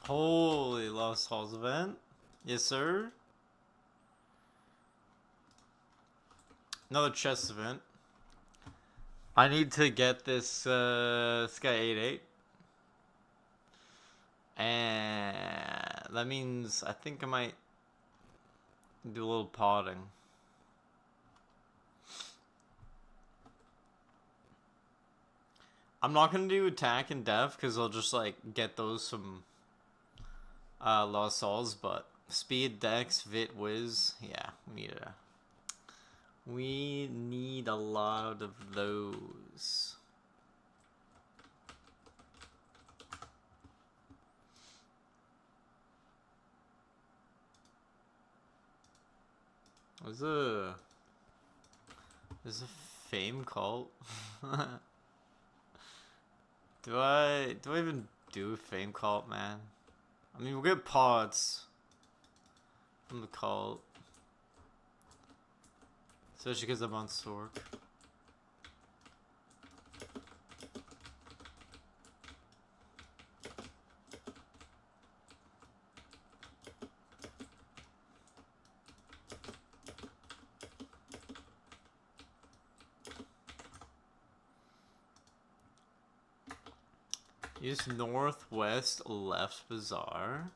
Holy Lost Halls event. Yes, sir. Another chess event. I need to get this Sky 8-8. And that means I think I might do a little potting. I'm not gonna do attack and def because I'll just like get those from Lost Souls, but speed, dex, vit, whiz, yeah, we need a lot of those. There's a fame cult. Do I even do fame cult, man? I mean, we'll get pods from the cult, especially because I'm on Sork. Use northwest left bazaar.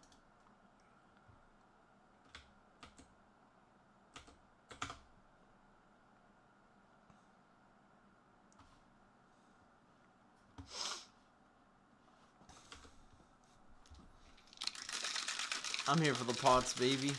I'm here for the pots, baby.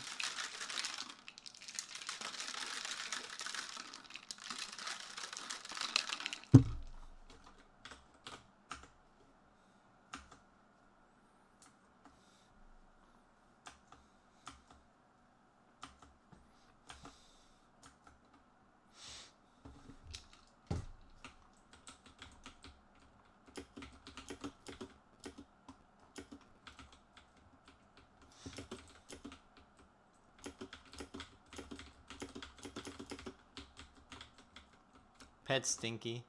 Pet Stinky.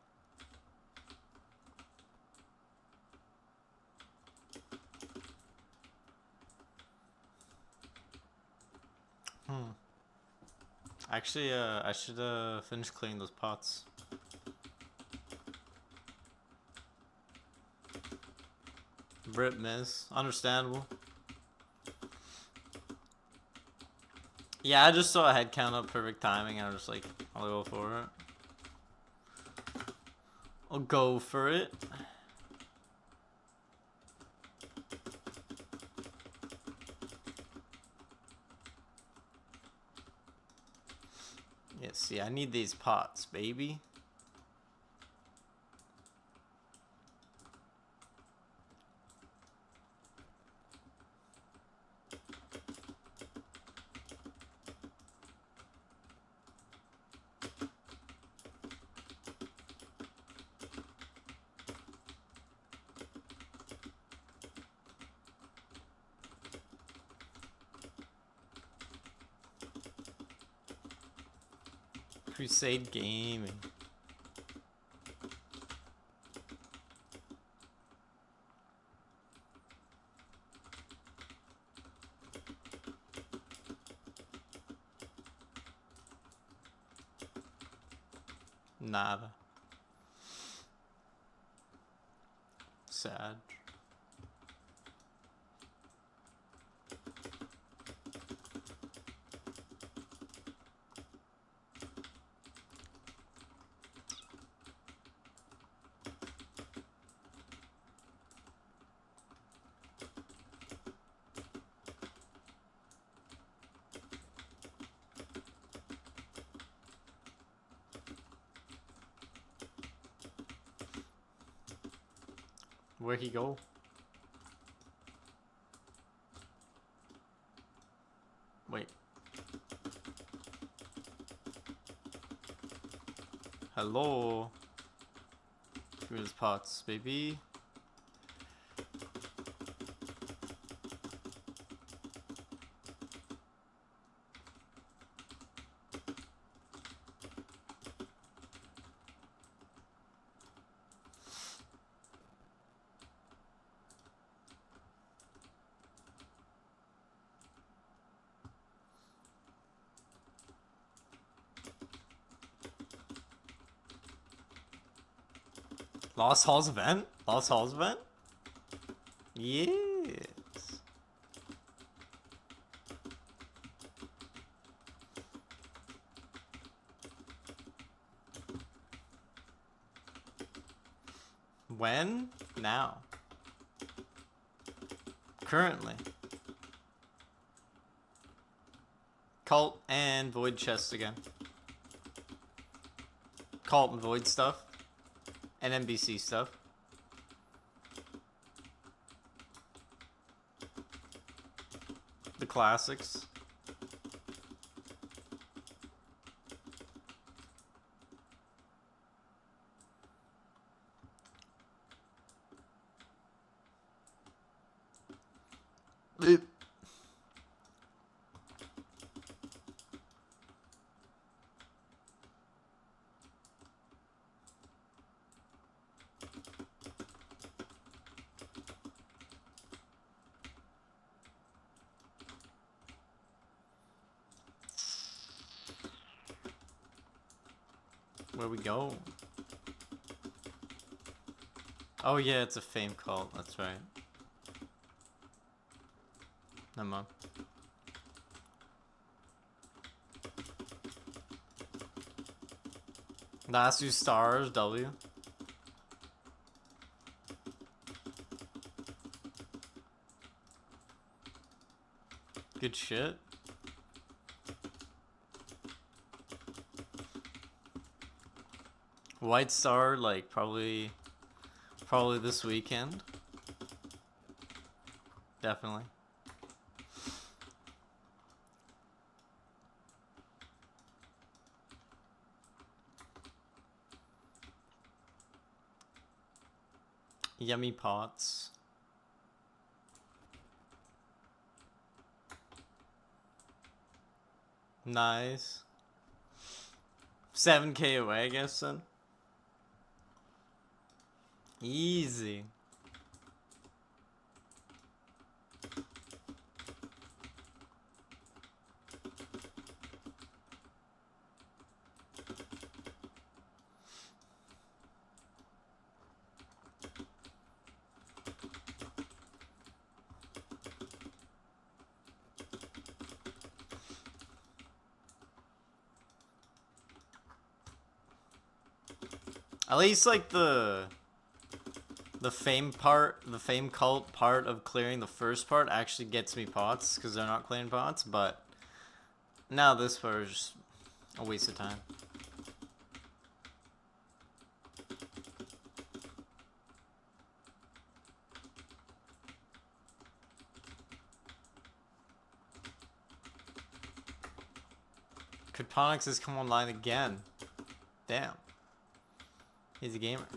Actually, I should finish cleaning those pots. Rip miss. Understandable. Yeah, I just saw a head count up, perfect timing, and I was just like, I'll go for it. I'll go for it. Yeah, see, I need these pots, baby. Crusade Gaming. Nada. Sad. Where'd he go? Wait. Hello? Through his pots, baby. Lost Halls event? Lost Halls event? Yes. When? Now. Currently. Cult and Void chest again. Cult and Void stuff. And NBC stuff. The classics. Where we go? Oh yeah, it's a fame cult, that's right. Never mind. Last two stars, W. Good shit. White Star, like, probably this weekend. Definitely. Yummy pots. Nice. 7K away, I guess, then. Easy. At least, like, the fame cult part of clearing the first part actually gets me pots, because they're not clearing pots, but now this part is just a waste of time. Cryptonics has come online again. Damn. He's a gamer.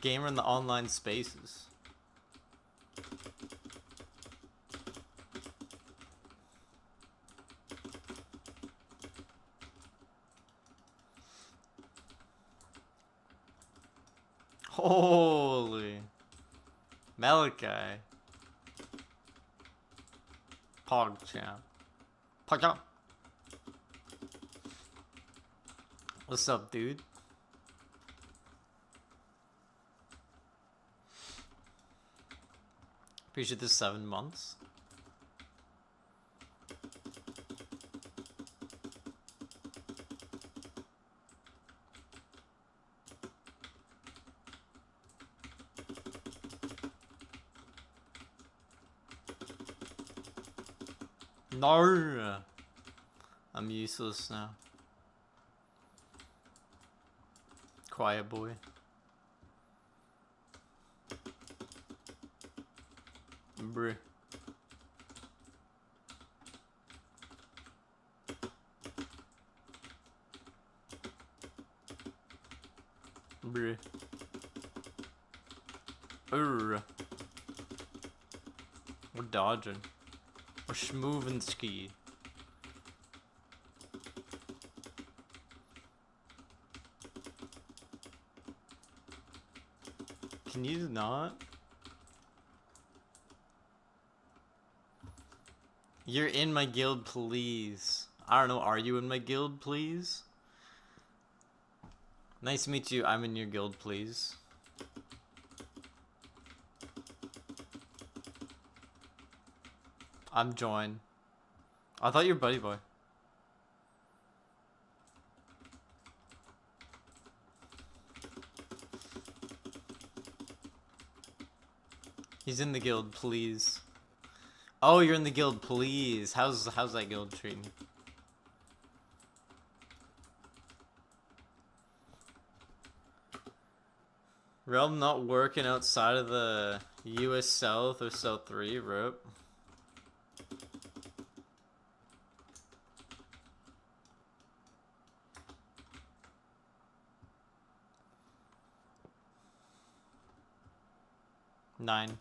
Gamer in the online spaces. Holy. Malachi. PogChamp. PogChamp. What's up, dude? Appreciate the 7 months. No! I'm useless now. Quiet boy. Bruh. Bruh. We're dodging. We're schmoving ski. Can you not? You're in my guild, please. I don't know, are you in my guild, please? Nice to meet you. I'm in your guild, please. I'm joined. I thought you were buddy boy. He's in the guild, please. Oh, you're in the guild, please. How's that guild treating you? Realm not working outside of the US South or South 3, rip. Nine.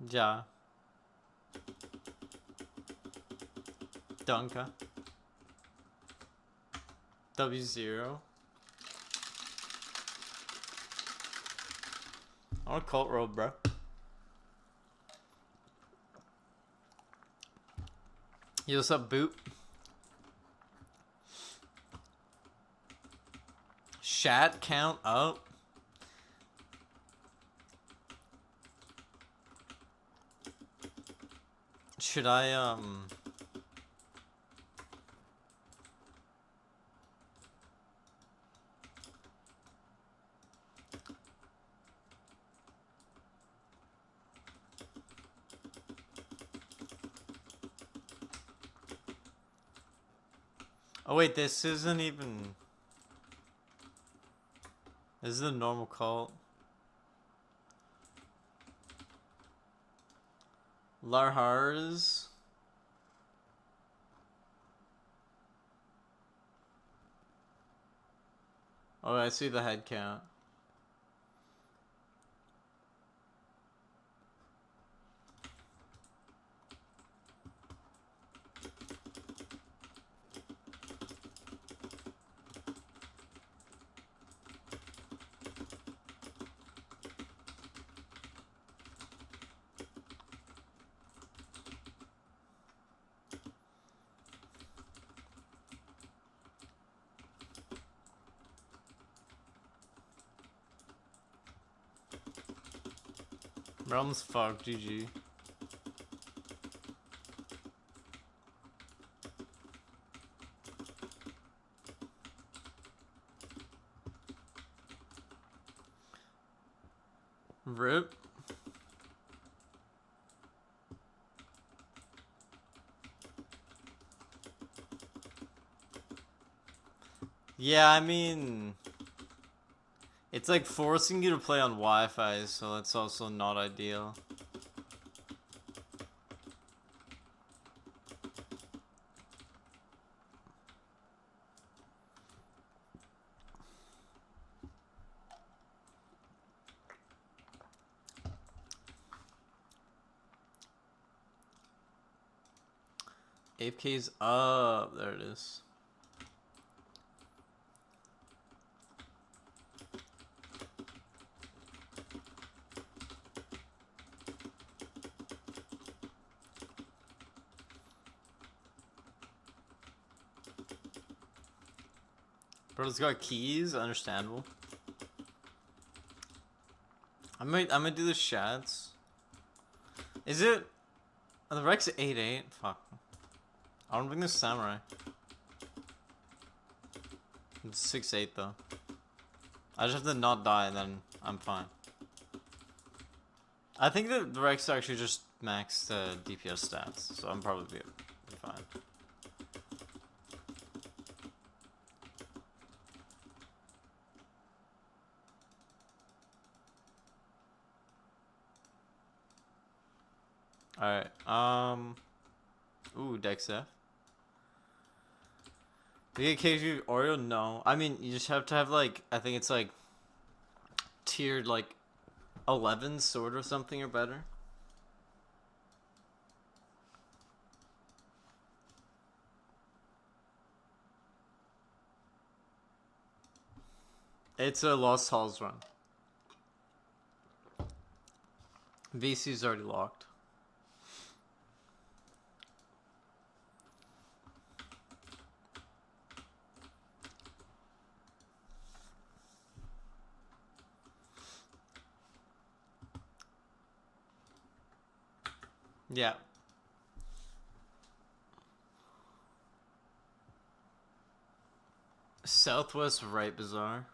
Ja. Dunka. W0. I want a cult robe, bro. Yo, what's up, Boot? Shat count up. Should I, Oh wait, this isn't even... This is a normal cult. Larhars. Oh, I see the head count. Realm's fucked, GG. Rip. Yeah, I mean... It's like forcing you to play on Wi-Fi, so that's also not ideal. AFK's up. There it is. Bro's got keys, understandable. I might do the shats. Is it? Oh, the Rex 8-8? Fuck. I want to bring this samurai. It's 6-8 though. I just have to not die and then I'm fine. I think that the Rex actually just maxed DPS stats, so I'm probably be fine. Alright, ooh, Dex F. Do you get KG Oreo? No. I mean, you just have to have, like, I think it's, like, tiered, like, 11 sword or something or better. It's a Lost Halls run. VC's already locked. Yeah. Southwest right bazaar.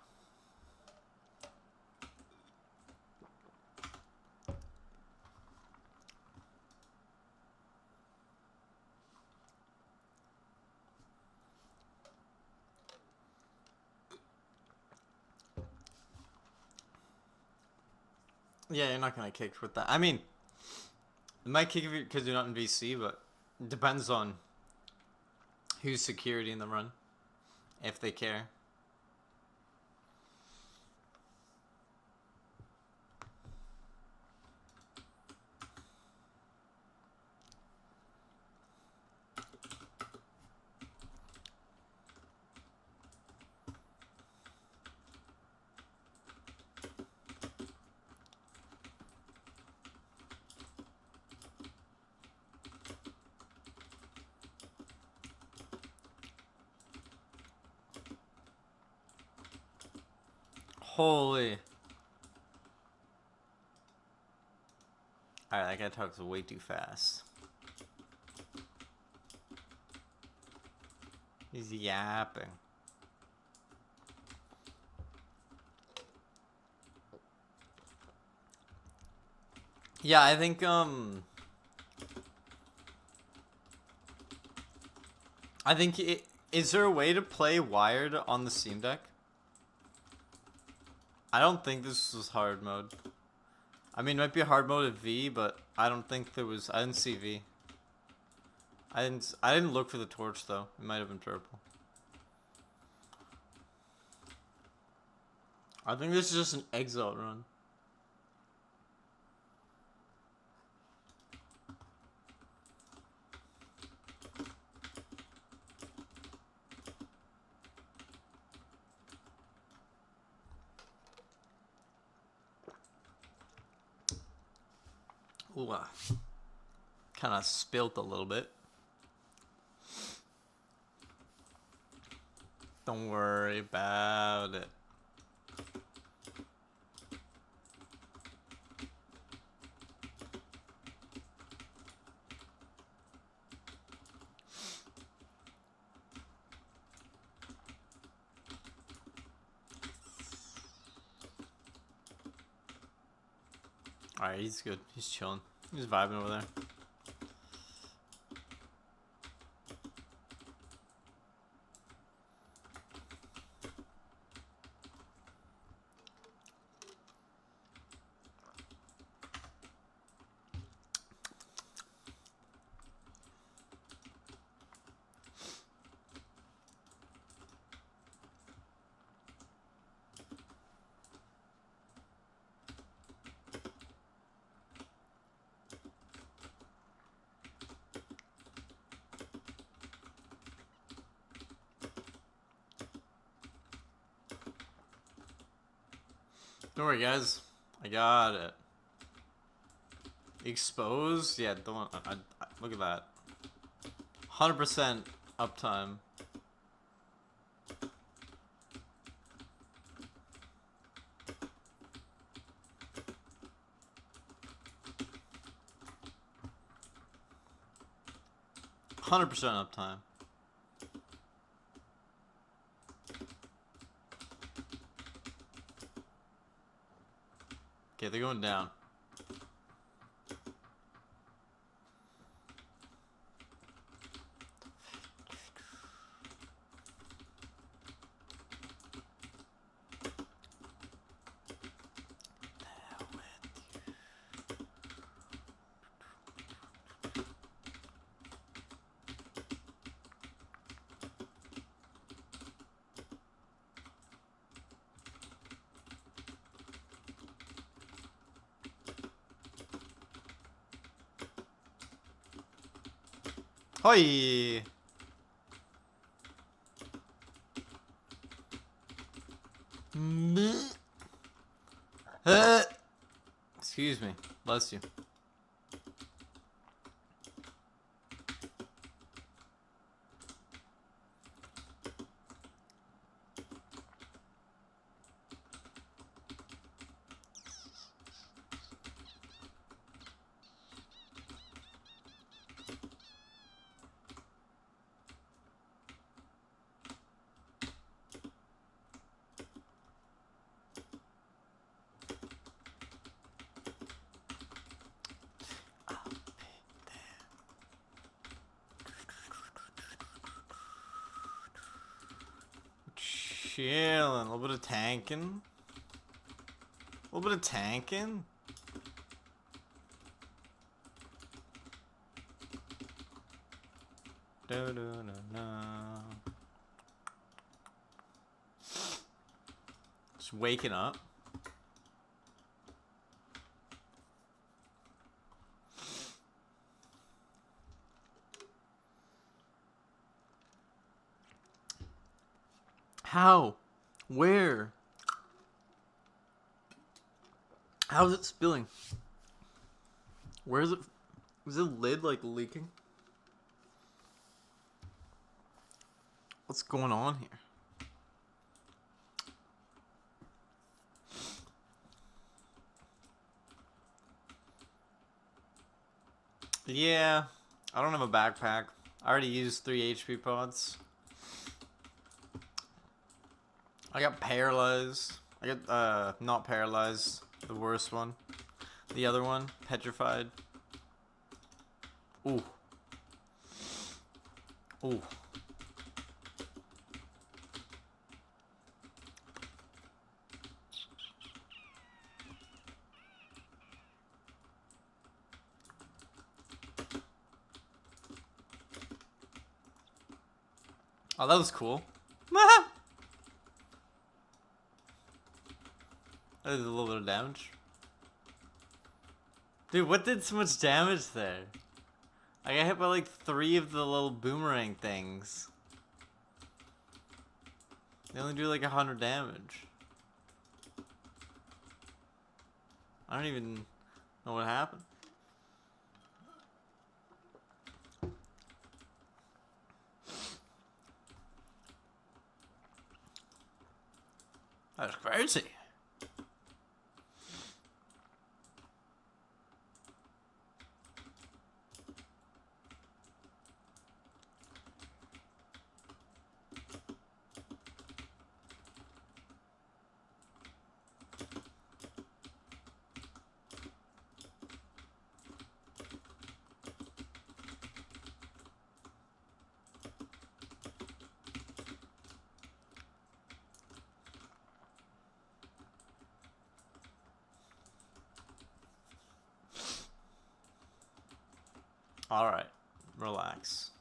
Yeah, you're not gonna kick with that. I mean, it might kick you because you're not in VC, but it depends on who's security in the run, if they care. Holy. Alright, that guy talks way too fast. He's yapping. Yeah, I think, is there a way to play wired on the Steam Deck? I don't think this was hard mode. I mean, it might be a hard mode at V, but I don't think there was. I didn't see V. I didn't look for the torch though. It might have been purple. I think this is just an exile run. Ooh, kind of spilt a little bit. Don't worry about it. Alright, he's good. He's chilling. He's vibing over there. Don't worry, guys. I got it. Exposed? Yeah, don't. Look at that. 100% uptime. Hundred percent uptime. Okay, they're going down. Hoi! Excuse me. Bless you. Chillin'. A little bit of tanking. A little bit of tanking. Just waking up. How? Where? How is it spilling? Where is it? Is the lid like leaking? What's going on here? Yeah, I don't have a backpack. I already used 3 HP pods. I got paralyzed. I got, not paralyzed. The worst one. The other one, petrified. Ooh. Ooh. Oh, that was cool. That did a little bit of damage. Dude, what did so much damage there? I got hit by like 3 of the little boomerang things. They only do like 100 damage. I don't even know what happened. That's crazy. Alright, relax.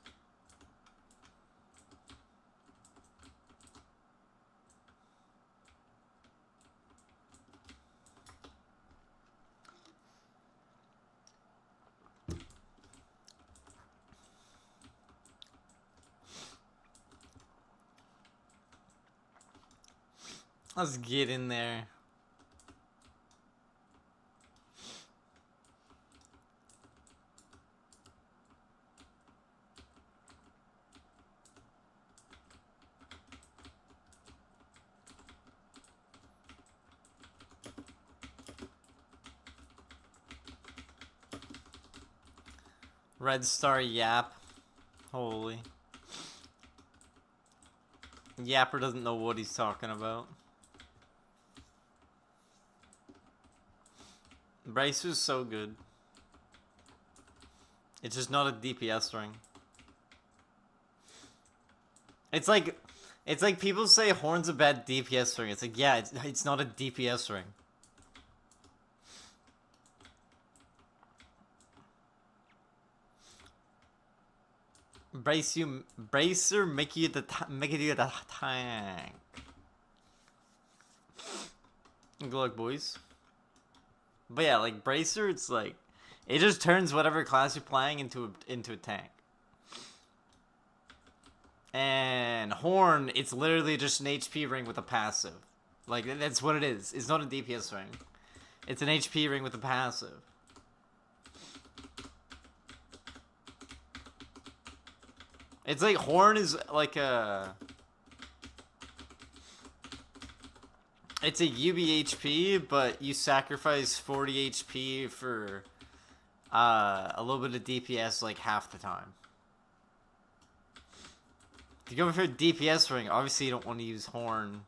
Let's get in there. Red Star Yap. Holy. Yapper doesn't know what he's talking about. Bracer's so good. It's just not a DPS ring. It's like people say Horn's a bad DPS ring. It's like, yeah, it's not a DPS ring. Bracer, make it do the tank. Good luck, boys. But yeah, like Bracer, it's like it just turns whatever class you're playing into a tank. And Horn, it's literally just an HP ring with a passive. Like that's what it is. It's not a DPS ring. It's an HP ring with a passive. It's like Horn is like a... It's a UBHP, but you sacrifice 40 HP for a little bit of DPS like half the time. If you go for a DPS ring, obviously you don't want to use Horn.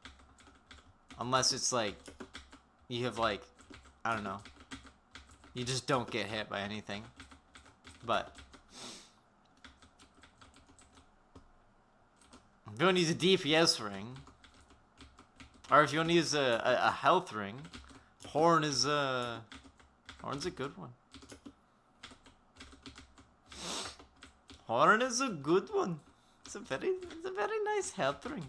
Unless it's like, you have like, I don't know. You just don't get hit by anything. But... if you want to use a DPS ring, Or if you want to use a health ring, horn is horn's a good one. Horn is a good one. It's a very nice health ring.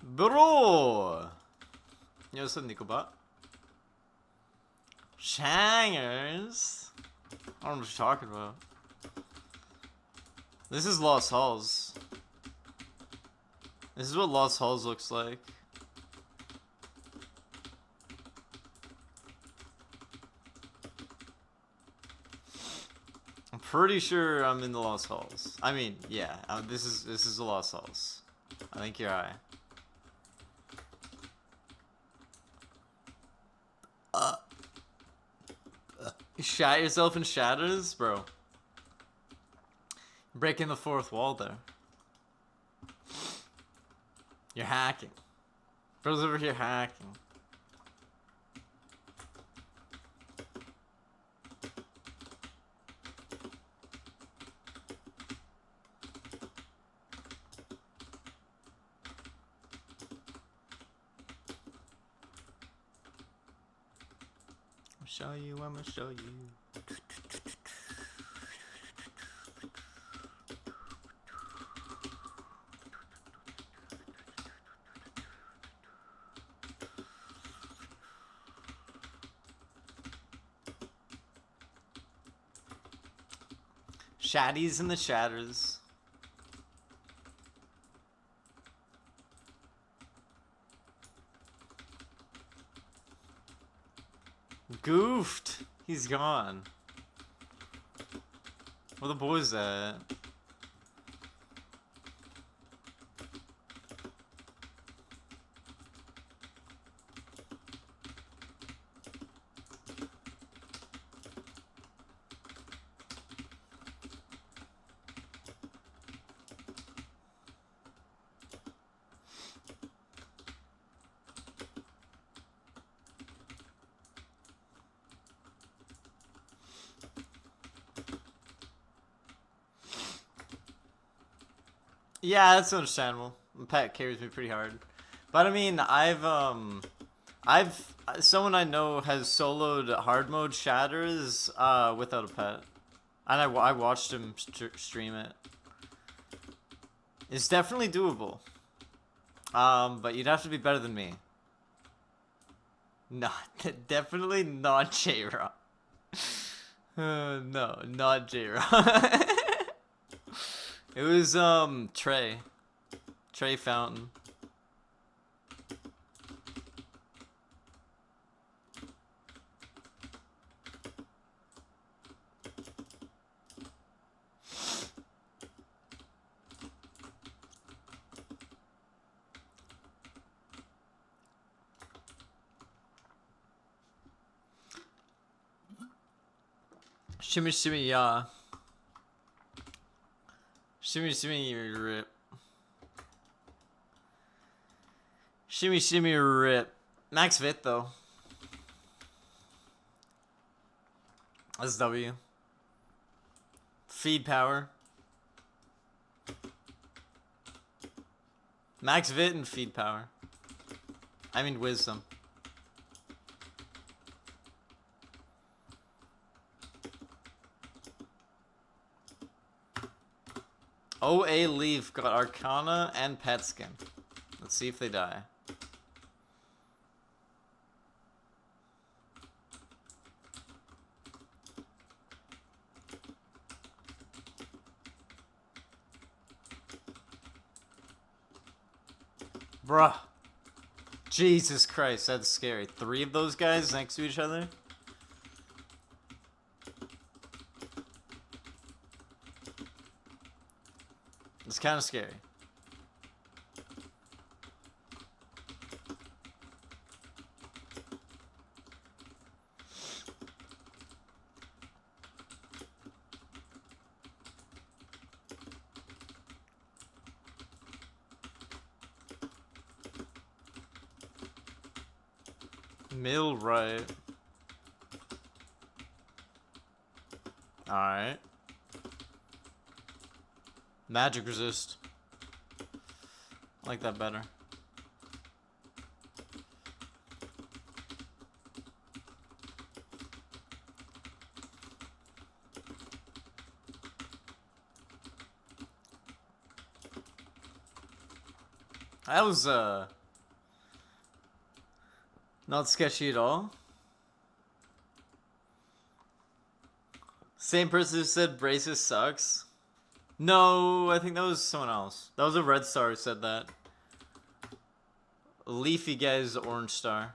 Bro! Yo, what's up, Nickelbot? Shangers? I don't know what you're talking about. This is Lost Halls. This is what Lost Halls looks like. I'm pretty sure I'm in the Lost Halls. I mean, yeah, this is the Lost Halls. I think you're high. You shat yourself in shatters, bro. Breaking the fourth wall there. You're hacking. Bro's over here hacking. Show you, I'ma show you. Shaddies and the shatters. Goofed. He's gone. Where the boys at? Yeah, that's understandable. My pet carries me pretty hard. But I mean, someone I know has soloed hard mode shatters without a pet. And I watched him stream it. It's definitely doable. But you'd have to be better than me. Definitely not J-Rock. No, not J-Rock. It was, Trey Fountain. Shimmy, shimmy, yeah. Shimmy, shimmy, rip. Shimmy, shimmy, rip. Max Vit, though. That's W. Feed power. Max Vit and feed power. I mean wisdom. OA Leaf got Arcana and Pet Skin. Let's see if they die. Bruh. Jesus Christ, that's scary. 3 of those guys next to each other? It's kind of scary. Middle right. Alright. Magic resist. I like that better. That was not sketchy at all. Same person who said braces sucks. No, I think that was someone else. That was a red star who said that. Leafy guy's orange star.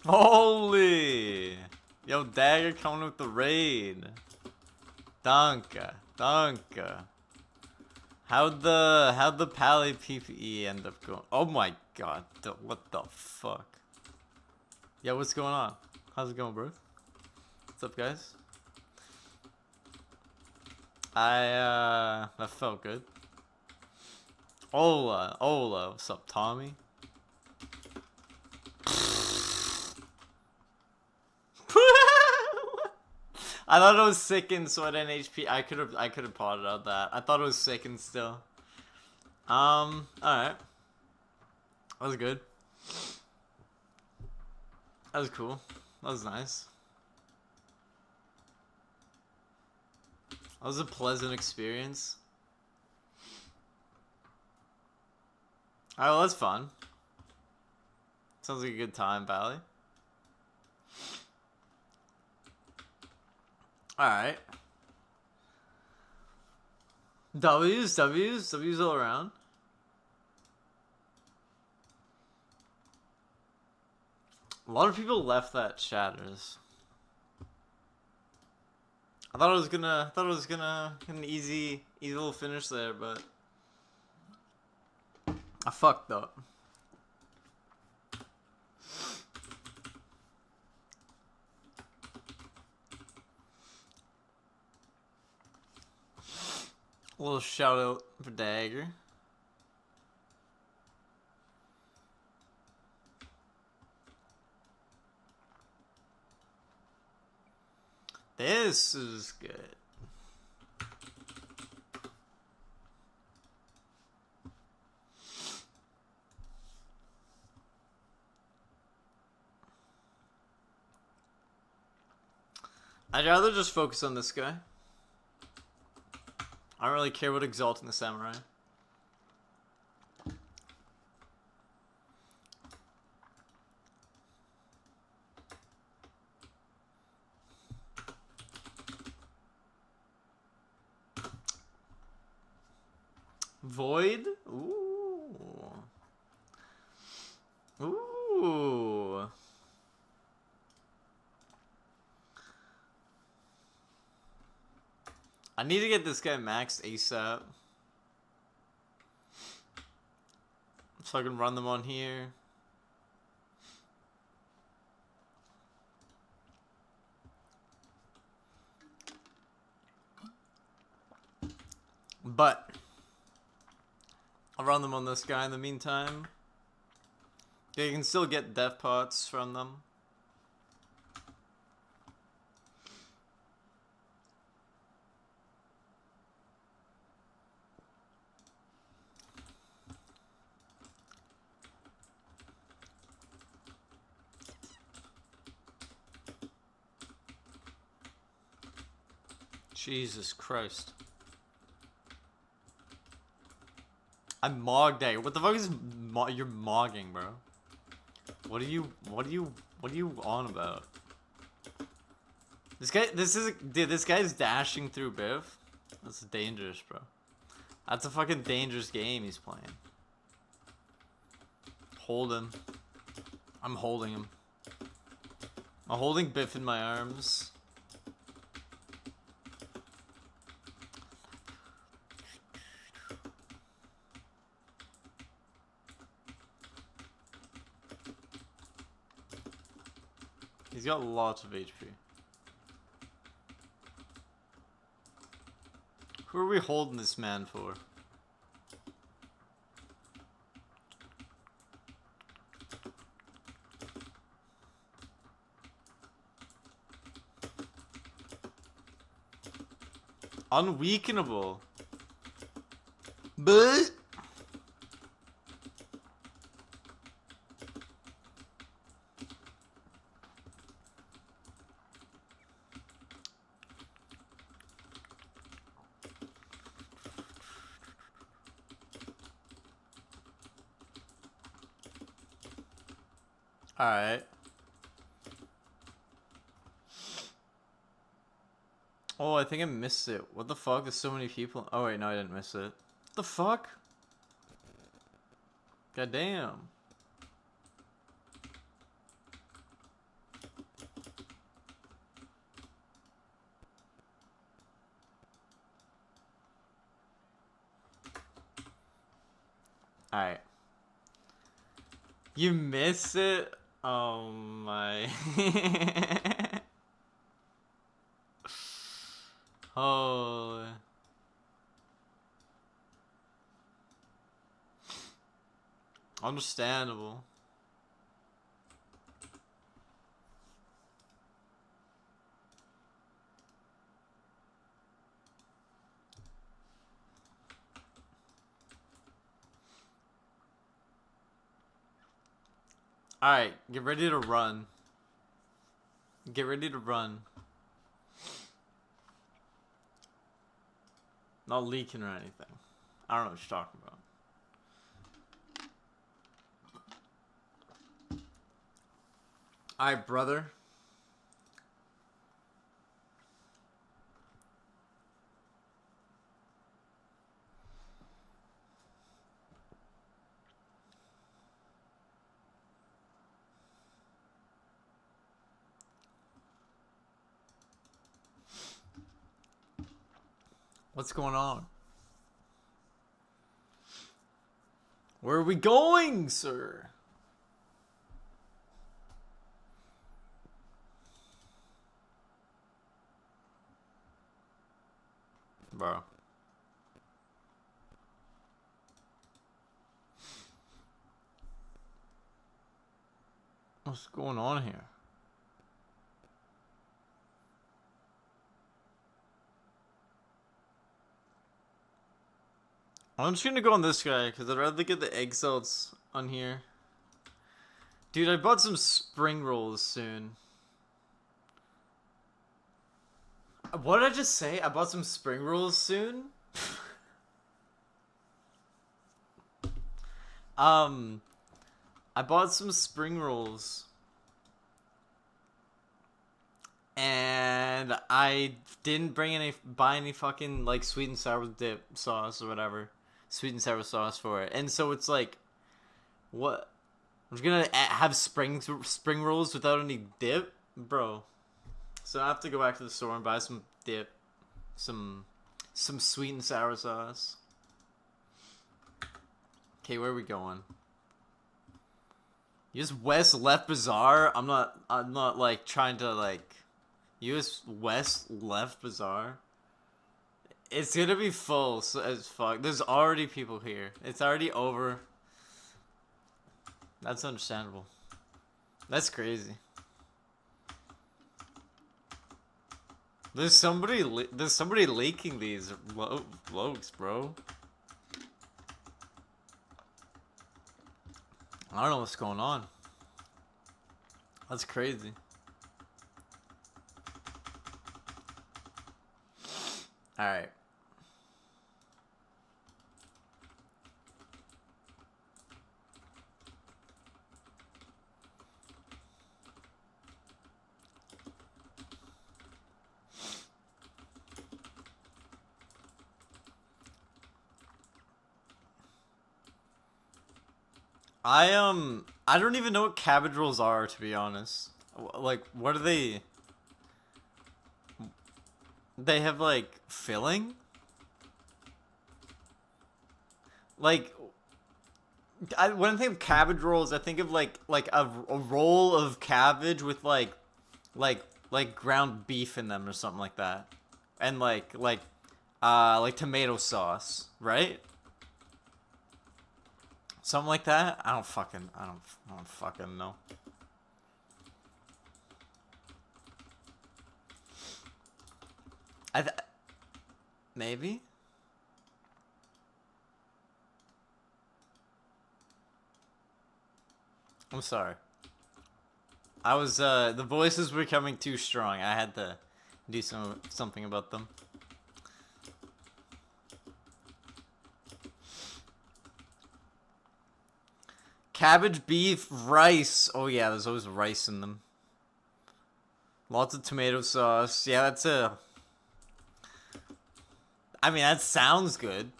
Holy! Yo, Dagger coming with the raid. Danke. Danke. How'd the Pally PPE end up going? Oh my god. What the fuck? Yeah, what's going on? How's it going, bro? What's up, guys? That felt good. Ola, what's up, Tommy? I thought it was sickened, so at NHP I could have potted out that. I thought it was sickened still. Alright. That was good. That was cool. That was nice. That was a pleasant experience. Alright, well, that's fun. Sounds like a good time, Pally. Alright. W's all around. A lot of people left that shatters. I thought it was gonna an easy little finish there, but I fucked up. A little shout out for Dagger. This is good. I'd rather just focus on this guy. I don't really care about Exalting the Samurai. Void? Ooh. Ooh. I need to get this guy maxed ASAP. So I can run them on here. But I'll run them on this guy in the meantime. Yeah, you can still get death pots from them. Jesus Christ. I'm mogged out. What the fuck is you're mogging, bro? What are you on about? This guy's dashing through Biv. That's dangerous, bro. That's a fucking dangerous game he's playing. Hold him. I'm holding him. I'm holding Biff in my arms. He's got lots of HP. Who are we holding this man for? Unweakenable. But alright. Oh, I think I missed it. What the fuck? There's so many people. Oh wait, no, I didn't miss it. What the fuck? God damn. Alright. You miss it? Oh my. Oh. Understandable. Alright, get ready to run. Get ready to run. Not leaking or anything. I don't know what you're talking about. Alright, brother. What's going on? Where are we going, sir? Bro. What's going on here? I'm just gonna go on this guy, because I'd rather get the egg salts on here. Dude, I bought some spring rolls soon. What did I just say? I bought some spring rolls soon? I bought some spring rolls. And I didn't buy any fucking, like, sweet and sour dip sauce or whatever. Sweet and sour sauce for it. And so it's like, what? I'm just gonna have spring rolls without any dip? Bro. So I have to go back to the store and buy some dip. Some sweet and sour sauce. Okay, where are we going? US West left Bazaar? I'm not like trying to like US West left Bazaar. It's gonna be full as fuck. There's already people here. It's already over. That's understandable. That's crazy. There's somebody leaking these logs, bro. I don't know what's going on. That's crazy. All right. I don't even know what cabbage rolls are, to be honest. Like, what are they? They have like filling? Like, when I think of cabbage rolls, I think of like a roll of cabbage with like like ground beef in them or something like that, and like tomato sauce, right? Something like that. I don't fucking know. I th maybe. I'm sorry. I was the voices were coming too strong. I had to do something about them. Cabbage, beef, rice. Oh yeah, there's always rice in them. Lots of tomato sauce. Yeah, that's a. I mean, that sounds good.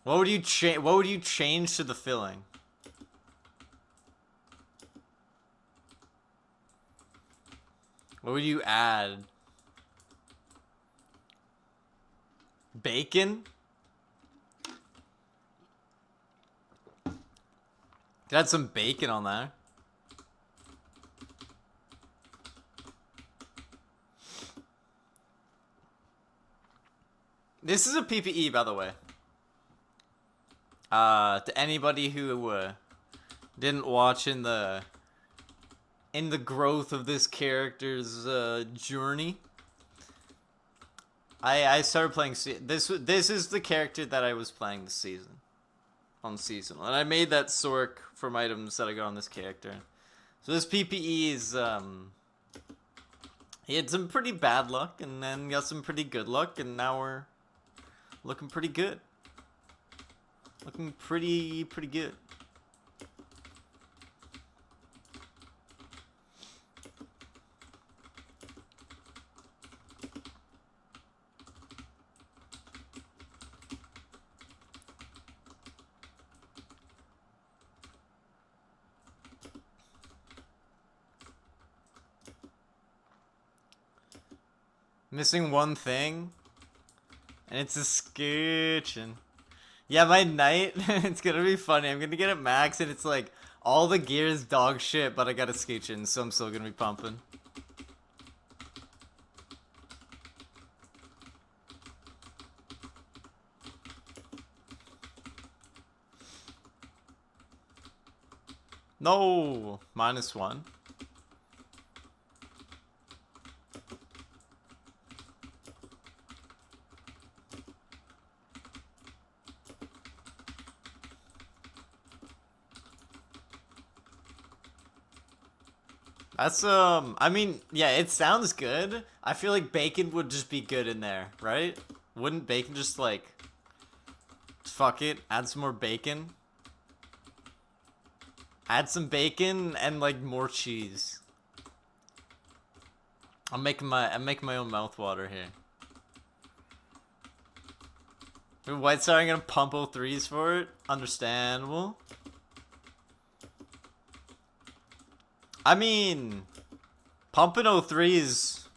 What would you change? What would you change to the filling? What would you add? Bacon? Could add some bacon on there. This is a PPE, by the way. To anybody who didn't watch in the growth of this character's journey. I started playing this is the character that I was playing this season. On seasonal. And I made that sork from items that I got on this character. So this PPE is he had some pretty bad luck and then got some pretty good luck, and now we're looking pretty good. Looking pretty good. Missing one thing, and it's a scooching. Yeah, my knight, it's gonna be funny. I'm gonna get it max, and it's like, all the gear is dog shit, but I got a scooching, so I'm still gonna be pumping. No! -1. That's, I mean, yeah, it sounds good. I feel like bacon would just be good in there, right? Wouldn't bacon just, like, fuck it, add some more bacon? Add some bacon and, like, more cheese. I'm making my own mouth water here. White Star, I'm gonna pump 03s for it. Understandable. I mean, pumping 03s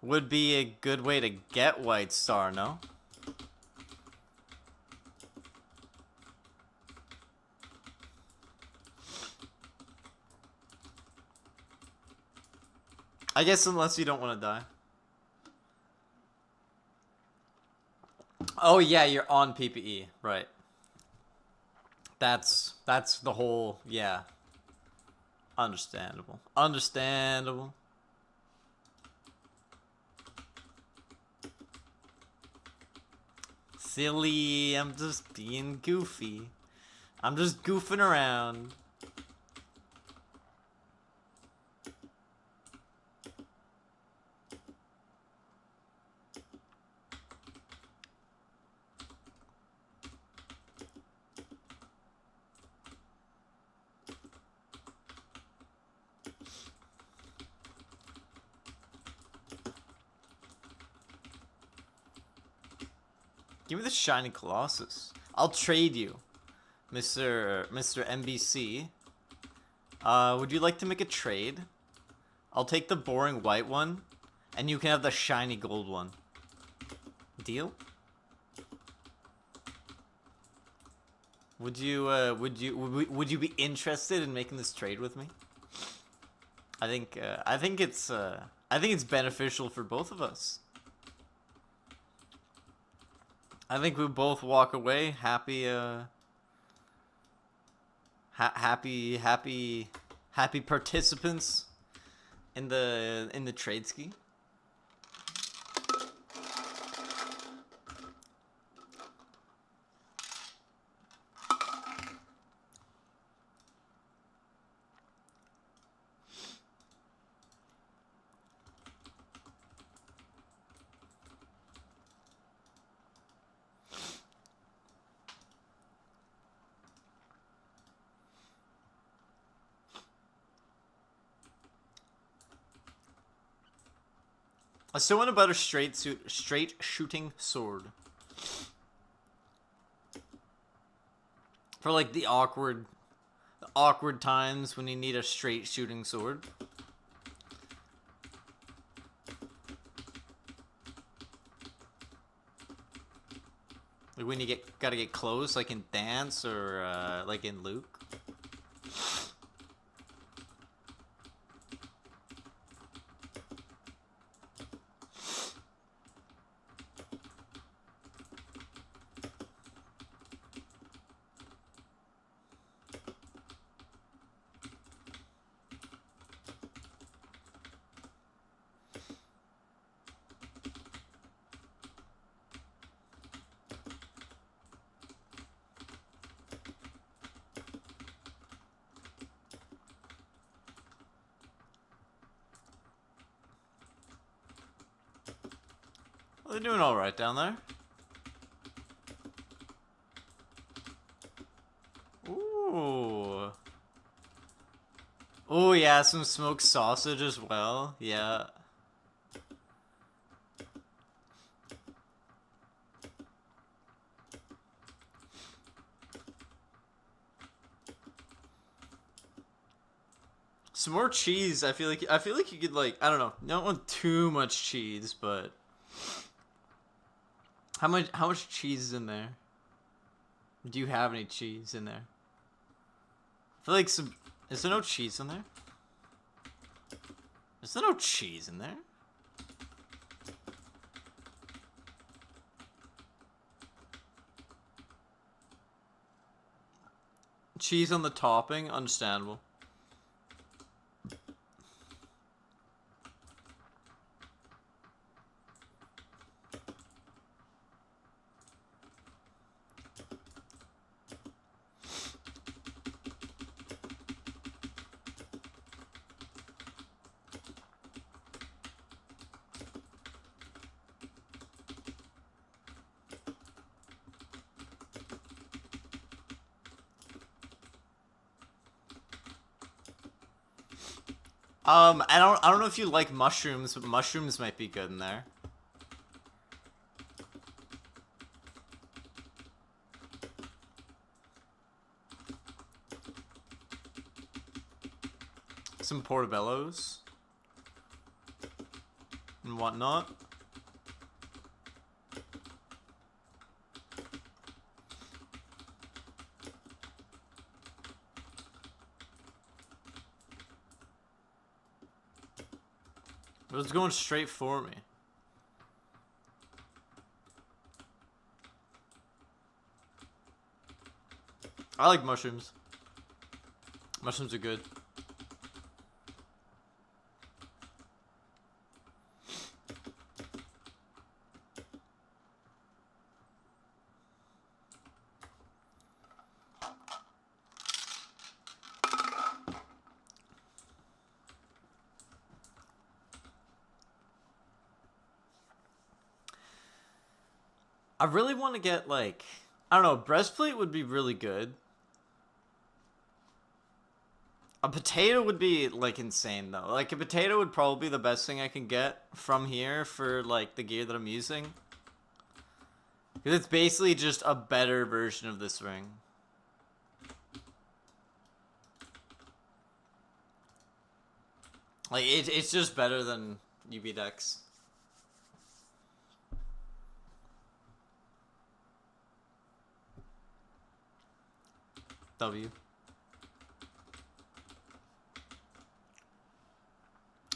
would be a good way to get White Star, no? I guess unless you don't want to die. Oh yeah, you're on PPE, right. That's the whole, yeah. Understandable. Understandable. Silly, I'm just being goofy. I'm just goofing around. Give me the shiny Colossus. I'll trade you, Mr. MBC. Would you like to make a trade? I'll take the boring white one, and you can have the shiny gold one. Deal? Would you be interested in making this trade with me? I think it's beneficial for both of us. I think we both walk away happy, happy participants in the trade ski. I still want a better straight shooting sword. For like the awkward times when you need a straight shooting sword. Like when you gotta get close, like in Dance or like in Luke. Well, they're doing all right down there. Ooh. Oh yeah, some smoked sausage as well. Yeah. Some more cheese. I feel like you could like, I don't know. Don't want too much cheese, but how much cheese is in there? Do you have any cheese in there? I feel like some. Is there no cheese in there? Is there no cheese in there? Cheese on the topping, understandable. I don't know if you like mushrooms, but mushrooms might be good in there. Some portobellos and whatnot. It was going straight for me. I like mushrooms. Mushrooms are good. I really want to get, like, I don't know, breastplate would be really good. A potato would be, like, insane, though. Like, a potato would probably be the best thing I can get from here for, like, the gear that I'm using. Because it's basically just a better version of this ring. Like, it's just better than UV Dex. W.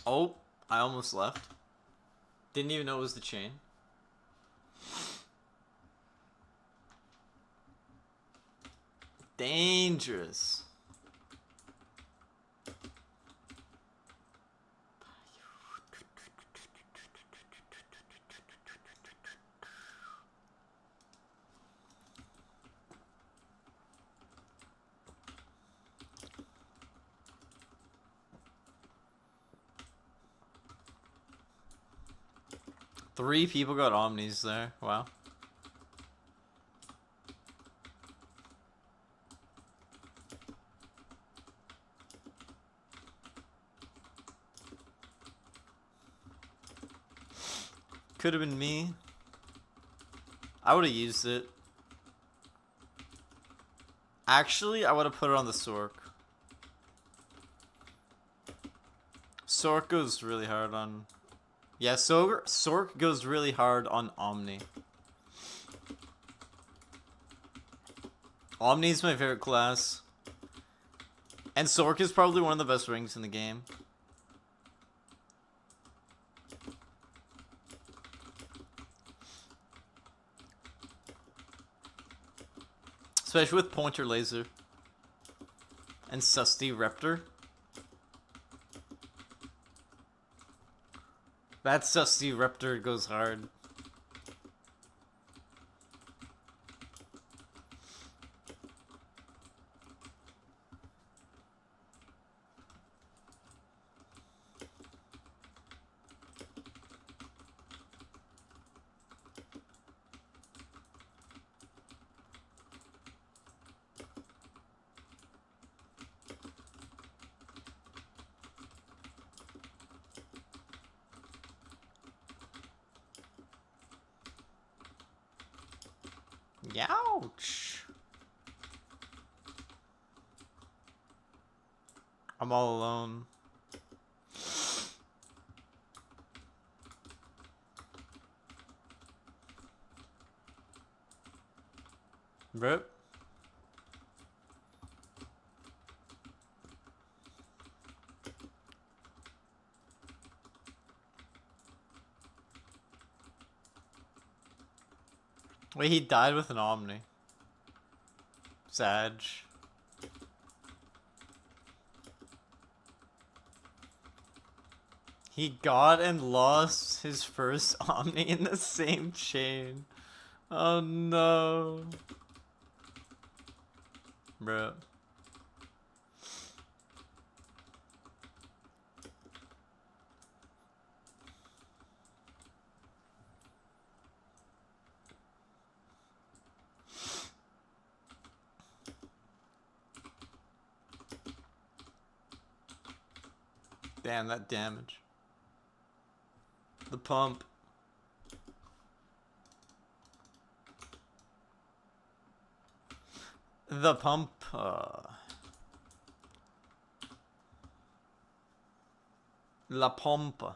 Oh, I almost left. Didn't even know it was the chain. Dangerous. Three people got omnis there. Wow. Could have been me. I would have used it. Actually, I would have put it on the Sork. Sork goes really hard on... Yeah, Sork goes really hard on Omni. Omni is my favorite class. And Sork is probably one of the best rings in the game. Especially with Pointer Laser. And Susty Raptor. That Susty Raptor goes hard. Youch. I'm all alone. Rip. Wait, he died with an Omni. Sag. He got and lost his first Omni in the same chain. Oh no. Bro. Damn, that damage. The pump. The pump. La pompa.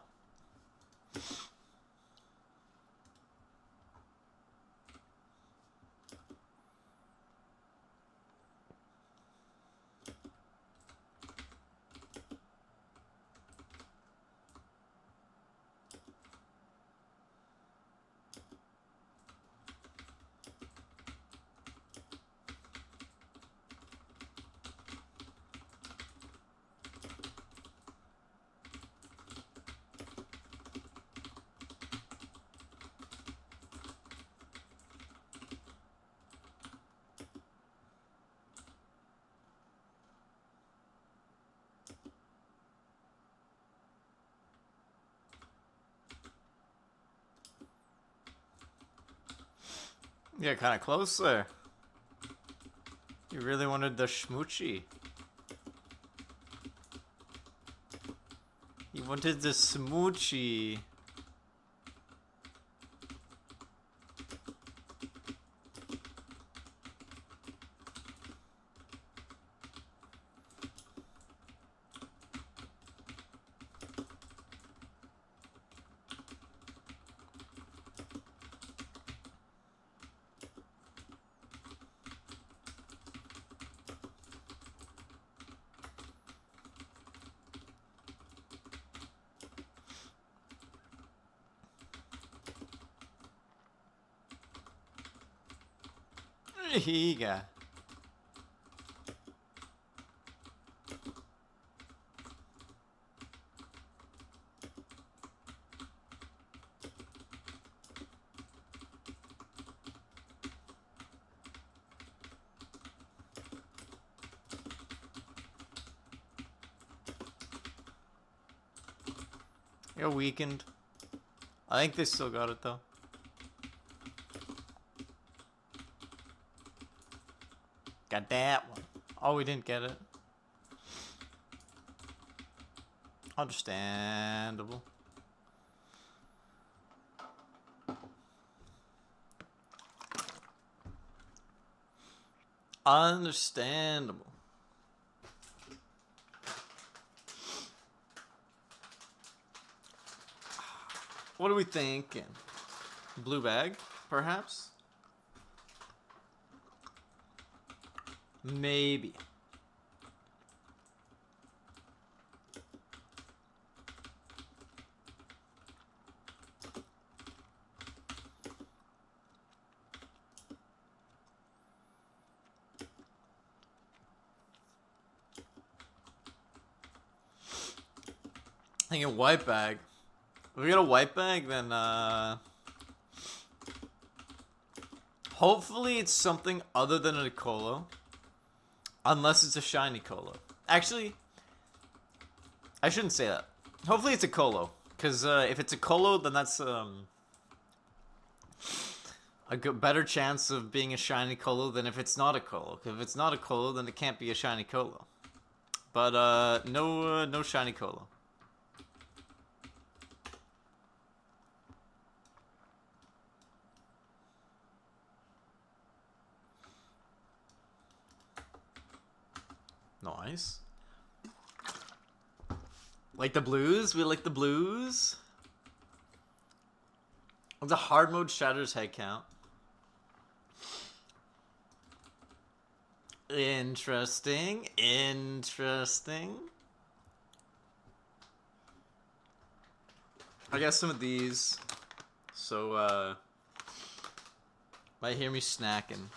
Yeah, kind of close there. You really wanted the schmoochie. You wanted the smoochie. Higa. You're weakened. I think they still got it though. Got that one. Oh, we didn't get it. Understandable. Understandable. What are we thinking? Blue bag, perhaps? Maybe. Thinking white bag. If we get a white bag, then hopefully it's something other than a colo. Unless it's a shiny colo. Actually, I shouldn't say that. Hopefully it's a colo. Because if it's a colo, then that's a better chance of being a shiny colo than if it's not a colo. If it's not a colo, then it can't be a shiny colo. But no shiny colo. Nice. Like the blues? We like the blues? The hard mode shatters head count. Interesting. Interesting. I got some of these. So, might hear me snacking.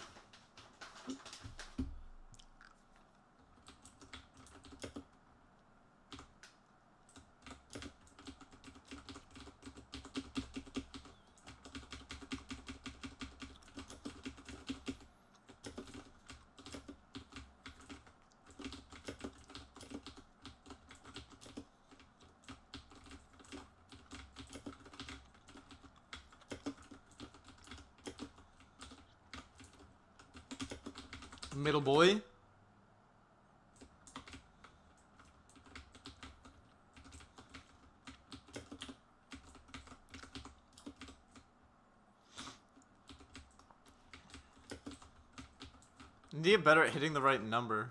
Middle boy. Need to get better at hitting the right number.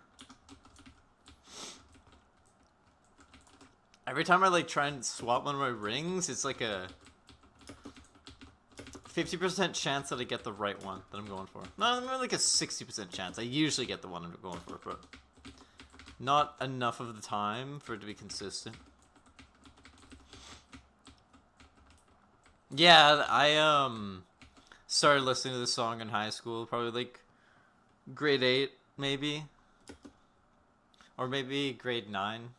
Every time I like try and swap one of my rings, it's like a 50% chance that I get the right one that I'm going for. No, more like a 60% chance. I usually get the one I'm going for, but not enough of the time for it to be consistent. Yeah, I started listening to this song in high school, probably like grade 8 maybe, or maybe grade 9.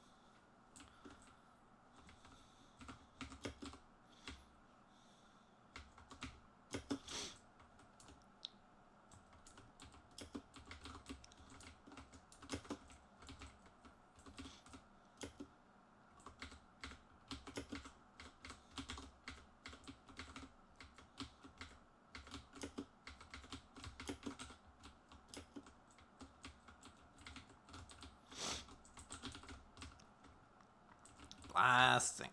Blasting.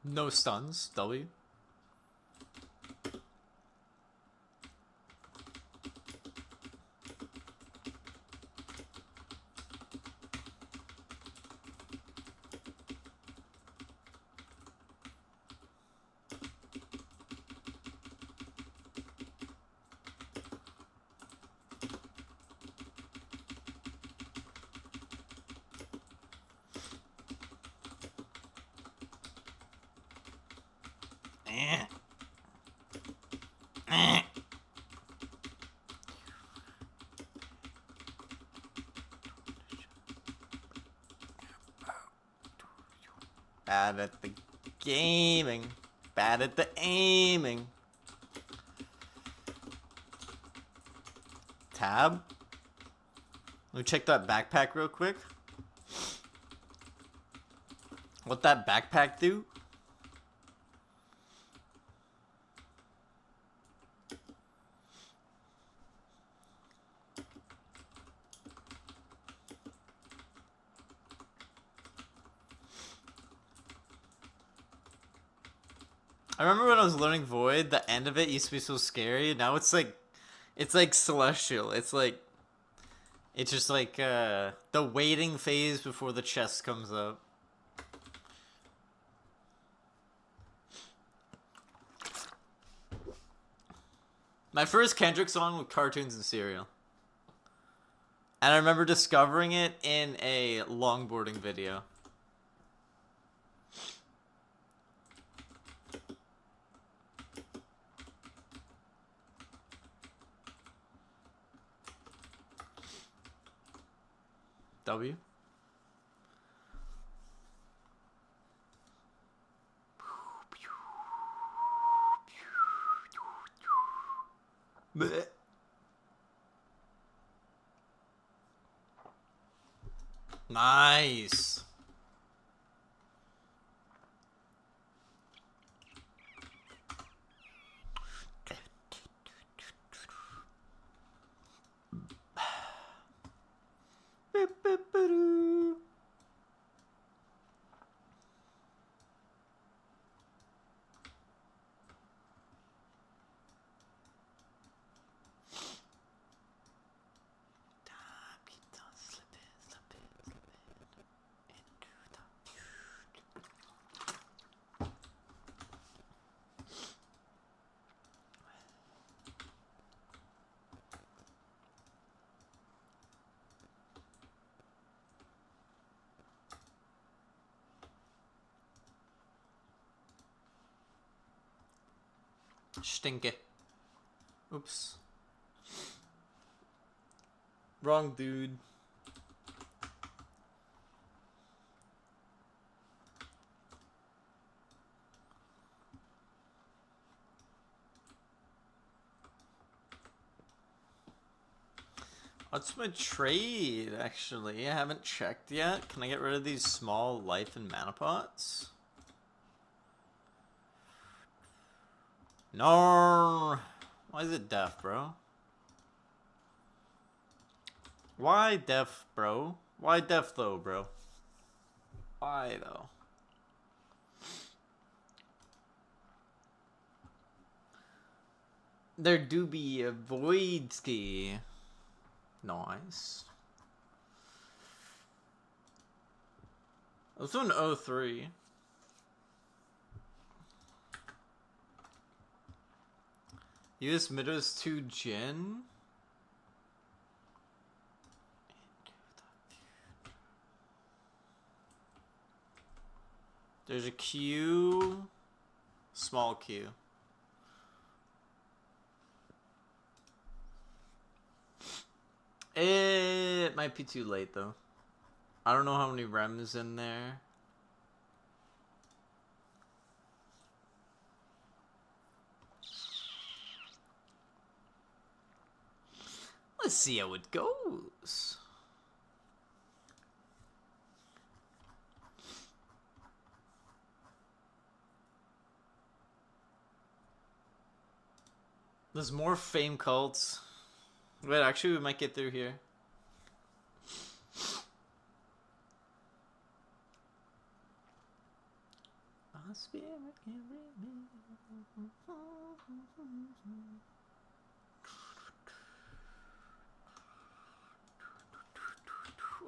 No stuns, W. Bad at the gaming. Bad at the aiming. Tab? Let me check that backpack real quick. What that backpack do? I remember when I was learning Void, the end of it used to be so scary. Now it's like celestial. It's just like the waiting phase before the chest comes up. My first Kendrick song was Cartoons and Cereal. And I remember discovering it in a longboarding video. W. Blech. Nice. Stinke. Oops. Wrong dude. What's my trade, actually? I haven't checked yet. Can I get rid of these small life and mana pots? No. Why is it deaf, bro? Why deaf, bro? Why deaf, though, bro? Why, though? There do be a void ski. Nice. Let's do an 03. Use Midos 2 Jin. There's a Q. Small Q. It might be too late though. I don't know how many rems in there. Let's see how it goes. There's more fame cults. Wait, actually we might get through here.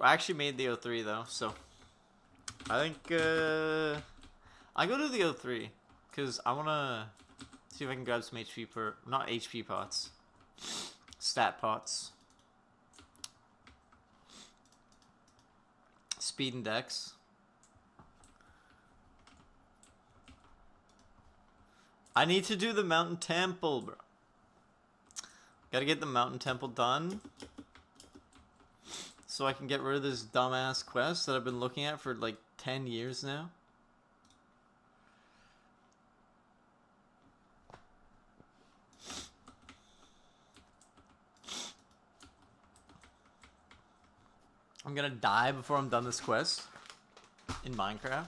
I actually made the 03 though, so I think I go to the 03 because I wanna see if I can grab some HP per not HP pots, stat pots, speed and dex. I need to do the mountain temple, bro. Gotta get the mountain temple done. So I can get rid of this dumbass quest that I've been looking at for like 10 years now. I'm gonna die before I'm done this quest in Minecraft.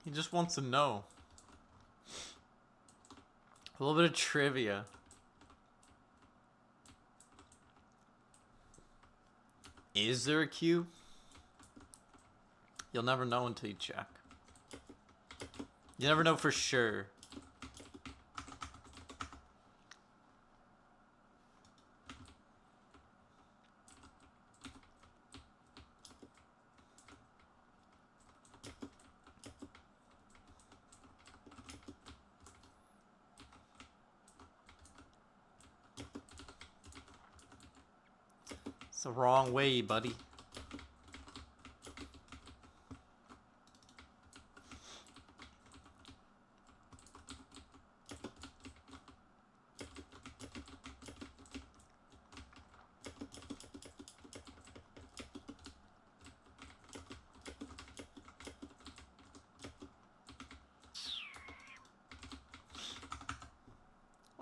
He just wants to know. A little bit of trivia. Is there a queue? You'll never know until you check. You never know for sure. It's the wrong way, buddy.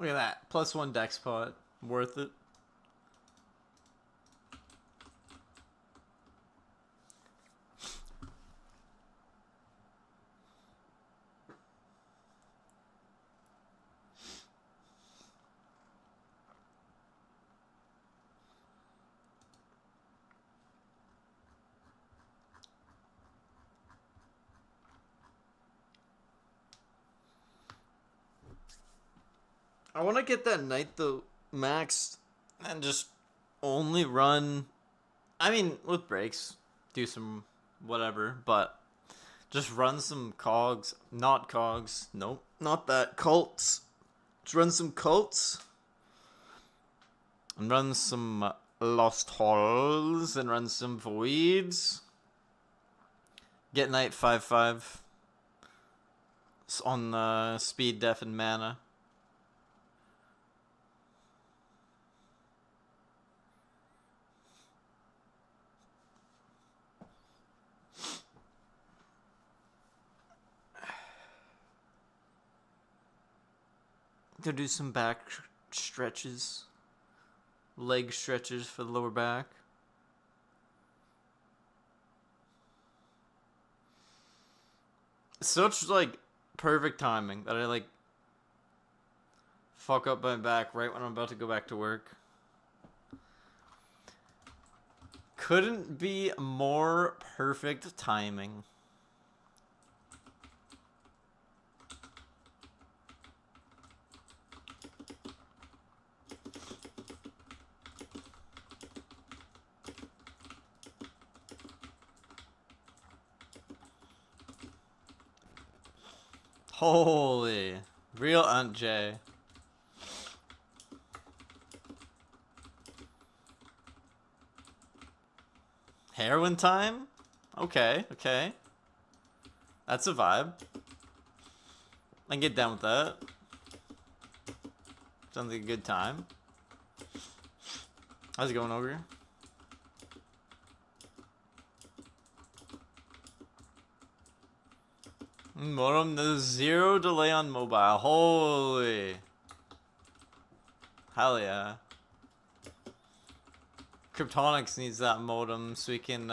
Look at that. +1 dex pot. Worth it. I want to get that night though maxed and just only run. I mean, with breaks, do some whatever, but just run some cogs, not cogs. Nope, not that. Cults. Just run some cults and run some lost halls and run some voids. Get night 5/5 on speed, def, and mana. Go do some back stretches, leg stretches for the lower back. Such like perfect timing that I like fuck up my back right when I'm about to go back to work. Couldn't be more perfect timing. Holy. Real Aunt J. Heroin time? Okay, okay. That's a vibe. I can get down with that. Sounds like a good time. How's it going over here? Modem, there's 0 delay on mobile. Holy. Hell yeah. Kryptonics needs that modem so we can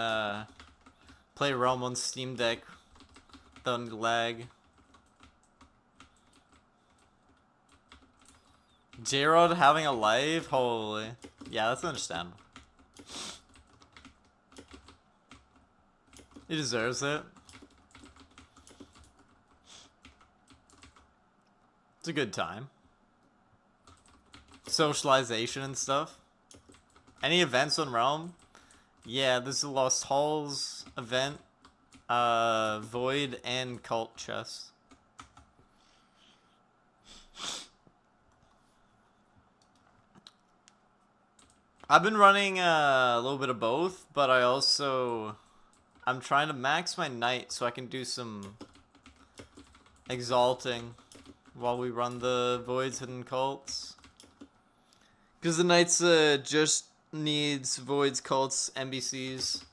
play Realm on Steam Deck without any lag. J-Rod having a life? Holy. Yeah, that's understandable. He deserves it. It's a good time. Socialization and stuff. Any events on Realm? Yeah, this is a Lost Halls event. Void and Cult chest. I've been running a little bit of both, but I'm trying to max my knight so I can do some exalting while we run the voids and cults. Because the knights just needs voids, cults, NBCs.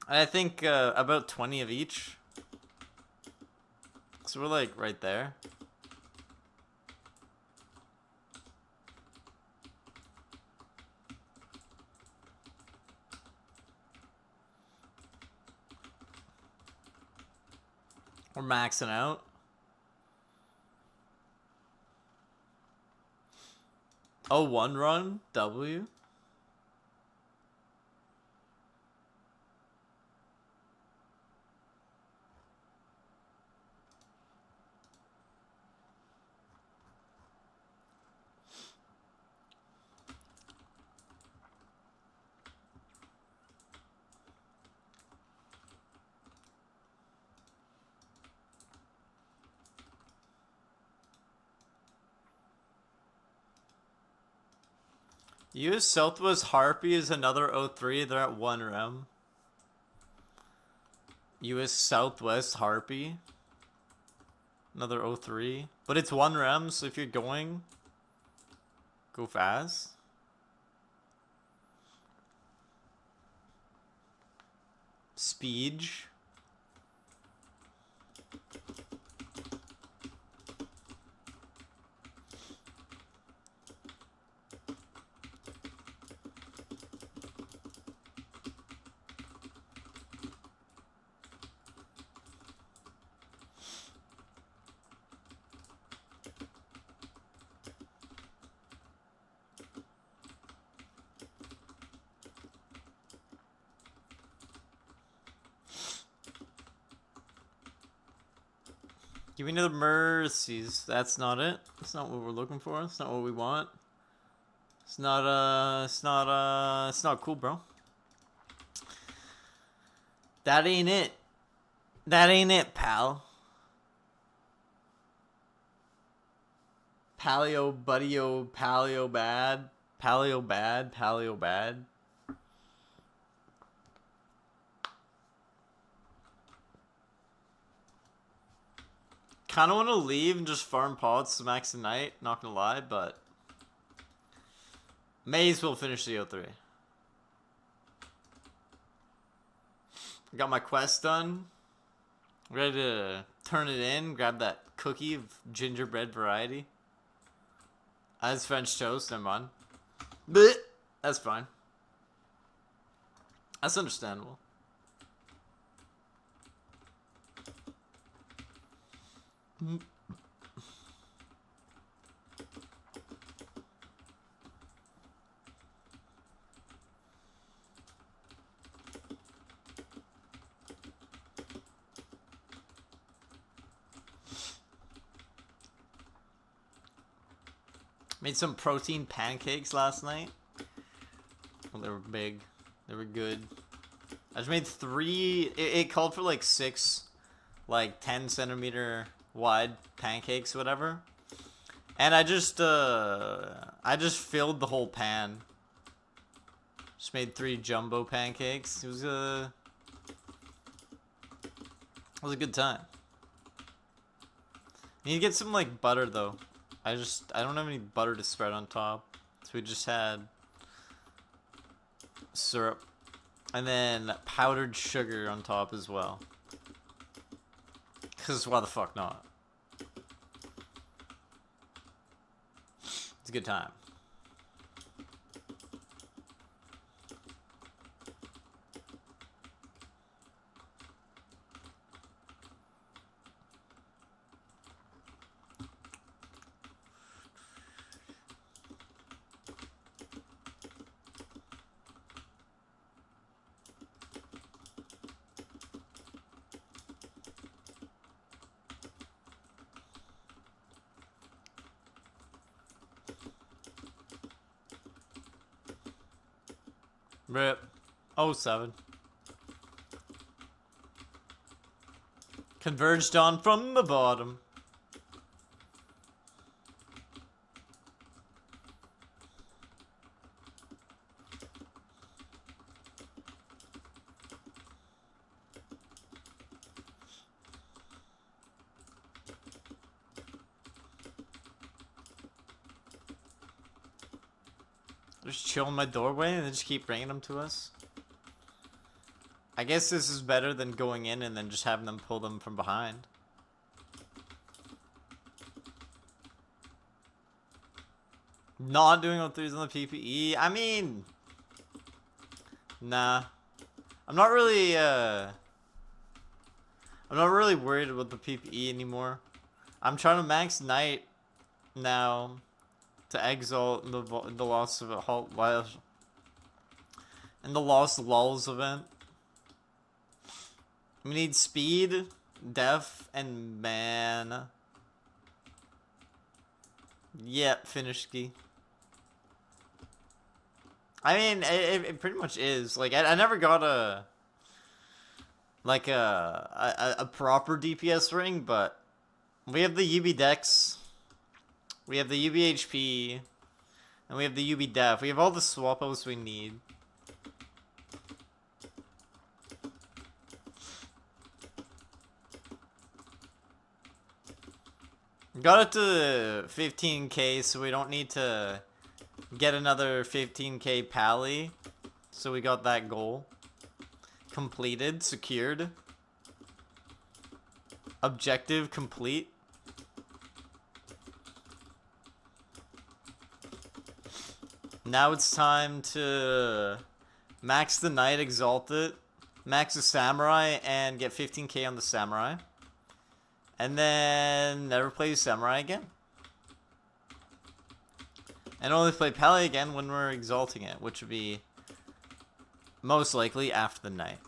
I think about 20 of each. So we're like right there. We're maxing out. Oh, one run? W? US Southwest Harpy is another 03. They're at 1 rem. US Southwest Harpy. Another 03. But it's 1 rem, so if you're going, go fast. Speed. Give me another mercies. That's not it. That's not what we're looking for. That's not what we want. It's not cool, bro. That ain't it. That ain't it, pal. Paleo, buddyo, paleo bad. Paleo bad, paleo bad. Kind of want to leave and just farm pods to max the night, not gonna lie, but may as well finish the 03. Got my quest done. Ready to turn it in, grab that cookie of gingerbread variety. As French toast, never mind. But that's fine. That's understandable. Made some protein pancakes last night. Well, they were big. They were good. I just made 3. It called for like 6, like 10 centimeter wide pancakes, whatever. And I just filled the whole pan. Just made 3 jumbo pancakes. It was a good time. You need to get some like butter though. I don't have any butter to spread on top. So we just had syrup and then powdered sugar on top as well. Cause why the fuck not? It's a good time. Rip. Oh, 07. Converged on from the bottom. Just chill in my doorway and then just keep bringing them to us. I guess this is better than going in and then just having them pull them from behind. Not doing O3s on the PPE. I mean, nah. I'm not really worried about the PPE anymore. I'm trying to max Knight now to exalt the loss of a halt and the lost lulls event. We need speed, def, and mana. Yep, finish ski. I mean, it pretty much is. Like, I never got a proper DPS ring, but we have the UB Dex, we have the UB HP, and we have the UB Def. We have all the swap outs we need. Got it to 15k, so we don't need to get another 15k pally. So we got that goal completed, secured. Objective complete. Now it's time to max the Knight, exalt it, max the Samurai, and get 15k on the Samurai. And then never play Samurai again. And only play Pally again when we're exalting it, which would be most likely after the Knight.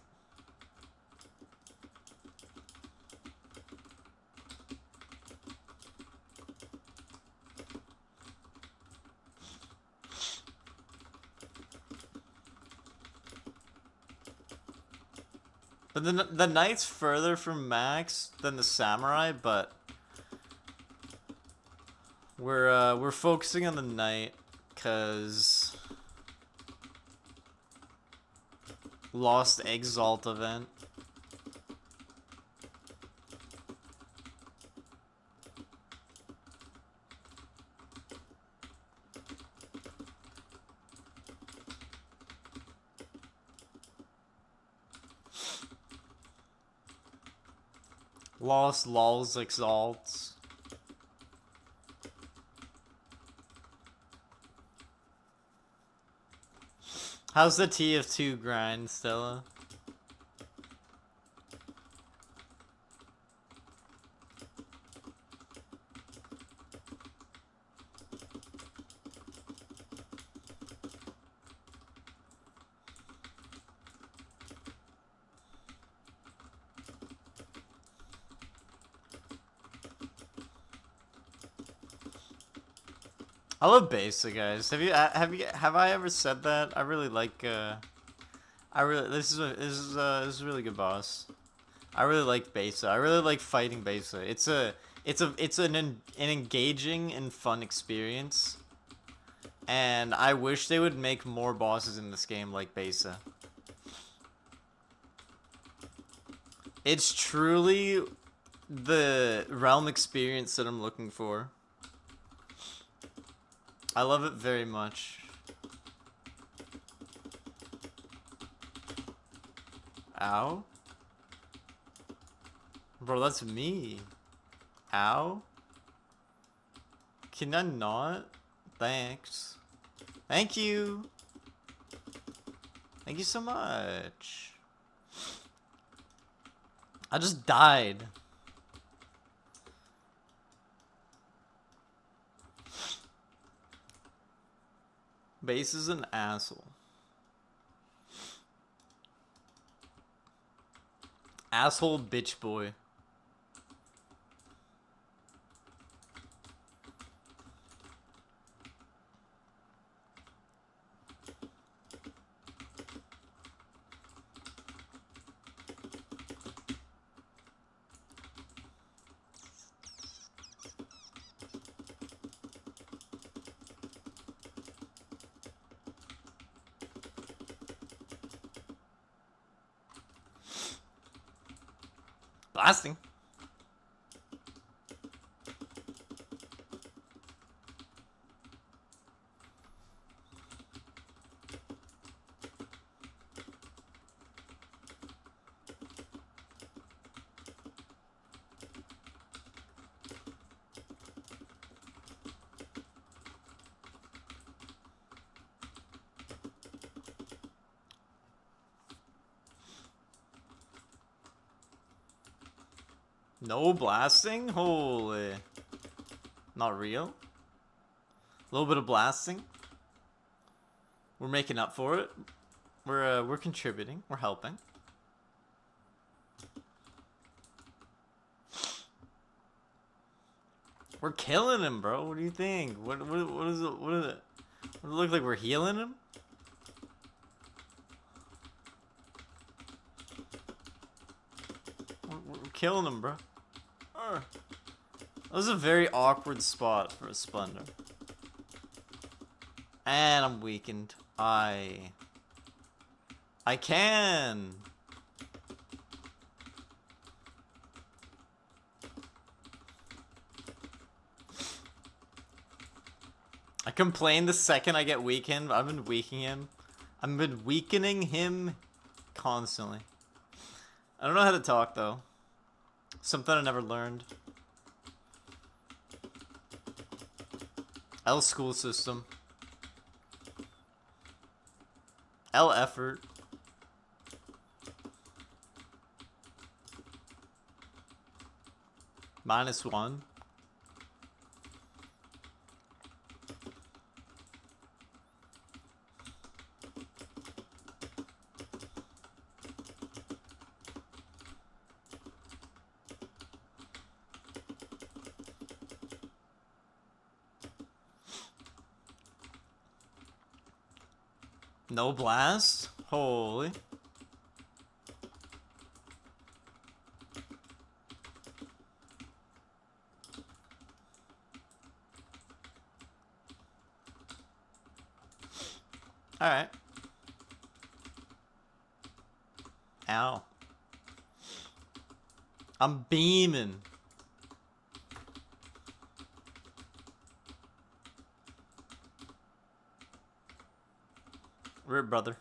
But the Knight's further from max than the Samurai, but we're focusing on the Knight cause lost exalt event. Lost lulls exalts. How's the TF2 grind, Stella? I love Besa, guys. Have I ever said that? I really like this is a really good boss. I really like Besa. I really like fighting Besa. It's an engaging and fun experience. And I wish they would make more bosses in this game like Besa. It's truly the realm experience that I'm looking for. I love it very much. Ow. Bro, that's me. Ow. Can I not? Thanks. Thank you. Thank you so much. I just died. Base is an asshole. Asshole bitch boy. Blasting. No blasting? Holy. Not real. A little bit of blasting. We're making up for it. We're contributing. We're helping. We're killing him, bro. What do you think? What is it? What is it? What does it look like? We're healing him? We're killing him, bro. That was a very awkward spot for a Splendor. And I'm weakened. I can. I complain the second I get weakened. I've been weakening him. I've been weakening him constantly. I don't know how to talk though. Something I never learned. L school system. L effort. -1. No blast? Holy. Alright. Ow. I'm beaming. Rip, brother.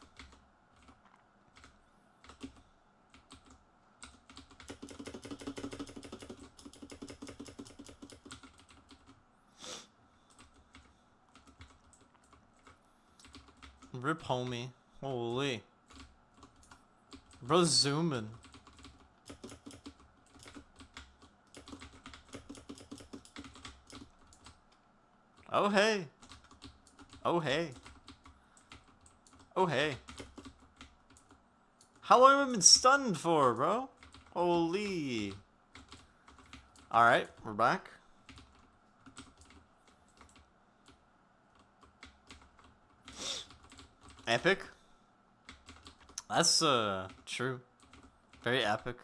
Rip, homie. Holy. Bro's zooming. Oh, hey. Oh, hey. Oh, hey. How long have I been stunned for, bro? Holy. Alright, we're back. Epic. That's, true. Very epic.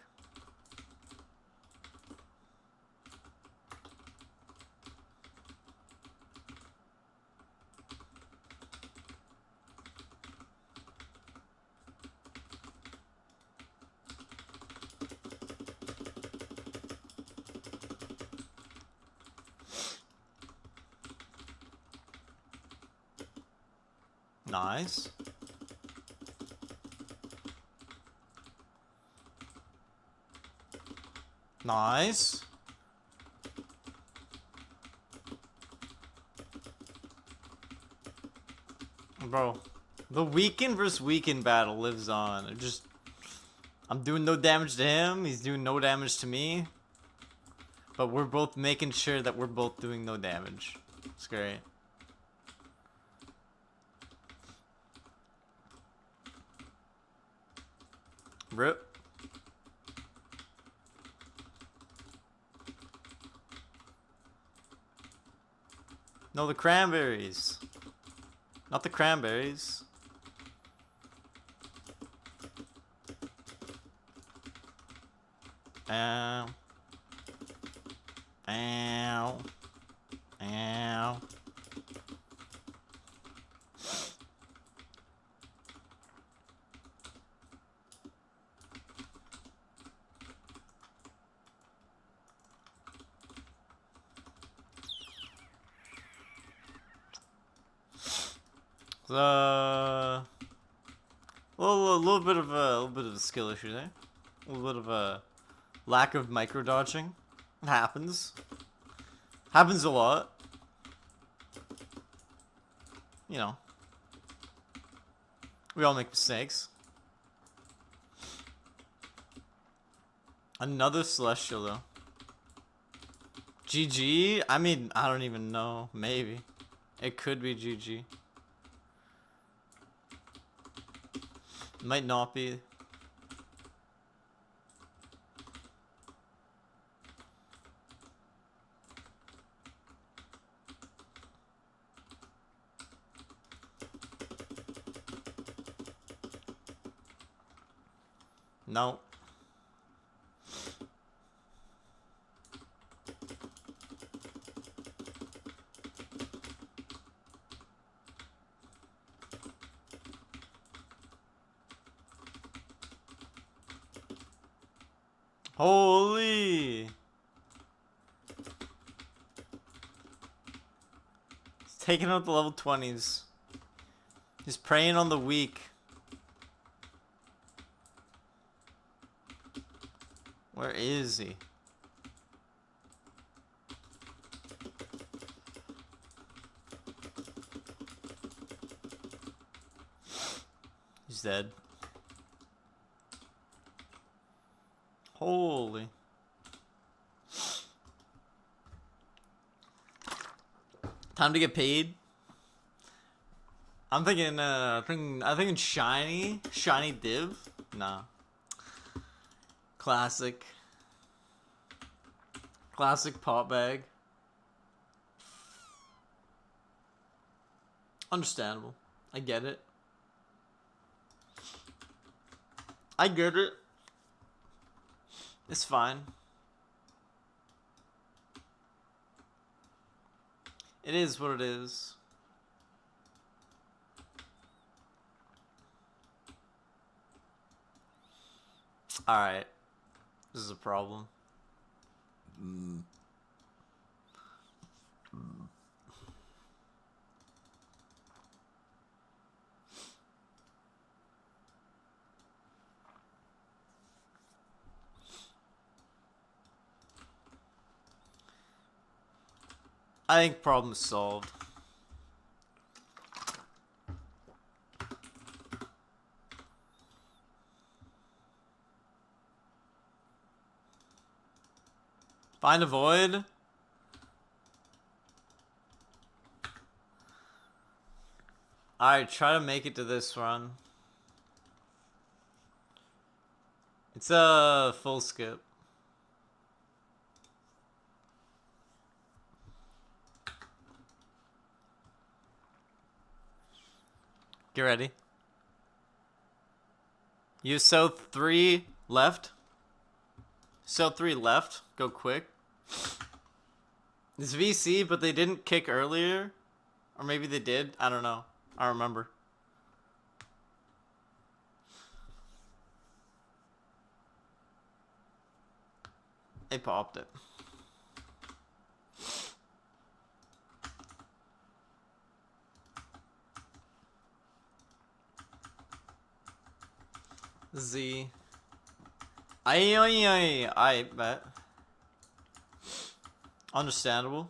Nice. Nice. Bro, the weekend versus weekend battle lives on. I'm doing no damage to him, he's doing no damage to me. But we're both making sure that we're both doing no damage. It's great. Rip. No, the cranberries. Not the cranberries. Ow. Ow. Ow. A little bit of a skill issue there. A little bit of a lack of micro dodging. It happens. Happens a lot. You know. We all make mistakes. Another celestial though. GG? I mean, I don't even know. Maybe. It could be GG. Might not be. No. Holy! He's taking out the level 20s. He's preying on the weak. Where is he? He's dead. Holy. Time to get paid. I'm thinking I think shiny div. Nah. Classic pop bag. Understandable. I get it. I get it. It's fine. It is what it is. Alright. This is a problem. I think problem is solved. Find a void. Alright, try to make it to this run. It's a full skip. Get ready. You so 3 left. So 3 left. Go quick. It's VC, but they didn't kick earlier. Or maybe they did. I don't know. I don't remember. They popped it. Z. I bet. Understandable.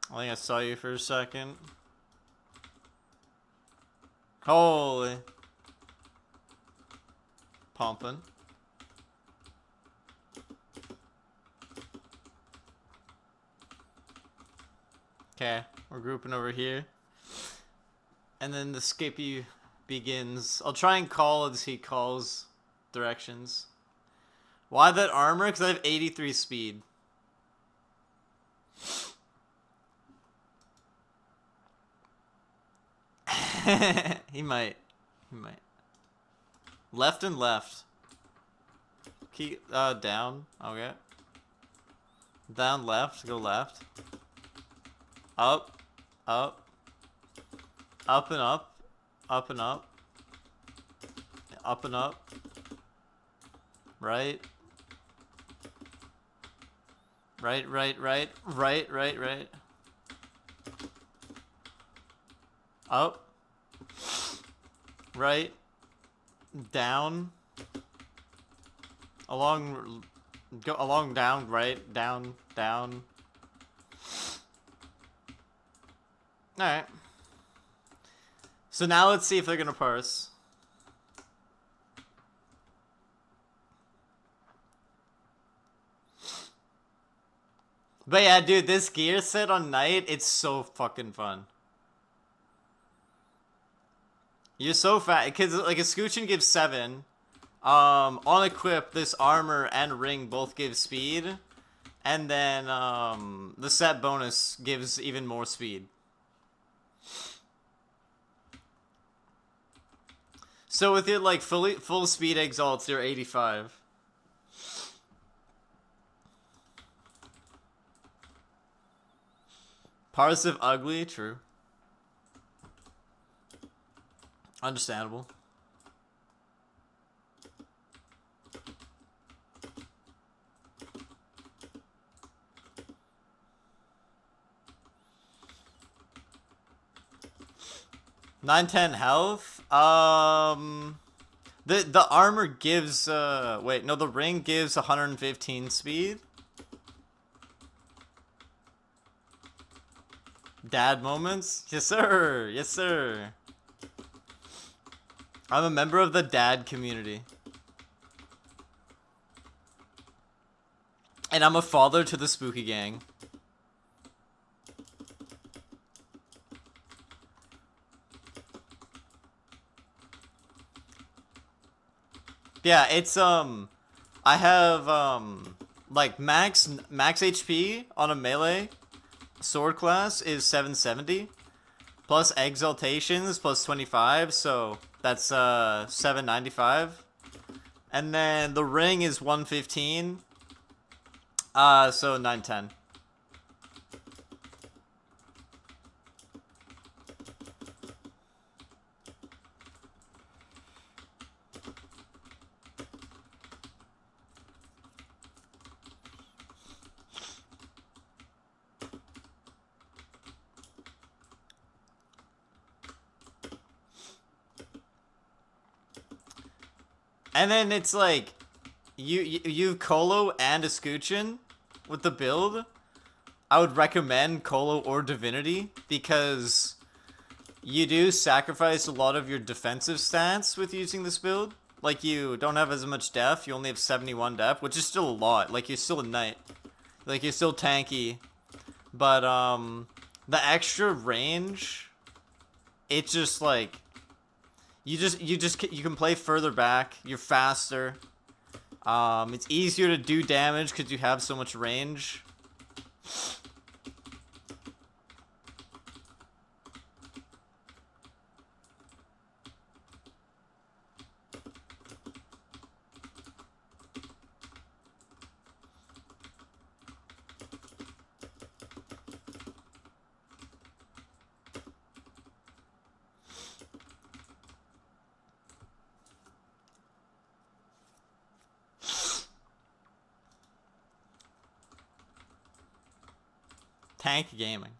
I think I saw you for a second. Holy. Pumping. Okay, we're grouping over here. And then the skippy begins. I'll try and call as he calls directions. Why that armor? Because I have 83 speed. He might. Left and left. Keep down. Okay. Down left. Go left. Up. Up. Up and up. Up and up. Up and up. Right. Right. Up. Right. Down. Along. Go along, down, right, down. Alright. So now let's see if they're gonna parse. But yeah, dude, this gear set on Knight, it's so fucking fun. You're so fat, because like a Scoochen gives 7. On equip, this armor and ring both give speed. And then, the set bonus gives even more speed. So with it, like, full speed exalts, you're 85. Parsive ugly, true. Understandable. $910 health. The armor gives wait, no, the ring gives 115 speed. Dad moments? Yes sir. Yes sir. I'm a member of the dad community. And I'm a father to the spooky gang. Yeah, it's I have like max HP on a melee sword class is 770 plus exaltations plus 25, so that's 795. And then the ring is 115. So 910. And then it's like you Colo and a Scoochen with the build. I would recommend Colo or Divinity because you do sacrifice a lot of your defensive stats with using this build. Like, you don't have as much def, you only have 71 def, which is still a lot. Like, you're still a knight. Like, you're still tanky. But, the extra range, it's just, like, you can play further back, you're faster. It's easier to do damage because you have so much range. Tank gaming.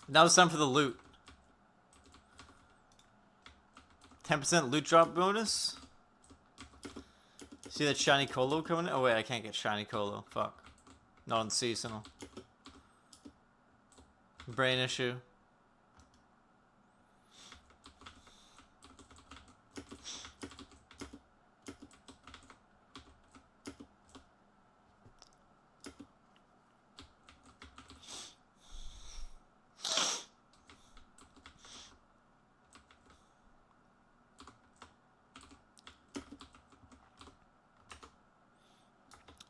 Now it's time for the loot. 10% loot drop bonus. See that shiny Colo coming in? Oh wait, I can't get shiny Colo. Fuck. Not on seasonal. Brain issue.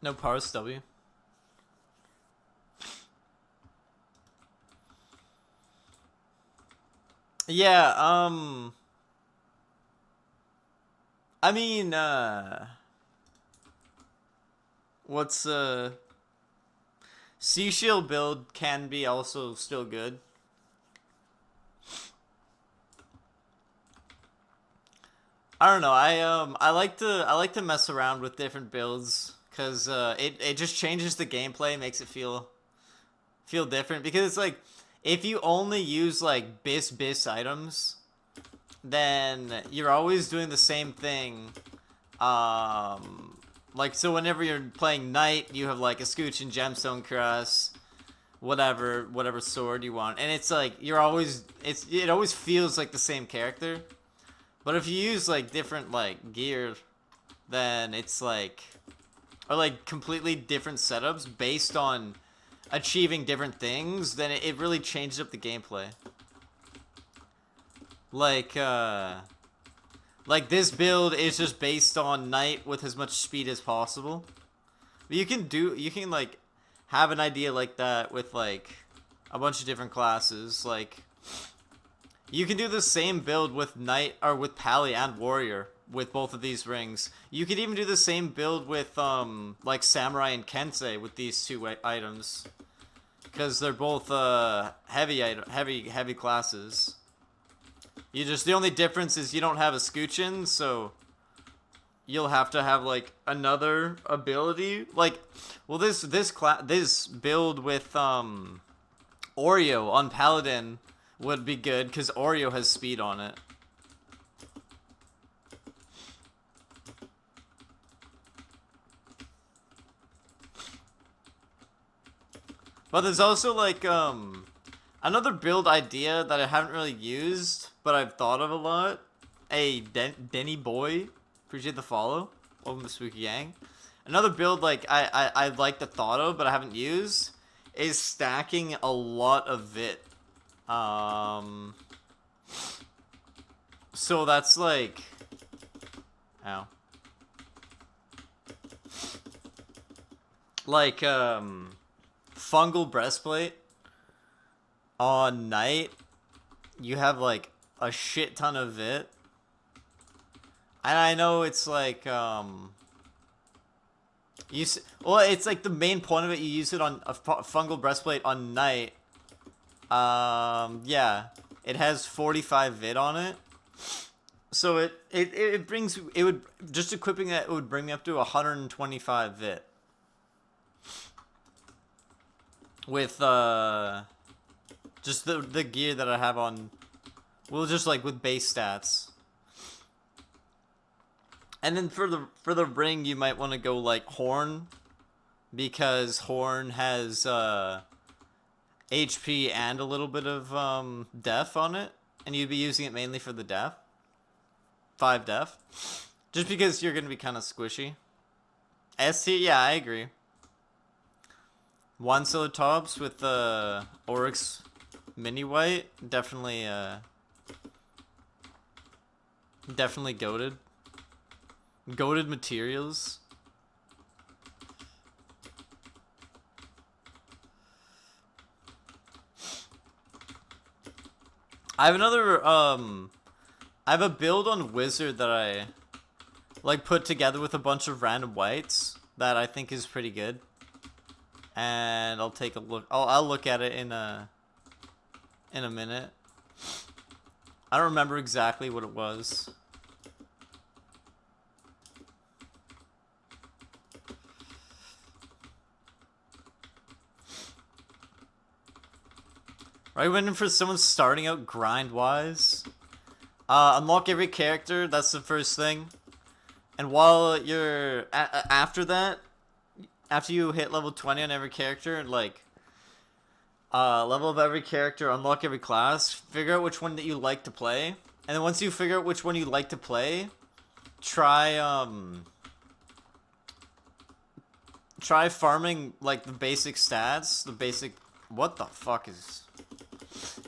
No parse W. Yeah, I mean, what's, Sea Shield build can be also still good. I don't know. I like to mess around with different builds because it just changes the gameplay, makes it feel different. Because it's like if you only use like bis items, then you're always doing the same thing. Like so whenever you're playing knight, you have like a scooch and gemstone crest, whatever sword you want, and it's like it always feels like the same character. But if you use like different like gear, then it's like, or like completely different setups based on achieving different things, then it really changes up the gameplay. Like this build is just based on knight with as much speed as possible. But you can like have an idea like that with like a bunch of different classes. Like you can do the same build with knight or with pally and warrior with both of these rings. You could even do the same build with like samurai and kensei with these two items, because they're both heavy classes. The only difference is you don't have a scoochin, so you'll have to have like another ability. Like, well, this build with Oreo on Paladin would be good because Oreo has speed on it. But there's also like another build idea that I haven't really used, but I've thought of a lot. Hey, Denny Boy, appreciate the follow. Welcome to Spooky Gang. Another build like I like the thought of, but I haven't used, is stacking a lot of Vit. So that's like, ow. Like fungal breastplate on knight, you have like a shit ton of it, and I know it's like well, it's like the main point of it. You use it on a fungal breastplate on knight. Yeah, it has 45 vid on it, so it would just equipping that, it would bring me up to 125 vid with just the gear that I have on, well, just like with base stats. And then for the ring, you might want to go like Horn, because Horn has HP and a little bit of def on it, and you'd be using it mainly for the def, 5 def, just because you're gonna be kind of squishy. ST, yeah, I agree. One Solar Tops with the Oryx Mini White, definitely goated. Goated materials. I have another I have a build on Wizard that I like put together with a bunch of random whites that I think is pretty good. And I'll take a look. I'll look at it in a minute. I don't remember exactly what it was. Right, when for someone starting out grind-wise, unlock every character. That's the first thing. And while you're after that, after you hit level 20 on every character, like level of every character, unlock every class, figure out which one that you like to play, and then once you figure out which one you like to play, try farming like the basic stats, the basic, what the fuck is,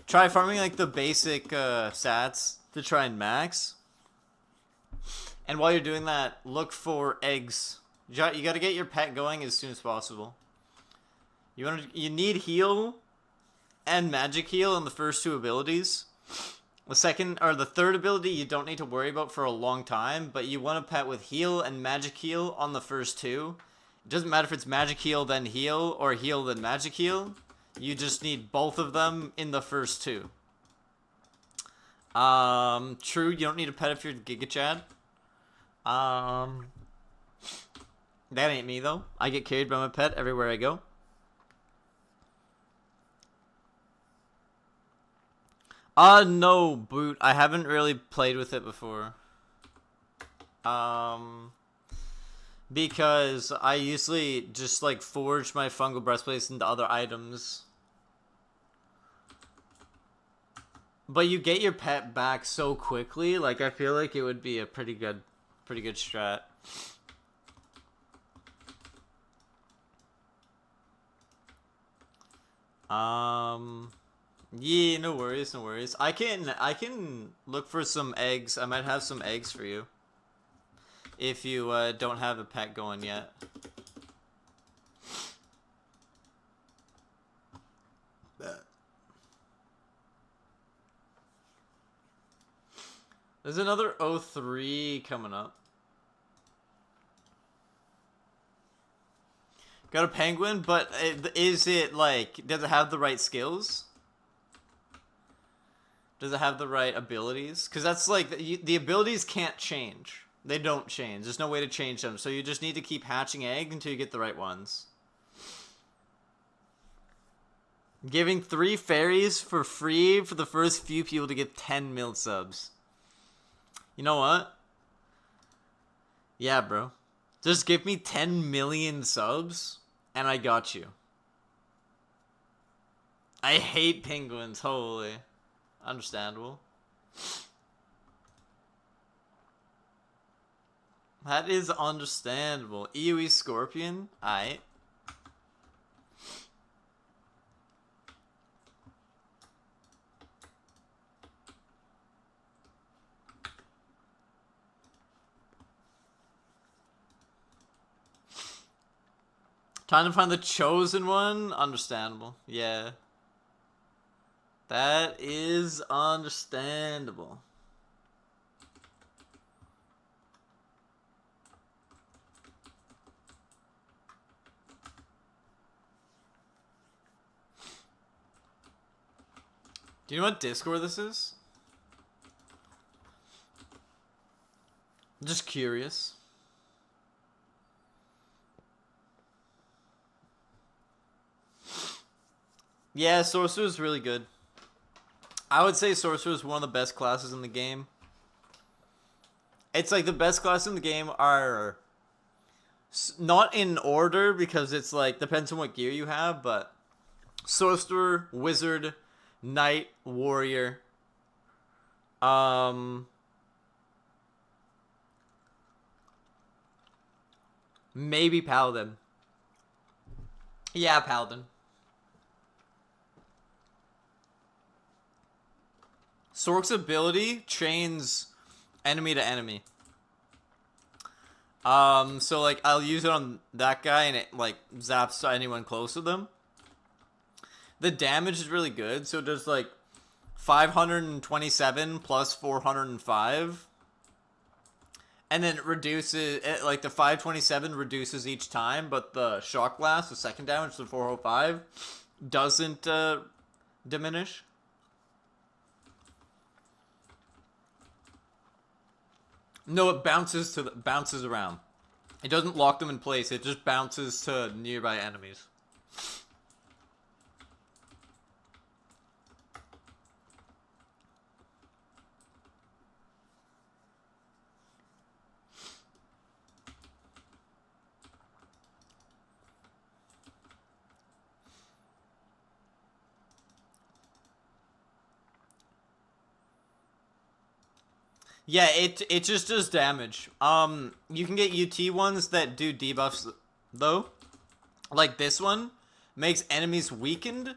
try farming like the basic stats to try and max. And while you're doing that, look for eggs You gotta get your pet going as soon as possible. You need heal and magic heal in the first two abilities. The third ability you don't need to worry about for a long time, but you want a pet with heal and magic heal on the first two. It doesn't matter if it's magic heal then heal or heal then magic heal. You just need both of them in the first two. True, you don't need a pet if you're Giga Chad. That ain't me though. I get carried by my pet everywhere I go. No, Boot. I haven't really played with it before. Because I usually just like forge my fungal breastplates into other items. But you get your pet back so quickly, like I feel like it would be a pretty good strat. Yeah, no worries, no worries. I can look for some eggs. I might have some eggs for you. If you don't have a pet going yet. There's another 03 coming up. Got a penguin, but is it like, does it have the right skills? Does it have the right abilities? Because that's like, the abilities can't change. They don't change. There's no way to change them. So you just need to keep hatching eggs until you get the right ones. Giving 3 fairies for free for the first few people to get 10 mil subs. You know what? Yeah, bro. Just give me 10 million subs, and I got you. I hate penguins, holy. Understandable. That is understandable. EOE Scorpion? Aight. Time to find the chosen one? Understandable. Yeah. That is understandable. Do you know what Discord this is? I'm just curious. Yeah, Sorcerer is really good. I would say Sorcerer is one of the best classes in the game. It's like the best classes in the game are not in order because it's like depends on what gear you have, but Sorcerer, Wizard, Knight, Warrior, maybe Paladin. Yeah, Paladin. Sork's ability chains enemy to enemy. So like I'll use it on that guy and it like zaps anyone close to them. The damage is really good, so it does like 527 plus 405. And then it reduces, like the 527 reduces each time, but the shock blast, the second damage, the 405, doesn't diminish. No, it bounces around. It doesn't lock them in place. It just bounces to nearby enemies. Yeah, it just does damage. You can get UT ones that do debuffs though. Like this one makes enemies weakened,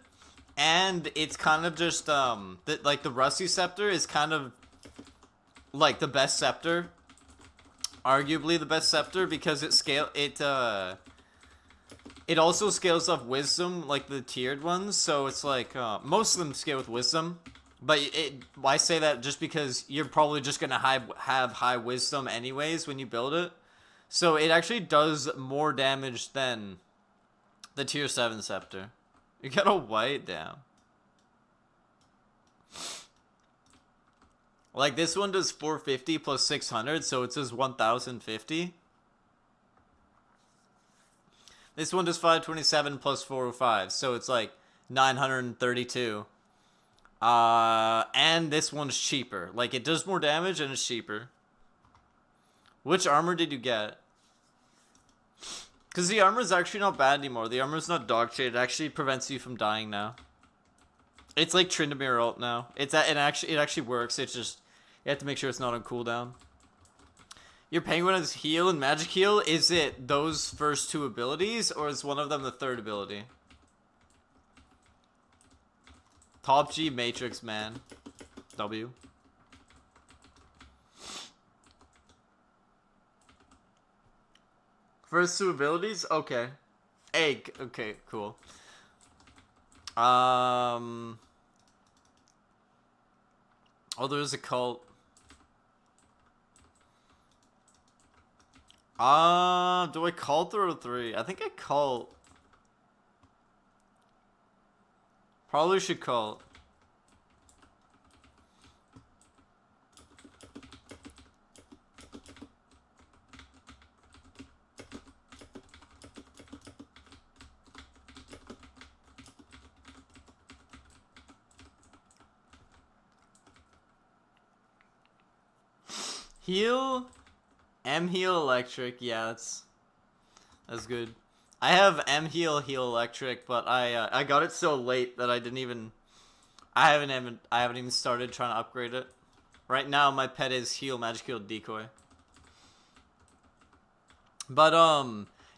and it's kind of just like the Rusty Scepter is kind of like the best scepter arguably the best scepter because it also scales up wisdom like the tiered ones, so it's like most of them scale with wisdom. But I say that just because you're probably just gonna have high wisdom anyways when you build it. So it actually does more damage than the tier 7 scepter. You gotta white down. Like this one does 450 plus 600, so it says 1050. This one does 527 plus 405, so it's like 932. And this one's cheaper. Like, it does more damage and it's cheaper. Which armor did you get? Because the armor is actually not bad anymore. The armor is not dog shit. It actually prevents you from dying now. It's like Tryndamere ult now. It actually works. It's just, you have to make sure it's not on cooldown. Your penguin has heal and magic heal. Is it those first two abilities, or is one of them the third ability? Top G Matrix, man. W. First two abilities? Okay. A. Okay, cool. Oh, there's a cult. Do I cult or 3? I think I cult. Probably should cult. Heal, M heal electric. Yeah, that's good. I have M heal electric, but I got it so late that I haven't even started trying to upgrade it. Right now my pet is heal magic heal decoy. But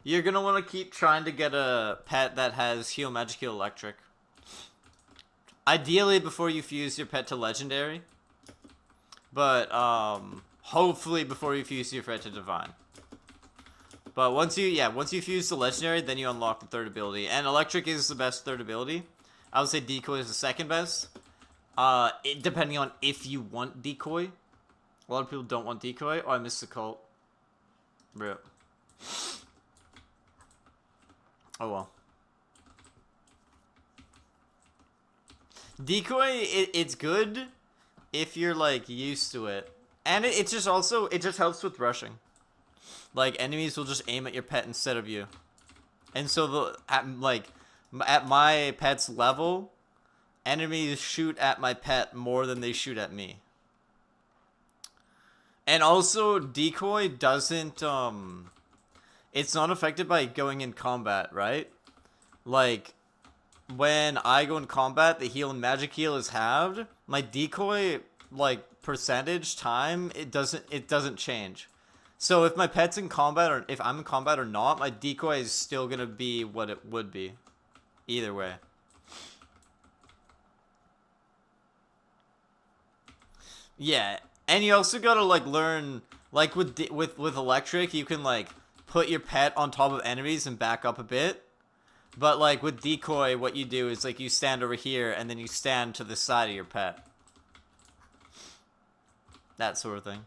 you're gonna want to keep trying to get a pet that has heal magic heal electric. Ideally before you fuse your pet to legendary. But hopefully before you fuse your pet to divine. But once you fuse to legendary, then you unlock the third ability. And electric is the best third ability. I would say decoy is the second best. Depending on if you want decoy. A lot of people don't want decoy. Oh, I missed the cult. Rip. Oh well. Decoy, it's good if you're like used to it. And it just helps with rushing. Like, enemies will just aim at your pet instead of you. And so, at my pet's level, enemies shoot at my pet more than they shoot at me. And also, decoy doesn't, it's not affected by going in combat, right? Like, when I go in combat, the heal and magic heal is halved. My decoy, like, percentage time, it doesn't change. So if my pet's in combat, or if I'm in combat or not, my decoy is still gonna be what it would be. Either way. Yeah, and you also gotta like learn, like with electric, you can like put your pet on top of enemies and back up a bit. But like with decoy, what you do is like you stand over here and then you stand to the side of your pet. That sort of thing.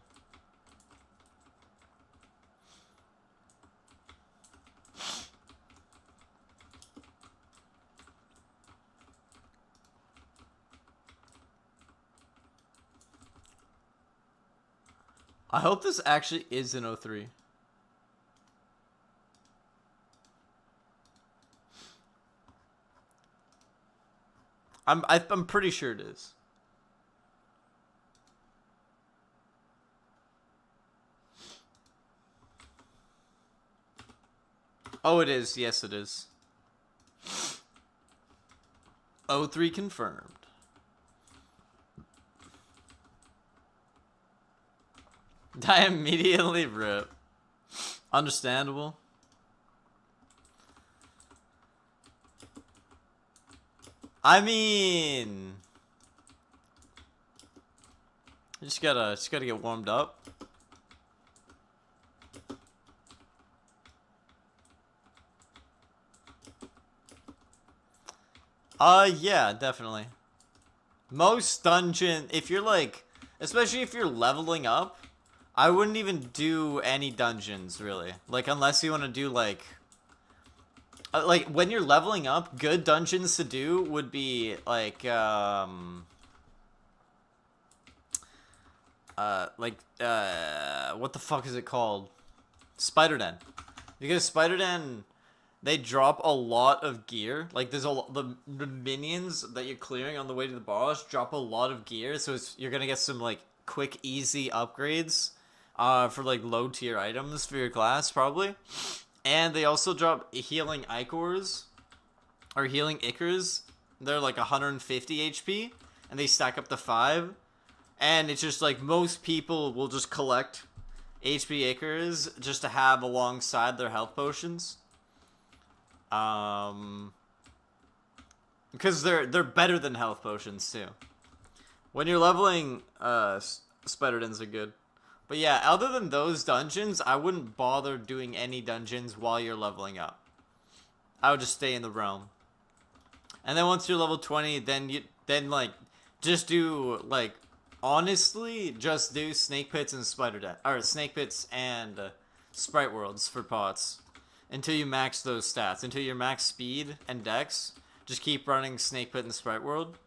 I hope this actually is an 03. I'm pretty sure it is. Oh, it is. Yes, it is. 03 confirmed. I immediately rip. Understandable. I mean, you just gotta get warmed up. Yeah, definitely. Most dungeon, if you're like, especially if you're leveling up, I wouldn't even do any dungeons really. Like unless you want to do like when you're leveling up, good dungeons to do would be like what the fuck is it called? Spider Den. Because Spider Den, they drop a lot of gear. Like there's the minions that you're clearing on the way to the boss drop a lot of gear, so you're gonna get some like quick, easy upgrades, for like low tier items for your class probably. And they also drop healing ichors or healing ichors. They're like 150 HP, and they stack up to 5. And it's just like most people will just collect HP ichors just to have alongside their health potions. Because they're better than health potions too. When you're leveling, Spider Dens are good. But yeah, other than those dungeons, I wouldn't bother doing any dungeons while you're leveling up. I would just stay in the realm. And then once you're level 20, then like just do like honestly just do snake pits and snake pits and sprite worlds for pots until you max those stats. Until you're max speed and dex, just keep running snake pit and sprite world.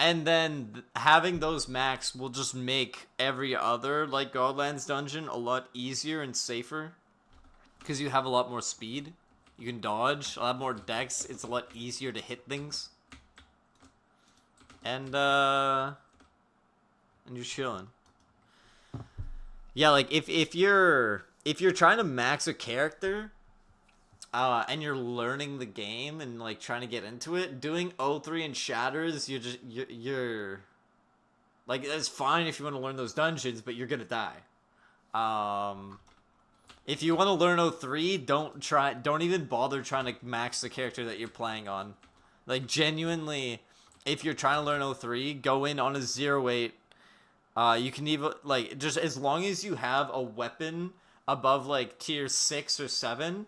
And then having those max will just make every other like Godlands dungeon a lot easier and safer. Because you have a lot more speed. You can dodge, a lot more dex. It's a lot easier to hit things. And you're chilling. Yeah, like if you're trying to max a character, and you're learning the game and like trying to get into it, doing O3 and Shatters, you're like, it's fine if you want to learn those dungeons, but you're gonna die. If you want to learn O3, don't even bother trying to max the character that you're playing on. Like genuinely, if you're trying to learn O3, go in on a 0-8. You can even like, just as long as you have a weapon above like tier 6 or 7,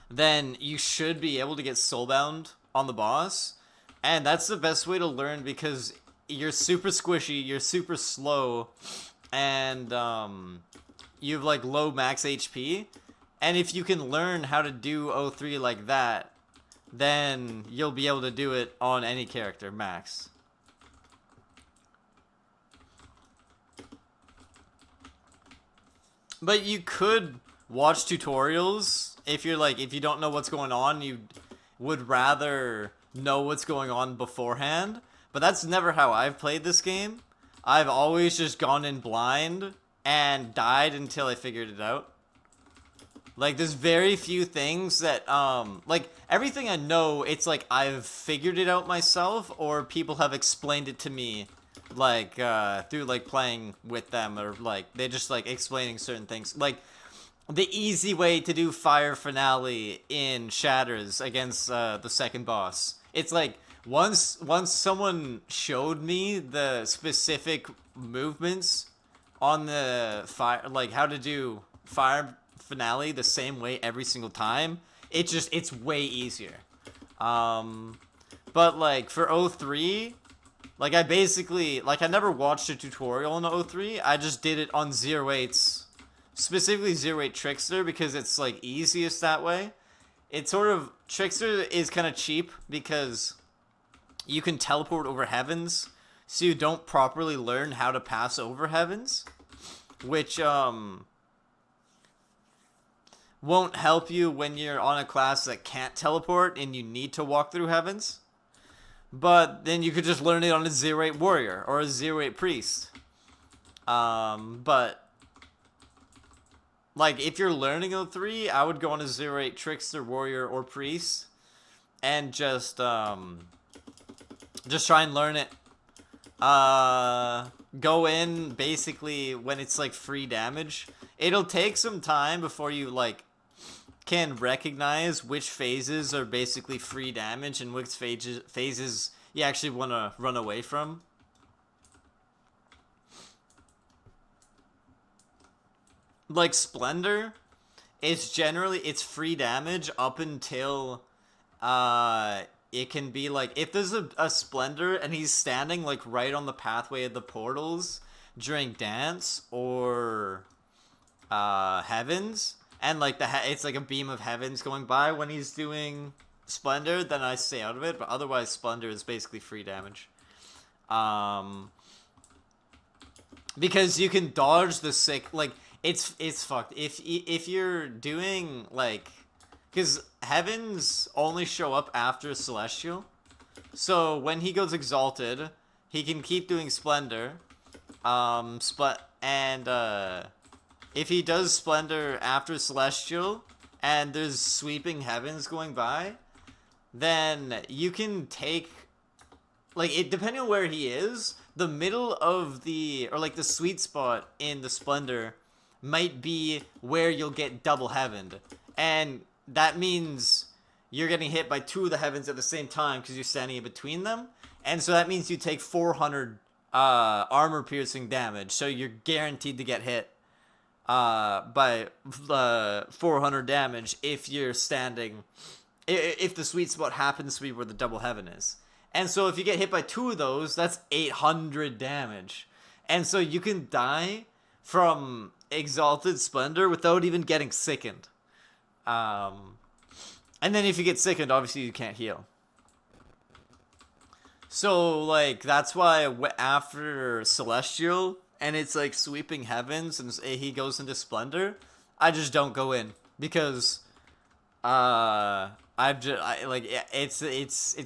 then you should be able to get soulbound on the boss. And that's the best way to learn because you're super squishy, you're super slow, and you have like low max HP. And if you can learn how to do O3 like that, then you'll be able to do it on any character max. But you could watch tutorials if you don't know what's going on. You would rather know what's going on beforehand. But that's never how I've played this game. I've always just gone in blind and died until I figured it out. Like, there's very few things that, like, everything I know, it's like I've figured it out myself, or people have explained it to me, like, through, like, playing with them, or, like, they're just, like, explaining certain things. Like, the easy way to do Fire Finale in Shatters against, the second boss. It's like, once someone showed me the specific movements on the fire, like, how to do Fire Finale the same way every single time, it's way easier. But like for O3, like I never watched a tutorial on O3. I just did it on 0-8s, specifically 0-8 Trickster, because it's like easiest that way. It's sort of, Trickster is kind of cheap because you can teleport over heavens, so you don't properly learn how to pass over heavens, which won't help you when you're on a class that can't teleport and you need to walk through heavens. But then you could just learn it on a 0-8 warrior or a 0-8 priest. But like if you're learning O3, I would go on a 0-8 trickster, warrior, or priest, and just try and learn it. Go in basically when it's like free damage. It'll take some time before you like can recognize which phases are basically free damage and which phases you actually want to run away from. Like Splendor it's free damage up until it can be like if there's a Splendor and he's standing like right on the pathway of the portals during dance or heavens, and like it's like a beam of heavens going by when he's doing Splendor, then I stay out of it. But otherwise, Splendor is basically free damage. Because you can dodge the sick, like it's fucked if you're doing like, because heavens only show up after Celestial, so when he goes Exalted, he can keep doing Splendor, if he does Splendor after Celestial and there's sweeping heavens going by, then you can take, like, it depending on where he is, the middle of the, or like the sweet spot in the Splendor might be where you'll get double heavened. And that means you're getting hit by 2 of the heavens at the same time because you're standing in between them. And so that means you take 400 armor piercing damage. So you're guaranteed to get hit by 400 damage if you're standing, if the sweet spot happens to be where the double heaven is. And so if you get hit by 2 of those, that's 800 damage. And so you can die from Exalted Splendor without even getting sickened. And then if you get sickened, obviously you can't heal. So, like, that's why after Celestial, and it's like sweeping heavens, and he goes into Splendor, I just don't go in. Because, it's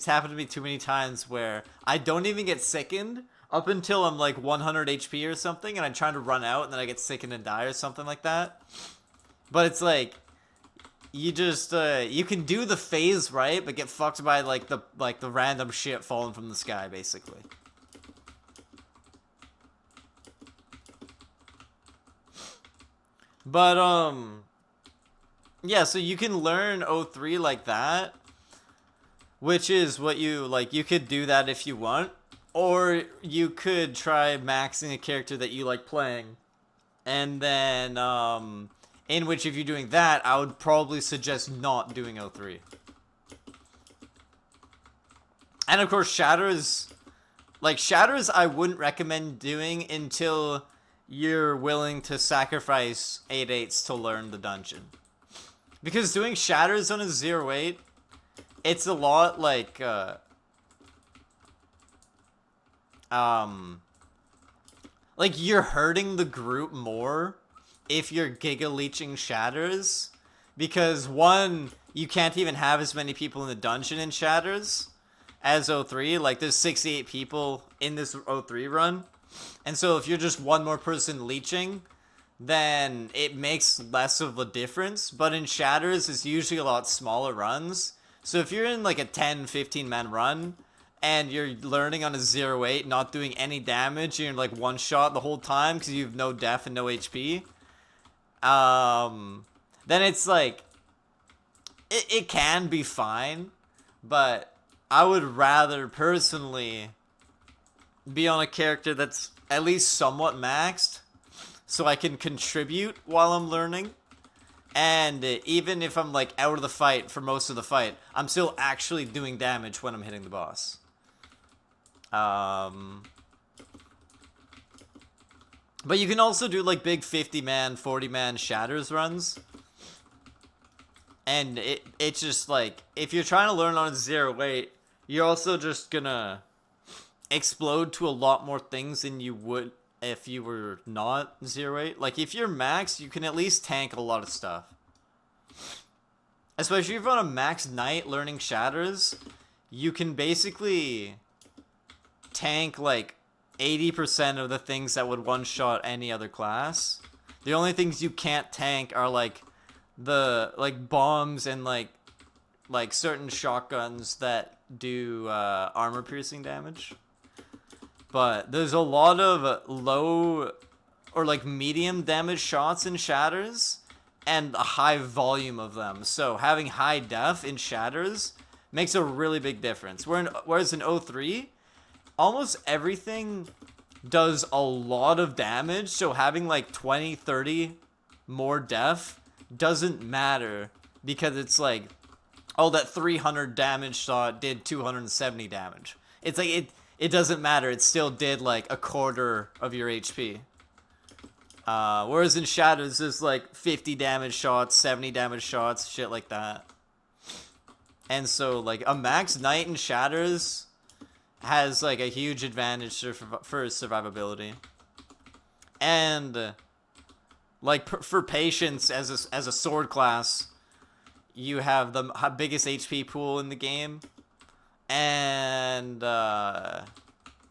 happened to me too many times where I don't even get sickened up until I'm like 100 HP or something, and I'm trying to run out, and then I get sickened and die or something like that. But it's like, you just you can do the phase right, but get fucked by like the random shit falling from the sky, basically. But yeah, so you can learn 03 like that, which is what you like. You could do that if you want, or you could try maxing a character that you like playing, and then in which, if you're doing that, I would probably suggest not doing 03. And of course, Shatters, I wouldn't recommend doing until you're willing to sacrifice 8/8s to learn the dungeon. Because doing Shatters on a 0/8, it's a lot like, you're hurting the group more if you're Giga Leeching Shatters, because 1, you can't even have as many people in the dungeon in Shatters as 03. Like, there's 68 people in this 03 run, and so if you're just 1 more person leeching, then it makes less of a difference. But in Shatters, it's usually a lot smaller runs, so if you're in like a 10-15 man run and you're learning on a 0/8, not doing any damage, you're like one shot the whole time because you have no def and no HP, then it's like, it can be fine, but I would rather personally be on a character that's at least somewhat maxed, so I can contribute while I'm learning, and even if I'm like out of the fight for most of the fight, I'm still actually doing damage when I'm hitting the boss. But you can also do like big 50-man, 40-man Shatters runs. And it's just like, if you're trying to learn on a 0/8, you're also just gonna explode to a lot more things than you would if you were not 0/8. Like, if you're max, you can at least tank a lot of stuff. Especially if you're on a max knight learning Shatters, you can basically tank like 80% of the things that would one-shot any other class. The only things you can't tank are like the bombs and like certain shotguns that do armor piercing damage. But there's a lot of low or like medium damage shots in Shatters and a high volume of them. So having high def in Shatters makes a really big difference. Whereas in 03, almost everything does a lot of damage, so having like 20, 30 more def doesn't matter because it's like, oh, that 300 damage shot did 270 damage. It's like it doesn't matter. It still did like a quarter of your HP. Whereas in Shadows, there's like 50 damage shots, 70 damage shots, shit like that. And so like a max knight in Shatters has like a huge advantage for survivability. And like for patience as a sword class, you have the biggest HP pool in the game, and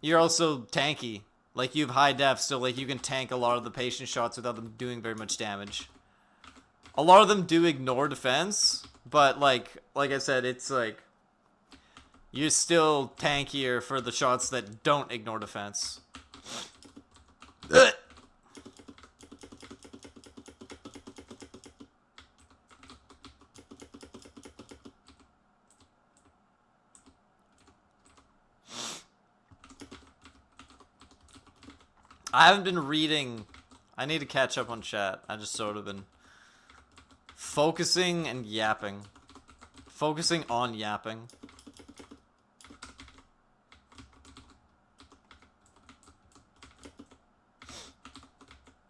you're also tanky. Like you have high def, so like you can tank a lot of the patient shots without them doing very much damage. A lot of them do ignore defense, but like I said, it's like you're still tankier for the shots that don't ignore defense. I haven't been reading. I need to catch up on chat. I just sort of been focusing and yapping. Focusing on yapping.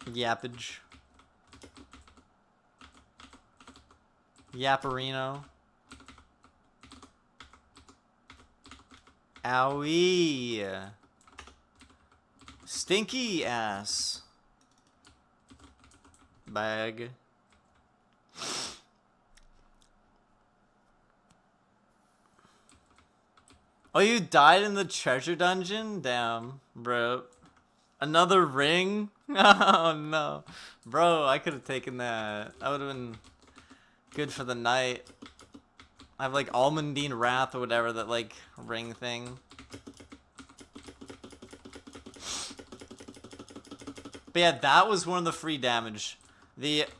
Yappage. Yapperino. Owie. Stinky ass. Bag. Oh, you died in the treasure dungeon? Damn, bro. Another ring? Oh, no. Bro, I could have taken that. That would have been good for the night. I have, like, Almondine Wrath or whatever, that, like, ring thing. But yeah, that was one of the free damage.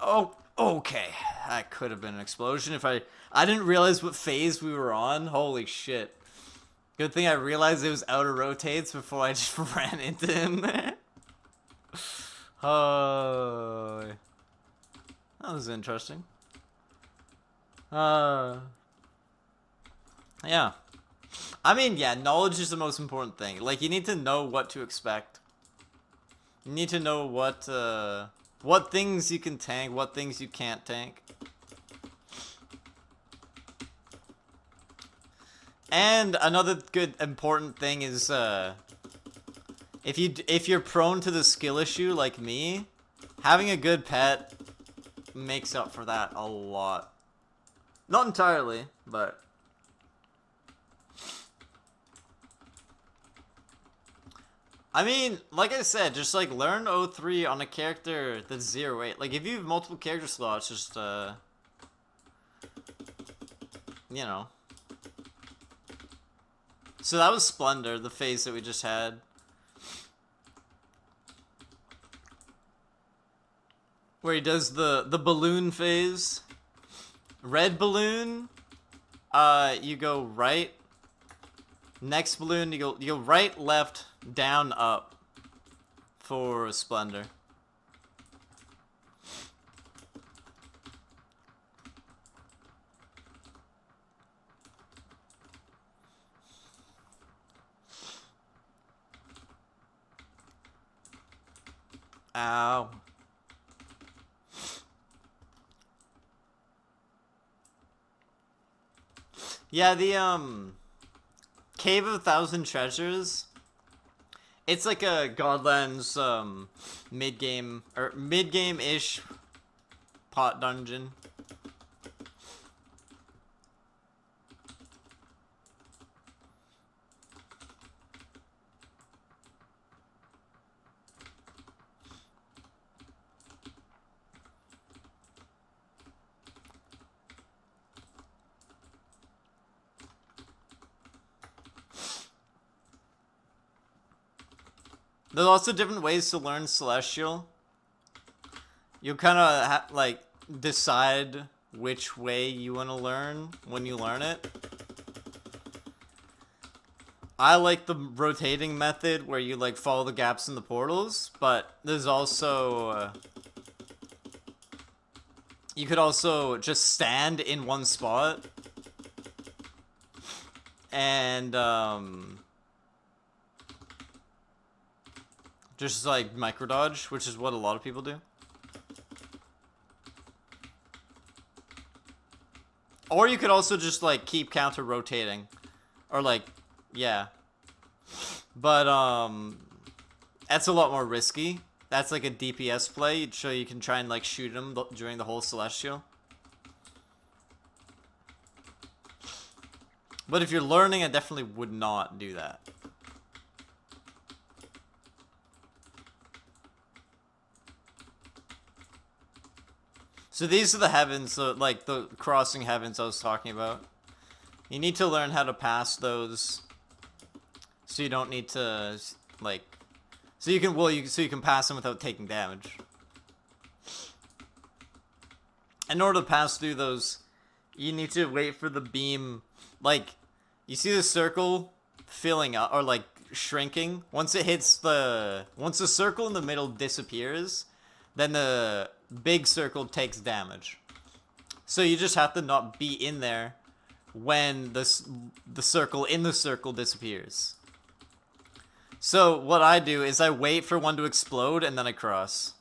Oh, okay. That could have been an explosion if I didn't realize what phase we were on. Holy shit. Good thing I realized it was outer rotates before I just ran into him there. Oh, that was interesting. Yeah. I mean, yeah, knowledge is the most important thing. Like, you need to know what to expect. You need to know what things you can tank, what things you can't tank. And another good important thing is if you're prone to the skill issue like me, having a good pet makes up for that a lot. Not entirely, but I mean, like I said, just like learn O3 on a character that's 0-8. Like if you have multiple character slots, just you know. So that was Splendor, the phase that we just had. Where he does the balloon phase. Red balloon, you go right. Next balloon, you go right, left, down, up for Splendor. Ow. Yeah, the Cave of a Thousand Treasures. It's like a Godlands mid-game or mid-game-ish pot dungeon. There's also different ways to learn Celestial. You kind of like decide which way you want to learn when you learn it. I like the rotating method where you like follow the gaps in the portals, but there's also You could also just stand in one spot and just like micro dodge, which is what a lot of people do. Or you could also just like keep counter rotating, or like, yeah. But that's a lot more risky. That's like a DPS play, so you can try and like shoot him during the whole Celestial. But if you're learning, I definitely would not do that. So these are the heavens, like the crossing heavens I was talking about. You need to learn how to pass those, so you don't need to like, so you can pass them without taking damage. In order to pass through those, you need to wait for the beam. Like, you see the circle filling up or like shrinking. Once the circle in the middle disappears, then the big circle takes damage. So you just have to not be in there when the circle in the circle disappears. So what I do is I wait for one to explode and then I cross.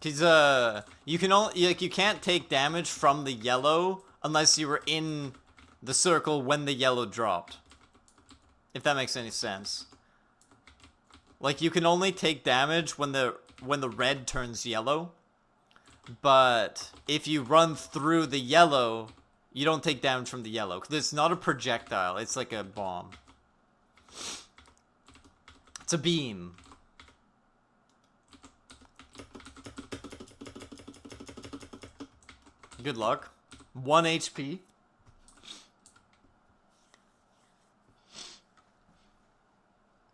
Cause you can only you can't take damage from the yellow unless you were in the circle when the yellow dropped. If that makes any sense. Like, you can only take damage when the red turns yellow. But if you run through the yellow, you don't take damage from the yellow. Because it's not a projectile. It's like a bomb. It's a beam. Good luck. 1 HP.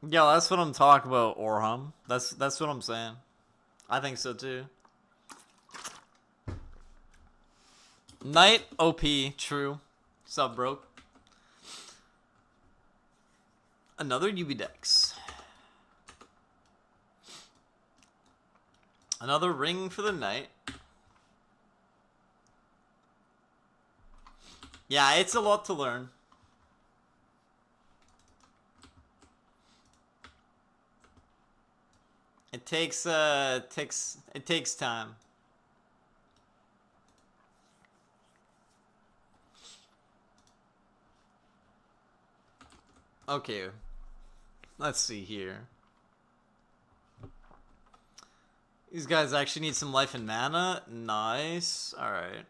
Yeah, that's what I'm talking about, Orham. That's what I'm saying. I think so too. Knight OP, true. Sub broke. Another UB Dex. Another ring for the knight. Yeah, it's a lot to learn. It takes time. Okay. Let's see here. These guys actually need some life and mana. Nice. Alright.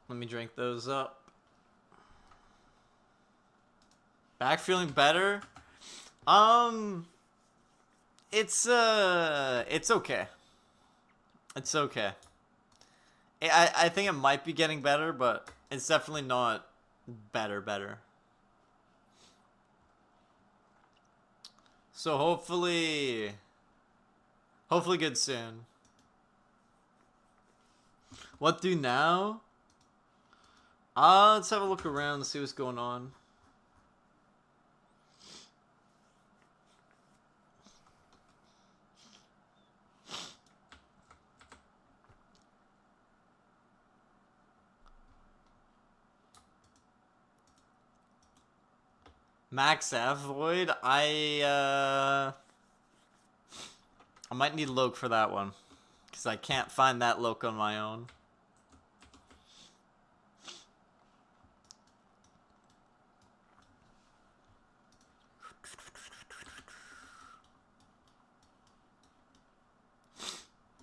Let me drink those up. Back feeling better? It's okay. It's okay. I think it might be getting better, but it's definitely not better. So hopefully good soon. What do now? Let's have a look around and see what's going on. Max Avoid, I might need Loke for that one, because I can't find that Loke on my own.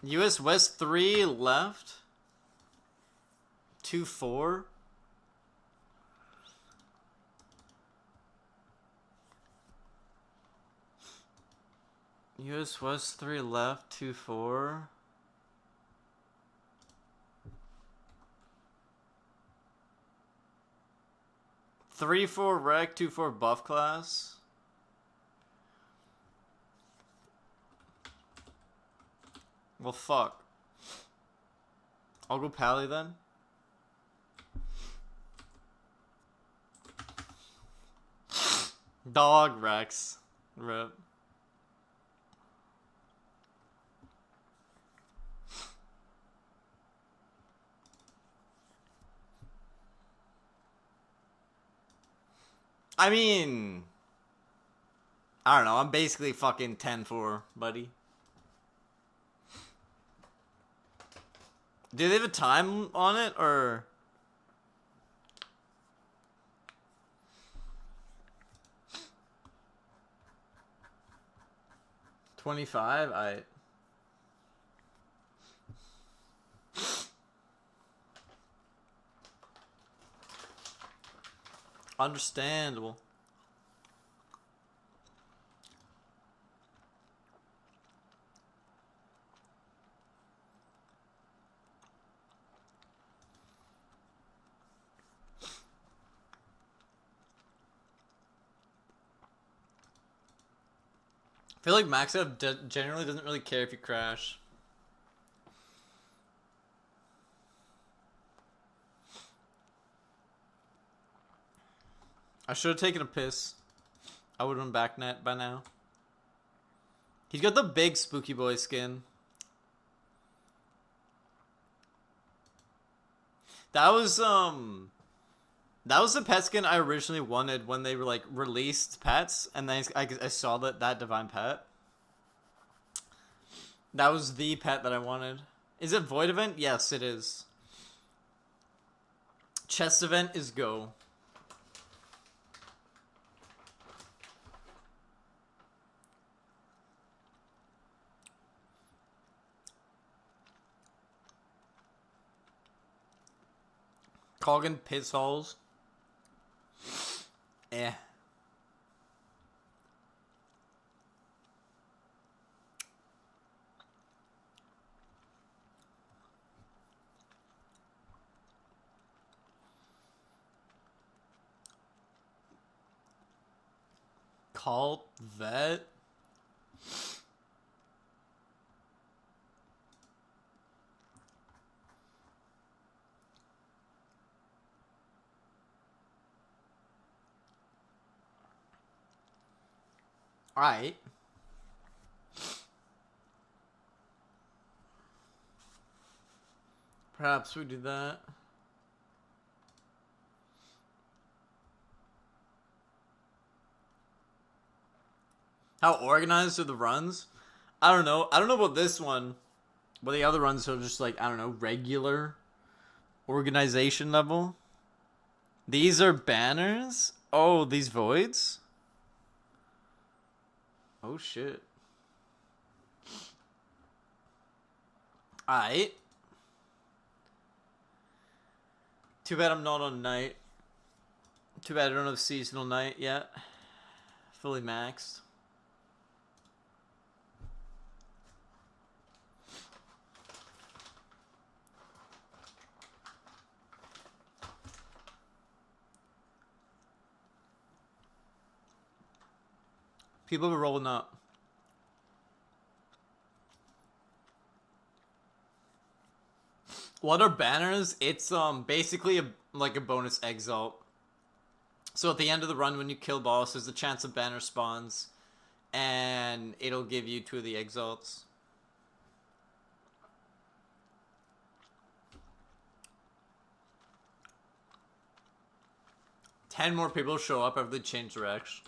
US West 3 left. 2-4. US West 3 left, 2-4. Three, 4 rec, 2-4 buff class. Well, fuck. I'll go Pally then. Dog Rex. Rip. I mean, I don't know. I'm basically fucking 10-4, buddy. Do they have a time on it, or? 25? Understandable. I feel like Max Up generally doesn't really care if you crash. I should have taken a piss. I would have been back net by now. He's got the big Spooky Boy skin. That was the pet skin I originally wanted when they were like released pets, and then I saw that divine pet. That was the pet that I wanted. Is it Void Event? Yes, it is. Chest Event is go. Coggin piss holes. Eh. Cult vet. Alright. Perhaps we do that. How organized are the runs? I don't know. I don't know about this one. But the other runs are just like, I don't know, regular organization level. These are banners? Oh, these voids? Oh, shit. Alright. Too bad I'm not on night. Too bad I don't have seasonal night yet. Fully maxed. People are rolling up. What are banners? It's basically like a bonus exalt. So at the end of the run, when you kill boss, there's a chance a banner spawns, and it'll give you 2 of the exalts. Ten more people show up after they change direction.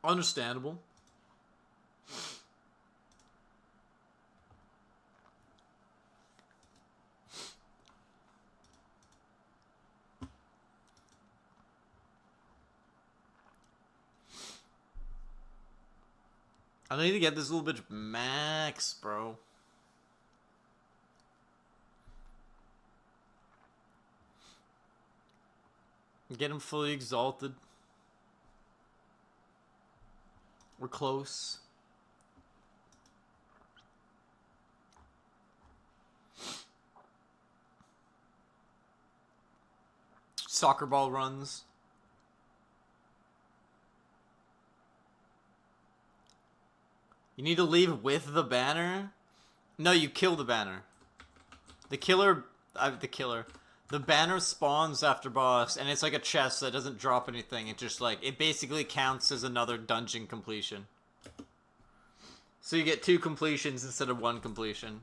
Understandable. I need to get this little bitch max, bro. Get him fully exalted. We're close. Soccer ball runs. You need to leave with the banner? No, you kill the banner. The killer the killer. The banner spawns after boss, and it's like a chest that doesn't drop anything. It just like, it basically counts as another dungeon completion. So you get 2 completions instead of 1 completion.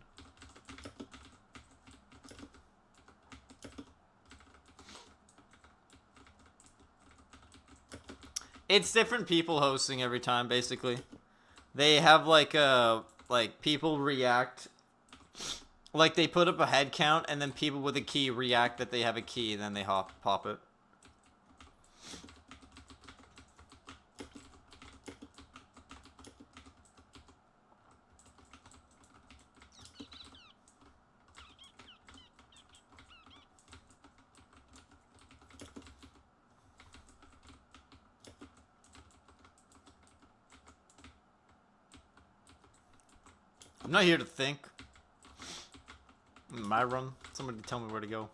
It's different people hosting every time, basically. They have like people react, like they put up a head count, and then people with a key react that they have a key, and then they pop it. I'm not here to think. My run. Somebody tell me where to go.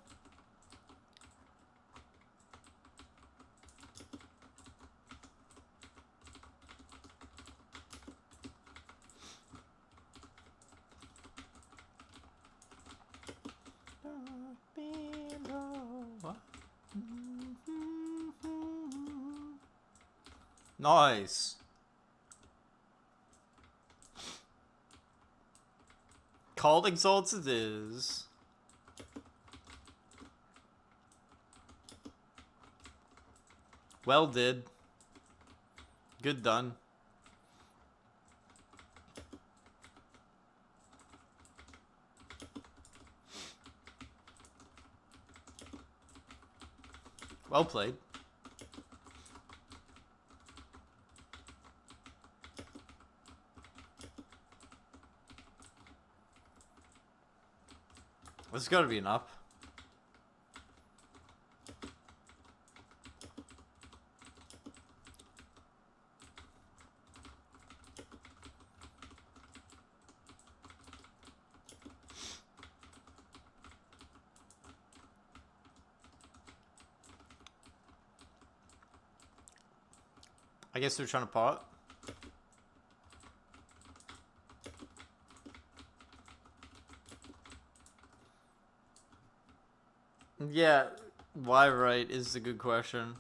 Nice. Called Exalts it is. Well did. Good done. Well played. There's gotta be an up. I guess they're trying to pot. Yeah, why right is a good question.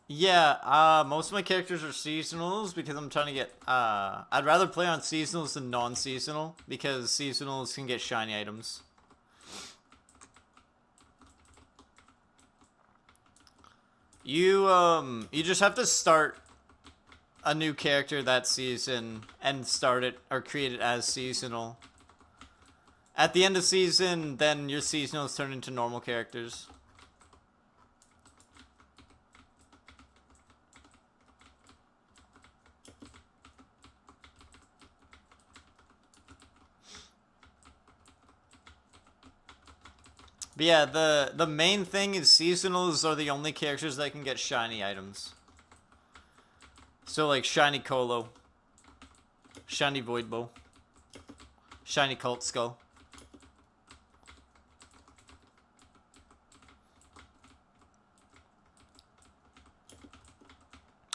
Yeah, most of my characters are seasonals because I'm trying to get, I'd rather play on seasonals than non-seasonal because seasonals can get shiny items. You just have to start a new character that season and start it or create it as seasonal. At the end of season, then your seasonals turn into normal characters. But yeah, the main thing is seasonals are the only characters that can get shiny items. So like shiny Colo, shiny Void Bow, shiny Cult Skull.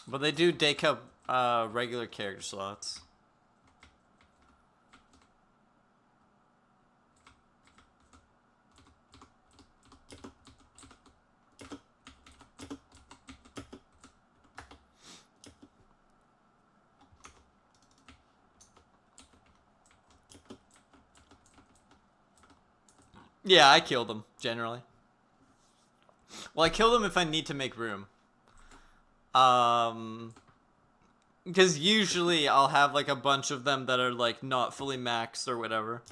But they do take up regular character slots. Yeah, I kill them, generally. Well, I kill them if I need to make room. Because usually I'll have like a bunch of them that are like not fully maxed or whatever.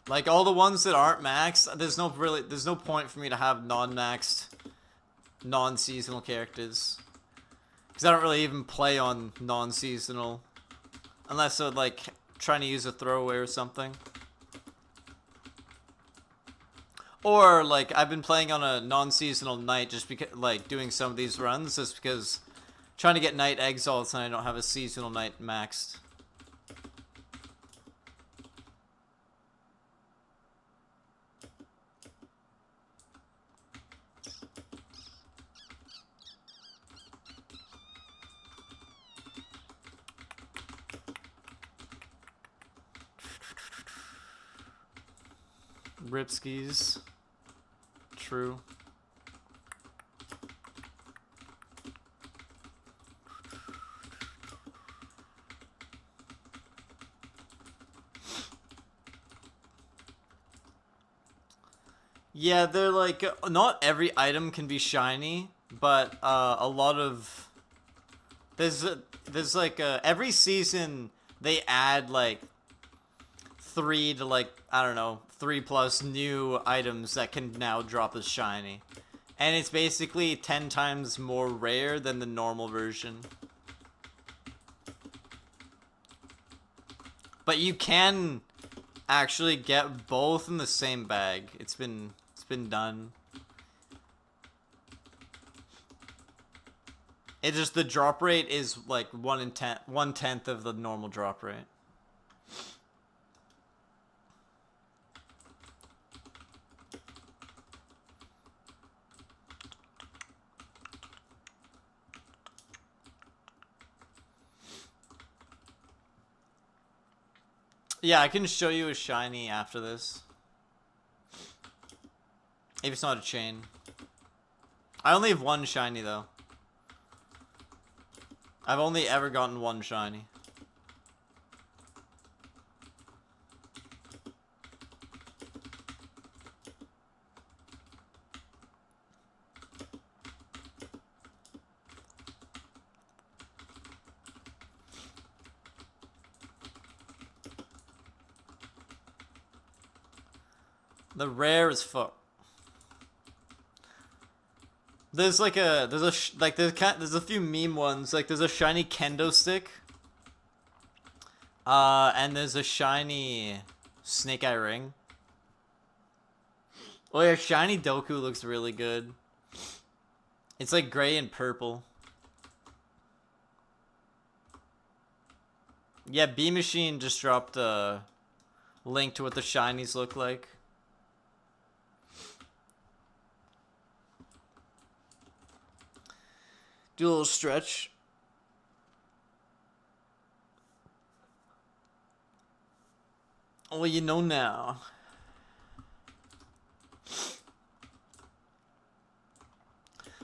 Like all the ones that aren't maxed, there's no point for me to have non-maxed, non-seasonal characters. Because I don't really even play on non-seasonal. Unless I'm like trying to use a throwaway or something. Or like I've been playing on a non-seasonal night just because like doing some of these runs just because trying to get night exalts and I don't have a seasonal night maxed. Ripskis. True. Yeah, they're like, not every item can be shiny, but a lot of there's like every season they add like 3 to like, I don't know, 3+ new items that can now drop as shiny. And it's basically 10 times more rare than the normal version. But you can actually get both in the same bag. It's been done. It just, the drop rate is like 1/10 of the normal drop rate. Yeah, I can show you a shiny after this. If it's not a chain. I only have 1 shiny though. I've only ever gotten 1 shiny. The rare as fuck. There's like there's a few meme ones. Like there's a shiny kendo stick. And there's a shiny snake eye ring. Oh yeah, shiny Doku looks really good. It's like gray and purple. Yeah, B Machine just dropped a link to what the shinies look like. Do a little stretch. Well, you know now.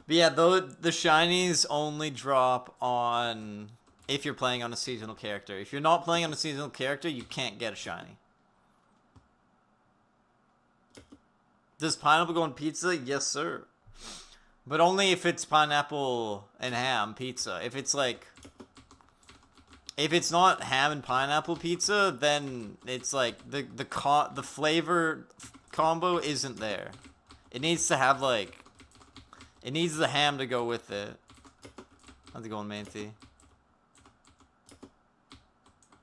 But yeah, though the shinies only drop on if you're playing on a seasonal character. If you're not playing on a seasonal character, you can't get a shiny. Does pineapple go on pizza? Yes, sir. But only if it's pineapple and ham pizza. If it's like, if it's not ham and pineapple pizza, then it's like the flavor combo isn't there. It needs to have like, it needs the ham to go with it. I have to go on Manti.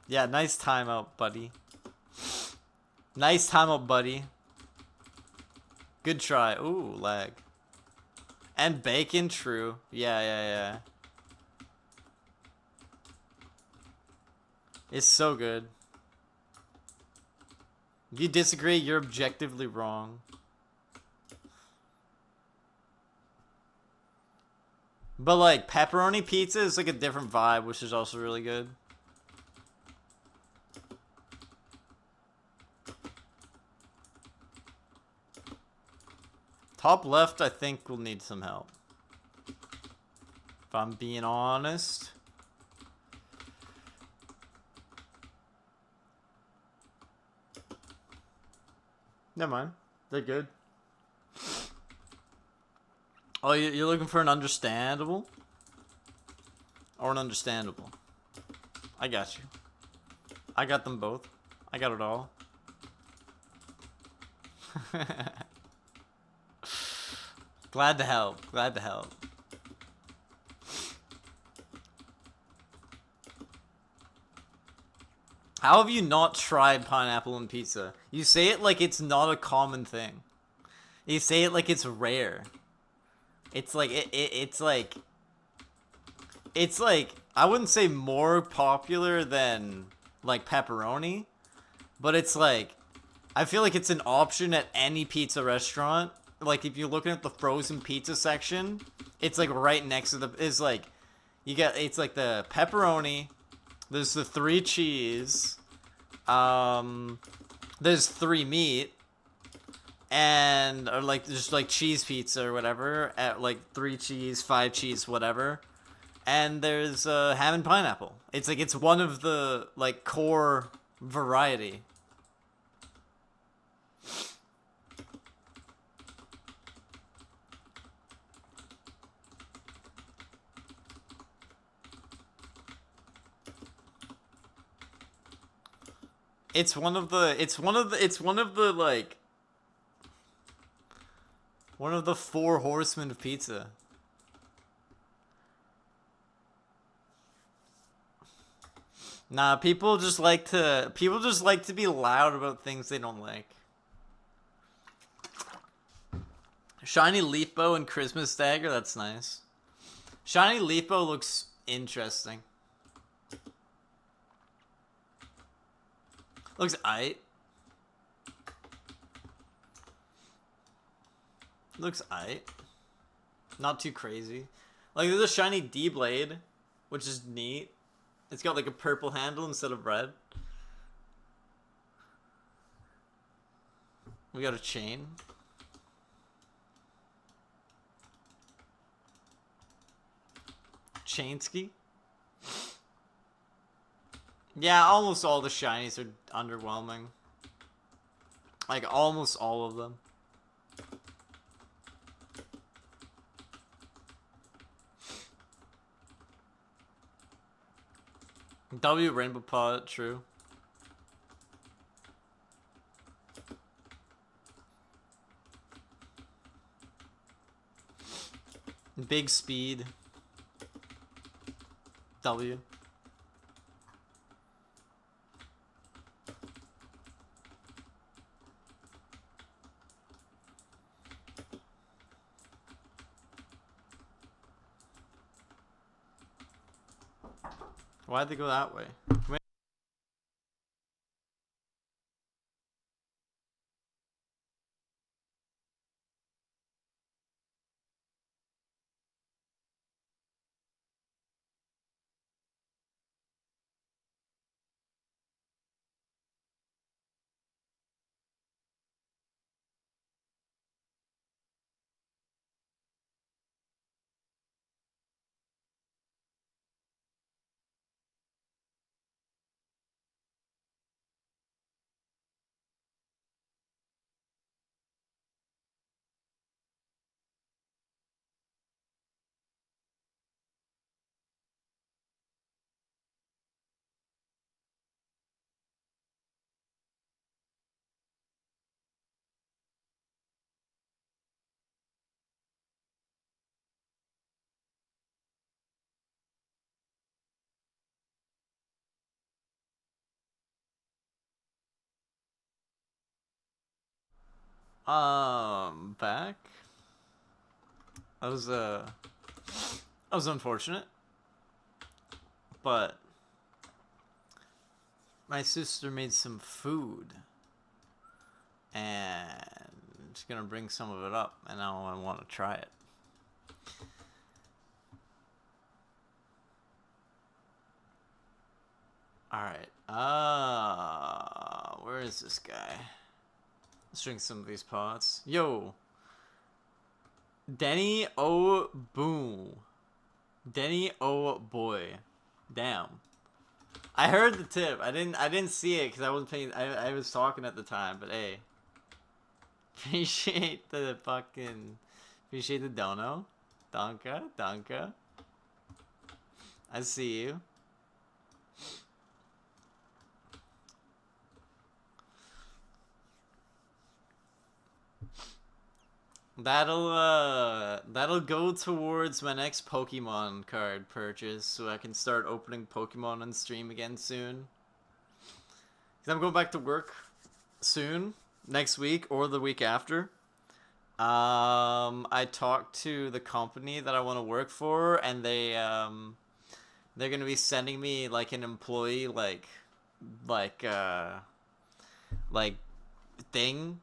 Yeah, nice timeout, buddy. Nice timeout, buddy. Good try. Ooh, lag. And bacon, true. Yeah. It's so good. If you disagree, you're objectively wrong. But like, pepperoni pizza is like a different vibe, which is also really good. Top left, I think, will need some help. If I'm being honest. Never mind. They're good. Oh, you're looking for an understandable? Or an understandable? I got you. I got them both. I got it all. Glad to help. Glad to help. How have you not tried pineapple on pizza? You say it like it's not a common thing. You say it like it's rare. It's like it's like I wouldn't say more popular than like pepperoni, but it's like I feel like it's an option at any pizza restaurant. Like if you're looking at the frozen pizza section, it's like right next to it's like you get, it's like the pepperoni, there's the 3 cheese, there's 3 meat, and or like just like cheese pizza or whatever at like 3 cheese, 5 cheese, whatever. And there's ham and pineapple. It's like it's one of the like core variety. It's one of the like one of the 4 horsemen of pizza. Nah, people just like to be loud about things they don't like. Shiny leaf bow and Christmas dagger, that's nice. Shiny leaf bow looks interesting. Looks aight. Looks aight. Not too crazy. Like, there's a shiny D-blade, which is neat. It's got like a purple handle instead of red. We got a chain. Chainski. Yeah, almost all the shinies are underwhelming. Like, almost all of them. W Rainbow Pod, true. Big speed. W. Why'd they go that way? Back. That was unfortunate. But my sister made some food, and she's gonna bring some of it up, and now I want to try it. Alright, where is this guy? Let's drink some of these pots. Yo! Denny O boom. Denny O boy. Damn. I heard the tip. I didn't see it because I wasn't paying. I was talking at the time, but hey. Appreciate the dono. Danka. I see you. That'll go towards my next Pokemon card purchase, so I can start opening Pokemon on stream again soon. Cause I'm going back to work soon, next week or the week after. I talked to the company that I want to work for, and they're gonna be sending me like an employee like thing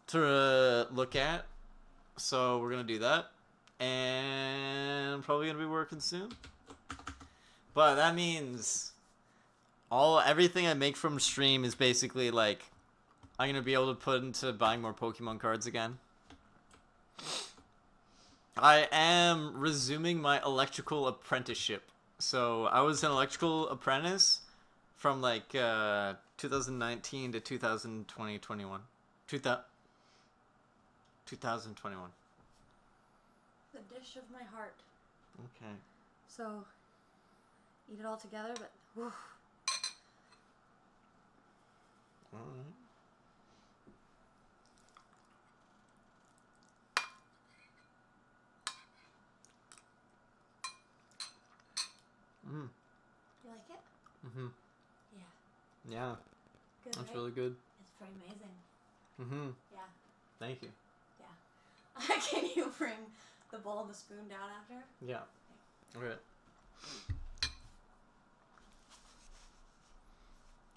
to look at. So we're gonna do that, and I'm probably gonna be working soon. But that means everything I make from stream is basically like I'm gonna be able to put into buying more Pokemon cards again. I am resuming my electrical apprenticeship. So I was an electrical apprentice from like 2019 to 2021. 2021. The dish of my heart. Okay. So, eat it all together, but whew. All right. You like it? Mhm. Yeah. Yeah. Good, That's right? really good. It's pretty amazing. Mhm. Yeah. Thank you. Yeah. Can you bring the bowl and the spoon down after? Yeah. Okay.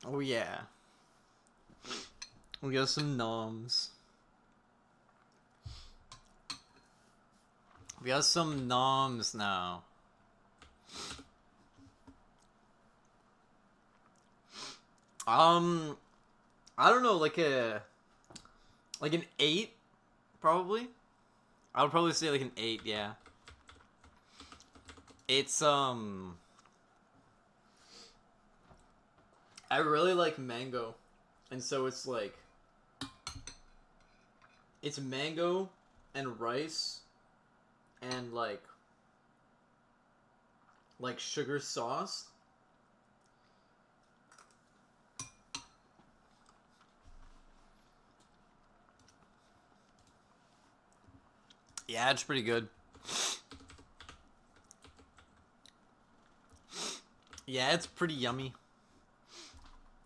Oh yeah. We got some noms. We got some noms now. I don't know, like an 8, probably. I would probably say like an 8, yeah. It's I really like mango, and so it's like it's mango and rice and like sugar sauce. Yeah, it's pretty good. Yeah, it's pretty yummy.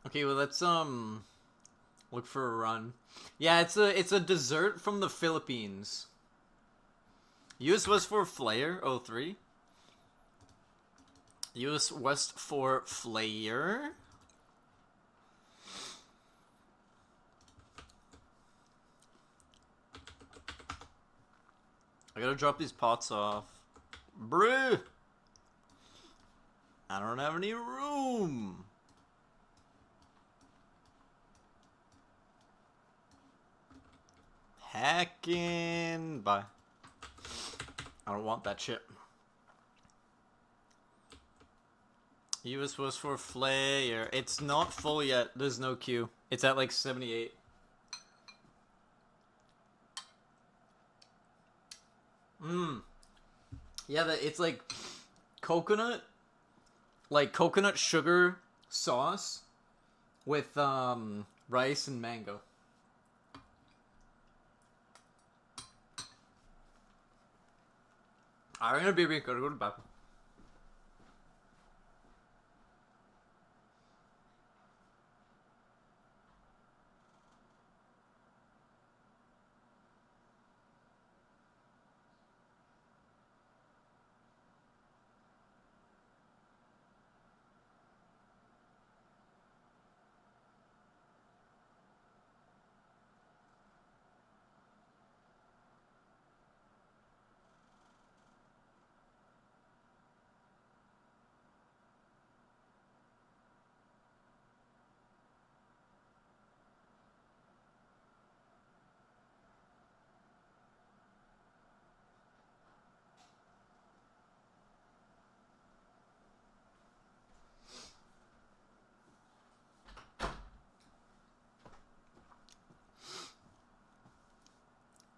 Okay, well let's look for a run. Yeah, it's a dessert from the Philippines. US was for Flair 03. US West for Flair. I gotta drop these pots off. Bruh! I don't have any room. Hacking. Bye. I don't want that shit. US was for Flair. It's not full yet. There's no queue. It's at like 78. Yeah, it's like coconut sugar sauce with rice and mango. I'm gonna be good. Go to bed.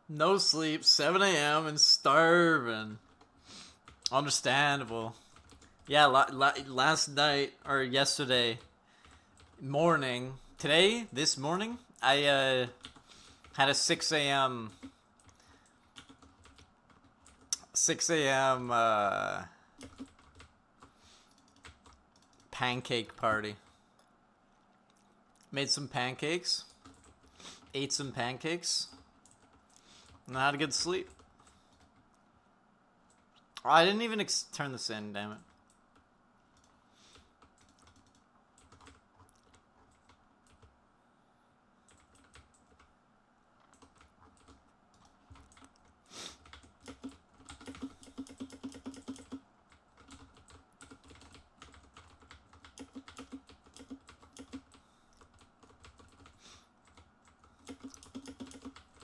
No sleep, 7 a.m. and starving. Understandable. Yeah, last night or yesterday morning, this morning, I had a 6 a.m. Pancake party. Made some pancakes, ate some pancakes, and I had a good sleep. Oh, I didn't even turn this in, damn it.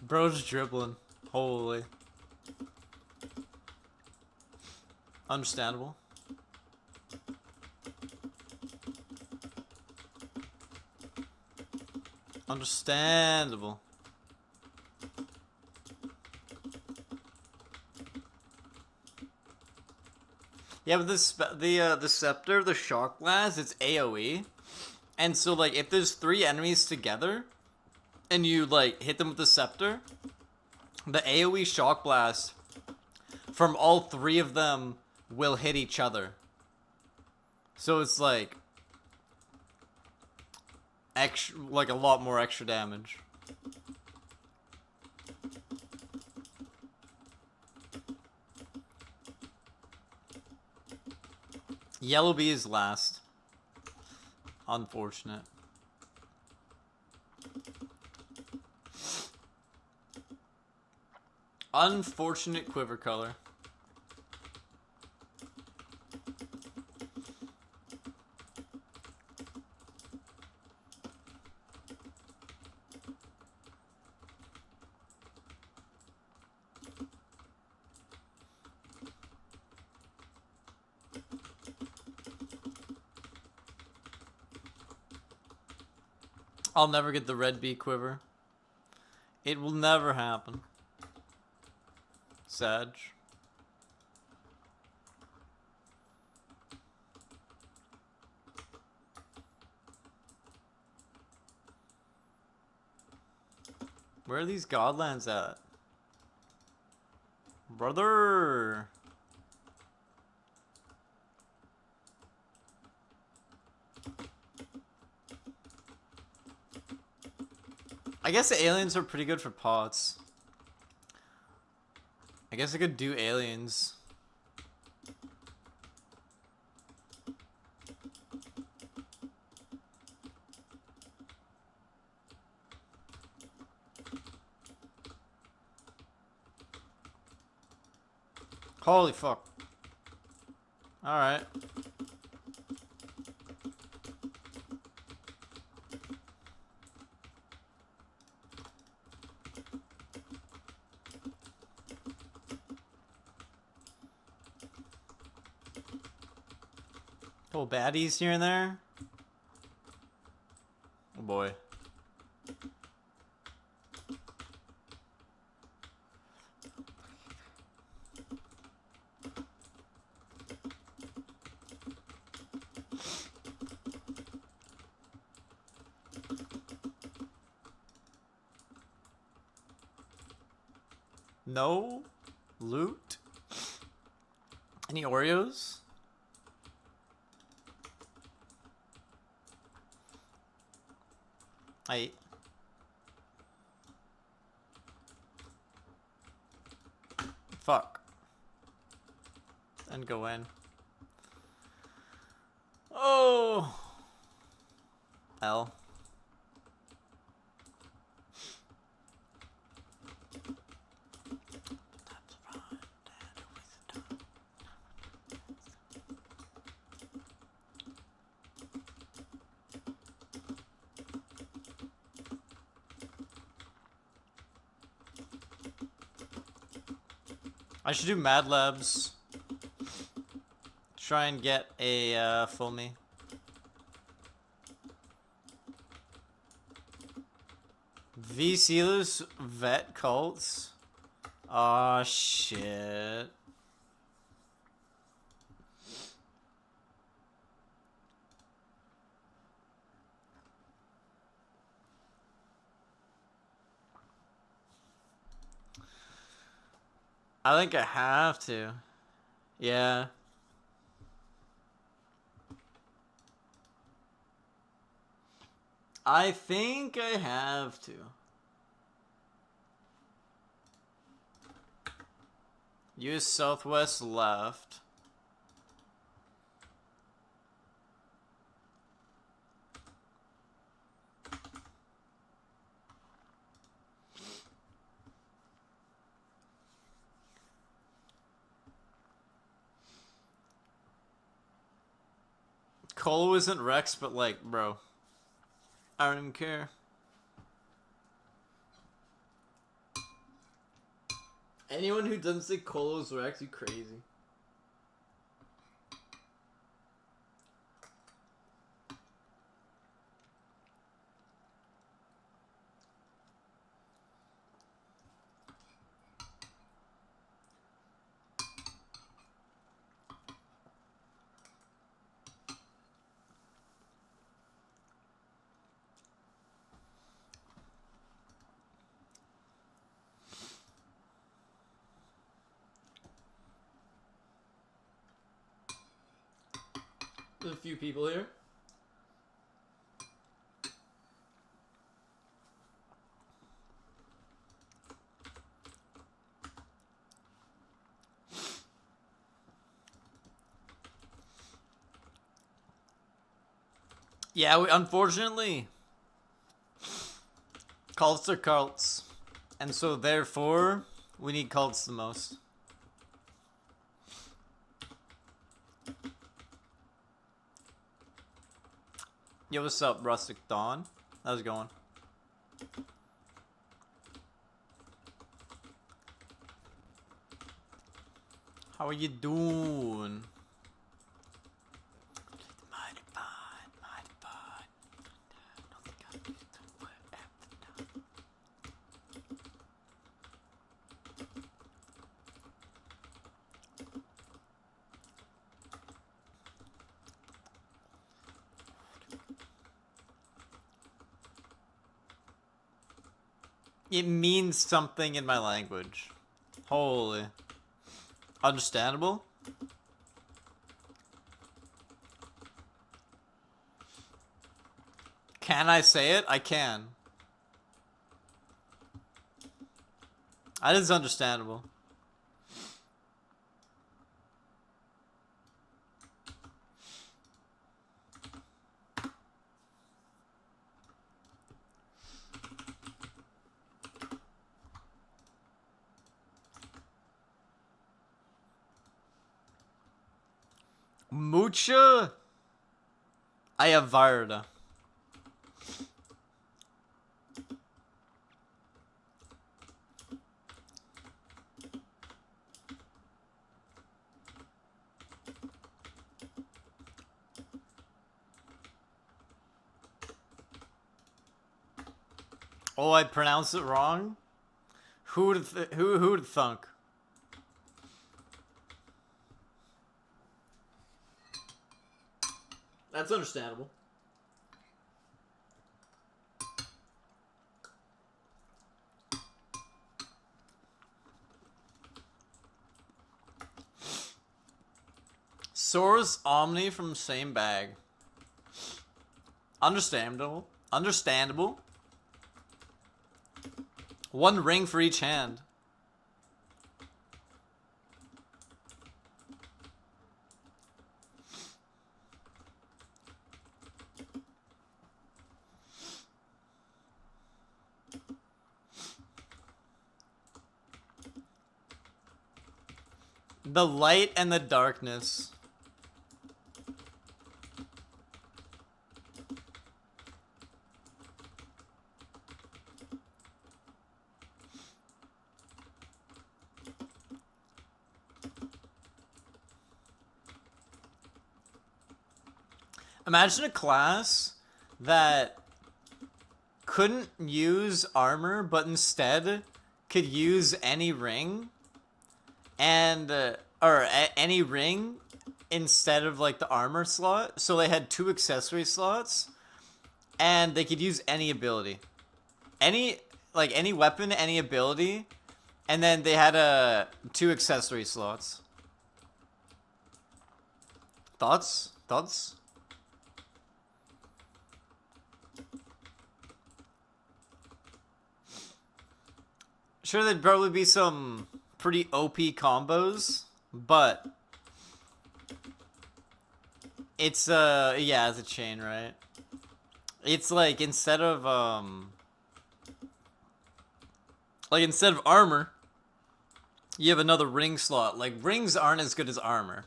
Bro's dribbling. Holy. Understandable. Understandable. Yeah, but the scepter, the shock blast, it's AoE, and so like if there's 3 enemies together, and you like hit them with the scepter, the AoE shock blast from all 3 of them will hit each other. So it's like extra, like a lot more extra damage. Yellow bee is last. Unfortunate. Unfortunate quiver color. I'll never get the red bee quiver. It will never happen. Sag. Where are these godlands at? Brother! I guess the aliens are pretty good for pots. I guess I could do aliens. Holy fuck. Alright. Couple baddies here and there. Oh boy. No loot. Any Oreos? I ate. Fuck. And go in. Oh. L. I should do Mad Labs. Try and get a full me. V Sealers vet cults. Aw, shit. I think I have to. Yeah. I think I have to. Use Southwest left. Colo isn't Rex, but like, bro. I don't even care. Anyone who doesn't say Colos are actually crazy. There's a few people here. Yeah, unfortunately, cults are cults. And so, therefore, we need cults the most. Yo, what's up, Rustic Dawn? How's it going? How are you doing? It means something in my language. Holy. Understandable? Can I say it? I can. That is understandable. Mucha Ayavarda. Oh, I pronounced it wrong? Who'd thunk? That's understandable. Source Omni from same bag. Understandable. Understandable. One ring for each hand. The light and the darkness. Imagine a class that couldn't use armor, but instead could use any ring, and any ring instead of like the armor slot. So they had 2 accessory slots, and they could use any ability, any weapon, any ability, and then they had 2 accessory slots. Thoughts? Sure, there'd probably be some pretty OP combos, but it's yeah, it's a chain, right? It's like instead of armor, you have another ring slot. Like, rings aren't as good as armor.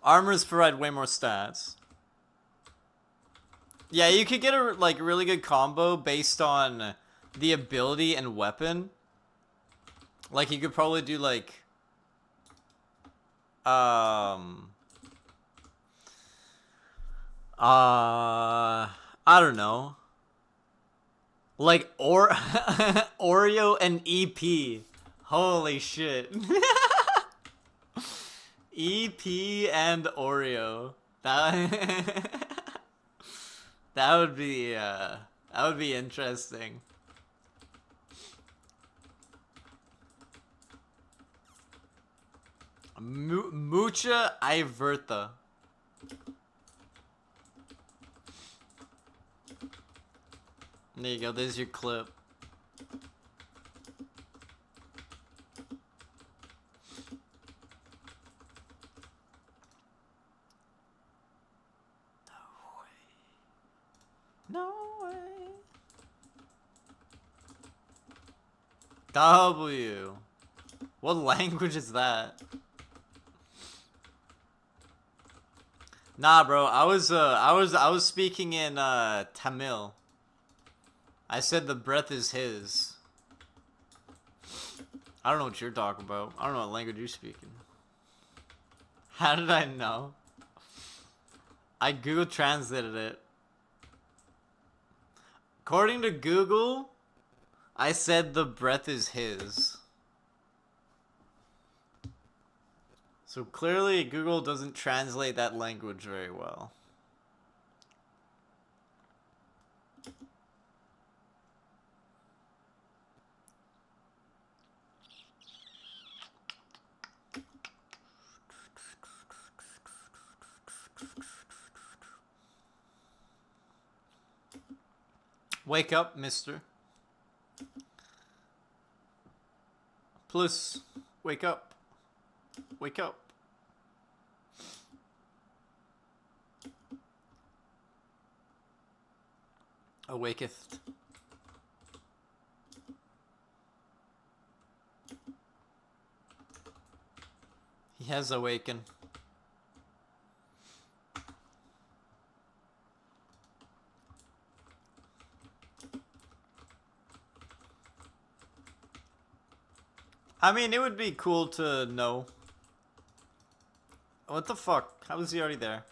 Armors provide way more stats. Yeah, you could get a really good combo based on the ability and weapon. Like you could probably do like um I don't know. Like Oreo and EP. Holy shit. EP and Oreo. That that would be interesting. Mucha Iverta. There you go. There's your clip. No way. W. What language is that? Nah, bro. I was speaking in Tamil. I said the breath is his. I don't know what you're talking about. I don't know what language you're speaking. How did I know? I Google translated it. According to Google, I said the breath is his. So clearly Google doesn't translate that language very well. Wake up, mister. Plus, wake up. Wake up. Awaketh. He has awakened. I mean, it would be cool to know. What the fuck? How is he already there?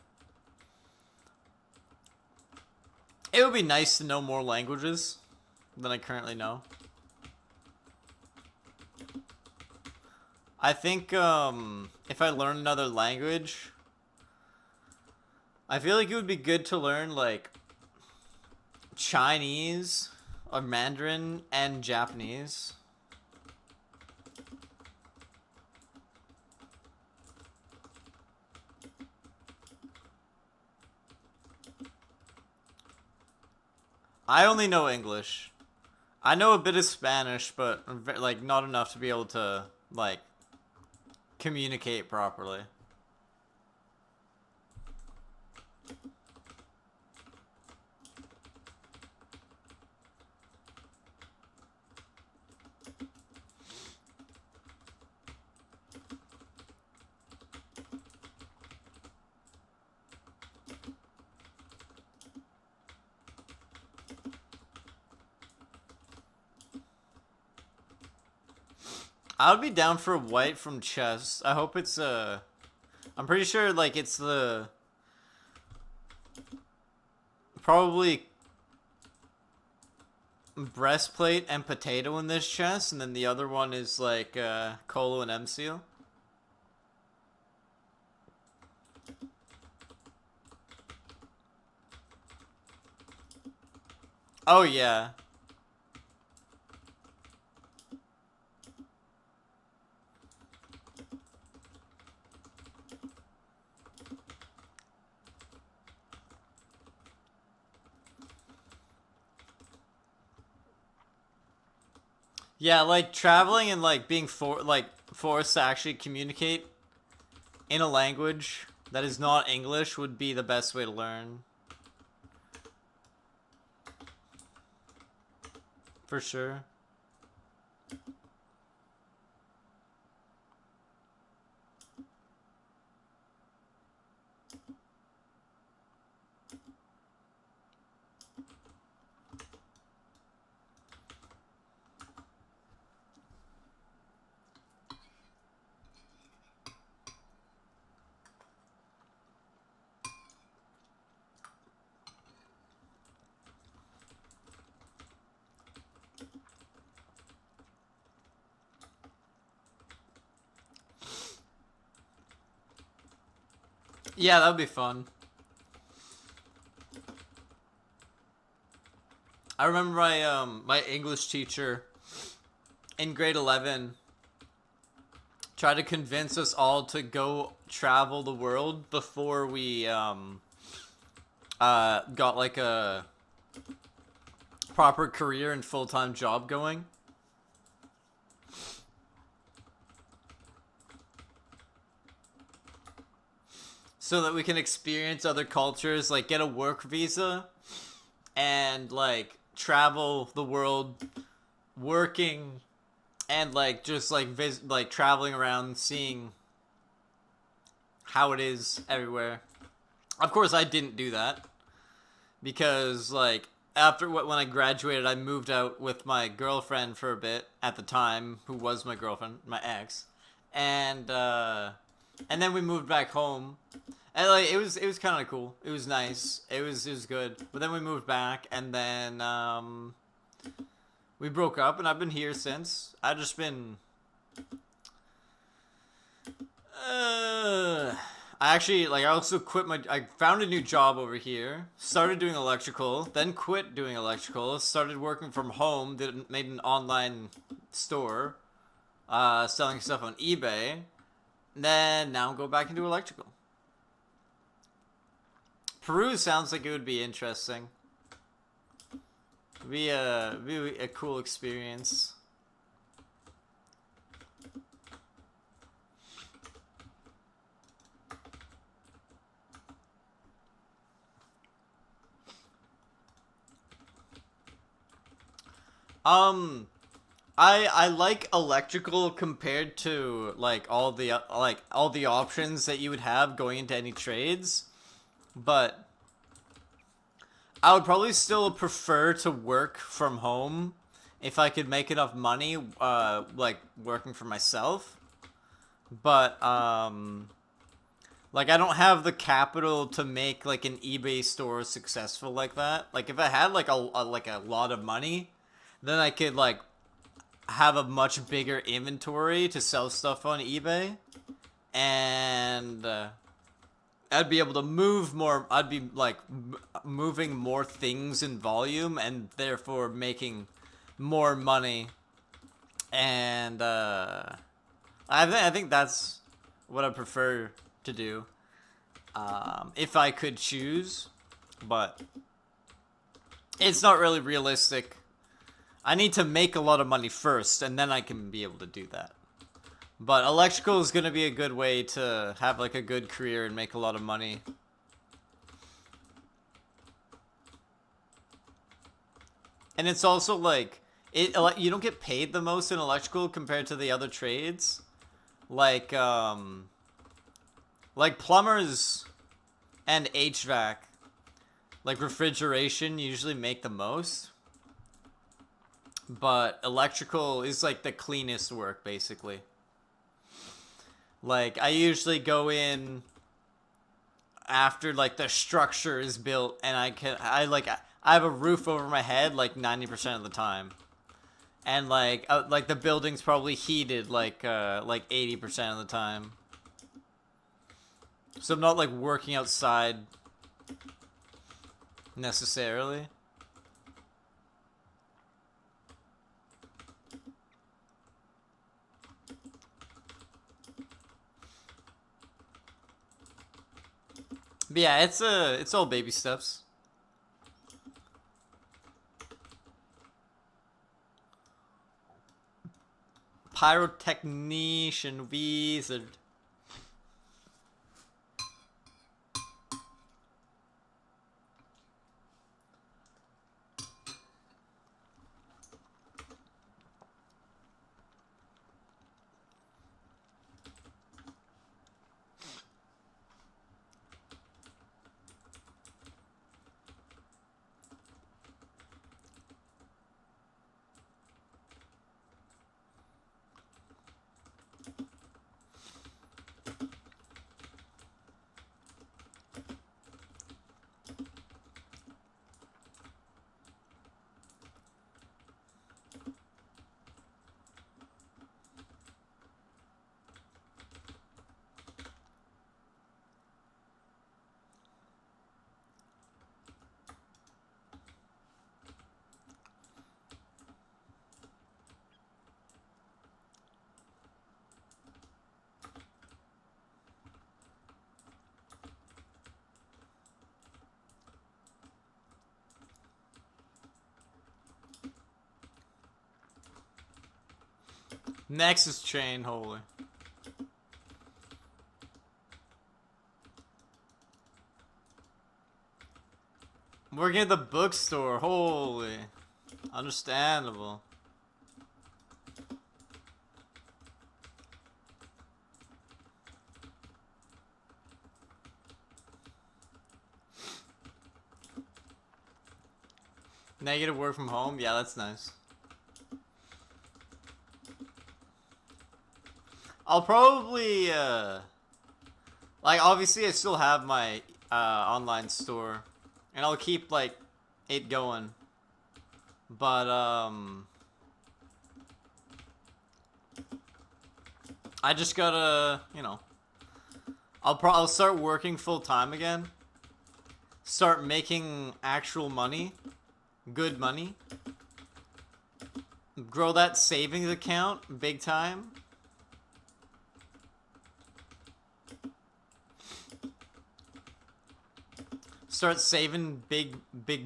It would be nice to know more languages than I currently know. I think if I learn another language, I feel like it would be good to learn like Chinese or Mandarin and Japanese. I only know English. I know a bit of Spanish, but like not enough to be able to like communicate properly. I would be down for white from chess. I hope it's I'm pretty sure like it's the probably breastplate and potato in this chest, and then the other one is like Colo and M-Seal. Oh yeah. Yeah, like traveling and like being forced to actually communicate in a language that is not English would be the best way to learn. For sure. Yeah, that would be fun. I remember my English teacher in grade 11 tried to convince us all to go travel the world before we got like a proper career and full-time job going. So that we can experience other cultures, like get a work visa and like travel the world working and like just like like traveling around seeing how it is everywhere. Of course I didn't do that because like after when I graduated I moved out with my girlfriend for a bit at the time, who was my girlfriend, my ex. And then we moved back home. And like it was kind of cool. It was nice. It was good. But then we moved back and then we broke up and I've been here since. I've just been I actually like I also quit I found a new job over here. Started doing electrical, then quit doing electrical, started working from home, made an online store selling stuff on eBay. Then now go back into electrical. Peru sounds like it would be interesting. Be a cool experience. I like electrical compared to like all the options that you would have going into any trades, but I would probably still prefer to work from home if I could make enough money like working for myself. But like I don't have the capital to make like an eBay store successful like that. Like if I had like a lot of money, then I could like have a much bigger inventory to sell stuff on eBay, and I'd be able to move more. I'd be like moving more things in volume, and therefore making more money. And I think that's what I prefer to do, if I could choose, but it's not really realistic. I need to make a lot of money first, and then I can be able to do that. But electrical is going to be a good way to have like a good career and make a lot of money. And it's also like you don't get paid the most in electrical compared to the other trades. Like plumbers and HVAC, like refrigeration usually make the most. But electrical is like the cleanest work basically. Like I usually go in after like the structure is built and I have a roof over my head like 90% of the time. And like the building's probably heated like 80% of the time. So I'm not like working outside necessarily. But yeah, it's all baby steps. Pyrotechnician wizard. Nexus chain, holy. Working at the bookstore, holy. Understandable. Negative work from home? Yeah, that's nice. I'll probably, like, obviously I still have my, online store. And I'll keep, like, it going. But, I just gotta, you know. I'll start working full time again. Start making actual money. Good money. Grow that savings account big time. Start saving big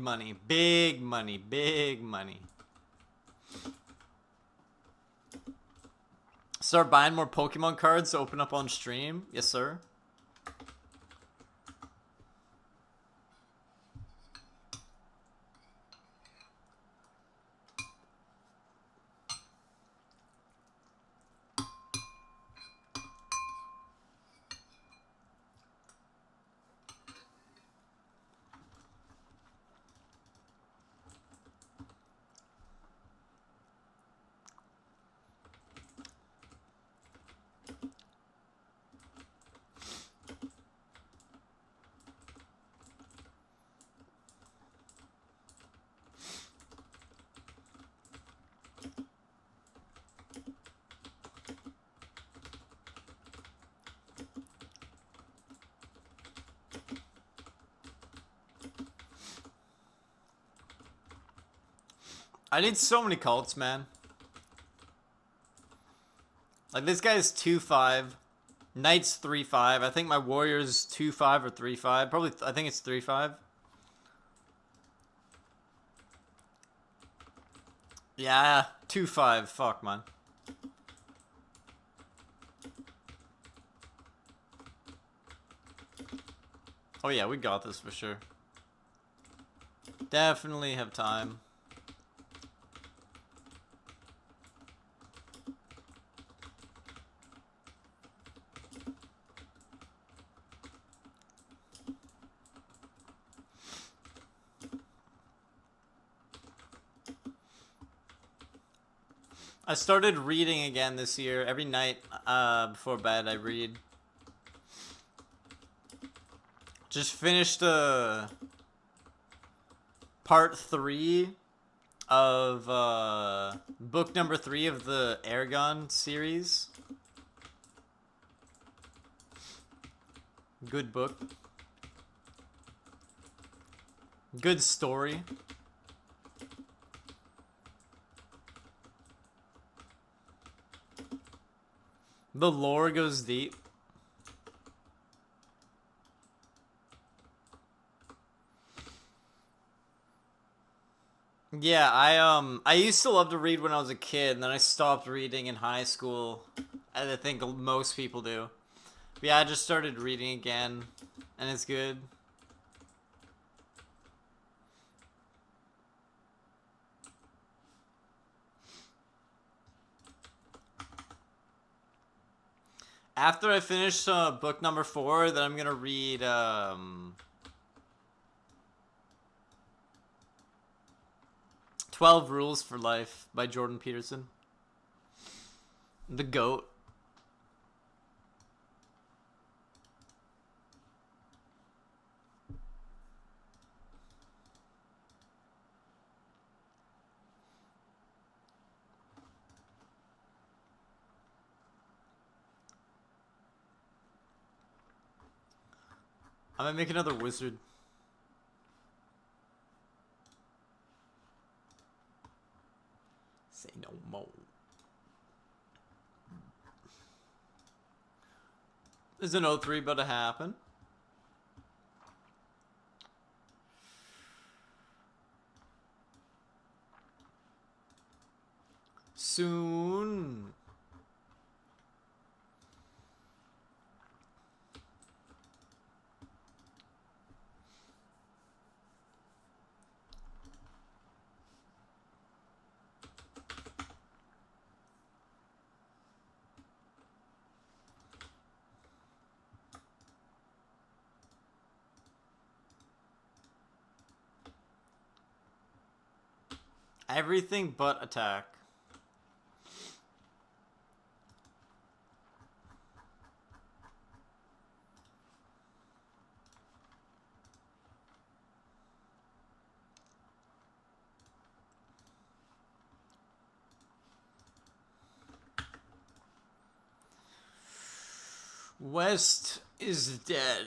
money. Big money. Big money. Start buying more Pokemon cards to open up on stream. Yes, sir. I need so many cults, man. Like, this guy is 2-5. Knight's 3-5. I think my warrior's 2-5 or 3-5. Probably, I think it's 3-5. Yeah, 2-5. Fuck, man. Oh yeah, we got this for sure. Definitely have time. I started reading again this year. Every night before bed I read. Just finished part 3 of book number 3 of the Aragon series. Good book. Good story. The lore goes deep. Yeah, I used to love to read when I was a kid, and then I stopped reading in high school, as I think most people do. But yeah, I just started reading again, and it's good. After I finish book number 4, then I'm gonna read 12 Rules for Life by Jordan Peterson. The GOAT. I'm gonna make another wizard. Say no more. There's an O3 about to happen. Soon. Everything but attack. West is dead.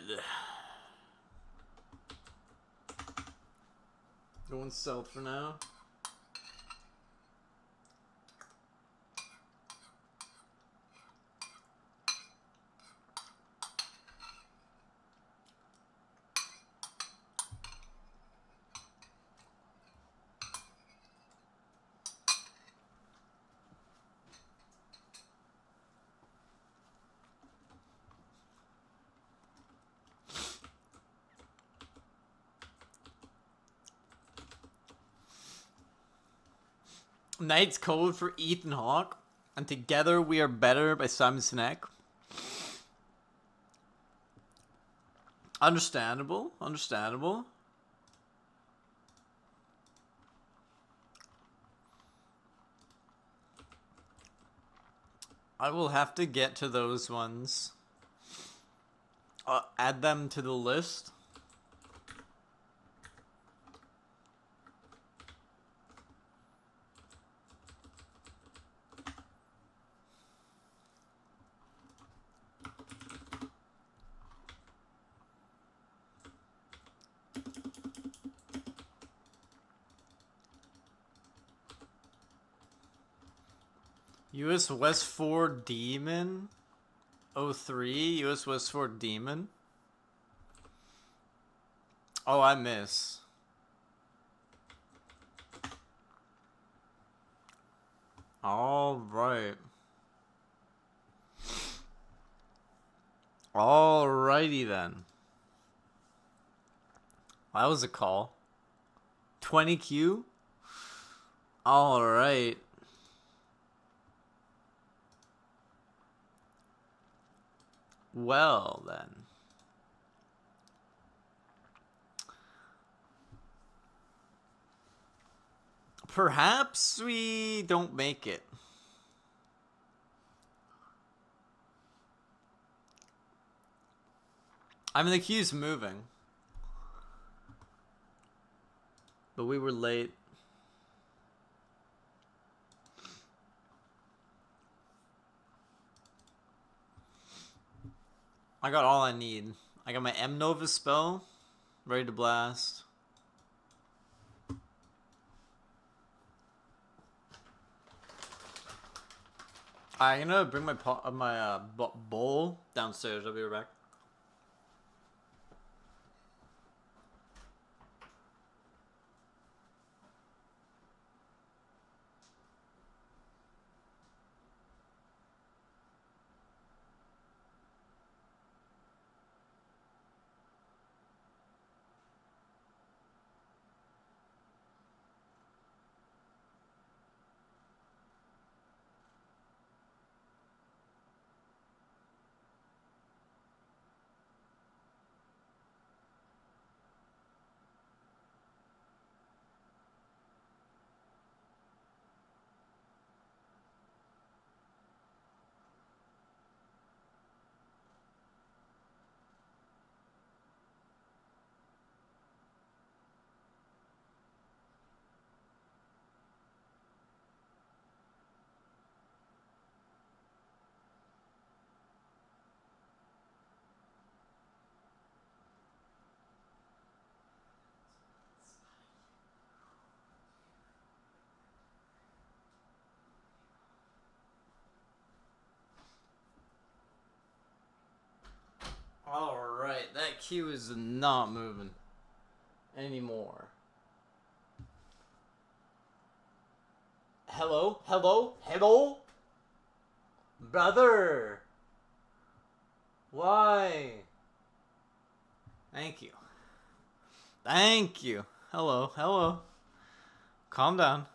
Going south for now. Night's Code for Ethan Hawke, and Together We Are Better by Simon Sinek. Understandable, understandable. I will have to get to those ones. Add them to the list. US West 4 Demon 03, US West 4 Demon. Oh, I miss. Alright. Alrighty then. That was a call. 20Q? Alright. Well, then. Perhaps we don't make it. I mean, the queue's moving. But we were late. I got all I need. I got my M Nova spell, ready to blast. I'm gonna bring my bowl downstairs. I'll be right back. Alright, that queue is not moving anymore. Hello? Hello? Hello? Brother! Why? Thank you. Thank you. Hello, hello. Calm down.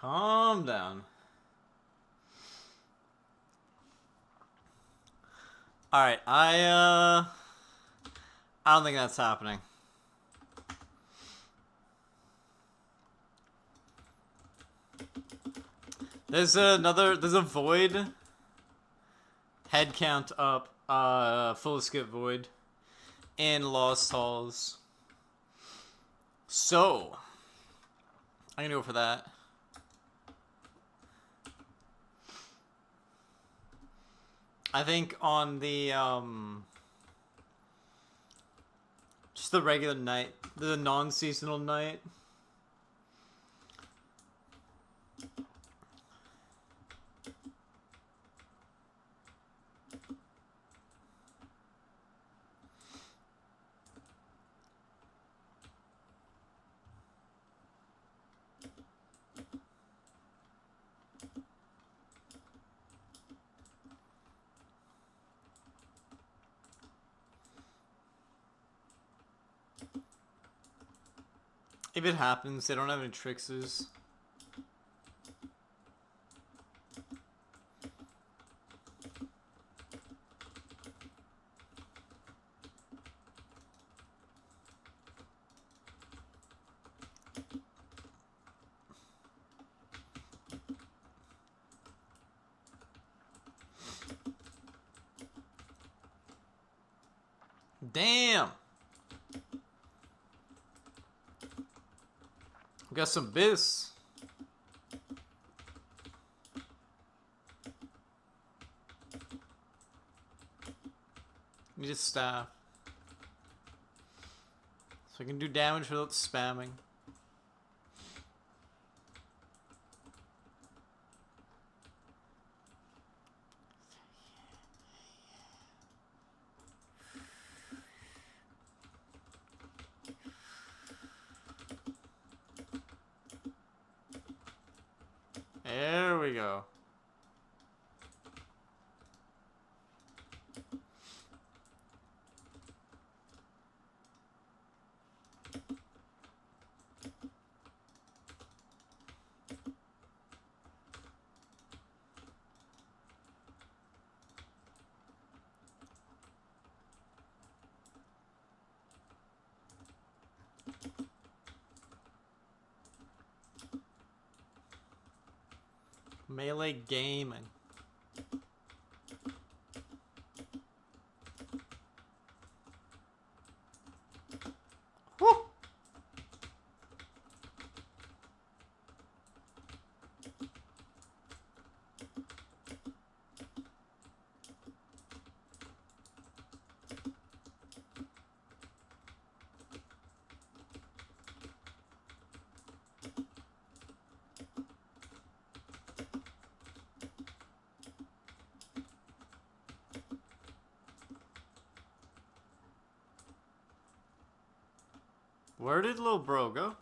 Calm down. Alright, I I don't think that's happening. There's a void. Head count up. Full skip void. In Lost Halls. So, I'm gonna go for that. I think on the, just the regular night, the non-seasonal night. If it happens, they don't have any tricksters. Damn! We got some bis. Need a staff. So I can do damage without spamming. There we go. Melee gaming. Woo! Where did little bro go?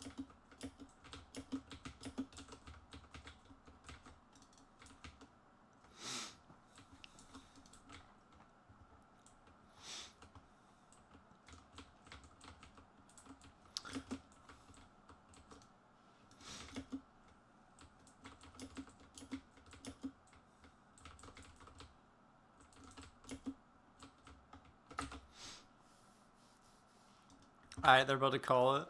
Alright, they're about to call it.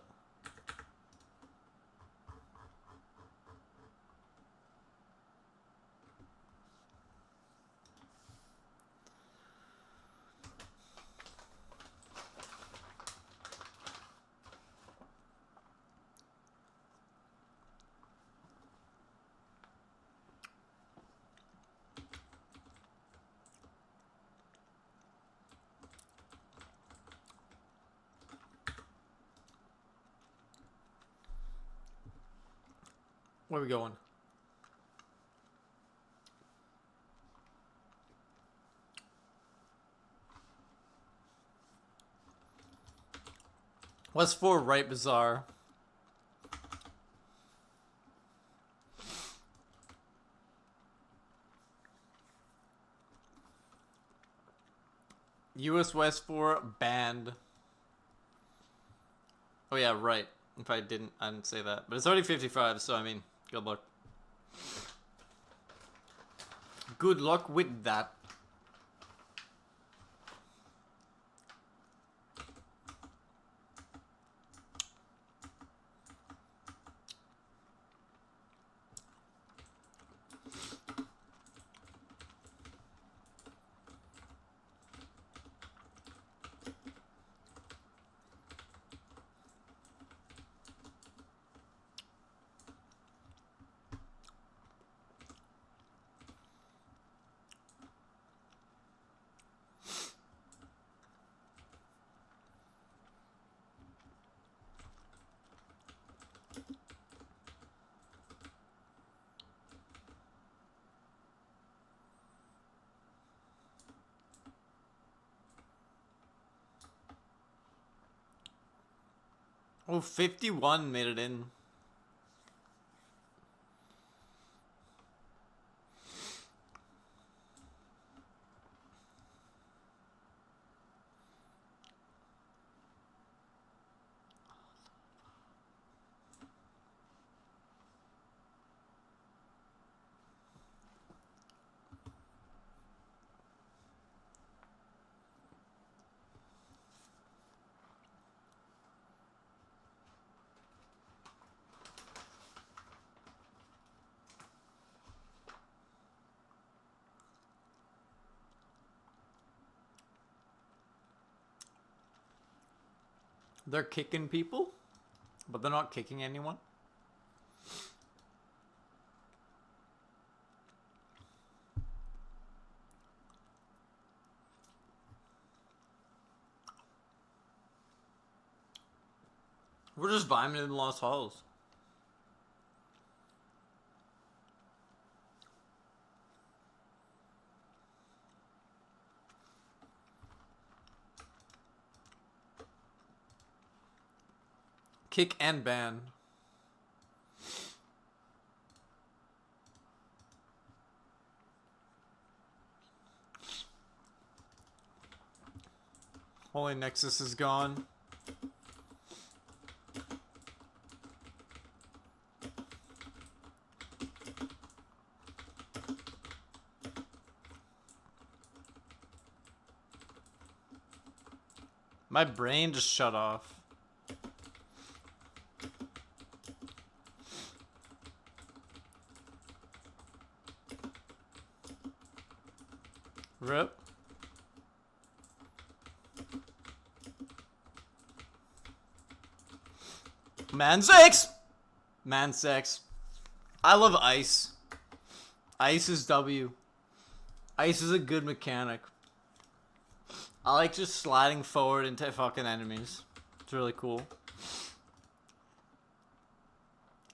Where are we going? What's for right bizarre? US West 4 banned. Oh yeah, right. If I didn't say that. But it's already 55, so I mean, good luck. Good luck with that. Oh, 51 made it in. They're kicking people, but they're not kicking anyone. We're just vibing in Lost Halls. Kick and ban. Holy Nexus is gone. My brain just shut off. Rip. Man 6! Man 6. I love ice. Ice is W. Ice is a good mechanic. I like just sliding forward into fucking enemies. It's really cool.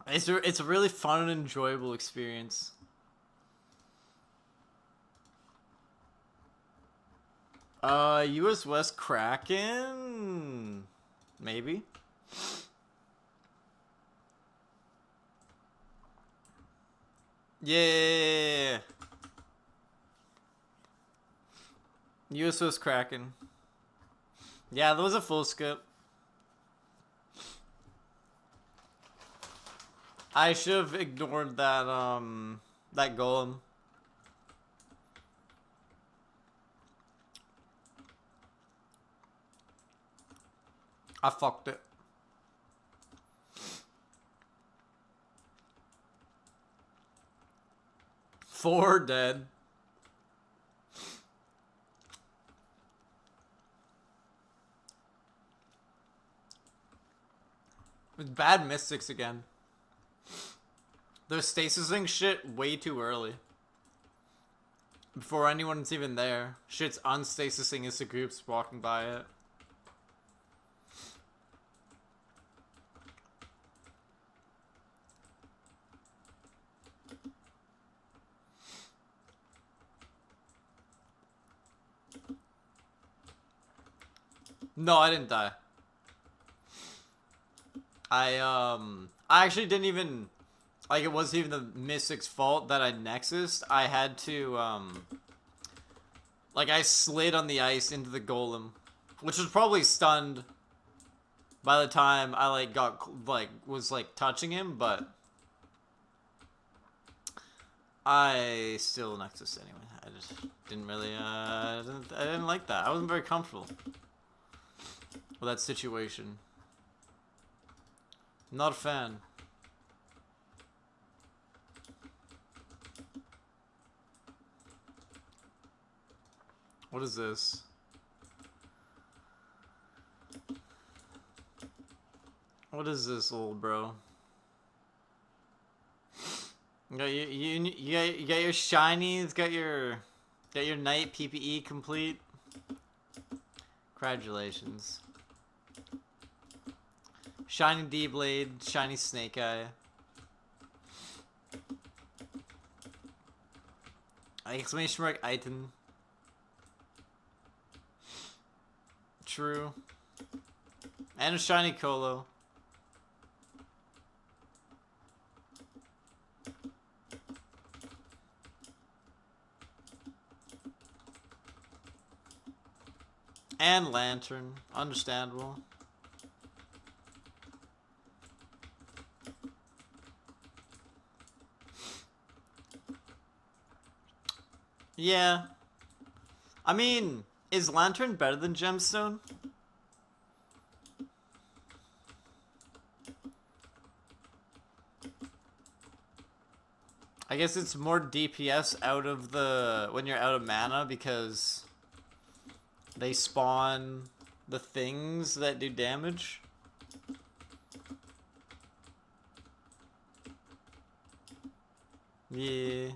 It's a really fun and enjoyable experience. US West Kraken? Maybe. Yeah. US West Kraken. Yeah, that was a full skip. I should have ignored that that golem. I fucked it. Four dead. With bad mystics again. They're stasising shit way too early. Before anyone's even there. Shit's unstasising as the group's walking by it. No, I didn't die. I actually didn't even, like, it wasn't even the Mystic's fault that I Nexused. I had to, like, I slid on the ice into the golem, which was probably stunned by the time I, like, was, like, touching him, but I still Nexused anyway. I just didn't really, I didn't like that. I wasn't very comfortable with that situation. Not a fan. What is this? What is this, old bro? You got you got your shinies, got your knight PPE complete. Congratulations. Shiny D-Blade, shiny Snake Eye. Exclamation mark item. True. And a shiny Colo. And Lantern. Understandable. Yeah. I mean, is Lantern better than Gemstone? I guess it's more DPS out of the when you're out of mana because they spawn the things that do damage. Yeah.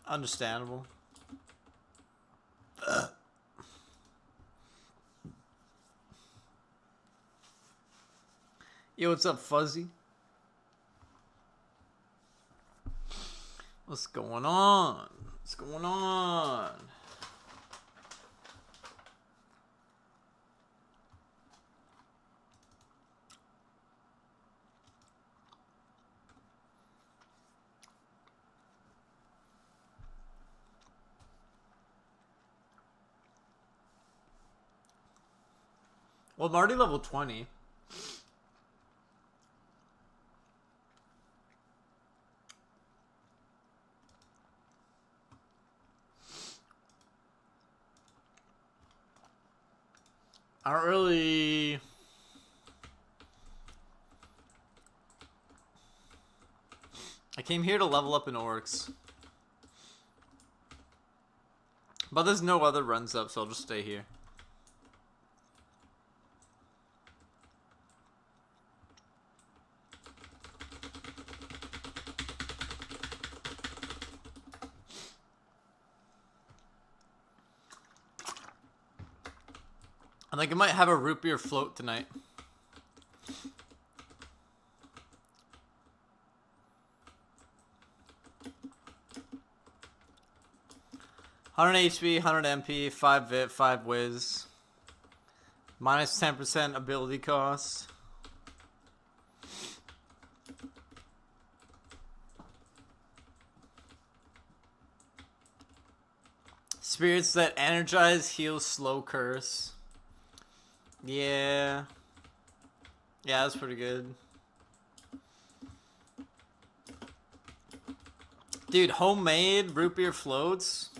Understandable. Yo, what's up, Fuzzy? What's going on? What's going on? Well, I'm already level 20. I don't really... I came here to level up in Orcs. But there's no other runs up, so I'll just stay here. I think I might have a root beer float tonight. $100 HP, 100 MP, 5 Vit, 5 Wiz. Minus 10% ability cost. Spirits that energize, heal, slow, curse. Yeah. Yeah, that's pretty good. Dude, homemade root beer floats.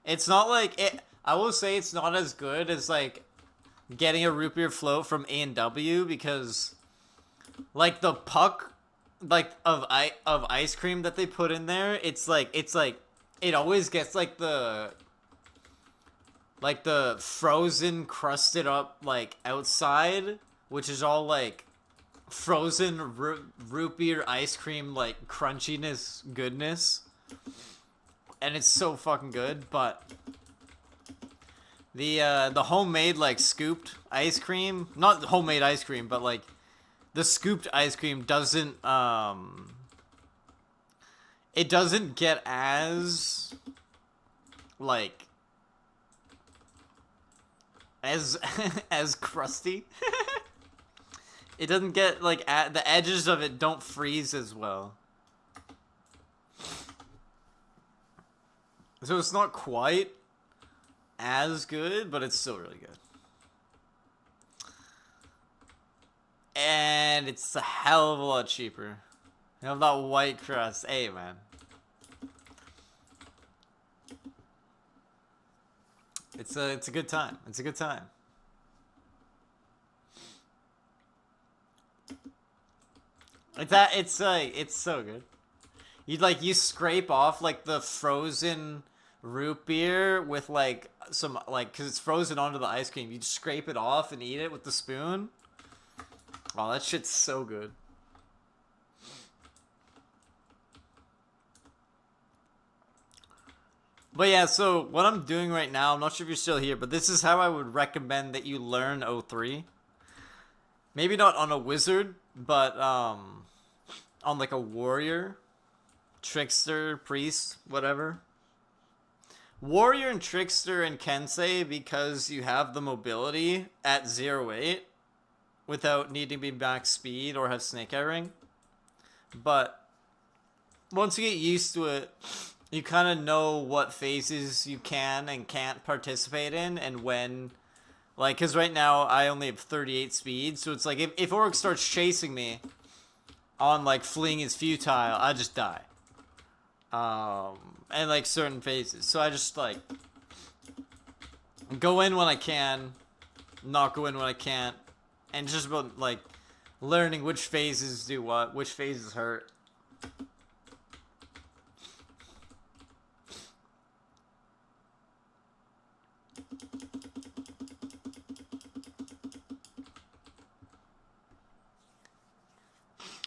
It's not like it. I will say it's not as good as like getting a root beer float from A&W because like the puck like of ice cream that they put in there, it's like it always gets like the frozen crusted up like outside, which is all like frozen root beer ice cream like crunchiness goodness. And it's so fucking good, but the homemade like scooped ice cream, not homemade ice cream, but like the scooped ice cream doesn't it doesn't get as like as as crusty. It doesn't get like the edges of it don't freeze as well. So it's not quite as good, but it's still really good. And it's a hell of a lot cheaper. You have that white crust. Hey, man. It's a good time. It's a good time. It's so good. You scrape off like the frozen root beer with like some like because it's frozen onto the ice cream. You just scrape it off and eat it with the spoon. Oh, that shit's so good. But yeah, so what I'm doing right now, I'm not sure if you're still here, but this is how I would recommend that you learn O3. Maybe not on a wizard, but on like a warrior, trickster, priest, whatever. Warrior and trickster and Kensei because you have the mobility at 0.8 without needing to be max speed or have snake eye ring. But once you get used to it, you kind of know what phases you can and can't participate in, and when. Like, because right now I only have 38 speed, so it's like if Orc starts chasing me on, like, fleeing is futile, I just die. And, like, certain phases. So I just, like, go in when I can, not go in when I can't, and just about, like, learning which phases do what, which phases hurt.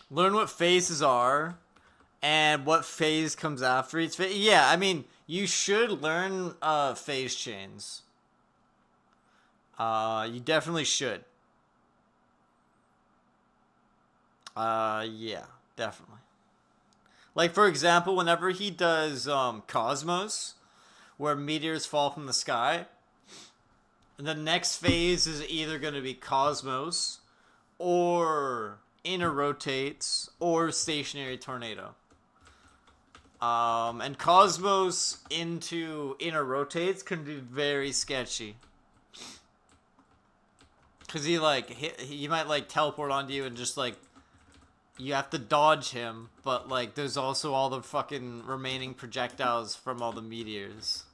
Learn what phases are and what phase comes after each phase. Yeah, I mean, you should learn phase chains. You definitely should. Yeah, definitely. Like, for example, whenever he does Cosmos, where meteors fall from the sky, the next phase is either going to be Cosmos or inner rotates or stationary tornado. And Cosmos into inner rotates can be very sketchy. Cause he might like teleport onto you and just like you have to dodge him, but like there's also all the fucking remaining projectiles from all the meteors.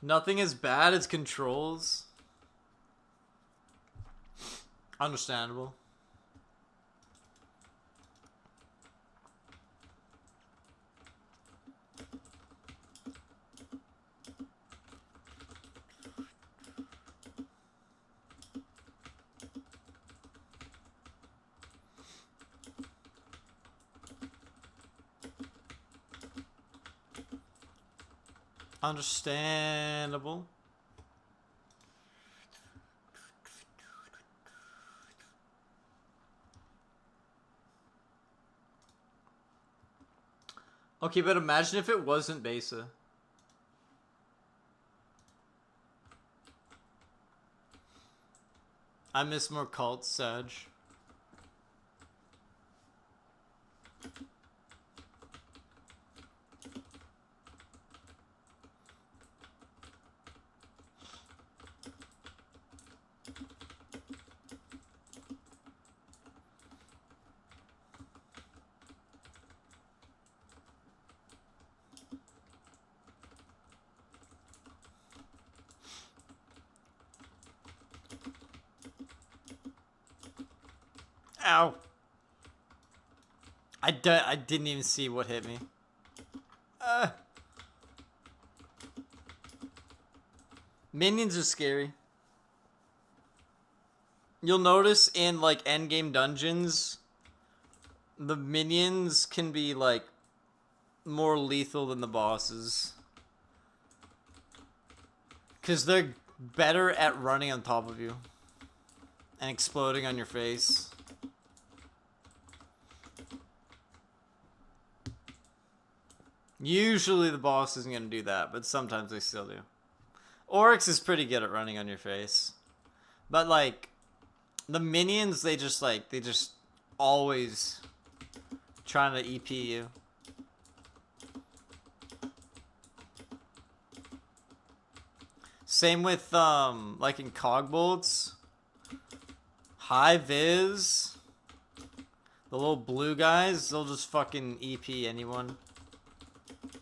Nothing as bad as controls. Understandable. Understandable. Okay, but imagine if it wasn't Besa. I miss more cults, Sage. Ow. I didn't even see what hit me. Minions are scary. You'll notice in like endgame dungeons, the minions can be like more lethal than the bosses. Because they're better at running on top of you and exploding on your face. Usually the boss isn't going to do that, but sometimes they still do. Oryx is pretty good at running on your face. But like, the minions, they just always trying to EP you. Same with, like in Cogbolts. High Viz. The little blue guys, they'll just fucking EP anyone.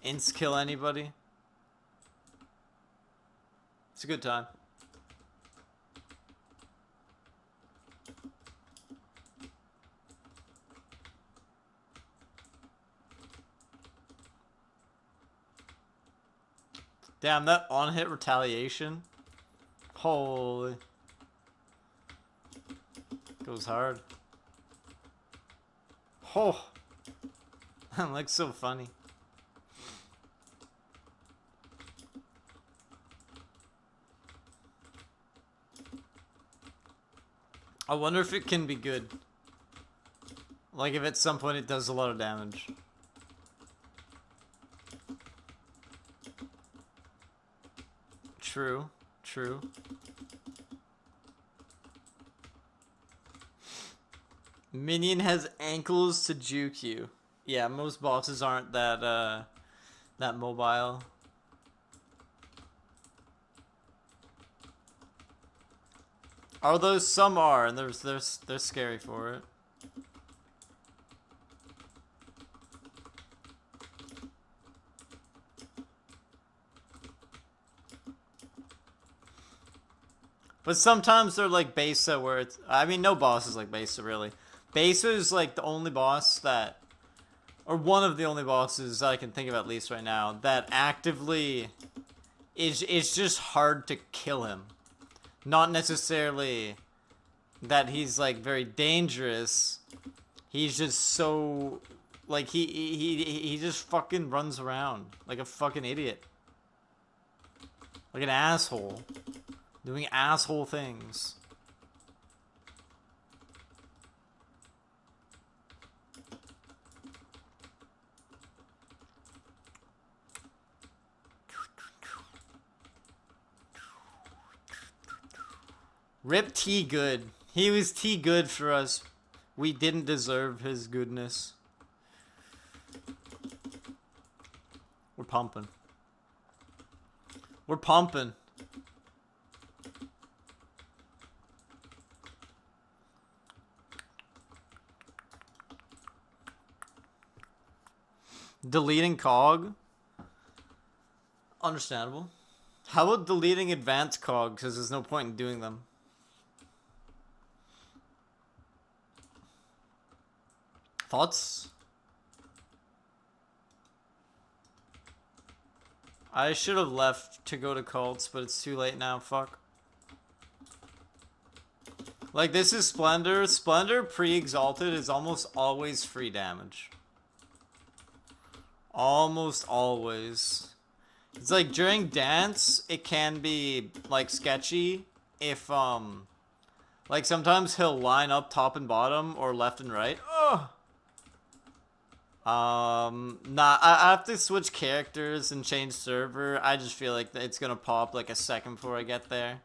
Insta kill anybody. It's a good time. Damn, that on-hit retaliation. Holy. Goes hard. Oh. That looks so funny. I wonder if it can be good. Like if at some point it does a lot of damage. True. True. Minion has ankles to juke you. Yeah, most bosses aren't that that mobile. Although some are, and they're scary for it. But sometimes they're like Besa where it's... I mean, no boss is like Besa, really. Besa is like the only boss that... Or one of the only bosses that I can think of at least right now that actively... It's just hard to kill him. Not necessarily that he's like very dangerous. He's just so... Like, he just fucking runs around like a fucking idiot. Like an asshole. Doing asshole things. Rip T good. He was T good for us. We didn't deserve his goodness. We're pumping. We're pumping. Deleting cog? Understandable. How about deleting advanced cog? Because there's no point in doing them. Thoughts? I should have left to go to cults, but it's too late now. Fuck. Like, this is Splendor. Splendor pre-exalted is almost always free damage. Almost always. It's like during dance, it can be like sketchy if like sometimes he'll line up top and bottom or left and right. Ugh. Nah, I have to switch characters and change server. I just feel like it's gonna pop like a second before I get there.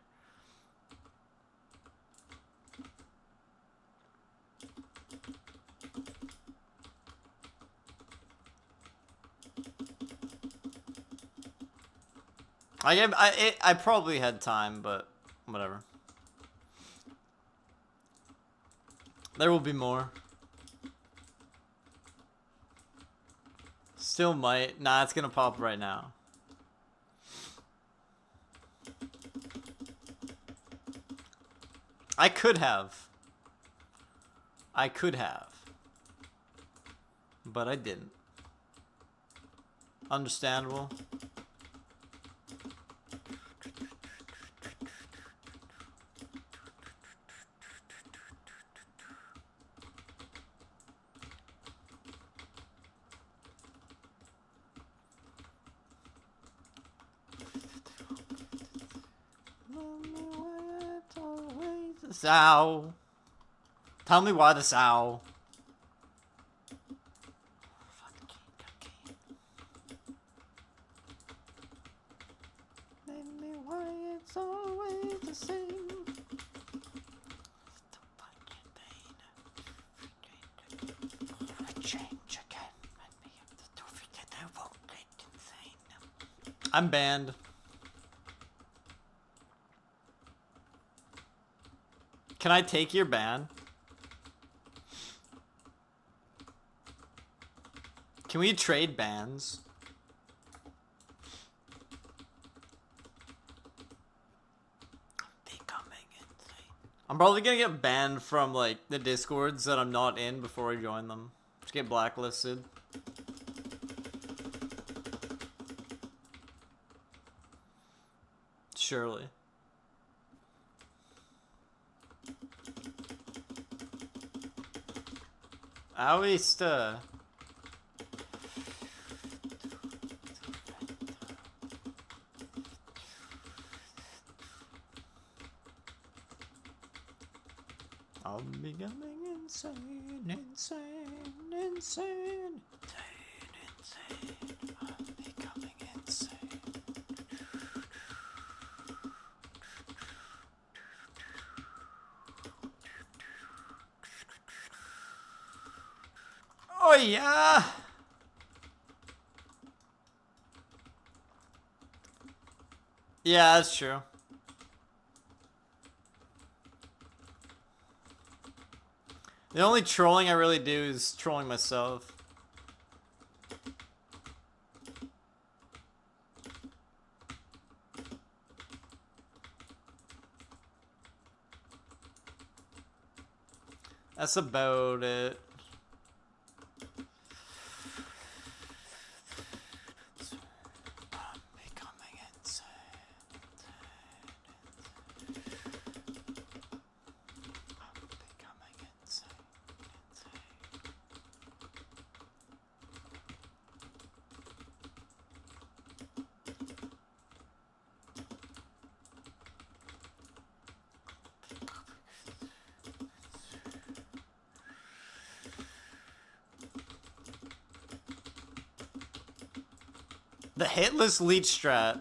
I probably had time, but whatever. There will be more. Still might. Nah, it's gonna pop right now. I could have. I could have. But I didn't. Understandable. Sow. Tell me why the sow. Tell me why it's always the same. Change again. I'm banned. Can I take your ban? Can we trade bans? Becoming insane. I'm probably gonna get banned from like the discords that I'm not in before I join them. Just get blacklisted. Surely. At least, becoming insane, insane, insane, insane. I'm becoming insane. Oh yeah. Yeah, that's true. The only trolling I really do is trolling myself. That's about it. I'm becoming insane. I'm becoming insane. The hitless leech strat.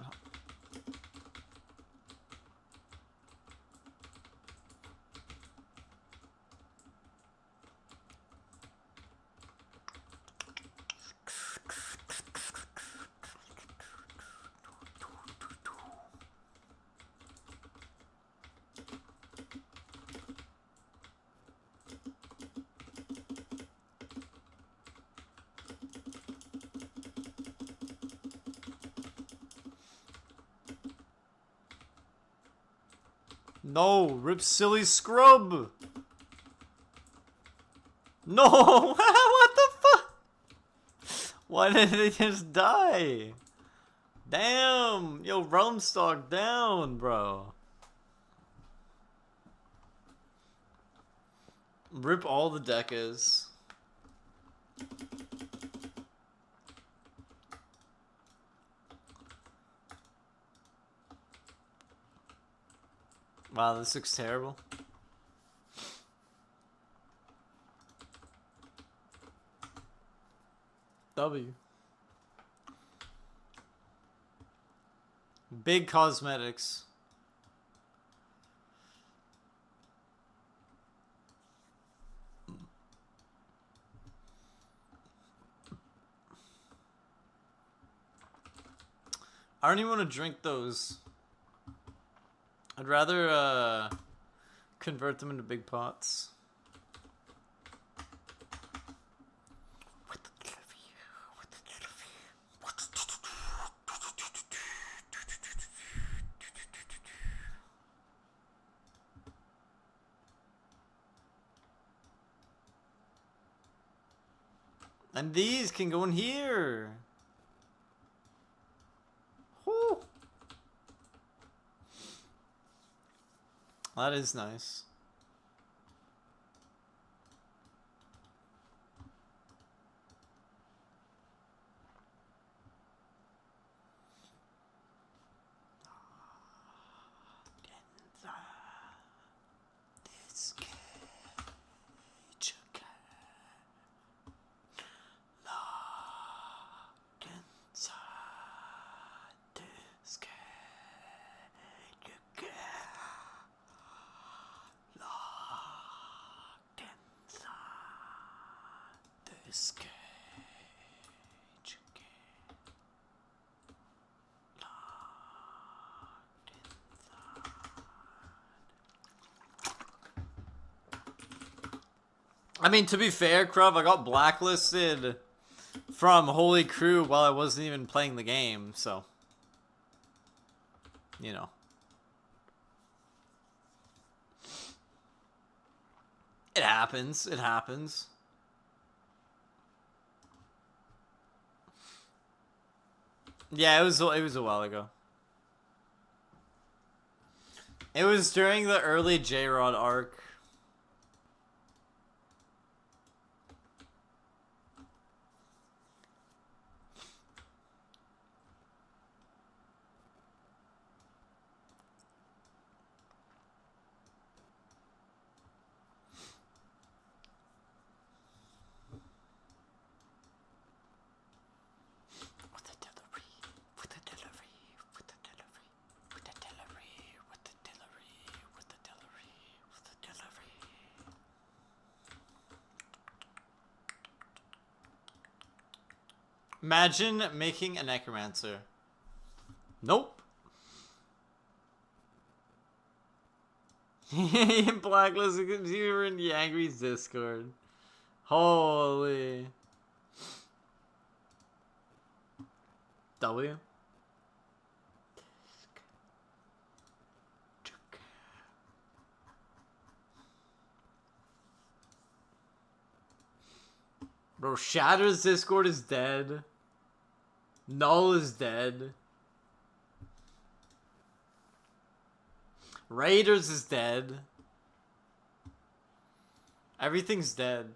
No, rip silly scrub. No, what the fuck? Why did they just die? Damn, yo, realm stock down, bro. Rip all the deckers. Wow, this looks terrible. W. Big cosmetics. I don't even want to drink those. I'd rather convert them into big pots. And these can go in here. Whew. That is nice. I mean, to be fair, Cruv, I got blacklisted from Holy Crew while I wasn't even playing the game, so. You know. It happens. It happens. Yeah, it was a while ago. It was during the early J-Rod arc. Imagine making a necromancer. Nope. Blacklist you were in the Angry's Discord. Holy. W. Bro, Shatter's Discord is dead. Null is dead. Raiders is dead. Everything's dead.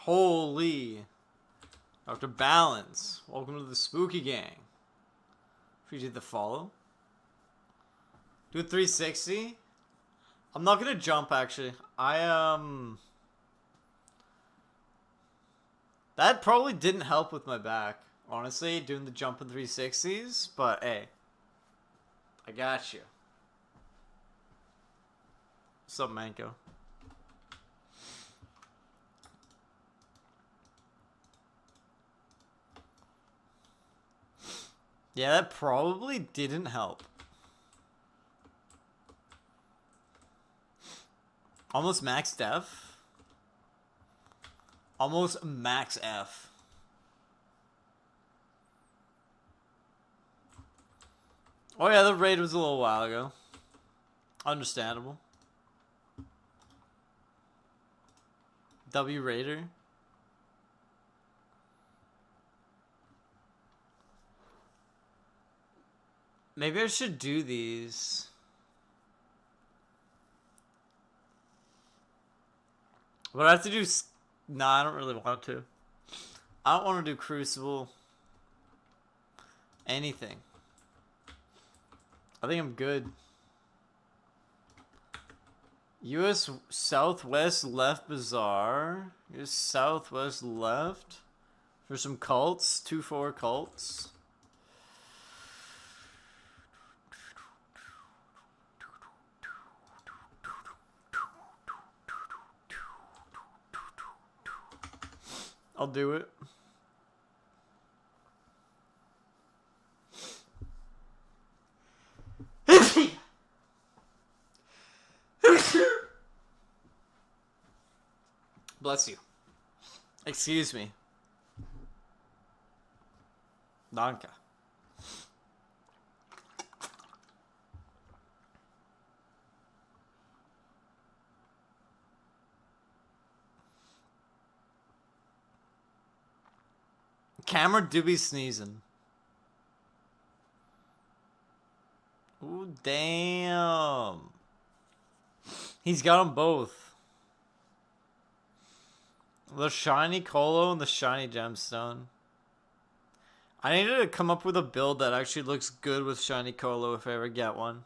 Holy. Dr. Balance. Welcome to the Spooky Gang. Appreciate the follow. Do a 360. I'm not gonna jump actually. That probably didn't help with my back. Honestly, doing the jump in 360s, but hey. I got you. What's up, Manko? Yeah, that probably didn't help. Almost max def. Almost max F. Oh yeah, the raid was a little while ago. Understandable. W Raider. Maybe I should do these. But I have to do... Nah, I don't really want to. I don't want to do Crucible. Anything. I think I'm good. US Southwest left Bazaar. US Southwest left. For some cults. 2-4 cults. I'll do it. Bless you. Excuse me. Danke. Camera do be sneezing. Ooh, damn. He's got them both. The shiny Colo and the shiny gemstone. I needed to come up with a build that actually looks good with shiny Colo if I ever get one.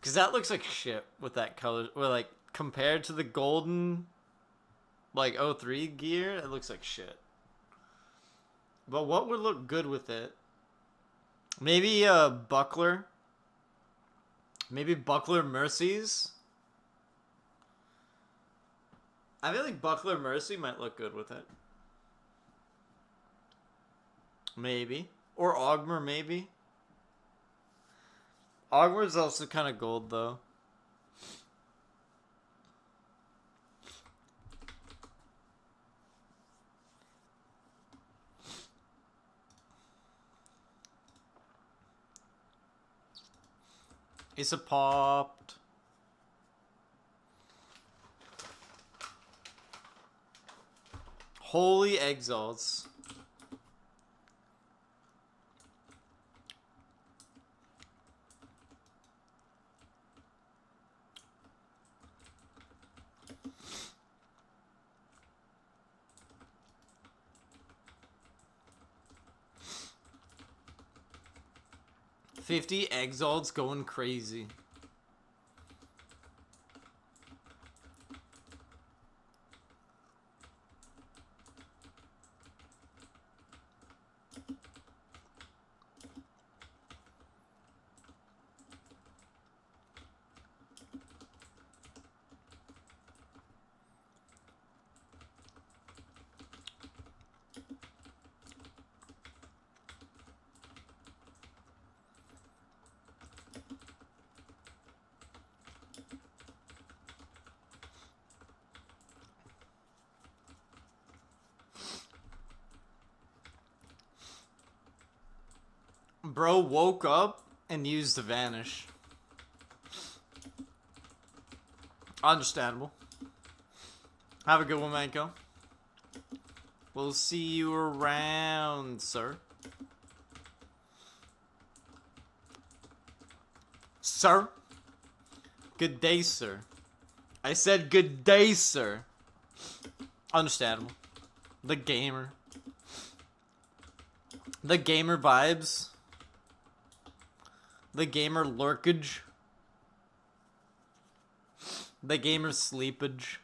Because that looks like shit with that color. Or like, compared to the golden, like, 03 gear, it looks like shit. But what would look good with it? Maybe a buckler. Maybe buckler mercies. I feel like buckler mercy might look good with it. Maybe. Or Ogmer, maybe. Ogmer is also kind of gold, though. It's a popped. Holy exalts. 50 exalts going crazy. Bro woke up and used to vanish. Understandable. Have a good one, Manko. We'll see you around, sir. Sir? Good day, sir. I said good day, sir. Understandable. The gamer. The gamer vibes. The gamer lurkage. The gamer sleepage.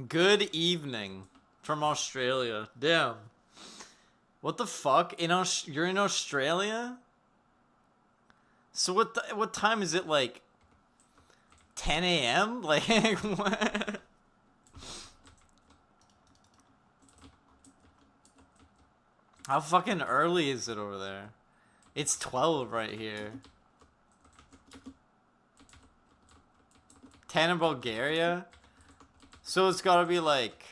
Good evening from Australia. Damn. What the fuck? You're in Australia? So what time is it, like 10 a.m.? Like what? How fucking early is it over there? It's 12 right here. 10 in Bulgaria? So it's gotta be like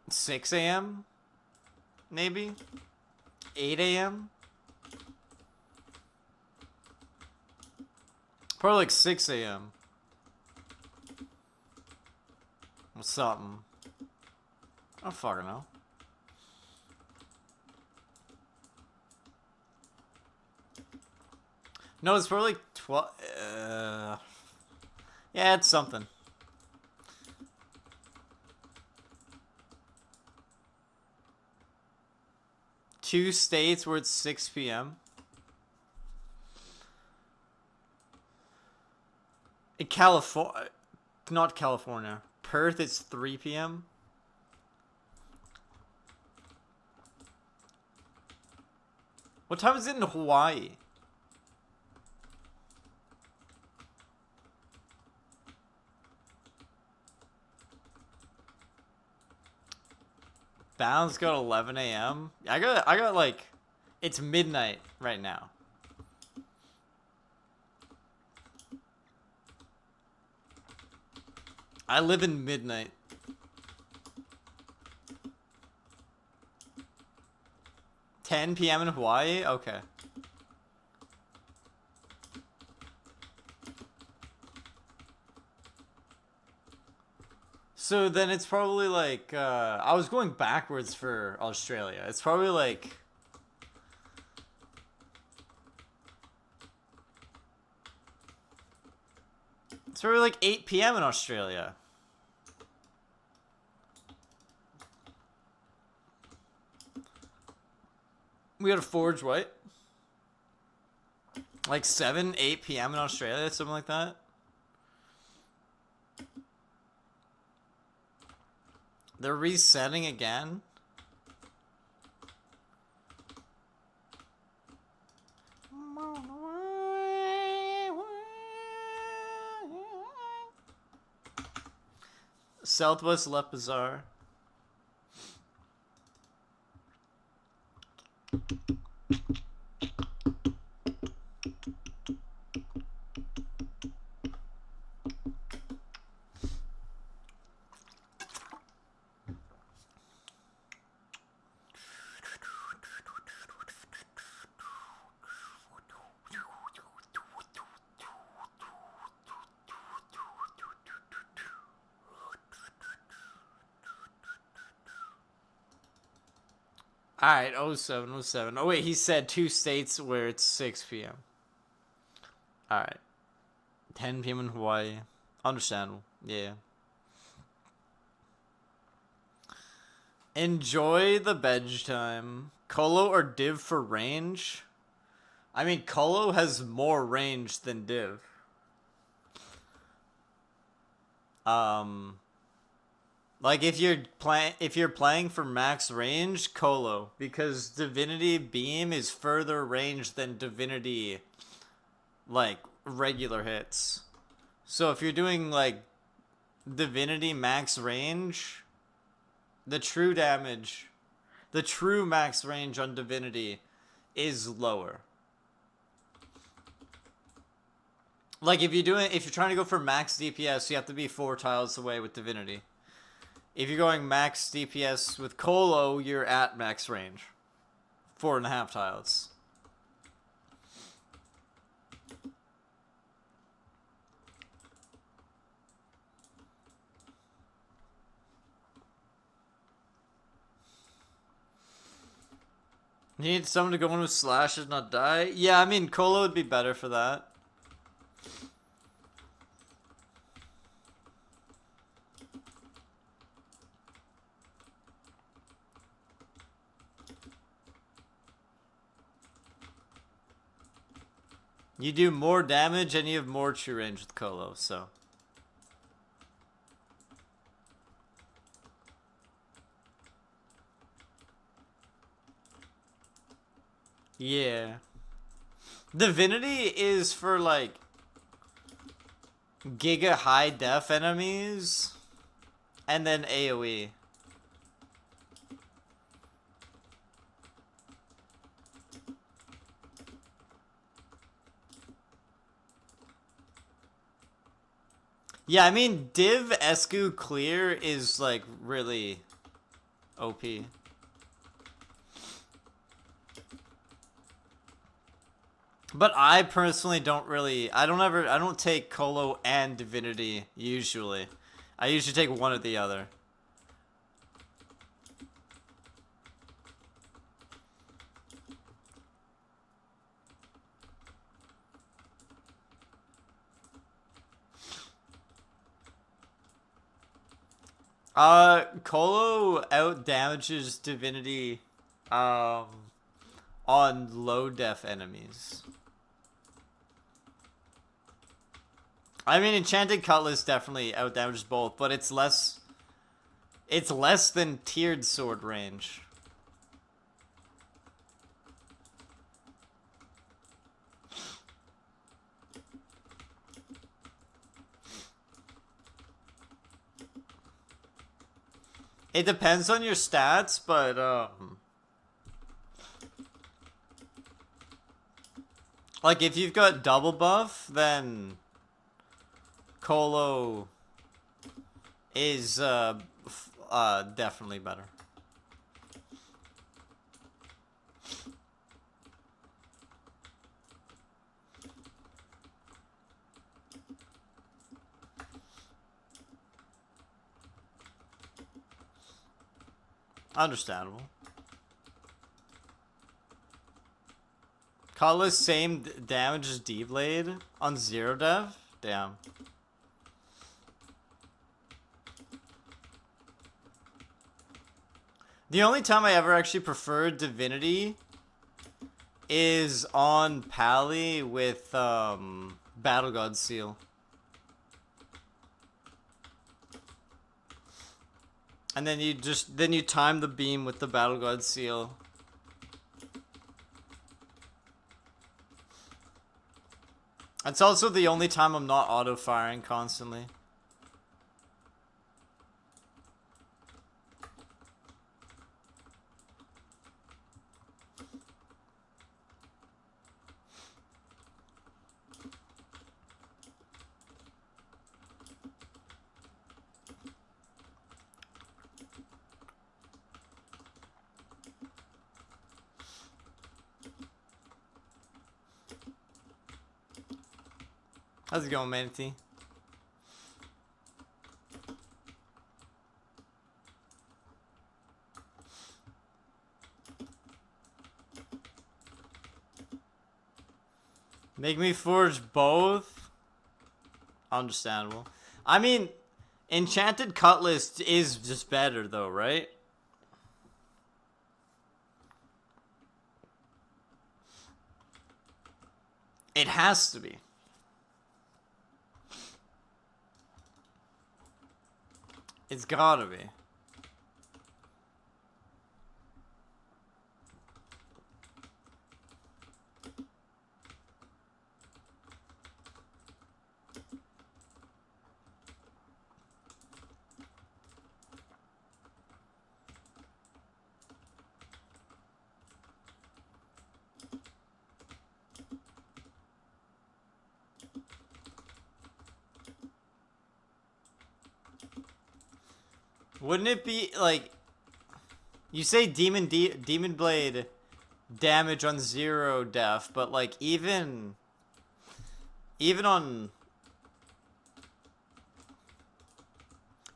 6 a.m. Maybe 8 a.m. Probably like 6 a.m. or something. I don't fucking know. No, it's probably like 12. Yeah, it's something. Two states where it's 6 p.m. In California, not California. Perth, it's 3 p.m. What time is it in Hawaii? Bounds got 11 a.m. I got like, it's midnight right now. I live in midnight. (10 p.m. in Hawaii? Okay. So then it's probably like, I was going backwards for Australia. It's probably like, it's probably like 8 p.m. in Australia. We got a Forge White. Like 7, 8 p.m. in Australia, something like that. They're resetting again. Southwest Left Bazaar. Alright, 07, 07. Oh wait, he said 2 states where it's 6 p.m. Alright. 10 p.m. in Hawaii. Understandable. Yeah. Enjoy the bedge time. Colo or Div for range? I mean, Colo has more range than Div. Like if you're playing for max range, Colo, because Divinity Beam is further range than Divinity like regular hits. So if you're doing like Divinity max range, the true damage, the true max range on Divinity is lower. Like if you're trying to go for max DPS, you have to be 4 tiles away with Divinity. If you're going max DPS with Colo, you're at max range. 4.5 tiles. You need someone to go in with slashes, not die? Yeah, I mean, Colo would be better for that. You do more damage and you have more true range with Colo, so. Yeah. Divinity is for like giga high def enemies and then AoE. Yeah, I mean, Div Escu Clear is, like, really OP. But I personally don't really... I don't take Colo and Divinity, usually. I usually take one or the other. Colo out damages Divinity, on low def enemies. I mean, Enchanted Cutlass definitely out damages both, but it's less than tiered sword range. It depends on your stats, but like if you've got double buff, then Colo is definitely better. Understandable. Cutlass same damage as D-Blade on 0 dev? Damn. The only time I ever actually preferred Divinity is on Pally with Battle God Seal. And then you time the beam with the Battle God Seal. That's also the only time I'm not auto-firing constantly. How's it going, Manatee? Make me forge both? Understandable. I mean, Enchanted Cutlass is just better though, right? It has to be. It's gotta be. Wouldn't it be like you say Demon Blade damage on 0 def, but like even on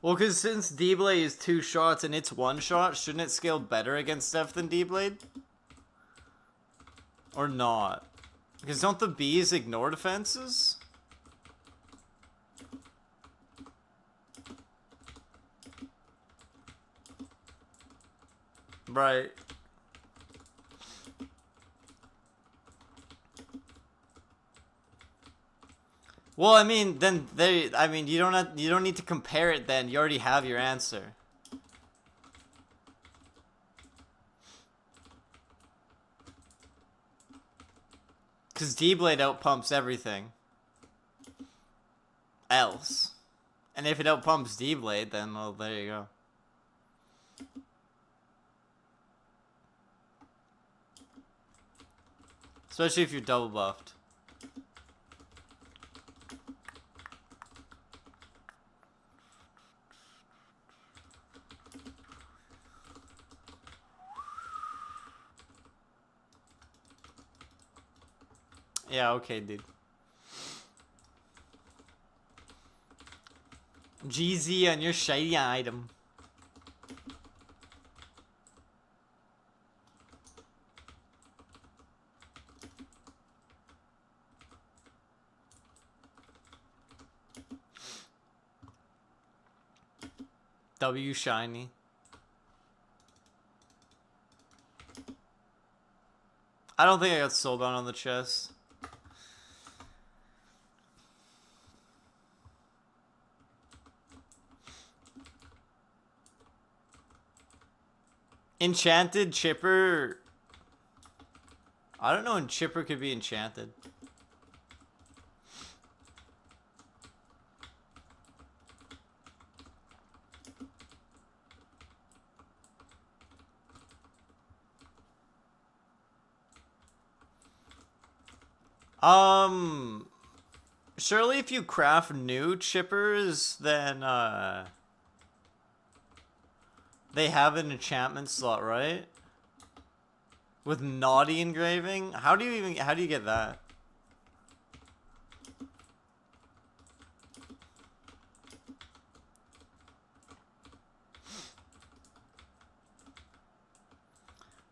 well, because since D-Blade is 2 shots and it's 1 shot, shouldn't it scale better against def than D-Blade? Or not? Because don't the bees ignore defenses? Right. Well, I mean, then you don't need to compare it then. You already have your answer. Cuz D-Blade outpumps everything else. And if it outpumps D-Blade, then well, there you go. Especially if you're double buffed. Yeah, okay, dude. GZ on your shiny item. W shiny. I don't think I got sold on the chest. Enchanted Chipper. I don't know when Chipper could be enchanted. Surely if you craft new chippers, then, they have an enchantment slot, right? With naughty engraving? How do you get that?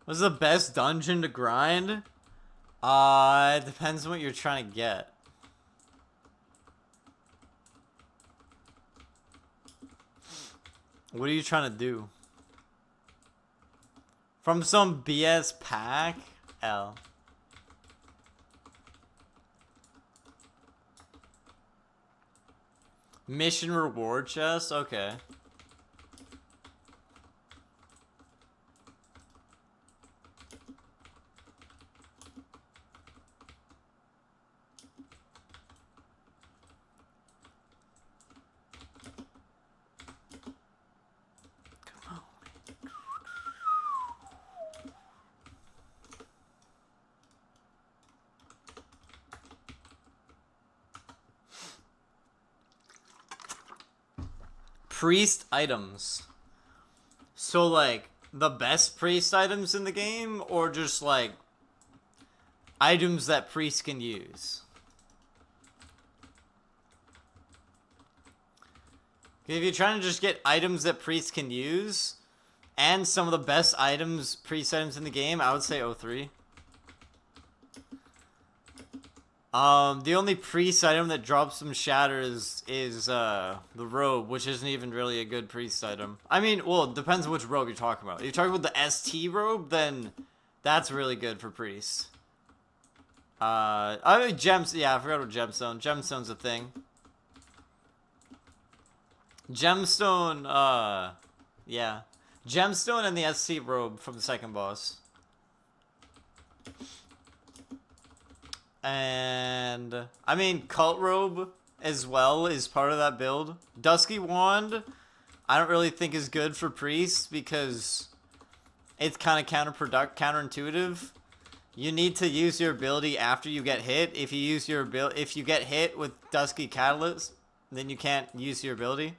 What's the best dungeon to grind? It depends on what you're trying to get. What are you trying to do? From some BS pack? L. Mission reward chest? Okay. Priest items. So like the best priest items in the game, or just like items that priests can use? If you're trying to just get items that priests can use and some of the best priest items in the game, I would say 03. The only priest item that drops some shatters is the robe, which isn't even really a good priest item. I mean, well, it depends on which robe you're talking about. If you're talking about the ST robe, then that's really good for priests. I mean, gems. Yeah, I forgot about gemstone. Gemstone's a thing. Gemstone. Yeah, gemstone and the ST robe from the second boss. And I mean, cult robe as well is part of that build. Dusky wand, I don't really think is good for priests because it's kind of counterintuitive. You need to use your ability after you get hit. If you get hit with Dusky Catalyst, then you can't use your ability.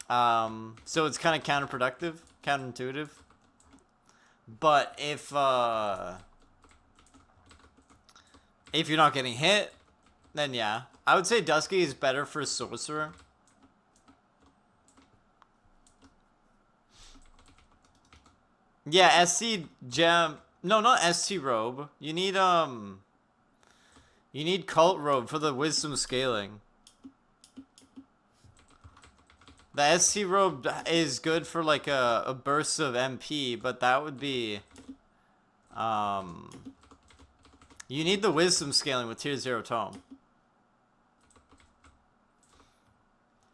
So it's kind of counterintuitive. But if you're not getting hit, then yeah. I would say Dusky is better for Sorcerer. Yeah, SC Gem. No, not SC Robe. You need Cult Robe for the Wisdom scaling. The SC Robe is good for like a burst of MP, but that would be you need the Wisdom scaling with Tier 0 Tome.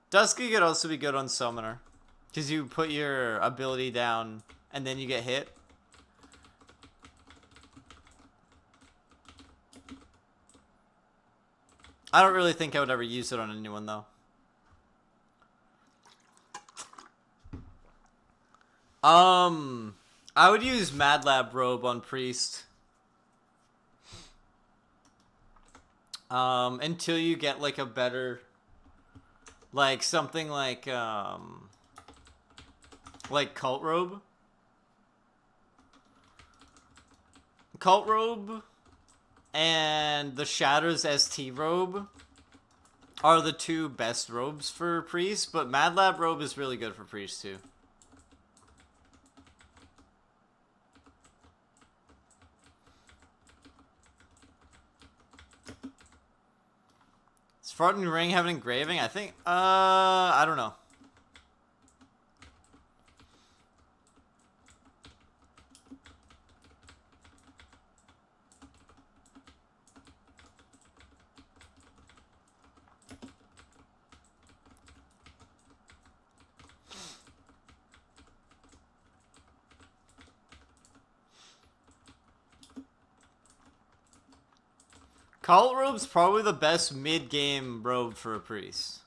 Dusky could also be good on Summoner, because you put your ability down and then you get hit. I don't really think I would ever use it on anyone, though. I would use Mad Lab Robe on Priest. Until you get, like, a better... Like, something like Cult Robe. Cult Robe and the Shatters ST Robe are the two best robes for Priest, but Mad Lab Robe is really good for Priest, too. Does Farting Ring have an engraving? I think, I don't know. Cult Robe's probably the best mid-game robe for a priest.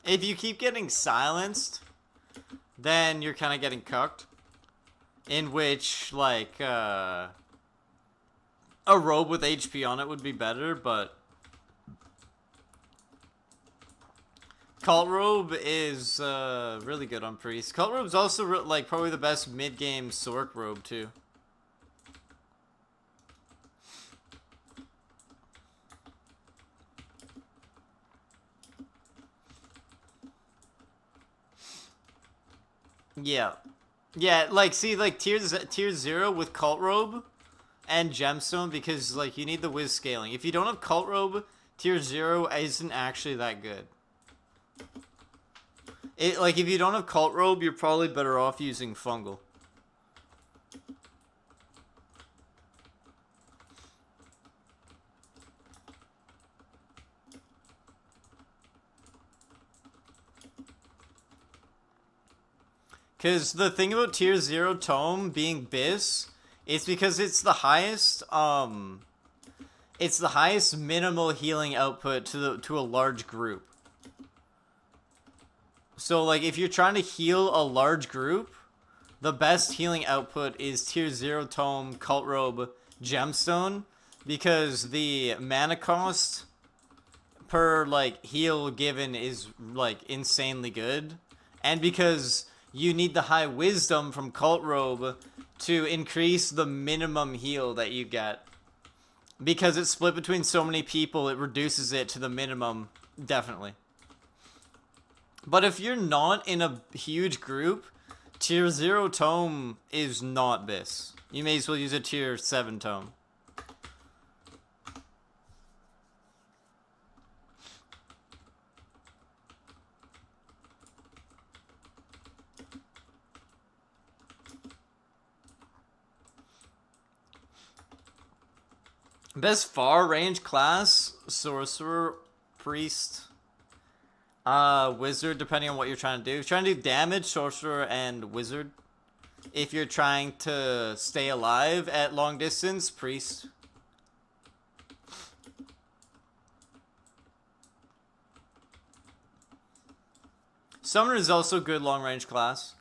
If you keep getting silenced, then you're kind of getting cucked. In which, like, a robe with HP on it would be better, but... Cult Robe is really good on Priest. Cult Robe's also like probably the best mid-game Sorc robe too. Yeah. Yeah, like see like tier 0 with Cult Robe and Gemstone because like you need the Wiz scaling. If you don't have Cult Robe, tier 0 isn't actually that good. Like, if you don't have Cult Robe, you're probably better off using Fungal. Because the thing about Tier 0 Tome being Bis, it's because it's the highest, minimal healing output to a large group. So, like, if you're trying to heal a large group, the best healing output is Tier 0 Tome, Cult Robe, Gemstone, because the mana cost per, like, heal given is, like, insanely good, and because you need the high wisdom from Cult Robe to increase the minimum heal that you get. Because it's split between so many people, it reduces it to the minimum, definitely. But if you're not in a huge group, tier 0 tome is not this. You may as well use a tier 7 tome. Best far range class, sorcerer, priest, wizard, depending on what you're trying to do. If you're trying to do damage, sorcerer, and wizard. If you're trying to stay alive at long distance, priest. Summoner is also good long range class.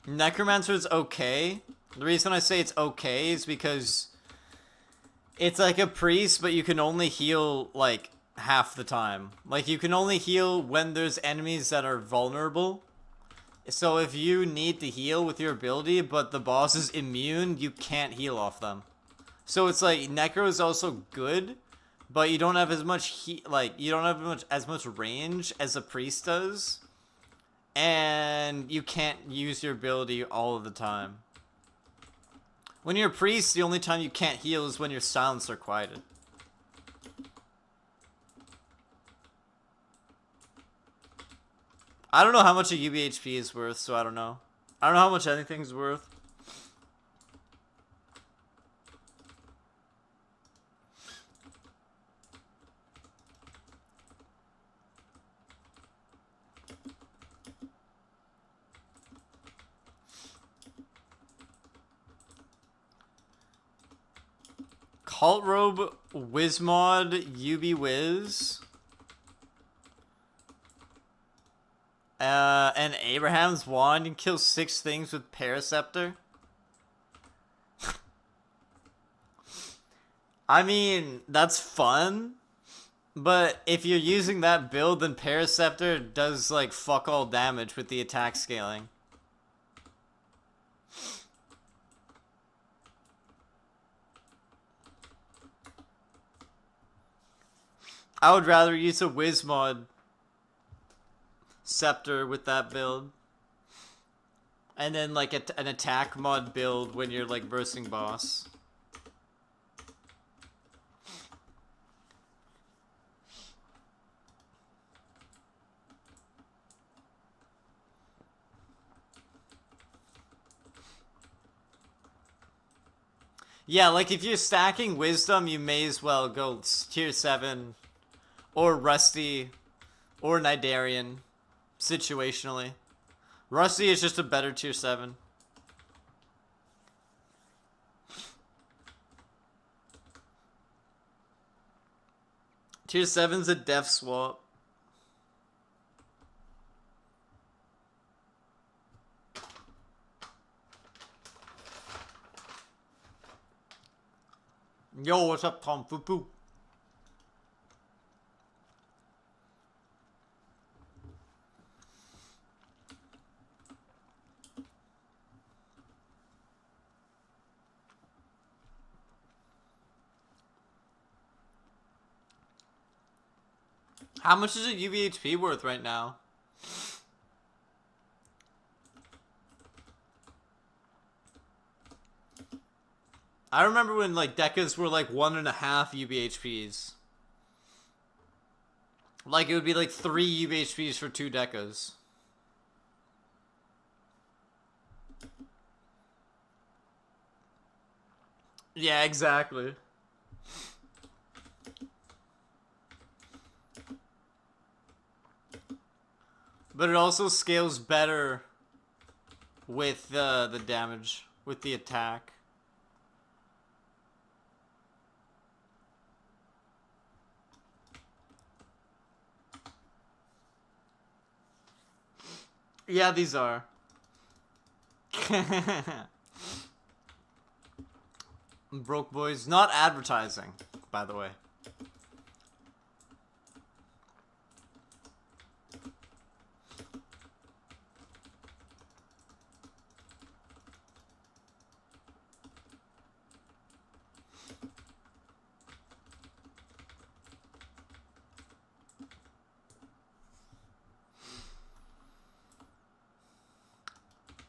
Necromancer is okay. The reason I say it's okay is because it's like a priest, but you can only heal like half the time. Like you can only heal when there's enemies that are vulnerable. So if you need to heal with your ability, but the boss is immune, you can't heal off them. So it's like Necro is also good, but you don't have as much you don't have as much range as a priest does. And you can't use your ability all of the time. When you're a priest, the only time you can't heal is when your silenced or quieted. I don't know how much a UBHP is worth, so I don't know. I don't know how much anything's worth. Cult Robe, Wizmod, UB Wiz. And Abraham's Wand. You can kill 6 things with Paraceptor. I mean, that's fun. But if you're using that build, then Paraceptor does, like, fuck all damage with the attack scaling. I would rather use a Wizmod Scepter with that build. And then like an attack mod build when you're like versing boss. Yeah, like if you're stacking wisdom, you may as well go tier 7 or Rusty or Nidarian situationally. Rusty is just a better tier 7. Tier 7's a def swap. Yo, what's up, Tom Fupu? How much is a UVHP worth right now? I remember when like Decas were like 1.5 UBHPs. Like it would be like 3 UBHPs for 2 Decas. Yeah, exactly. But it also scales better with the damage, with the attack. Yeah, these are. Broke boys. Not advertising, by the way.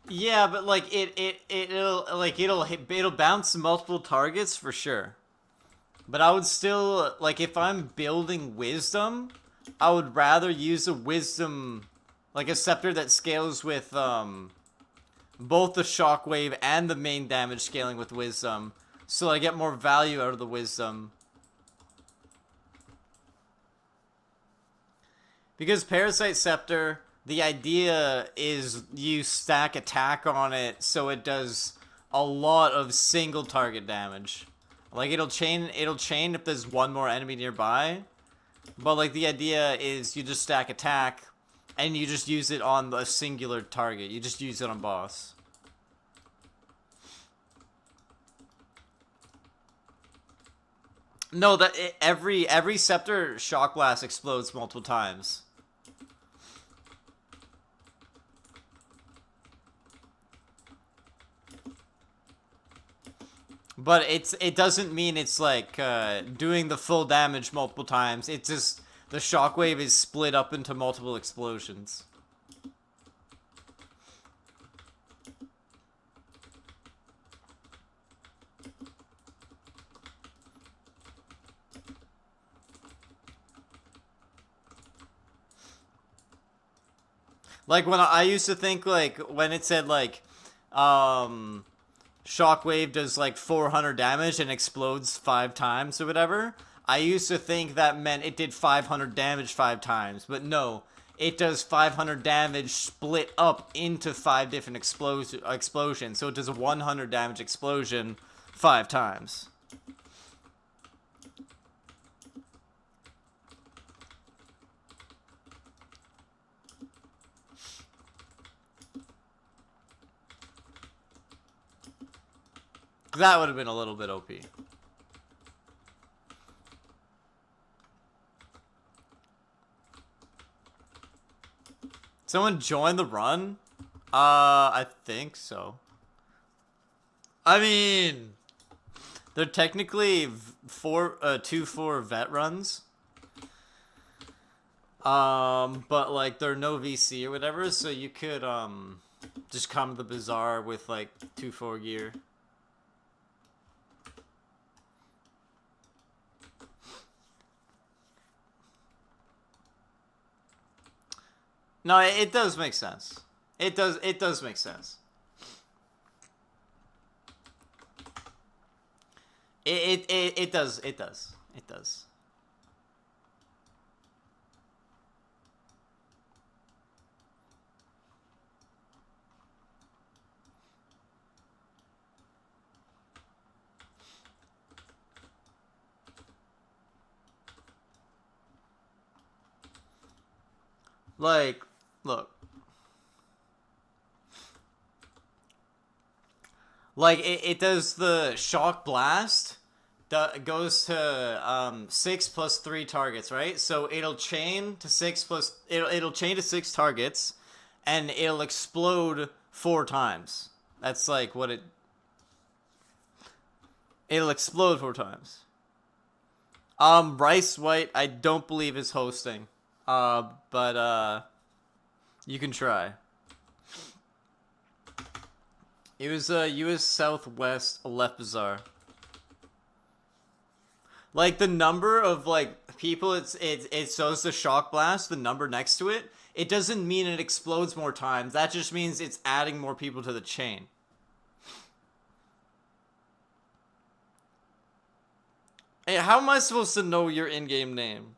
Yeah, but like it'll bounce multiple targets for sure. But I would still like if I'm building wisdom, I would rather use a wisdom like a scepter that scales with both the shockwave and the main damage scaling with wisdom, so I get more value out of the wisdom. Because Parasite Scepter, the idea is you stack attack on it so it does a lot of single target damage. Like it'll chain if there's one more enemy nearby. But like the idea is you just stack attack and you just use it on a singular target. You just use it on boss. No, every scepter shock blast explodes multiple times. But it doesn't mean it's like doing the full damage multiple times. It's just the shockwave is split up into multiple explosions. Like when I used to think like when it said like shockwave does like 400 damage and explodes 5 times or whatever, I used to think that meant it did 500 damage 5 times, but no, it does 500 damage split up into 5 different explosions, so it does a 100 damage explosion 5 times. That would have been a little bit OP. Someone join the run? I think so. I mean, they're technically 2-4 vet runs. But like they're no VC or whatever, so you could just come to the bazaar with like 2-4 gear. No, it does make sense. It does make sense. It does. It does. It does. Like, look. Like, it does the shock blast. That goes to 6 plus 3 targets, right? So it'll chain to 6 plus... It'll chain to 6 targets. And it'll explode 4 times. That's like what it... It'll explode 4 times. Rice White, I don't believe is hosting. But you can try. It was US Southwest Left Bazaar. Like the number of like people it shows the shock blast, the number next to it, it doesn't mean it explodes more times. That just means it's adding more people to the chain. Hey, how am I supposed to know your in-game name?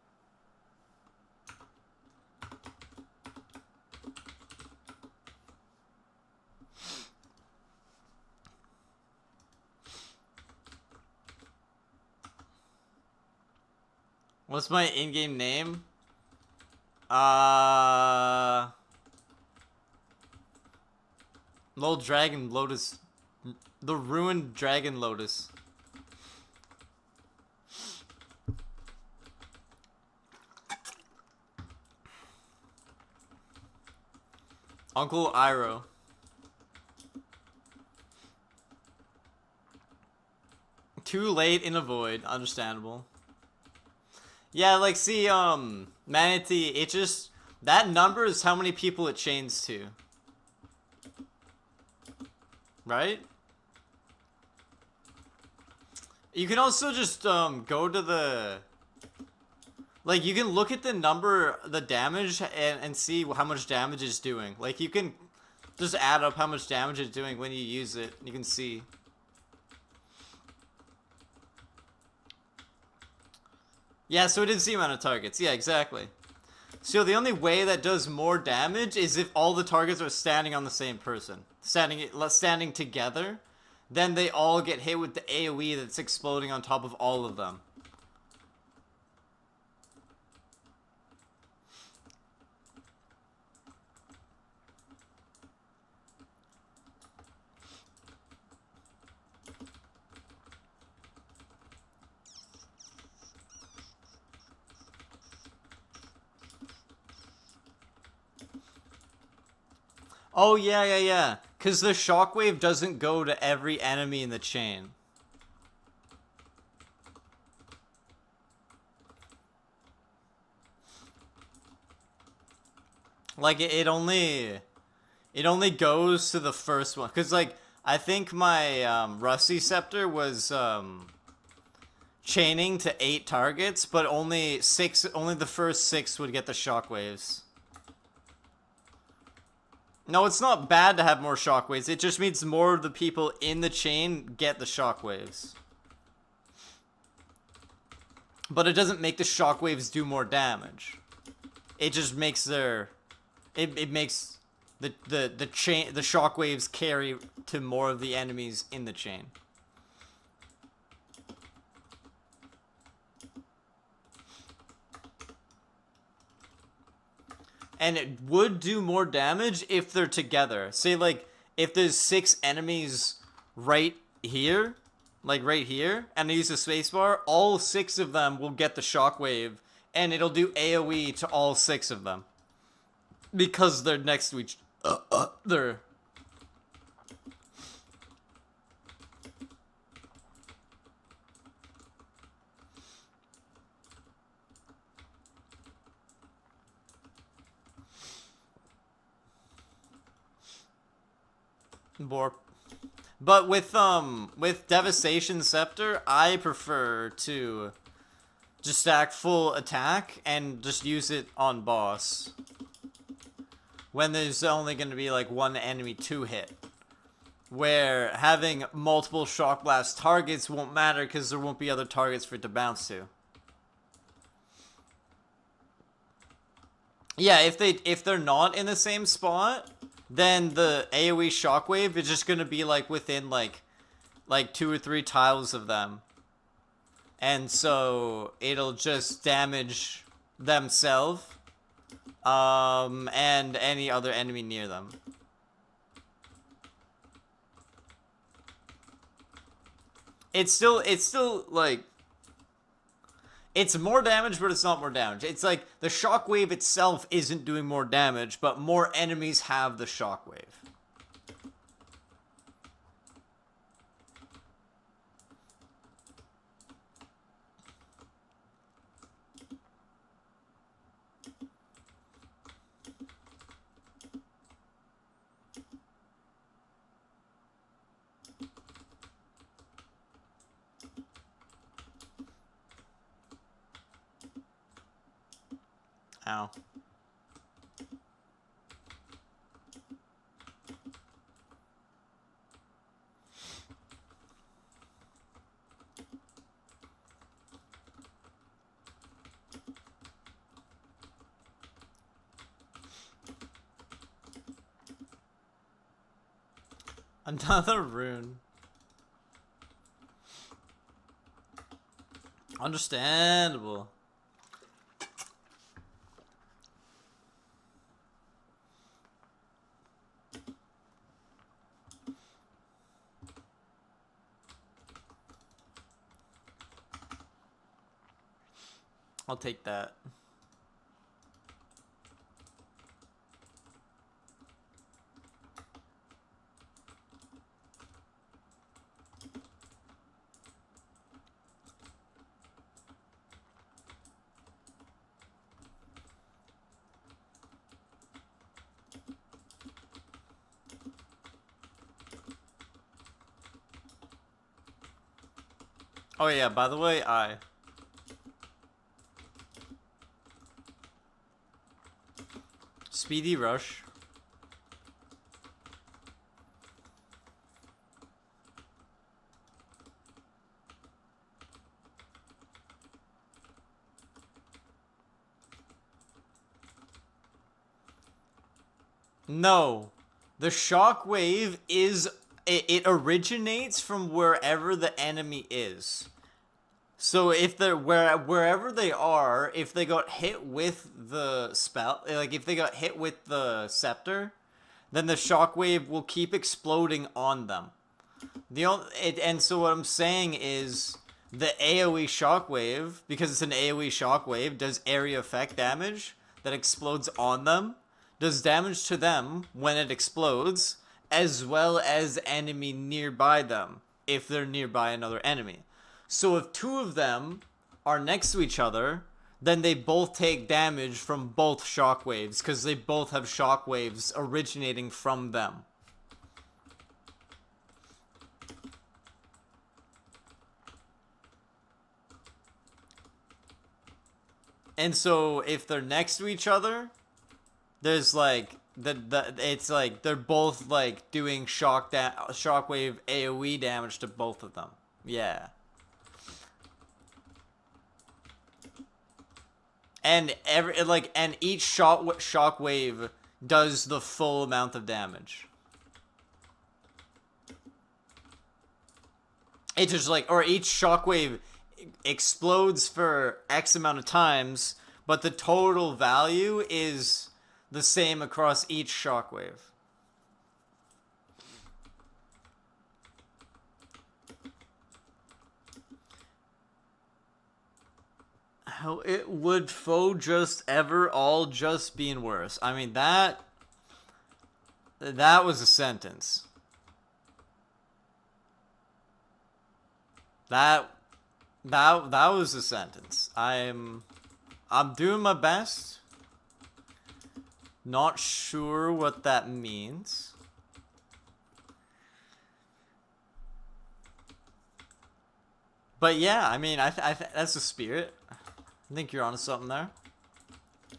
What's my in-game name? Little Dragon Lotus. The Ruined Dragon Lotus. Uncle Iroh. Too late in a void. Understandable. Yeah, like, see, Manatee, it just... That number is how many people it chains to. Right? You can also just go to the... Like, you can look at the number, the damage, and see how much damage it's doing. Like, you can just add up how much damage it's doing when you use it. You can see. Yeah, so it didn't see amount of targets. Yeah, exactly. So the only way that does more damage is if all the targets are standing on the same person. Standing together. Then they all get hit with the AoE that's exploding on top of all of them. Oh, yeah. Because the shockwave doesn't go to every enemy in the chain. Like, it only goes to the first one. Because, like, I think my Rusty Scepter was chaining to 8 targets, but only the first 6 would get the shockwaves. No, it's not bad to have more shockwaves. It just means more of the people in the chain get the shockwaves. But it doesn't make the shockwaves do more damage. It just makes their... It makes the shockwaves carry to more of the enemies in the chain. And it would do more damage if they're together. Say, like, if there's 6 enemies right here, like right here, and I use the spacebar, all 6 of them will get the shockwave, and it'll do AoE to all 6 of them. Because they're next to each other. But with Devastation Scepter, I prefer to just stack full attack and just use it on boss. When there's only going to be like one enemy to hit. Where having multiple Shock Blast targets won't matter because there won't be other targets for it to bounce to. Yeah, if they're not in the same spot, then the AoE shockwave is just gonna be like within like 2 or 3 tiles of them. And so it'll just damage themselves and any other enemy near them. It's still like, it's more damage, but it's not more damage. It's like the shockwave itself isn't doing more damage, but more enemies have the shockwave. Ow. Another rune. Understandable. I'll take that. Oh yeah, by the way, Speedy Rush. No. The shockwave is it originates from wherever the enemy is. So if they're wherever they are, if they got hit with the spell, like if they got hit with the scepter, then the shockwave will keep exploding on them. And so what I'm saying is the AoE shockwave, because it's an AoE shockwave, does area effect damage that explodes on them, does damage to them when it explodes, as well as enemy nearby them, if they're nearby another enemy. So if two of them are next to each other, then they both take damage from both shockwaves, because they both have shockwaves originating from them. And so if they're next to each other, there's like it's like they're both like doing shockwave AoE damage to both of them. Yeah. And each shockwave does the full amount of damage. It's just like, or each shockwave explodes for X amount of times, but the total value is the same across each shockwave. How it would foe just ever all just being worse. I mean, that was a sentence. That was a sentence. I'm doing my best. Not sure what that means. But yeah, I mean, that's the spirit. I think you're onto something there.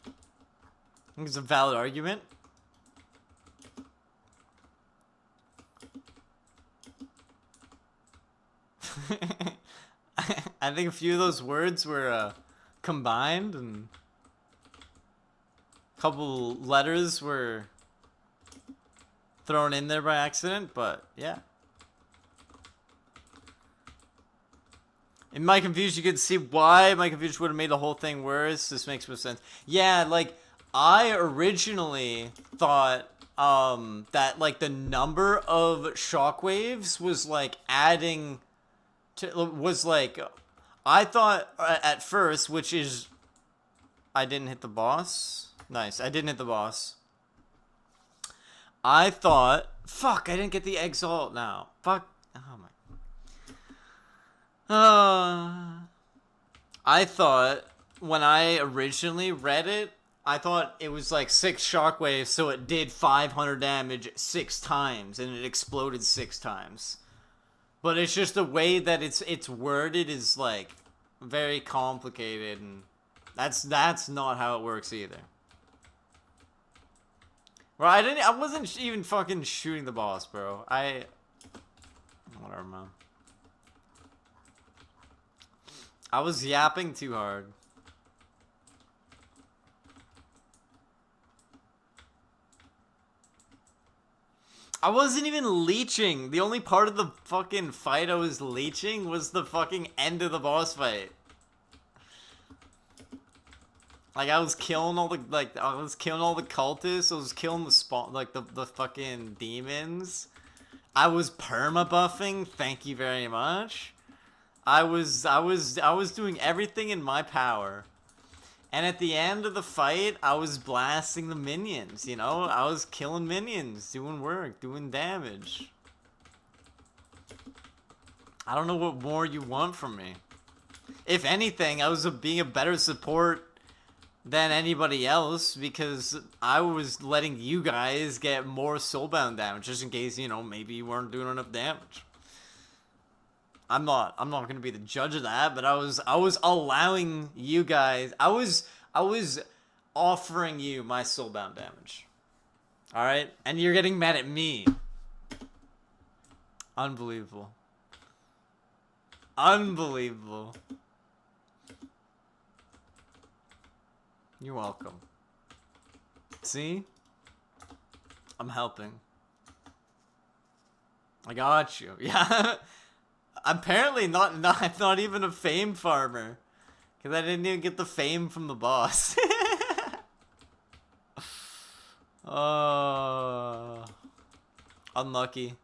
I think it's a valid argument. I think a few of those words were combined, and a couple letters were thrown in there by accident, but yeah. In my confusion, you can see why my confusion would have made the whole thing worse. This makes more sense. Yeah, like, I originally thought that, like, the number of shockwaves was, like, adding to, was, like, I thought at first, which is, I didn't hit the boss. Nice, I didn't hit the boss. I thought, fuck, I didn't get the exalt now. Fuck, oh my. I thought when I originally read it, I thought it was like 6 shockwaves, so it did 500 damage 6 times, and it exploded 6 times. But it's just the way that it's worded is like very complicated, and that's not how it works either. Well, I wasn't even fucking shooting the boss, bro. Whatever, man. I was yapping too hard. I wasn't even leeching. The only part of the fucking fight I was leeching was the fucking end of the boss fight. Like, I was killing all the cultists. I was killing the fucking demons. I was perma buffing. Thank you very much. I was doing everything in my power. And at the end of the fight, I was blasting the minions, you know? I was killing minions, doing work, doing damage. I don't know what more you want from me. If anything, I was being a better support than anybody else, because I was letting you guys get more soulbound damage, just in case, you know, maybe you weren't doing enough damage. I'm not gonna be the judge of that, but I was allowing you guys. I was offering you my soulbound damage. All right, and you're getting mad at me. Unbelievable. Unbelievable. You're welcome. See? I'm helping. I got you. Yeah. Apparently not even a fame farmer. Cause I didn't even get the fame from the boss. Oh, unlucky.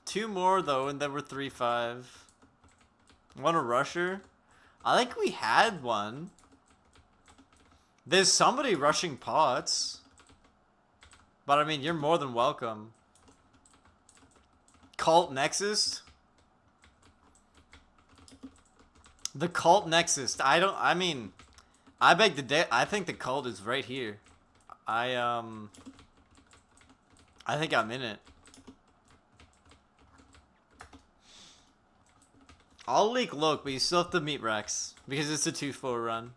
2 more though, and then we're 3-5. Want a rusher? I think we had one. There's somebody rushing pots. But I mean, you're more than welcome. Cult Nexus? The Cult Nexus. I beg to differ. I think the cult is right here. I think I'm in it. I'll leak look, but you still have to meet Rex. Because it's a 2-4 run.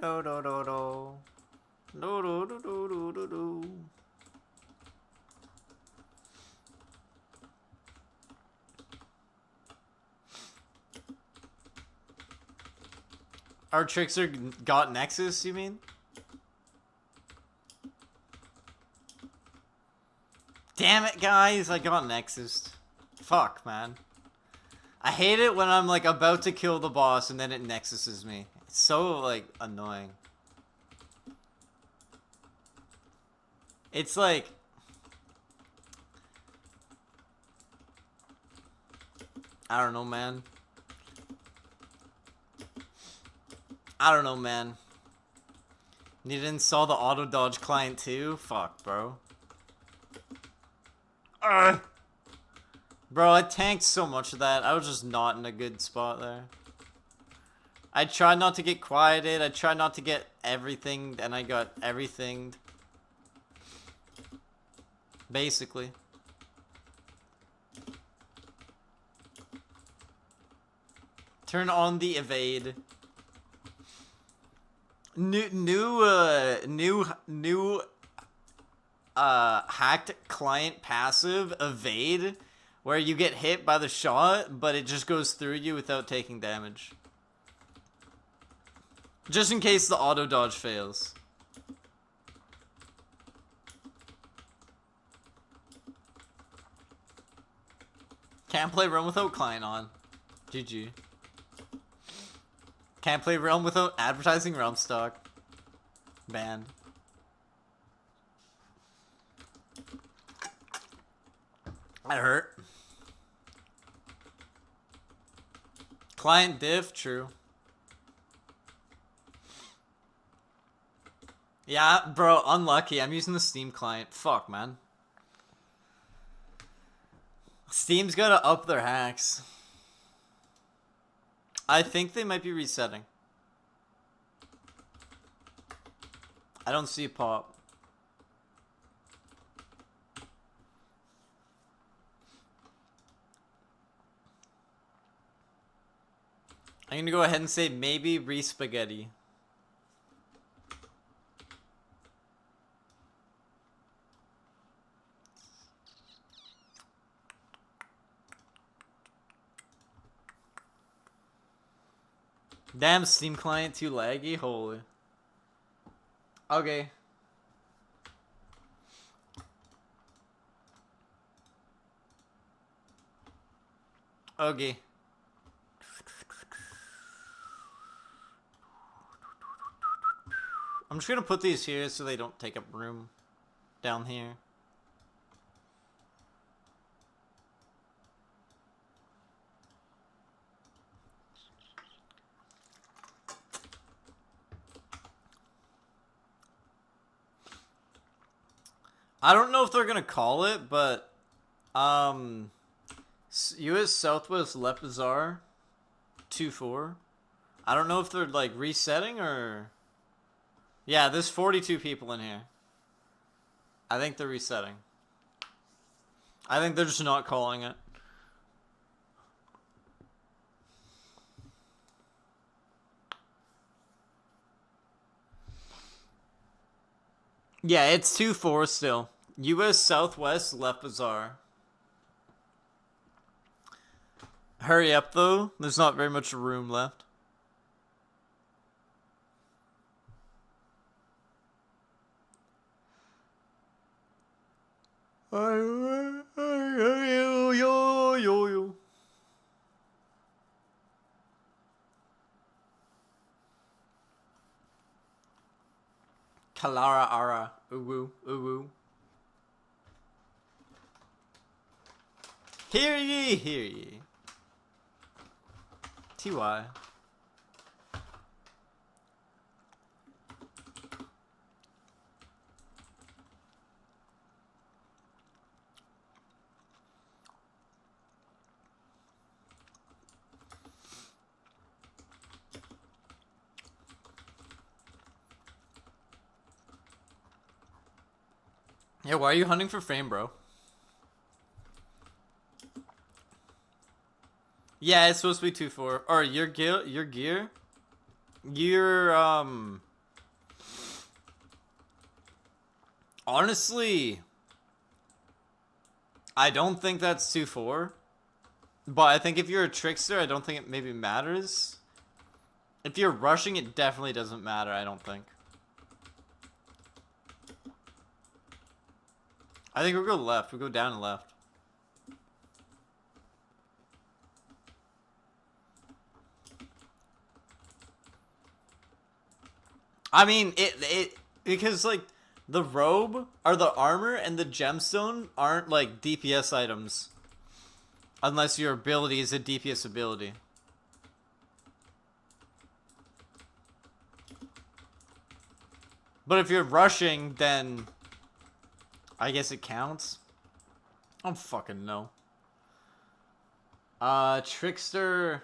Do do do do. Do do do do do do. Our trickster got Nexus, you mean? Damn it, guys, I got Nexus. Fuck, man. I hate it when I'm, like, about to kill the boss and then it Nexuses me. It's so, like, annoying. It's like... I don't know, man. I don't know, man. Need to install the auto dodge client too? Fuck, bro. Bro, I tanked so much of that. I was just not in a good spot there. I tried not to get quieted. I tried not to get everything, and I got everything. Basically. Turn on the evade. New hacked client passive evade, where you get hit by the shot, but it just goes through you without taking damage. Just in case the auto dodge fails. Can't play Realm without client on. GG. Can't play Realm without advertising Realm stock. Banned. That hurt. Client diff, true. Yeah, bro, unlucky. I'm using the Steam client. Fuck, man. Steam's gotta up their hacks. I think they might be resetting. I don't see a pop. I'm gonna go ahead and say maybe re-spaghetti. Damn, Steam client too laggy? Holy. Okay. Okay. I'm just gonna put these here so they don't take up room down here. I don't know if they're gonna call it, but US Southwest Lepizar 2-4. I don't know if they're like resetting or... Yeah, there's 42 people in here. I think they're resetting. I think they're just not calling it. Yeah, it's 2-4 still. US Southwest left Bazaar. Hurry up though. There's not very much room left. Kalara Ara. Uwu. Uwu. Hear ye, hear ye. TY. Yeah, why are you hunting for fame, bro? Yeah, it's supposed to be 2-4. Or your gear, honestly, I don't think that's 2-4. But I think if you're a trickster, I don't think it maybe matters. If you're rushing, it definitely doesn't matter, I don't think. I think we'll go left. We'll go down and left. I mean, because like the robe or the armor and the gemstone aren't like DPS items. Unless your ability is a DPS ability. But if you're rushing, then I guess it counts. I don't fucking know. Trickster.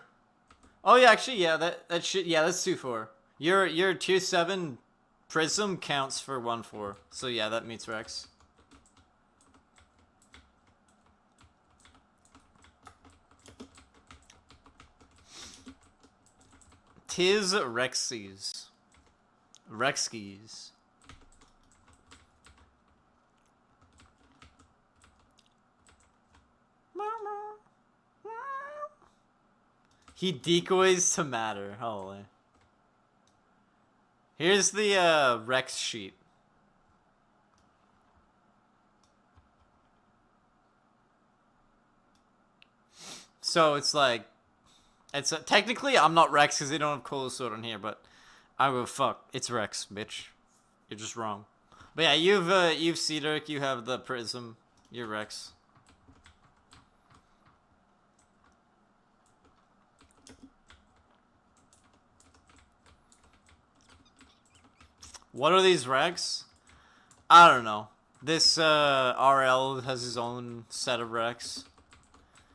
Oh yeah, actually, yeah, that should, yeah, that's 2-4. Your tier 7 prism counts for 1-4. So yeah, that meets Rex. Tis Rexies. Rexkies. He decoys to matter. Holy. Here's the Rex sheet. So it's like, it's technically I'm not Rex because they don't have Cola Sword on here, but I will fuck. It's Rex, bitch. You're just wrong. But yeah, you've Cedric, you have the Prism, you're Rex. What are these Rex? I don't know. This RL has his own set of Rex.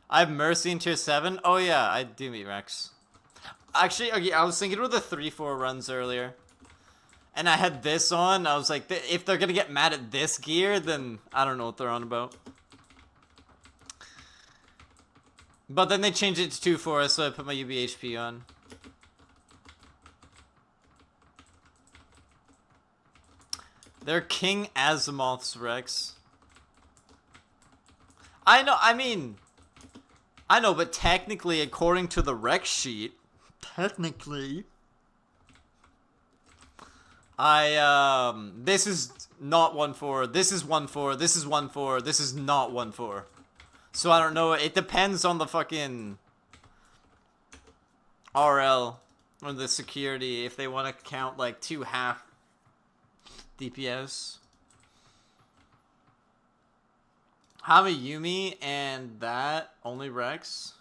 I have Mercy in tier 7. Oh yeah, I do meet Rex. Actually, okay, I was thinking with the 3-4 runs earlier. And I had this on. I was like, if they're gonna get mad at this gear, then I don't know what they're on about. But then they changed it to 2-4, so I put my UBHP on. They're King Azimuth's Rex. I know, I mean... I know, but technically, according to the Rex sheet... Technically... this is not 1-4, this is 1-4, this is 1-4, this is not 1-4. So I don't know, it depends on the fucking... RL, or the security, if they want to count like 2 half DPS. Hamayumi and that, only Rex?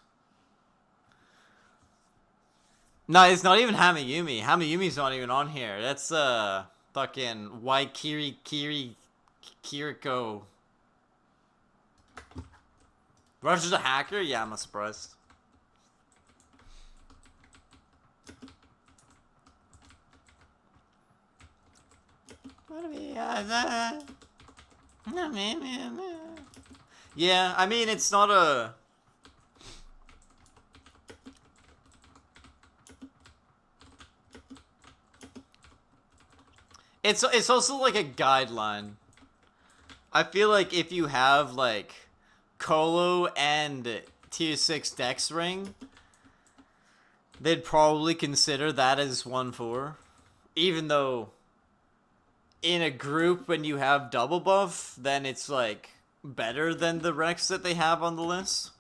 No, it's not even Hamayumi. Hamayumi's not even on here. That's fucking Kiriko. Rush a hacker? Yeah, I'm not surprised. Yeah, I mean, it's not a... It's also like a guideline. I feel like if you have like Colo and tier 6 Dex Ring, they'd probably consider that as 1-4. Even though in a group when you have double buff, then it's like better than the Rex that they have on the list.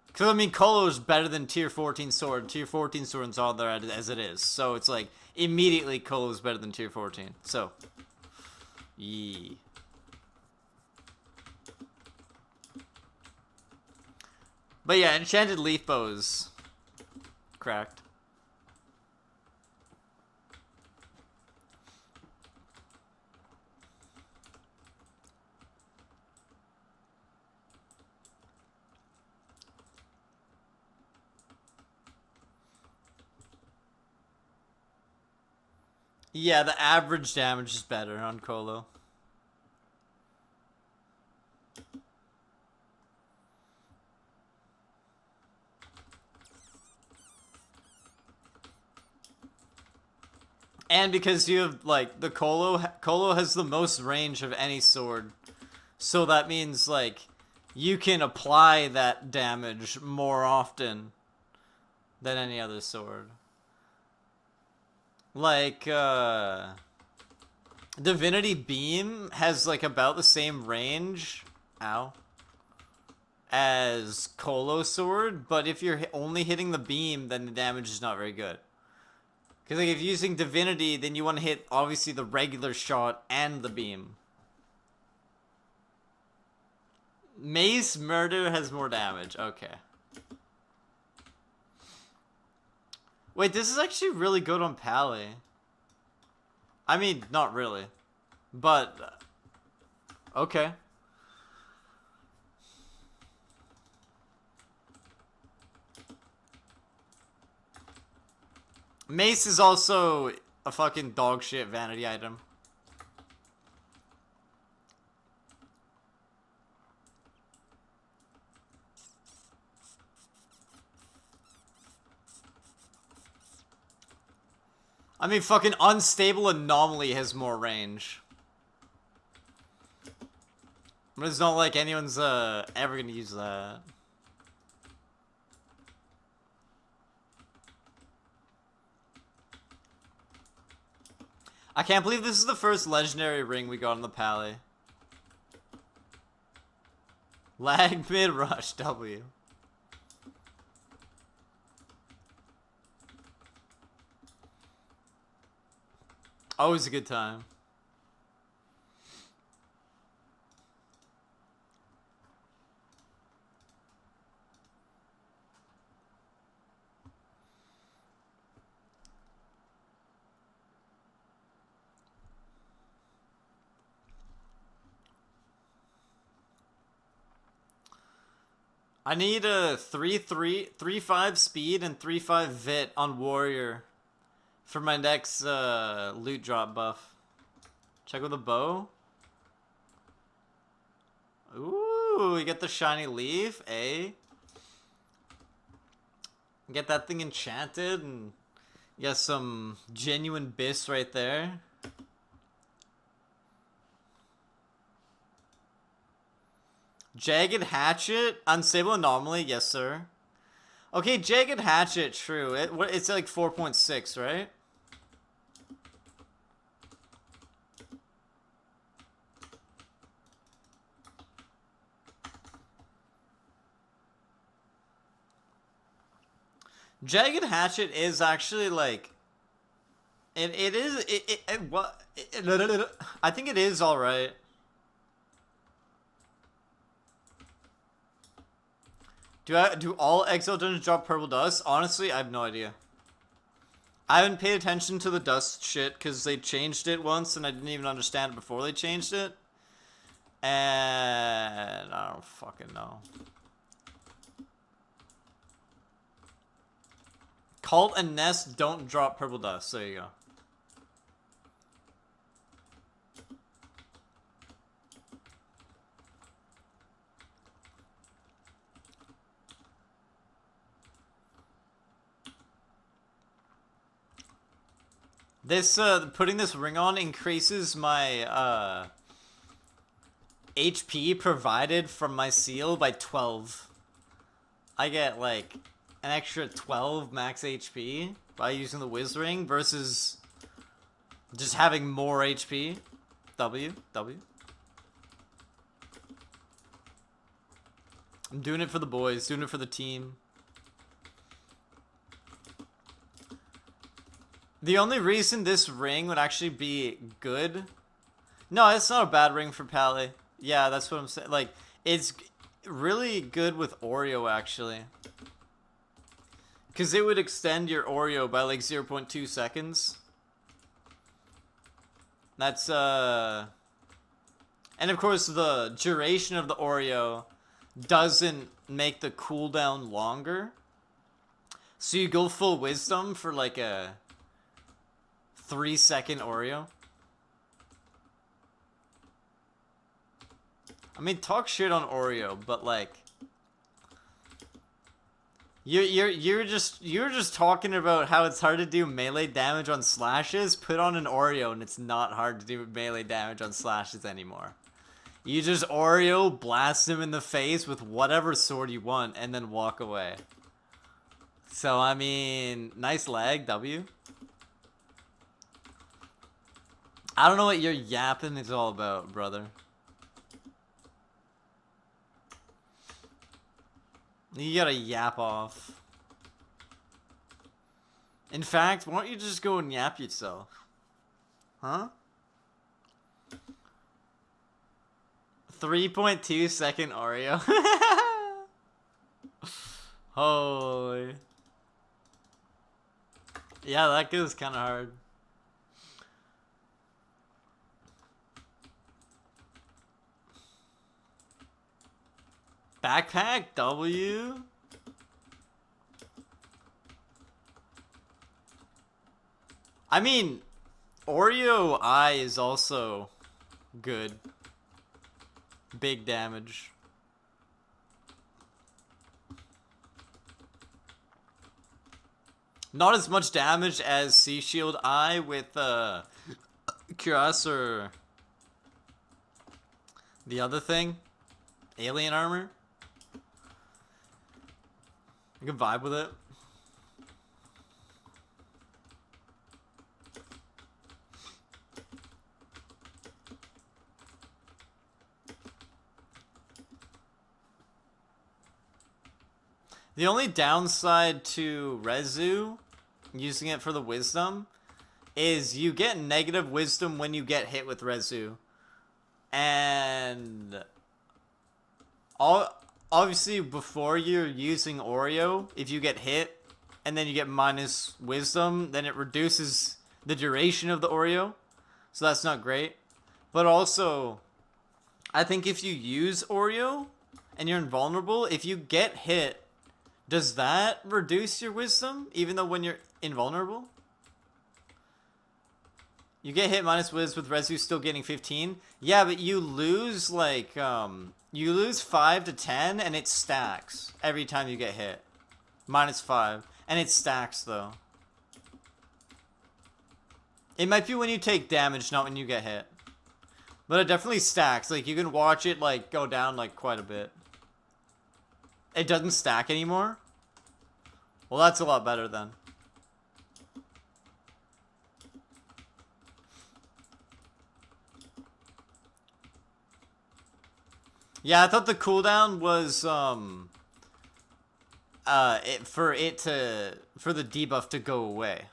Because, I mean, Colo is better than tier 14 sword. Tier 14 sword's all there as it is. So it's like, immediately Colo is better than tier 14. So, yee. But yeah, Enchanted Leaf Bows. Cracked. Yeah, the average damage is better on Colo. And because you have, like, the Colo has the most range of any sword. So that means, like, you can apply that damage more often than any other sword. Like, Divinity Beam has, like, about the same range, as Colo Sword, but if you're only hitting the beam, then the damage is not very good. Because, like, if you're using Divinity, then you want to hit, obviously, the regular shot and the beam. Mace Murder has more damage. Okay. Wait, this is actually really good on Pally. I mean, not really. But, okay. Mace is also a fucking dog shit vanity item. I mean, fucking Unstable Anomaly has more range. But it's not like anyone's ever gonna use that. I can't believe this is the first legendary ring we got on the Pally. Lag mid rush W. Always a good time. I need a 3-5 speed and 3-5 vit on Warrior for my next loot drop buff. Check with a bow. Ooh, we get the shiny leaf, eh? Get that thing enchanted and get some genuine bis right there. Jagged Hatchet, Unstable Anomaly, yes sir. Okay, Jagged Hatchet, true. It's like 4.6, right? Jagged Hatchet is actually like I think it is all right. Do all Exile dungeons drop purple dust? Honestly, I have no idea. I haven't paid attention to the dust shit because they changed it once and I didn't even understand it before they changed it. And I don't fucking know. Cult and Nest don't drop purple dust. There you go. This, putting this ring on increases my, HP provided from my seal by 12. I get, like, an extra 12 max HP by using the Wiz Ring versus just having more HP. W. I'm doing it for the boys, doing it for the team. The only reason this ring would actually be good... No, it's not a bad ring for Pally. Yeah, that's what I'm saying. Like, it's really good with Oreo, actually. Because it would extend your Oreo by, like, 0.2 seconds. That's, And, of course, the duration of the Oreo doesn't make the cooldown longer. So you go full wisdom for, like, a 3-second Oreo. I mean, talk shit on Oreo, but like, you're just talking about how it's hard to do melee damage on slashes. Put on an Oreo, and it's not hard to do melee damage on slashes anymore. You just Oreo blast him in the face with whatever sword you want, and then walk away. So I mean, nice lag, W. I don't know what your yapping is all about, brother. You gotta yap off. In fact, why don't you just go and yap yourself? Huh? 3.2 second Oreo. Holy. Yeah, that goes kind of hard. Backpack W. I mean, Oreo I is also good. Big damage. Not as much damage as Sea Shield I with Cuirass or the other thing. Alien armor. I can vibe with it. The only downside to Rezu, using it for the wisdom, is you get negative wisdom when you get hit with Rezu. And obviously before you're using Oreo, if you get hit and then you get minus wisdom, then it reduces the duration of the Oreo. So that's not great. But also, I think if you use Oreo and you're invulnerable, if you get hit, does that reduce your wisdom, even though when you're invulnerable? You get hit minus Wiz with Rezu still getting 15. Yeah, but you lose, like, you lose 5 to 10, and it stacks every time you get hit. Minus 5. And it stacks, though. It might be when you take damage, not when you get hit. But it definitely stacks. Like, you can watch it, like, go down, like, quite a bit. It doesn't stack anymore? Well, that's a lot better then. Yeah, I thought the cooldown was for the debuff to go away.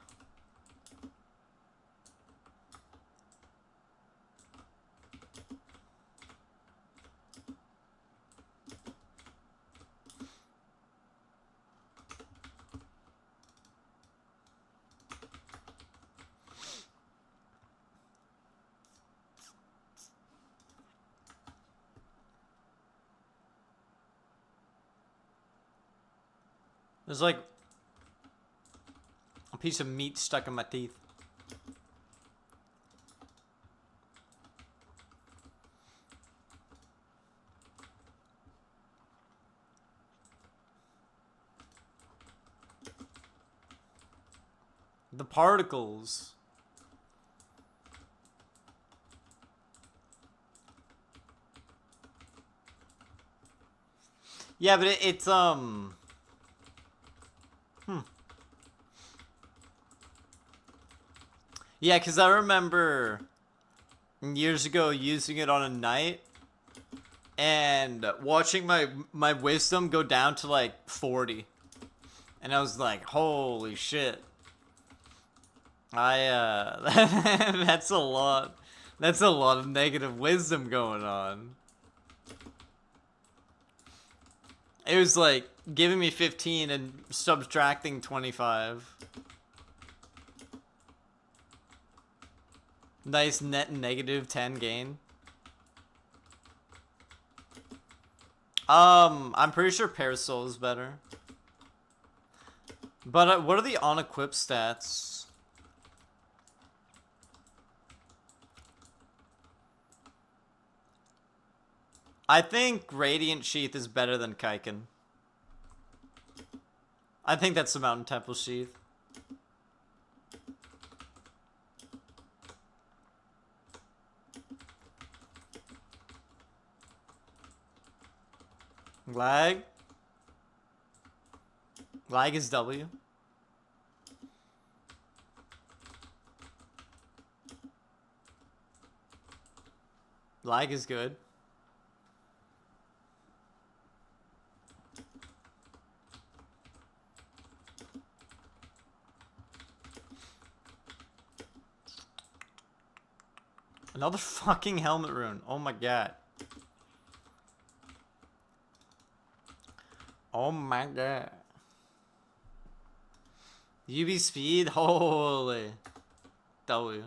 There's like a piece of meat stuck in my teeth. The particles. Yeah, but it's Yeah, because I remember years ago using it on a night and watching my wisdom go down to like 40. And I was like, holy shit. That's a lot. That's a lot of negative wisdom going on. It was like giving me 15 and subtracting 25. Nice net negative 10 gain. I'm pretty sure Parasol is better. But what are the unequipped stats? I think Radiant Sheath is better than Kaiken. I think that's the Mountain Temple Sheath. Lag? Lag is W. Lag is good. Another fucking helmet rune. Oh my god. Oh my god. UB speed? Holy. W.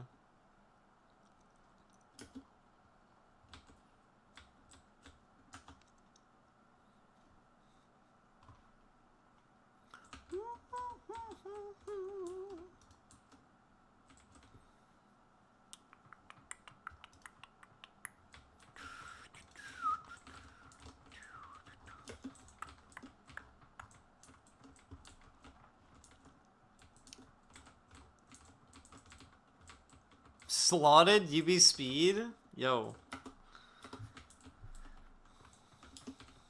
Slotted UB speed? Yo.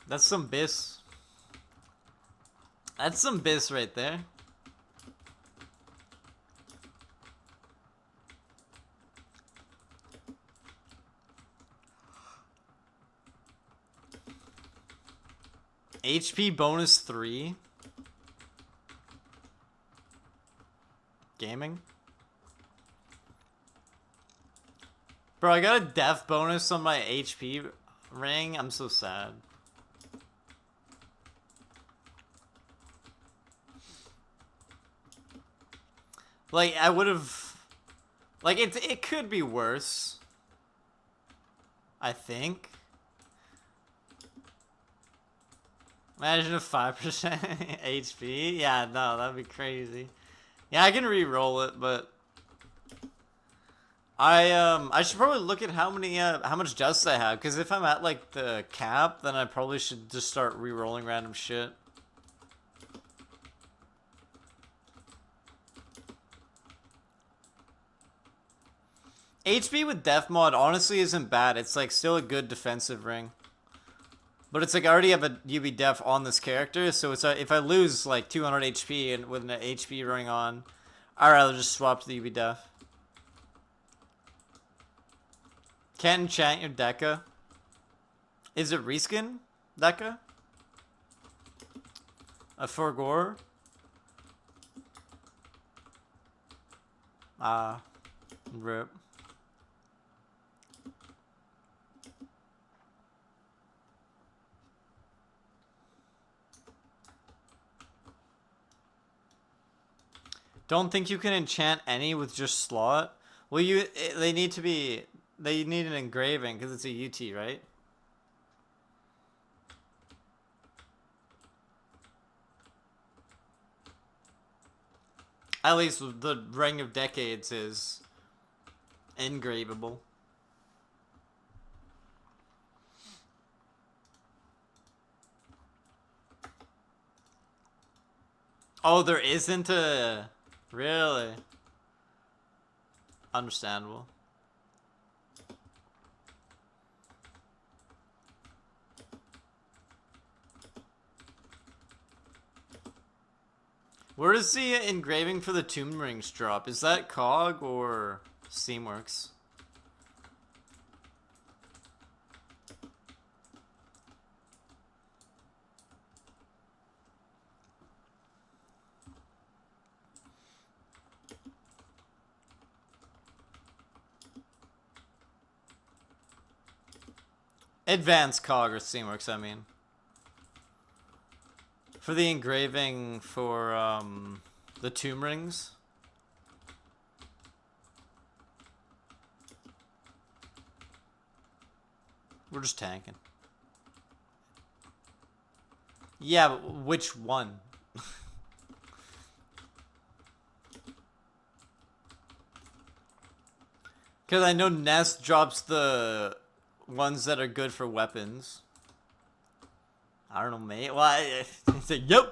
That's some bis. That's some bis right there. HP bonus 3. Gaming. Bro, I got a death bonus on my HP ring. I'm so sad. Like, I would have... Like, it could be worse. I think. Imagine a 5% HP. Yeah, no, that'd be crazy. Yeah, I can re-roll it, but... I should probably look at how much dust I have, because if I'm at, like, the cap, then I probably should just start re-rolling random shit. HP with Def Mod honestly isn't bad. It's, like, still a good defensive ring. But it's like I already have a UB Def on this character, so it's if I lose, like, 200 HP and with an HP running on, I'd rather just swap to the UB Def. Can't enchant your Deca. Is it reskin Deca? A Forgore? Ah. Rip. Don't think you can enchant any with just slot? Well, they need an engraving because it's a UT, right? At least the Ring of Decades is engravable. Oh, there isn't a... Really? Understandable. Where does the engraving for the tomb rings drop? Is that COG or Steamworks? Advanced COG or Steamworks, I mean. For the engraving for the tomb rings. We're just tanking. Yeah, but which one? Because I know Nest drops the ones that are good for weapons. I don't know, mate. Well, it's like, yep.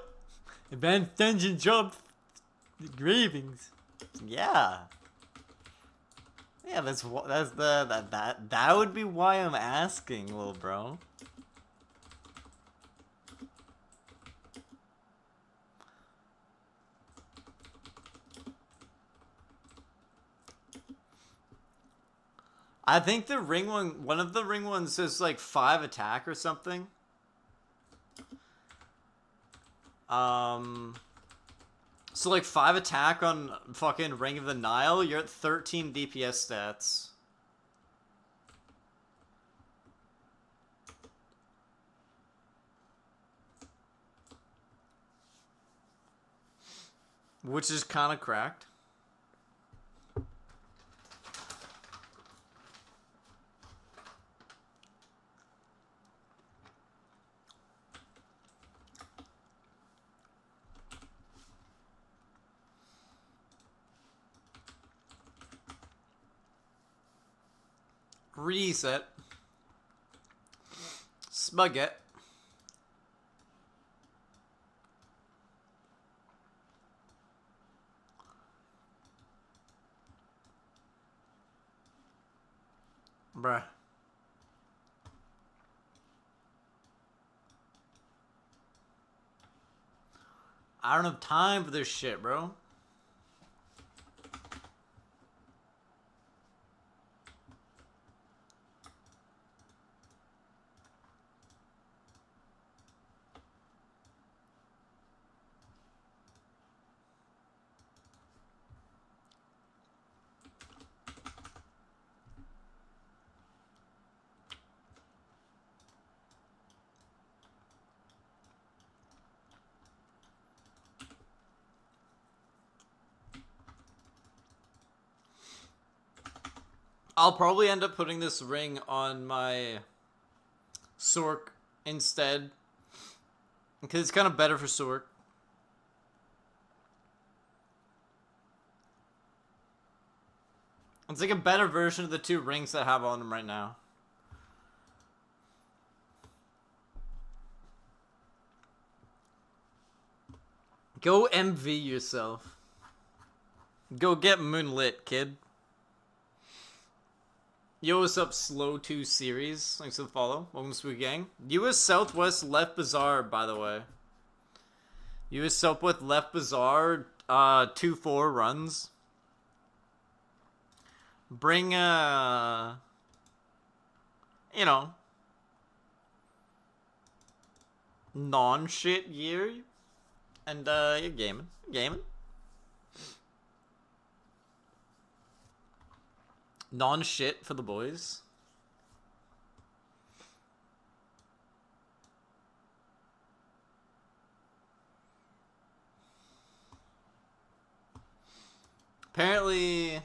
Advanced Dungeon drops engravings. Yeah. Yeah, that would be why I'm asking, little bro. I think the ring one of the ring ones is like 5 attack or something. So like 5 attack on fucking Ring of the Nile, you're at 13 DPS stats. Which is kind of cracked. Reset. Spaghetti. Bruh. I don't have time for this shit, bro. I'll probably end up putting this ring on my Sork instead. Because it's kind of better for Sork. It's like a better version of the 2 rings that I have on them right now. Go MV yourself. Go get moonlit, kid. Yo, what's up, Slow 2 Series? Thanks for the follow. Welcome to Spooky Gang. US Southwest left Bazaar, by the way. US Southwest left Bazaar, 2-4 runs. Bring, you know, non-shit gear, and, you're gaming. Gaming. Non-shit for the boys. Apparently,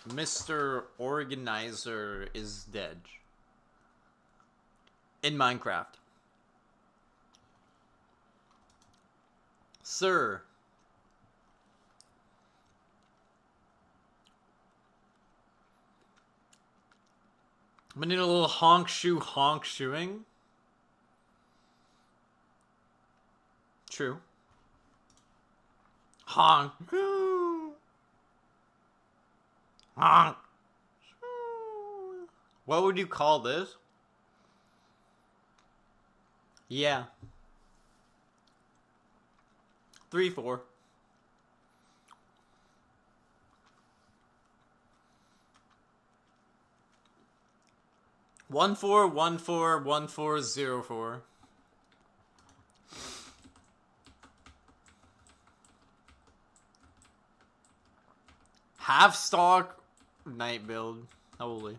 Mr. Organizer is dead. In Minecraft. Sir. I'm gonna need a little honk shoeing. True. Honk. Honk. What would you call this? Yeah. 3-4. One four one four 1404. Half stock night build. Holy.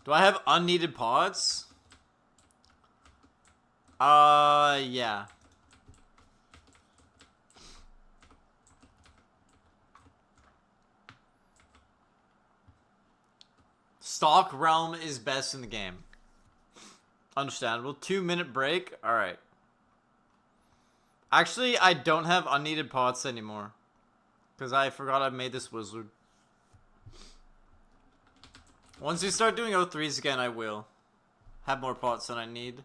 Do I have unneeded pots? Yeah. Stock realm is best in the game. Understandable. 2-minute break. Alright. Actually, I don't have unneeded pots anymore. Because I forgot I made this wizard. Once you start doing O3s again, I will have more pots than I need.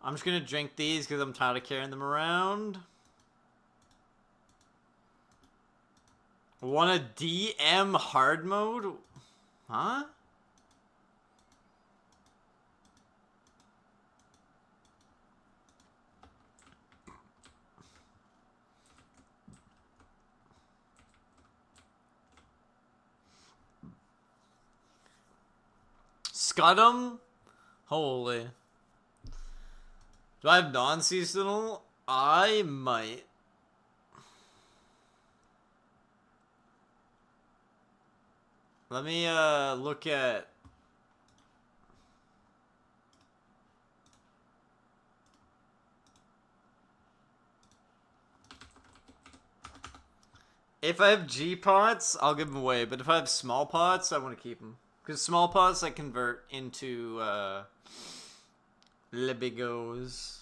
I'm just gonna drink these because I'm tired of carrying them around. Want a DM hard mode? Huh? Scudum? Holy. Do I have non-seasonal? I might. Let me look at... If I have G pots, I'll give them away. But if I have small pots, I want to keep them. Because small pots I convert into Libigos.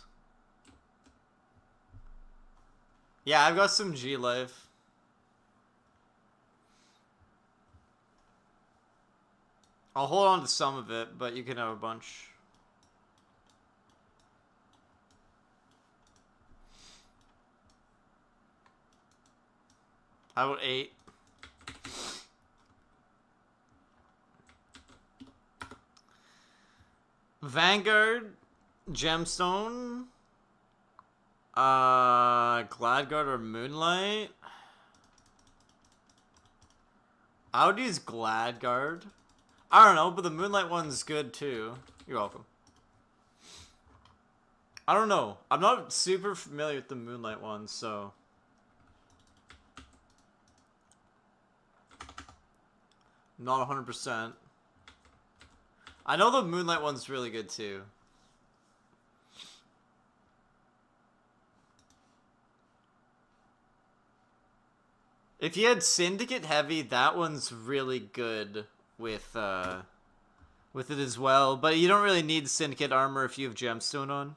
Yeah, I've got some G life. I'll hold on to some of it, but you can have a bunch. How about 8? Vanguard, Gemstone, Gladguard or Moonlight. I would use Gladguard. I don't know, but the Moonlight one's good too. You're welcome. I don't know. I'm not super familiar with the Moonlight one, so... Not 100%. I know the Moonlight one's really good too. If you had Syndicate Heavy, that one's really good with it as well. But you don't really need Syndicate Armor if you have Gemstone on.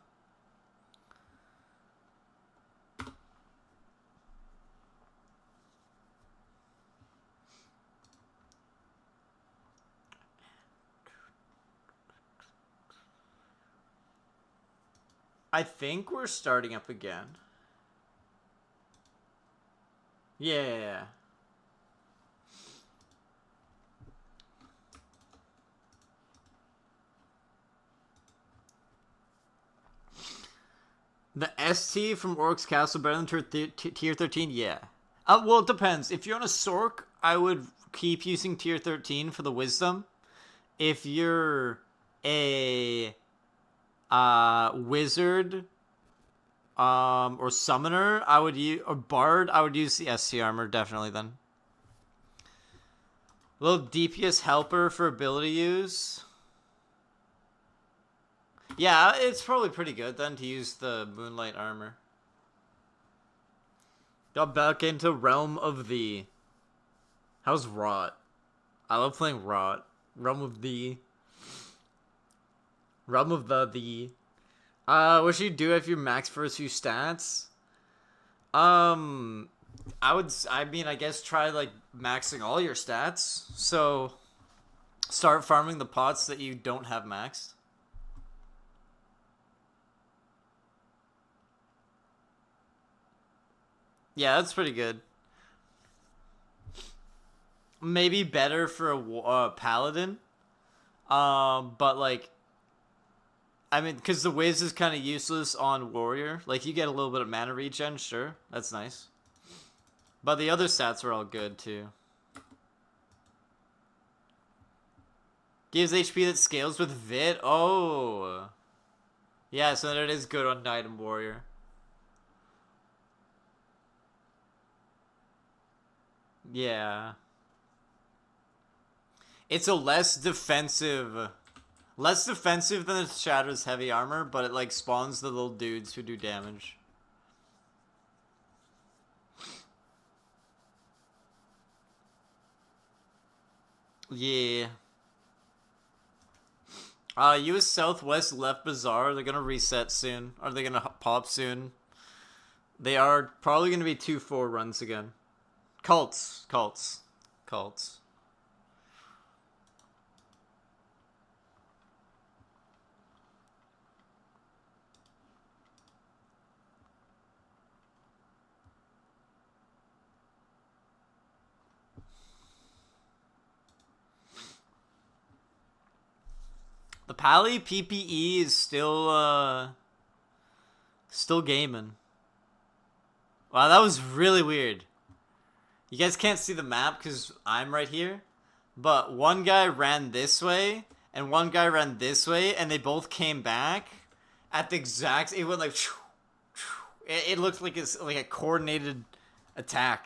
I think we're starting up again. Yeah. The ST from Orc's Castle better than tier 13? Yeah. Well, it depends. If you're on a Sork, I would keep using tier 13 for the wisdom. If you're a wizard or summoner, I would use, or bard, I would use the ST armor definitely then. A little DPS helper for ability use. Yeah, it's probably pretty good then to use the Moonlight armor. Got back into Realm of the... How's Rot? I love playing Rot. Realm of the... Realm of the... What should you do if you max first few stats? I guess try, like, maxing all your stats. So, start farming the pots that you don't have maxed. Yeah, that's pretty good. maybe better for a paladin. But like, I mean, because the whiz is kind of useless on warrior. Like, you get a little bit of mana regen, sure, that's nice. But the other stats are all good too. Gives HP that scales with Vit. Oh, yeah. So that is good on knight and warrior. Yeah. It's a less defensive than the Shatter's heavy armor, but it like spawns the little dudes who do damage. Yeah. US Southwest left Bazaar. They're gonna reset soon. Are they gonna pop soon? They are probably gonna be 2-4 runs again. Cults. The Pally PPE is still gaming. Wow, that was really weird. You guys can't see the map because I'm right here, but one guy ran this way and one guy ran this way, and they both came back at the exact. It went like. It looked like it's like a coordinated attack.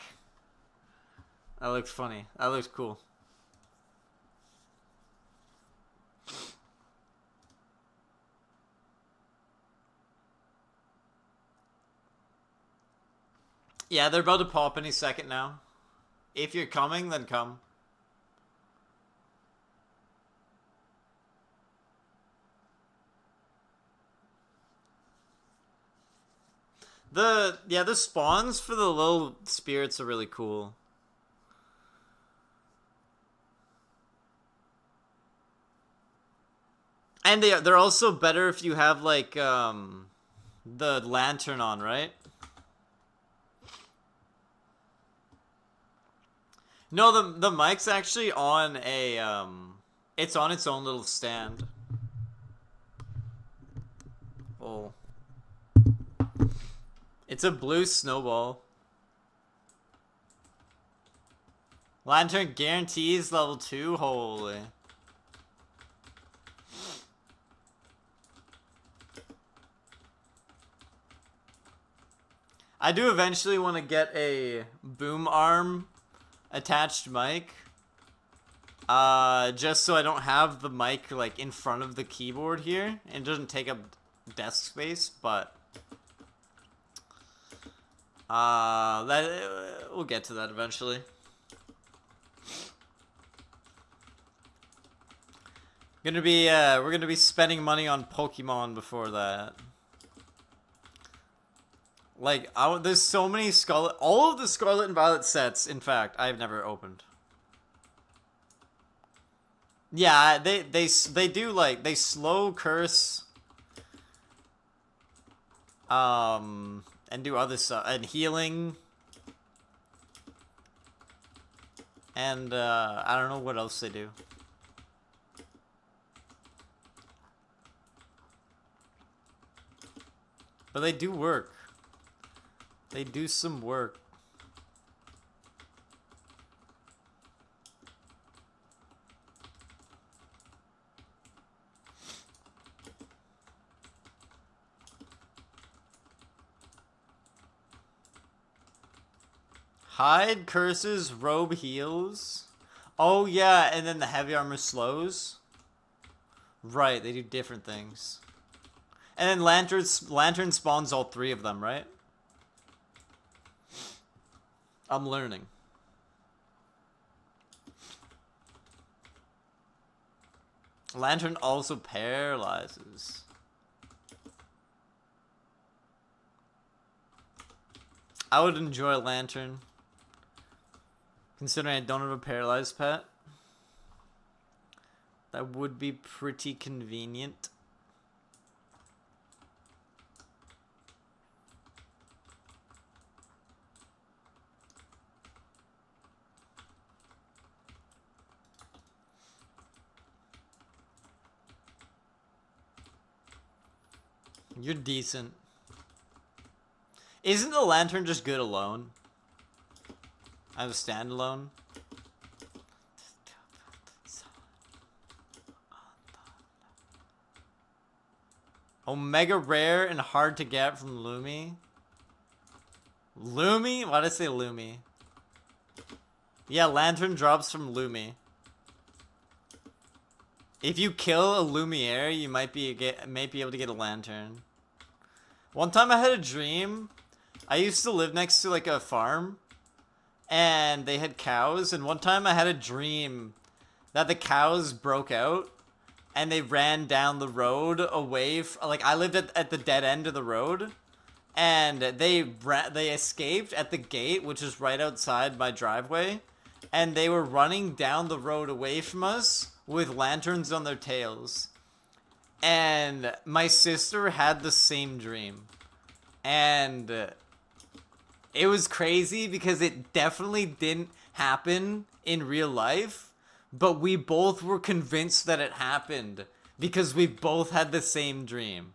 That looked funny. That looks cool. Yeah, they're about to pop any second now. If you're coming, then come. The spawns for the little spirits are really cool. And they're also better if you have like the lantern on, right? No, the mic's actually on a it's on its own little stand. Oh. It's a blue snowball. Lantern guarantees level 2. Holy. I do eventually want to get a boom arm attached mic. Just so I don't have the mic like in front of the keyboard here and it doesn't take up desk space, but we'll get to that eventually. We're gonna be spending money on Pokemon before that. Like, there's so many all of the Scarlet and Violet sets, in fact, I've never opened. Yeah, they do, like, they slow curse, and do other stuff, and healing, and, I don't know what else they do. But they do work. They do some work. Hide curses, robe heals. Oh yeah, and then the heavy armor slows. Right, they do different things. And then lantern spawns all 3 of them, right? I'm learning. Lantern also paralyzes. I would enjoy Lantern. Considering I don't have a paralyzed pet. That would be pretty convenient. You're decent. Isn't the lantern just good alone? I have a standalone. Omega rare and hard to get from Lumi. Lumi? Why did I say Lumi? Yeah, lantern drops from Lumi. If you kill a Lumiere, you might be able to get a lantern. One time I had a dream. I used to live next to like a farm, and they had cows. And one time I had a dream that the cows broke out, and they ran down the road away. Like I lived at the dead end of the road, and they escaped at the gate, which is right outside my driveway, and they were running down the road away from us with lanterns on their tails. And my sister had the same dream, and it was crazy because it definitely didn't happen in real life, but we both were convinced that it happened because we both had the same dream.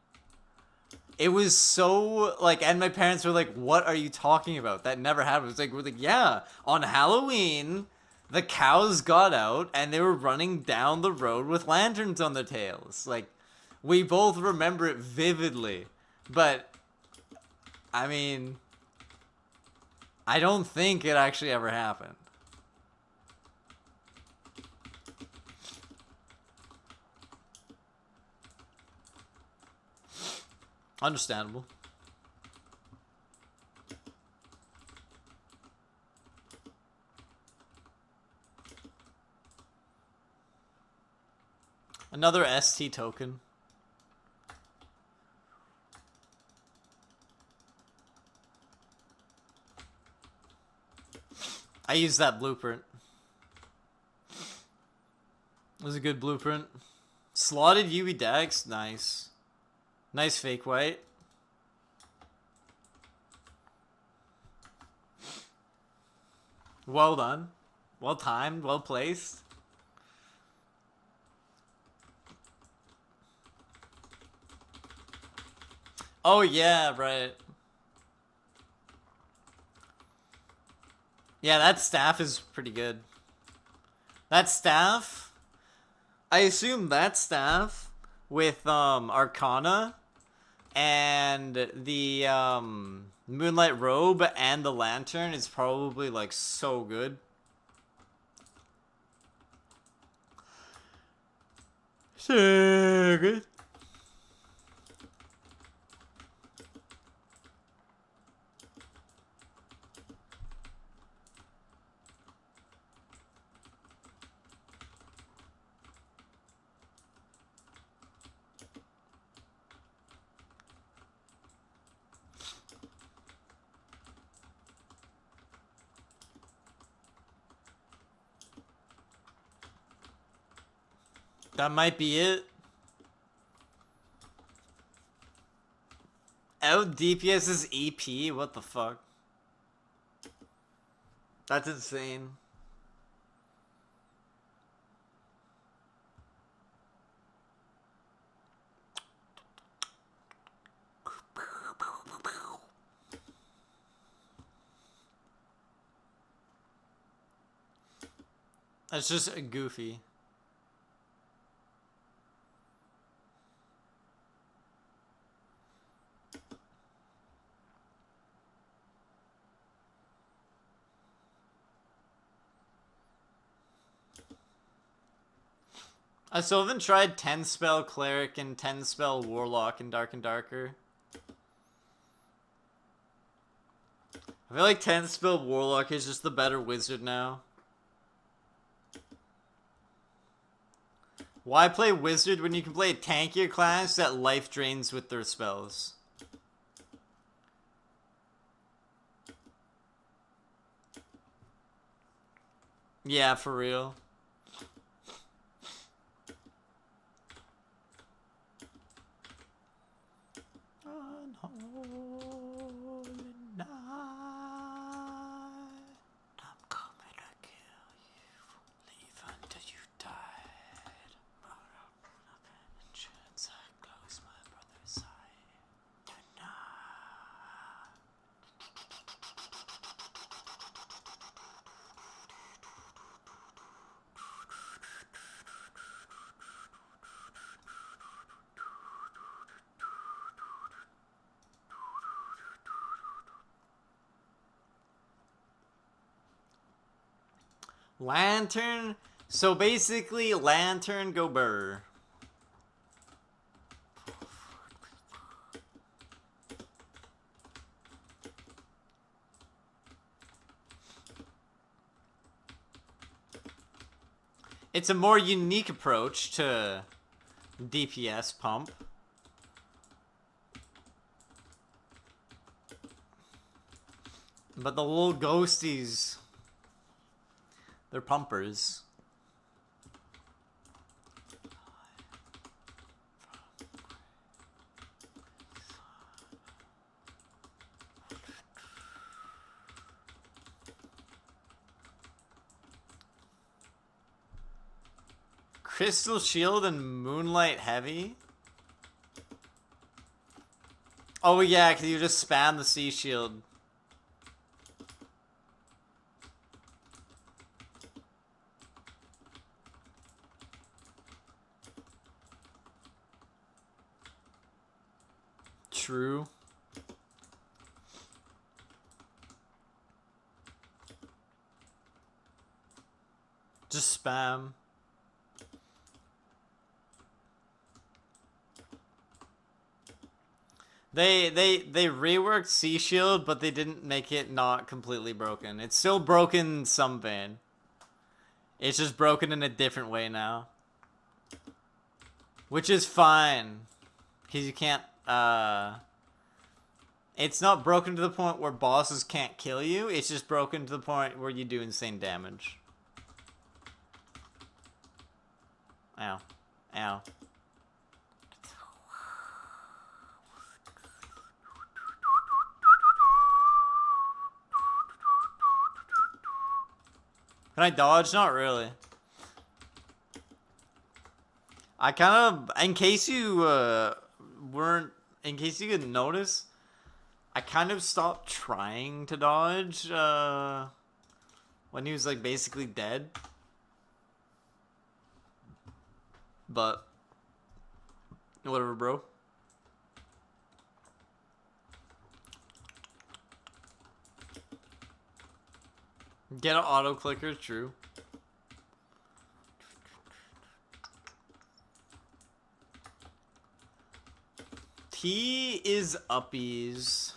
It was so, like, and my parents were like, what are you talking about? That never happened. It's like, we're like, yeah, on Halloween, the cows got out and they were running down the road with lanterns on their tails. Like, we both remember it vividly. But, I mean, I don't think it actually ever happened. Understandable. Another ST token. I used that blueprint. It was a good blueprint. Slotted UV Dex, nice. Nice fake white. Well done. Well timed, well placed. Oh yeah, right. Yeah, that staff is pretty good. That staff, I assume that staff with Arcana and the Moonlight Robe and the Lantern is probably like so good. So good. That might be it. Out DPS's EP? What the fuck? That's insane. That's just goofy. I still haven't tried 10 spell Cleric and 10 spell Warlock in Dark and Darker. I feel like 10 spell Warlock is just the better wizard now. Why play wizard when you can play a tankier class that life drains with their spells? Yeah, for real. Lantern. So basically, Lantern go burr. It's a more unique approach to DPS pump. But the little ghosties, they're pumpers. Crystal Shield and Moonlight Heavy? Oh yeah, because you just spam the Sea Shield. True. Just spam. They reworked Sea Shield, but they didn't make it not completely broken. It's still broken in some vein. It's just broken in a different way now. Which is fine. Because you can't, it's not broken to the point where bosses can't kill you. It's just broken to the point where you do insane damage. Ow. Ow. Can I dodge? Not really. I kind of, in case you in case you didn't notice, I kind of stopped trying to dodge when he was like basically dead. But whatever, bro. Get an auto clicker, true. T is uppies.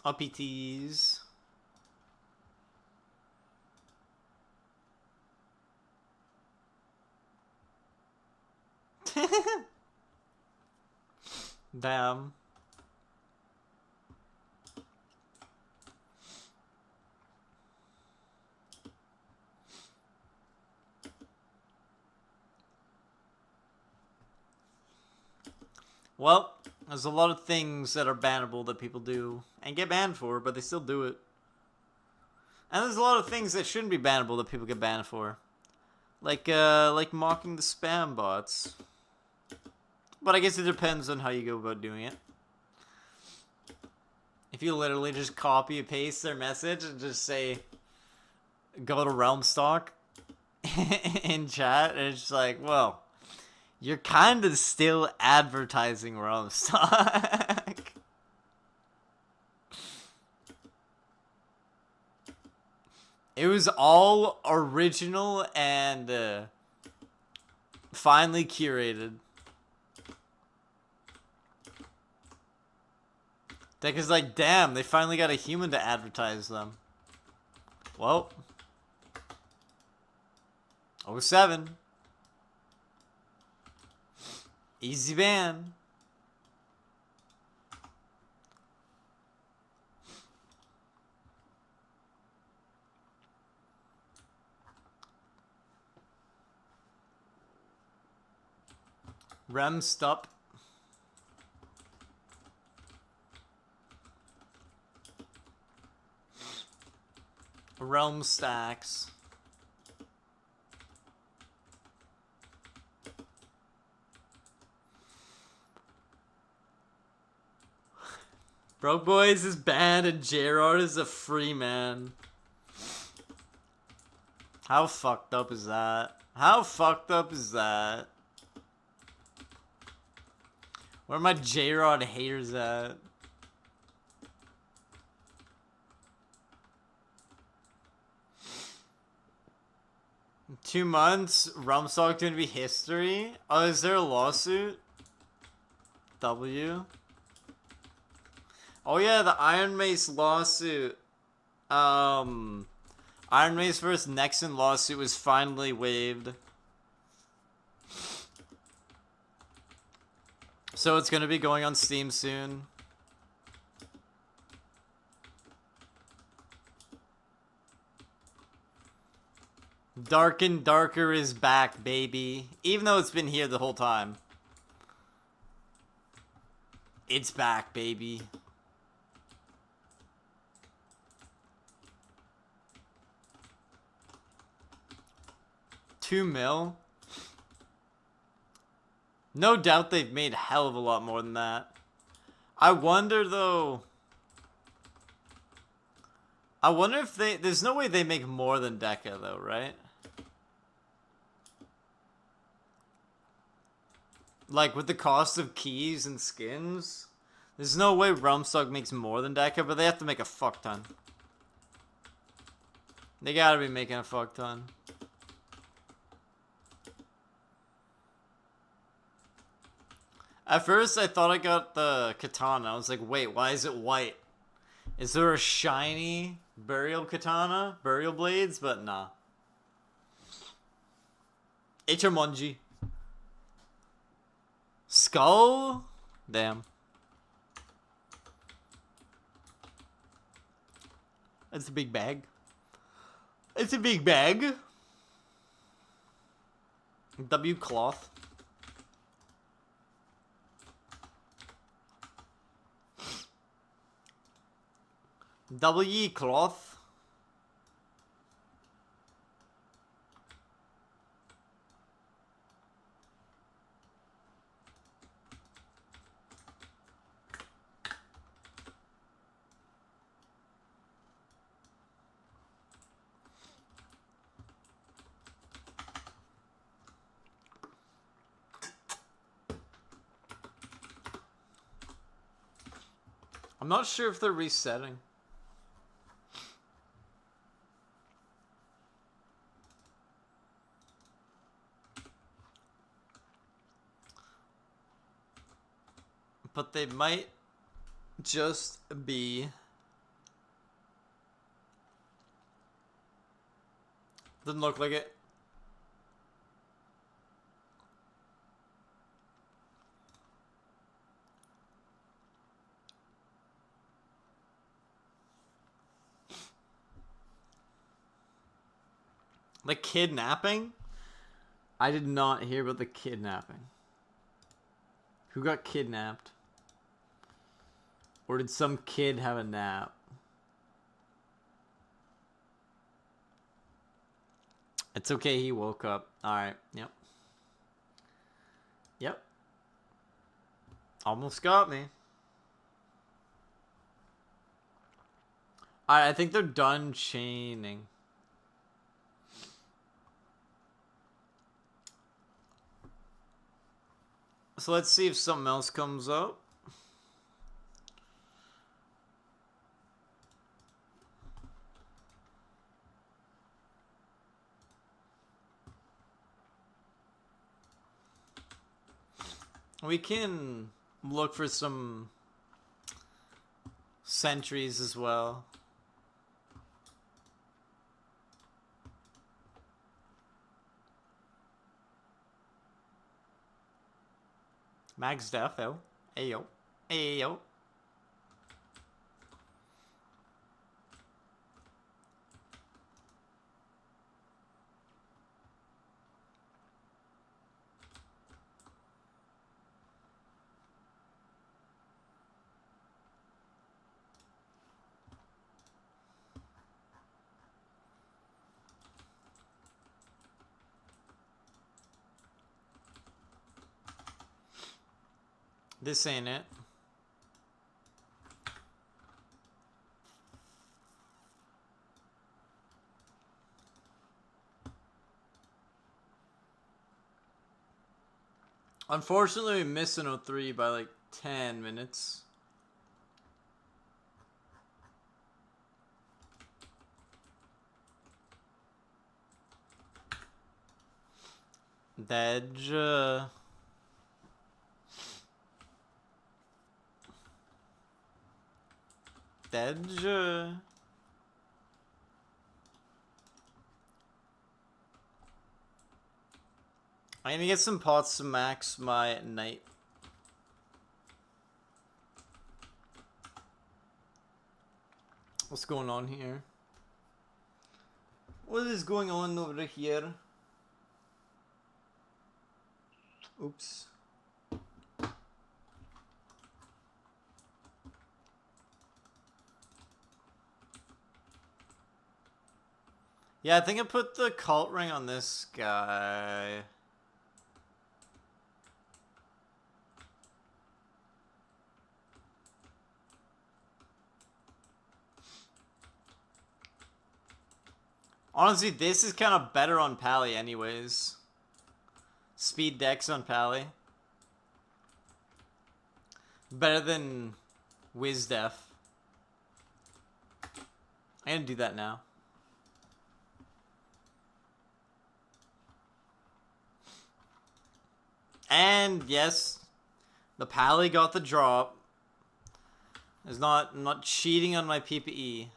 Uppy T's. Damn. Well, there's a lot of things that are bannable that people do and get banned for, but they still do it. And there's a lot of things that shouldn't be bannable that people get banned for. Like mocking the spam bots. But I guess it depends on how you go about doing it. If you literally just copy and paste their message and just say, go to Realm Stock in chat, and it's just like, well, you're kind of still advertising Realm Stock. It was all original and finely curated. Deck is like, damn, they finally got a human to advertise them. Well. 07. Easy ban. Rem stop. Realm stacks. Broke Boys is banned and J-Rod is a free man. How fucked up is that? How fucked up is that? Where are my J-Rod haters at? In 2 months, Rumstock gonna be history? Oh, is there a lawsuit? W? Oh yeah, the Iron Mace lawsuit. Iron Mace vs. Nexon lawsuit was finally waived. So it's gonna be going on Steam soon. Dark and Darker is back, baby. Even though it's been here the whole time. It's back, baby. $2 million? No doubt they've made a hell of a lot more than that. I wonder though. I wonder if there's no way they make more than Deca though, right? Like with the cost of keys and skins, there's no way Rumstock makes more than Deca, but they have to make a fuck ton. They gotta be making a fuck ton. At first, I thought I got the katana. I was like, wait, why is it white? Is there a shiny burial katana? Burial blades? But nah. Ichimonji. Skull? Damn. It's a big bag. It's a big bag. W cloth. W cloth. I'm not sure if they're resetting. But they might just be. Doesn't look like it. The kidnapping? I did not hear about the kidnapping. Who got kidnapped? Or did some kid have a nap? It's okay, he woke up. Alright, yep. Yep. Almost got me. Alright, I think they're done chaining. So let's see if something else comes up. We can look for some sentries as well. Max Def, oh. Ayo. Ayo. This ain't it. Unfortunately, we missed an 03 by like 10 minutes. Dedge. Dedge. I'm gonna get some pots to max my night. What's going on here? What is going on over here? Oops. Yeah, I think I put the cult ring on this guy. Honestly, this is kind of better on Pally anyways. Speed Dex on Pally. Better than WizDef. I'm gonna do that now. And yes, the Pally got the drop. I'm not cheating on my PPE.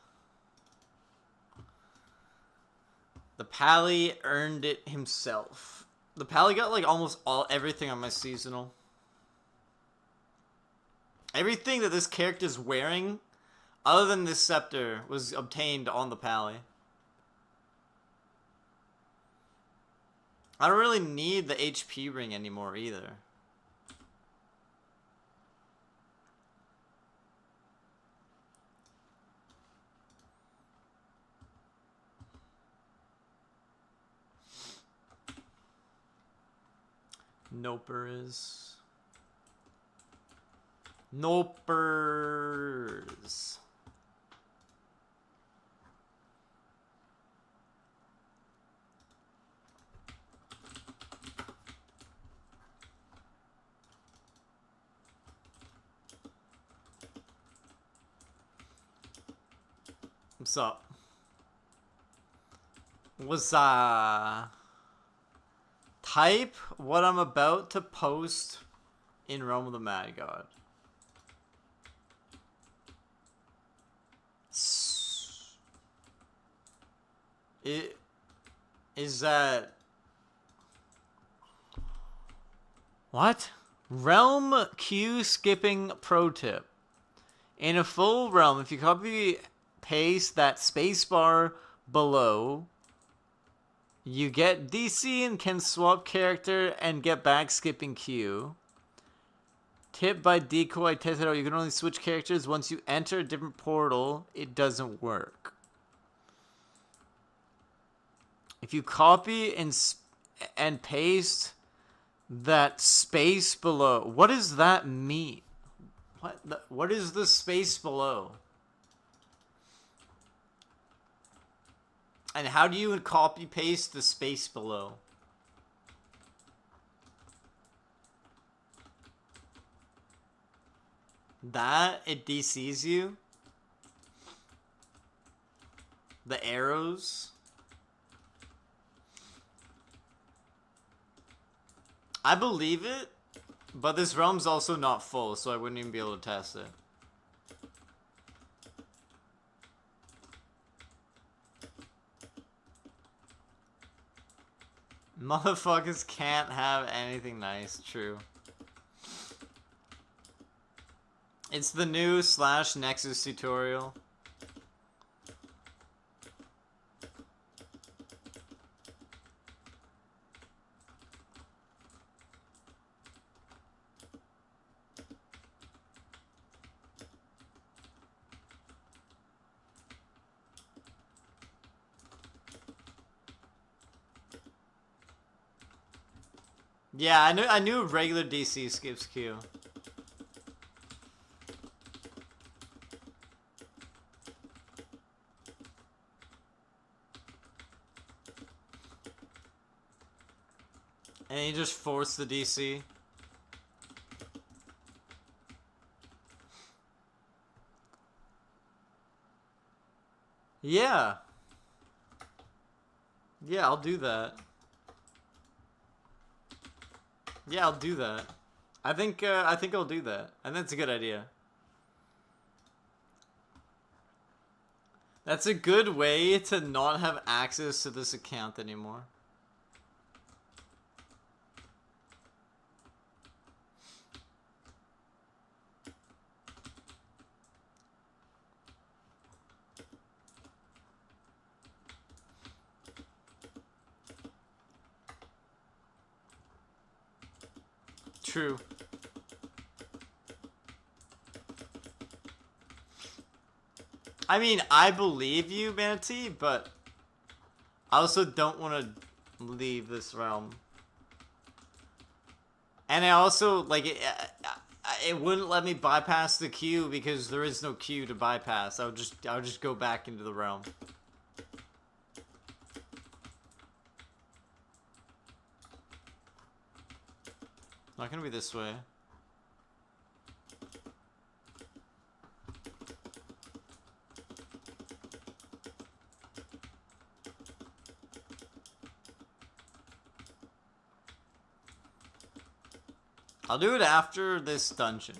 The Pally earned it himself. The Pally got like almost everything on my seasonal. Everything that this character's wearing, other than this scepter, was obtained on the Pally. I don't really need the HP ring anymore either. Nopers. Nopers. What's up? What's type what I'm about to post in Realm of the Mad God. It is that what? Realm Q skipping pro tip. In a full realm, if you copy paste that spacebar below, you get DC and can swap character and get back skipping Q. Tip by decoy, I tested out. You can only switch characters once you enter a different portal. It doesn't work. If you copy and paste that space below, what does that mean? What is the space below? And how do you copy paste the space below? That it DCs you? The arrows? I believe it, but this realm's also not full, so I wouldn't even be able to test it. Motherfuckers can't have anything nice, true. It's the new / Nexus tutorial. Yeah, I knew regular DC skips Q. And you just force the DC. Yeah. Yeah, I'll do that. Yeah, I'll do that. I think I'll do that. And that's a good idea. That's a good way to not have access to this account anymore. True. I mean, I believe you, Manatee, but I also don't want to leave this realm. And I also, like, it wouldn't let me bypass the queue because there is no queue to bypass. I'll just go back into the realm. Not gonna be this way. I'll do it after this dungeon.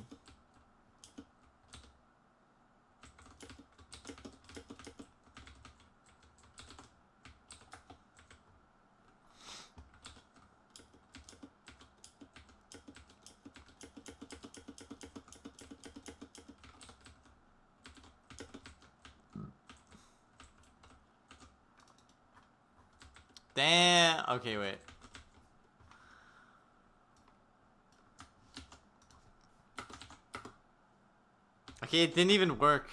Damn. Okay, wait. Okay, it didn't even work.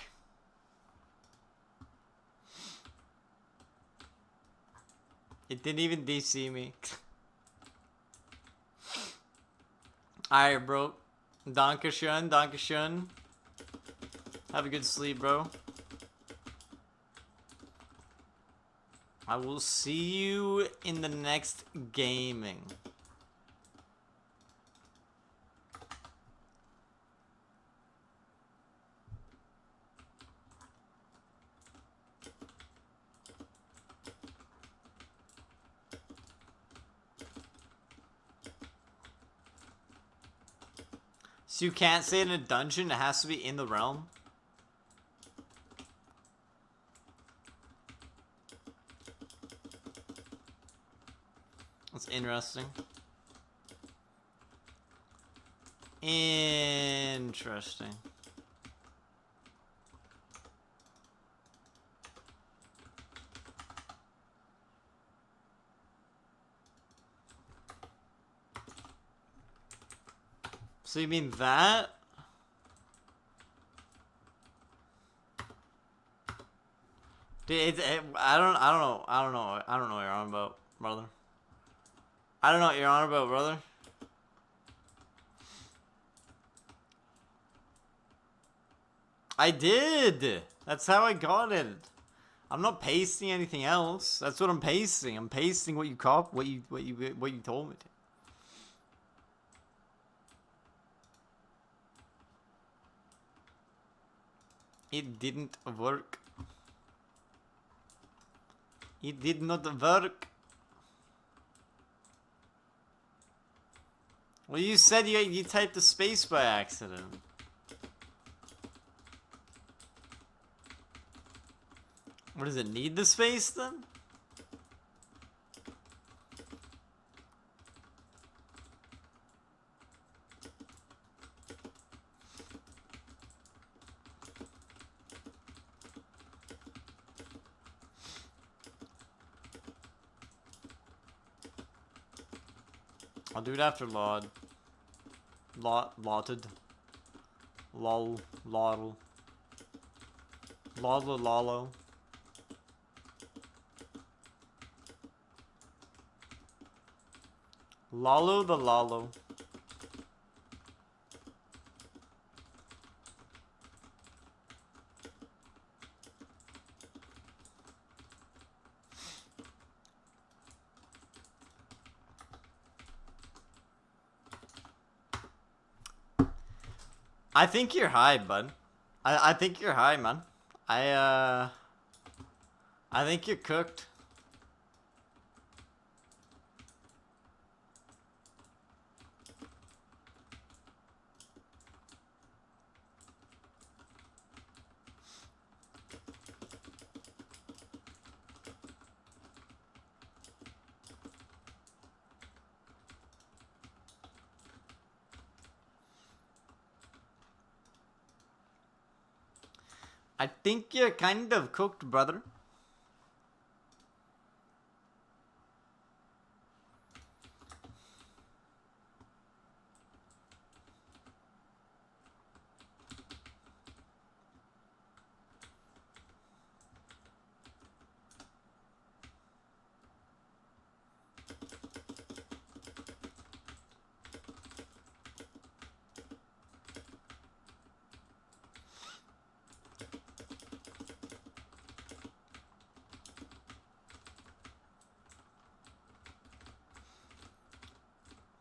It didn't even DC me. Alright, bro. Dankeschön, Dankeschön. Have a good sleep, bro. I will see you in the next gaming. So you can't say it in a dungeon, it has to be in the realm? That's interesting. Interesting. So you mean that? Dude, I don't know what you're on about, brother. I don't know what you're on about, brother. I did. That's how I got it. I'm not pasting anything else. That's what I'm pasting. I'm pasting what you what you told me to. It didn't work. It did not work. Well, you said you typed the space by accident. What does it need the space then? I'll do it after Laud. Lotted. Lol. Lol. Lolo Lolo. Lalo the Lalo. I think you're high, bud. I think you're high, man. I think you're cooked. I think you're kind of cooked, brother.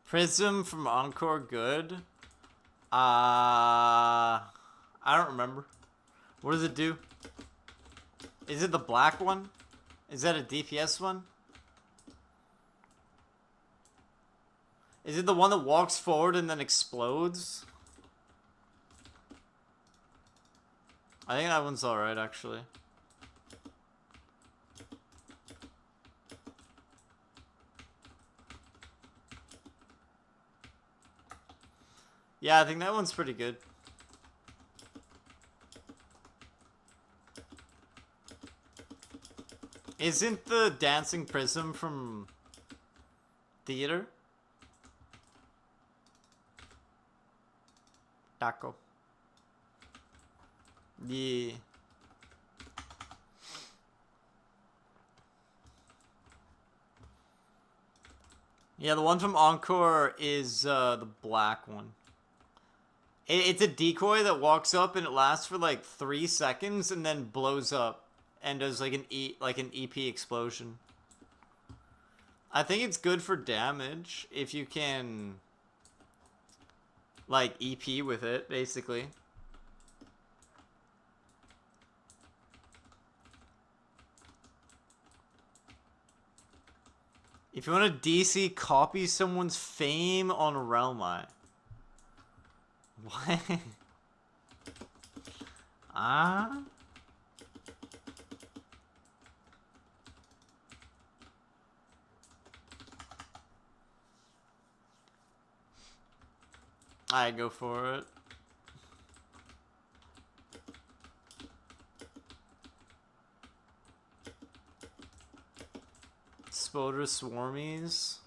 Prism from Encore good. I don't remember. What does it do? Is it the black one? Is that a DPS one? Is it the one that walks forward and then explodes? I think that one's alright, actually. Yeah, I think that one's pretty good. Isn't the dancing prism from theater? Taco. Yeah. Yeah, the one from Encore is the black one. It's a decoy that walks up and it lasts for like 3 seconds and then blows up and does like an EP explosion. I think it's good for damage if you can like EP with it, basically. If you want to DC copy someone's fame on Realm Eye. What? Ah? I go for it. Spoder Swarmies.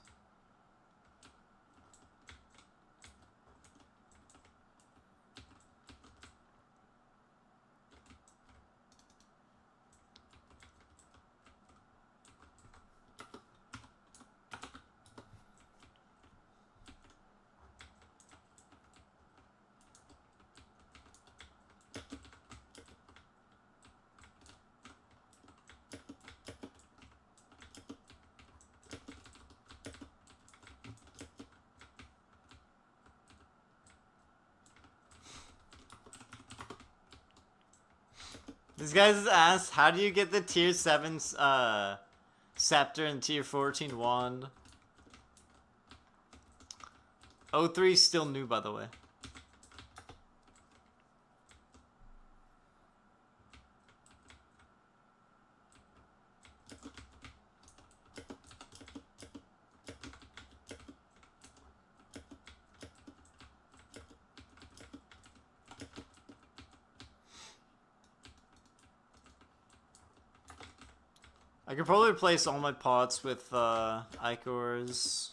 This guy's asked, how do you get the tier 7 scepter and tier 14 wand? 03 is still new, by the way. I could probably replace all my pots with Icors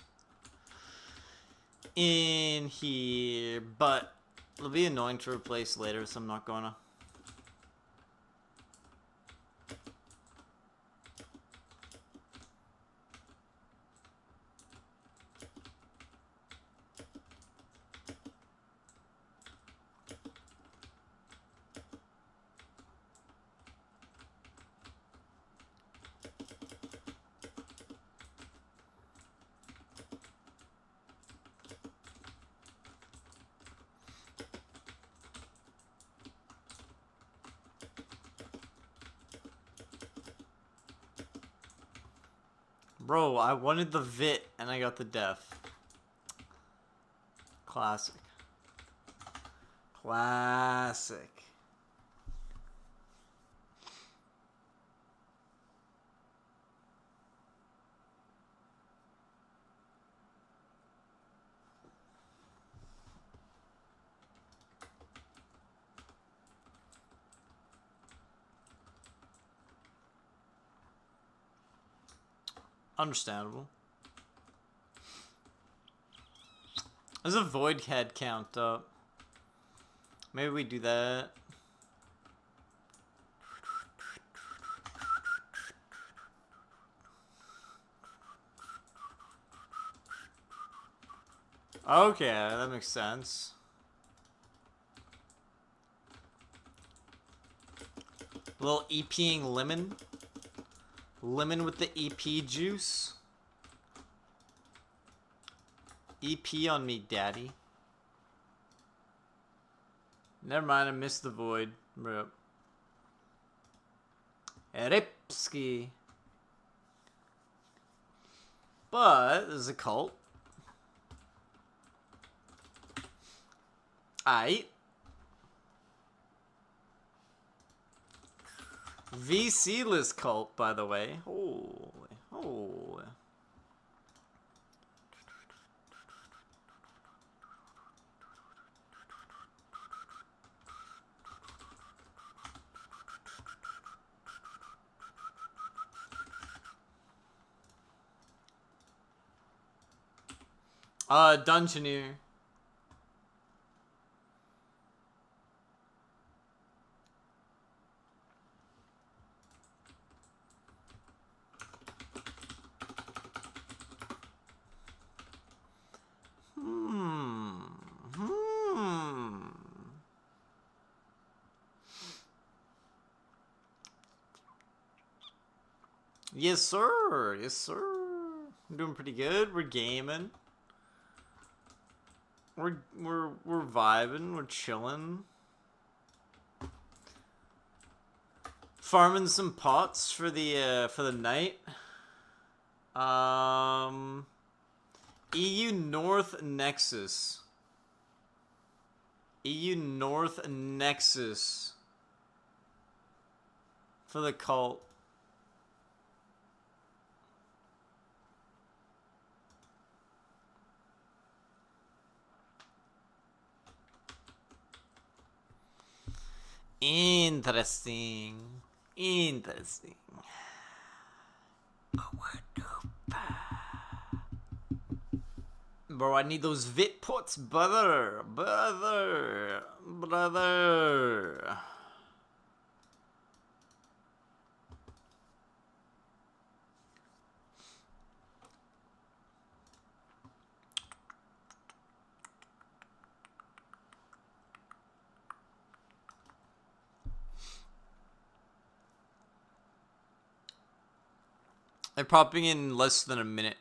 in here, but it'll be annoying to replace later, so I'm not gonna. Bro, I wanted the Vit and I got the Death. Classic. Classic. Understandable. There's a void head count up. Maybe we do that. Okay, that makes sense. A little EPing lemon. Lemon with the EP juice. EP on me, daddy. Never mind, I missed the void. Bro. Ripski. But there's a cult. Aight. VC list cult, by the way. Holy, holy. Dungeoneer. Yes, sir. Yes, sir. I'm doing pretty good. We're gaming. We're vibing. We're chilling. Farming some pots for the night. EU North Nexus. EU North Nexus. For the cult. Interesting. Interesting. Bro, I need those vit pots, brother. Brother. Brother. They're popping in less than a minute.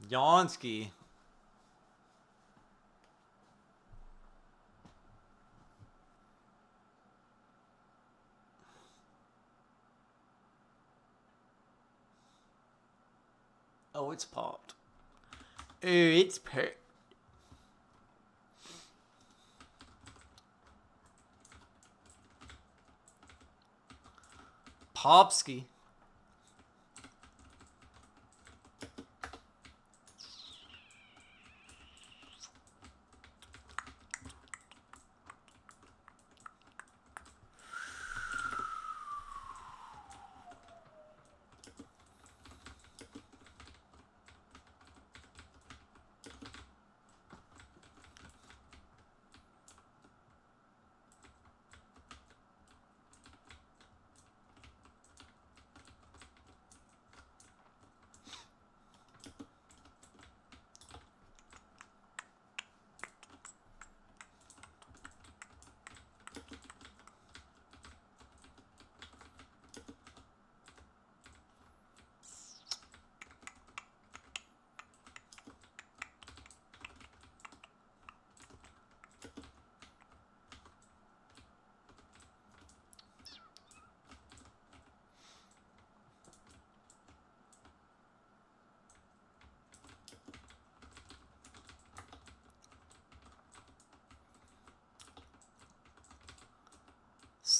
Yansky. Oh, it's popped. Oh, it's popped. Popsky.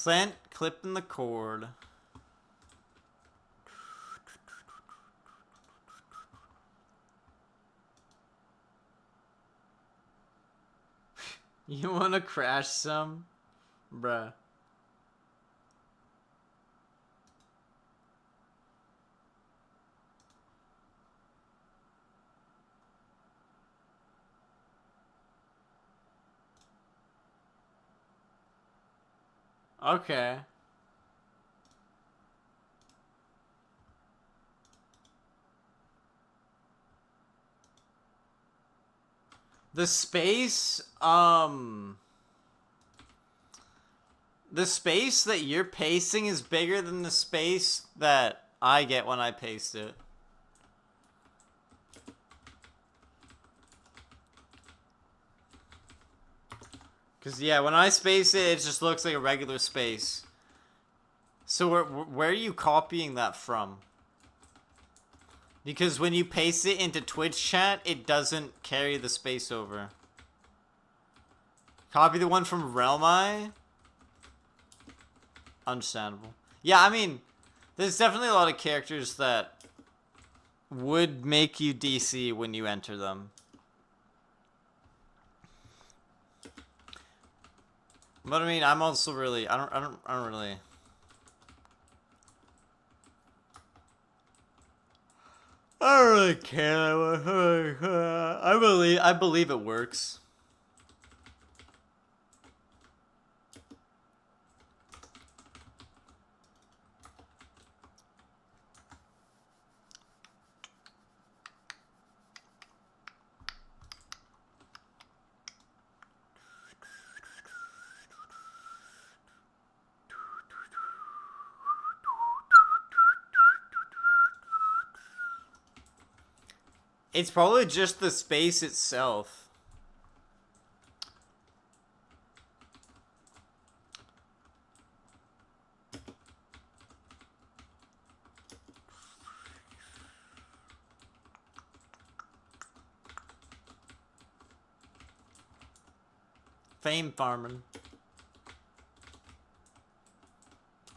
Plant clip in the cord. You wanna crash some? Bruh. Okay. The space that you're pasting is bigger than the space that I get when I paste it. Cause yeah, when I space it, it just looks like a regular space. So where are you copying that from? Because when you paste it into Twitch chat, it doesn't carry the space over. Copy the one from Realmeye? Understandable. Yeah, I mean, there's definitely a lot of characters that would make you DC when you enter them. But I mean, I'm also really, I don't really. I don't really care. I believe it works. It's probably just the space itself. Fame farming.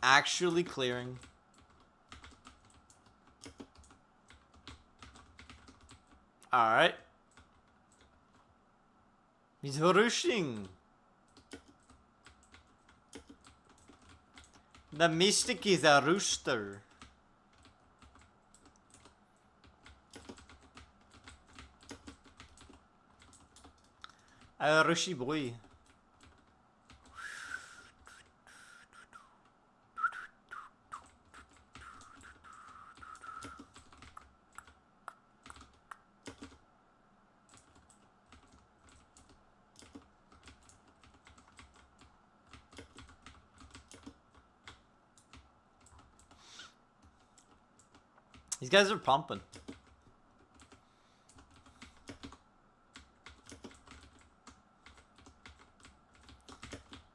Actually clearing. Alright. He's rushing. The mystic is a rooster. A rushy boy. These guys are pumping.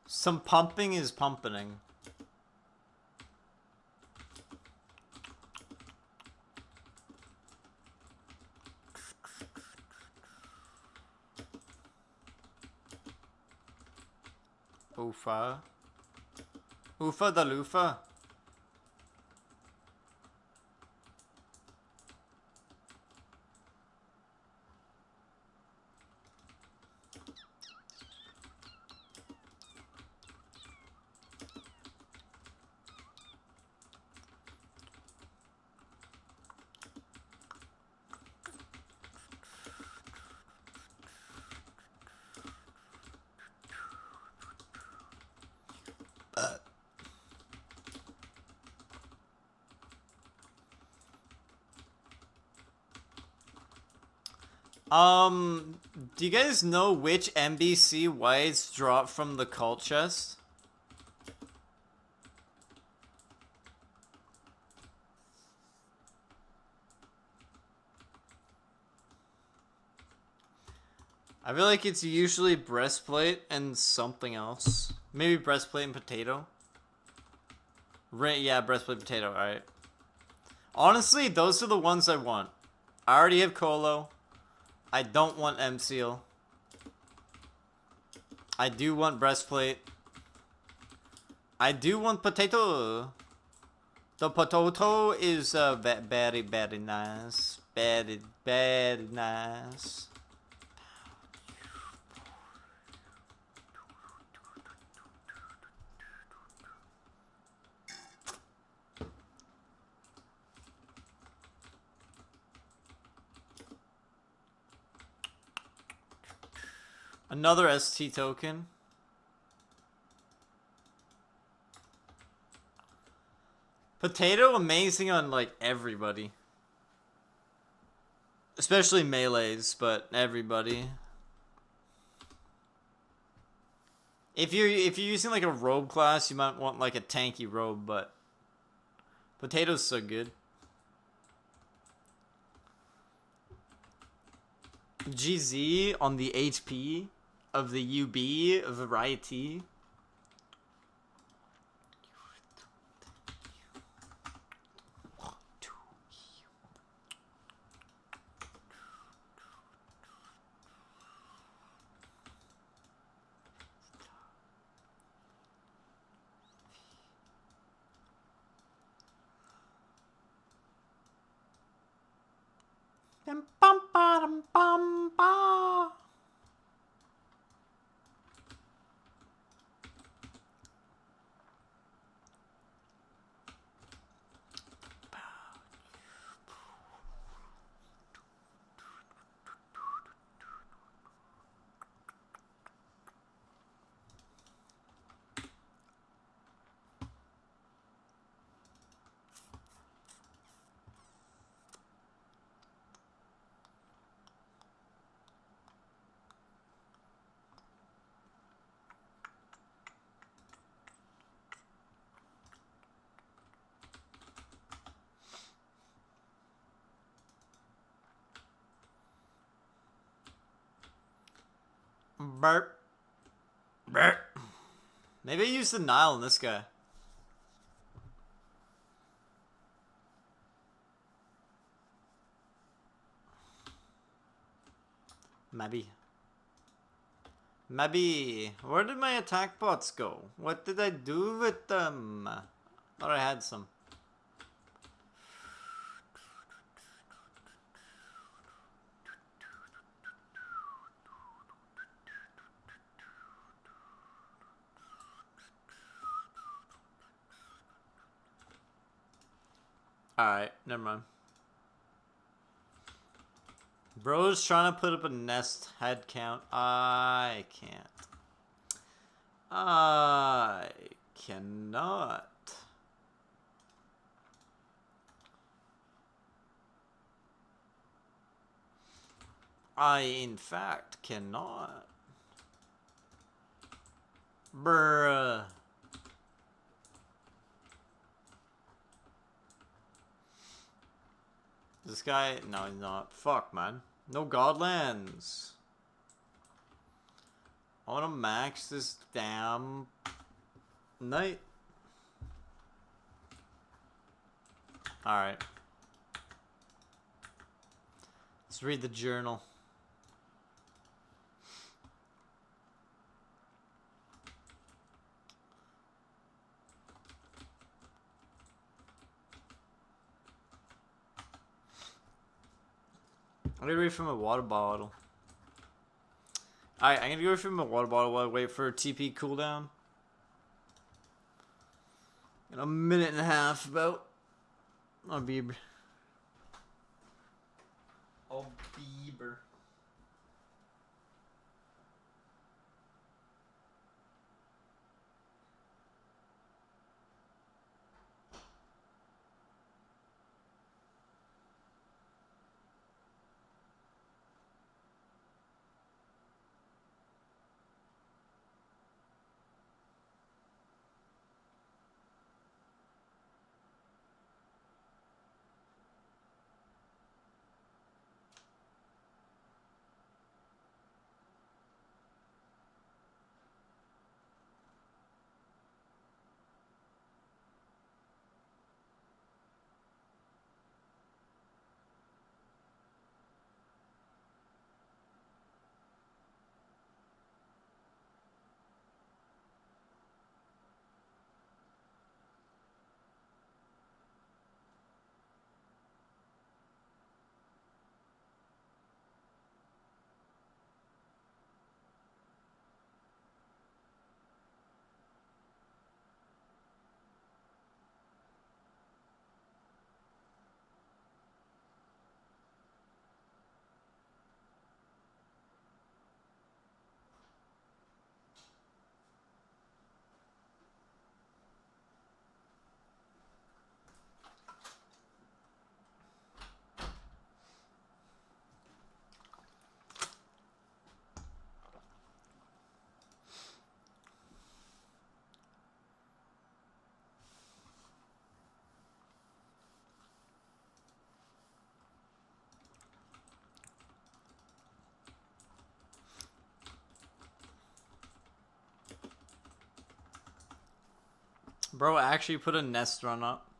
Some pumping is pumping. Oofa. Oofa the loofah. Do you guys know which NBC whites drop from the cult chest? I feel like it's usually breastplate and something else. Maybe breastplate and potato. Right, yeah, breastplate potato, alright. Honestly, those are the ones I want. I already have Colo. I don't want M-Seal. I do want breastplate. I do want potato. The potato is very, very nice. Very, very nice. Another ST token. Potato amazing on like everybody. Especially melees, but everybody. If you're using like a robe class, you might want like a tanky robe, but potato's so good. GZ on the HP of the UB variety. Burp. Burp. Maybe I use the Nile on this guy. Maybe. Maybe. Where did my attack bots go? What did I do with them? Thought I had some. Alright, never mind. Bro's trying to put up a nest head count. I can't. I cannot. I, in fact, cannot. Bruh. This guy, no, he's not. Fuck, man. No Godlands. I want to max this damn knight. Alright. Let's read the journal. I'm gonna read from a water bottle. Alright, I'm gonna go from a water bottle while I wait for a TP cooldown. In a minute and a half, about. I'll be. Bieber. Bro, actually put a nest run up.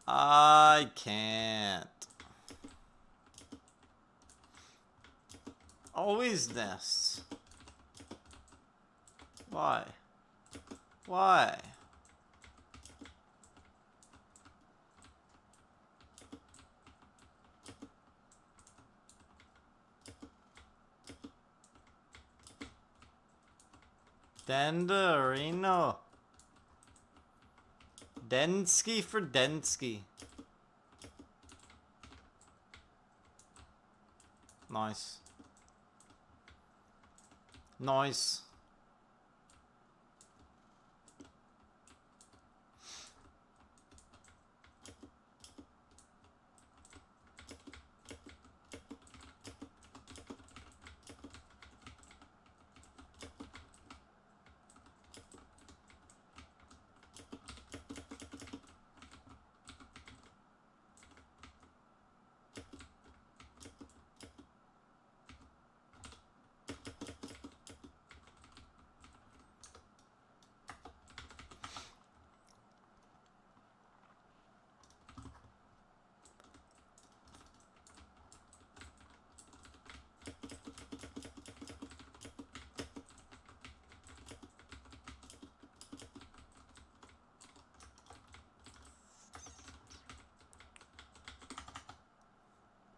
I can't. Always nests. Why? Why? Denderino. Densky for Densky. Nice. Nice.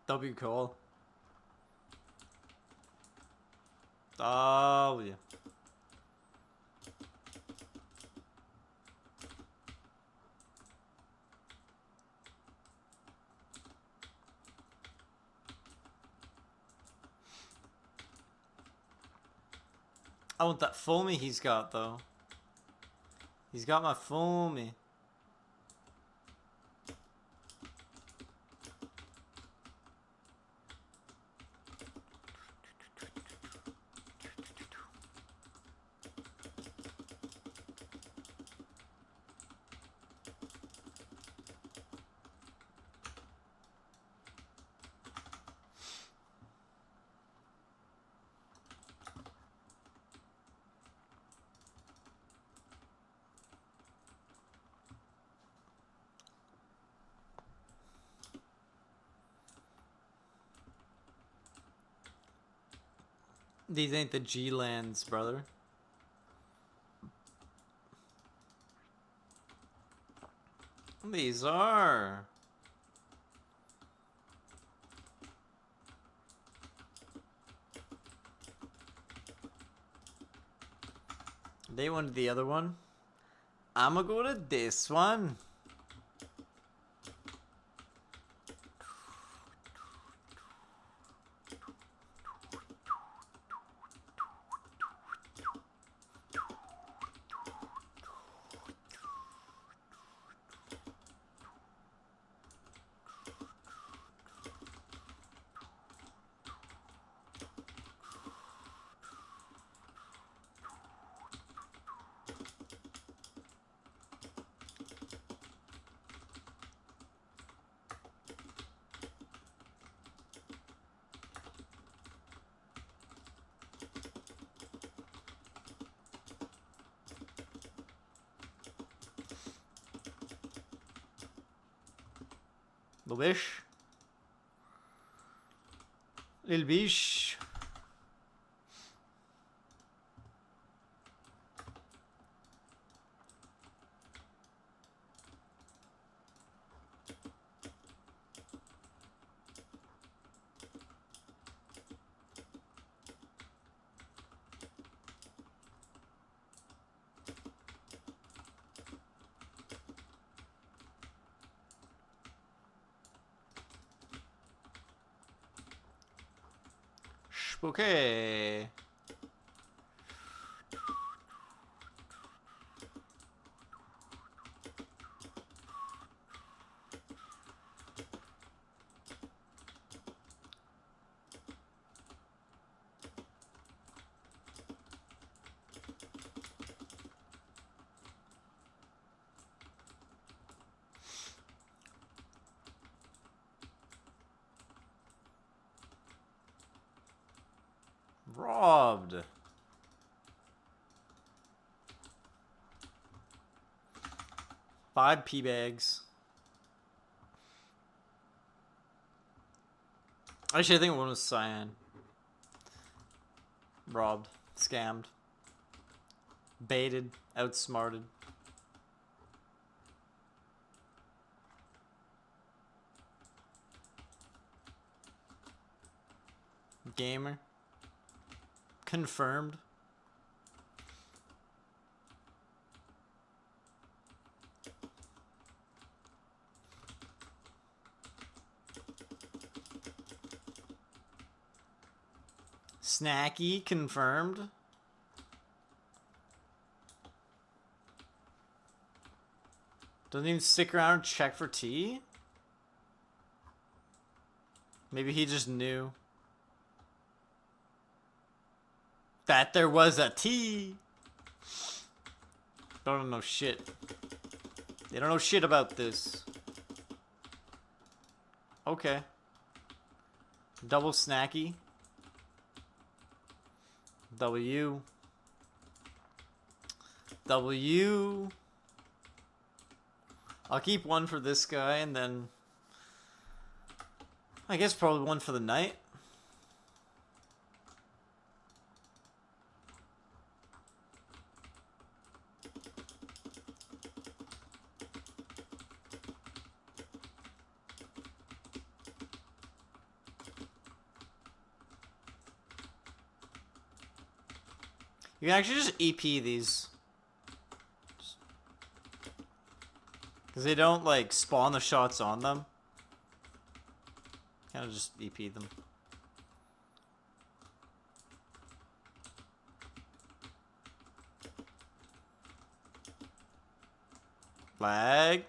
W call. W. I want that foamy he's got though. He's got my foamy. These ain't the G lands, brother. These are. They wanted the other one. I'ma go to this one. The wish. Lil biche. Okay. Robbed. 5 pee bags. Actually, I think one was cyan. Robbed. Scammed. Baited. Outsmarted. Gamer. Confirmed. Snacky. Confirmed. Doesn't even stick around and check for tea? Maybe he just knew that there was a tea. Don't know shit. They don't know shit about this. Okay. Double snacky. W. W. I'll keep one for this guy and then I guess probably one for the night. You can actually just EP these. Because they don't, like, spawn the shots on them. Kind of just EP them. Lag.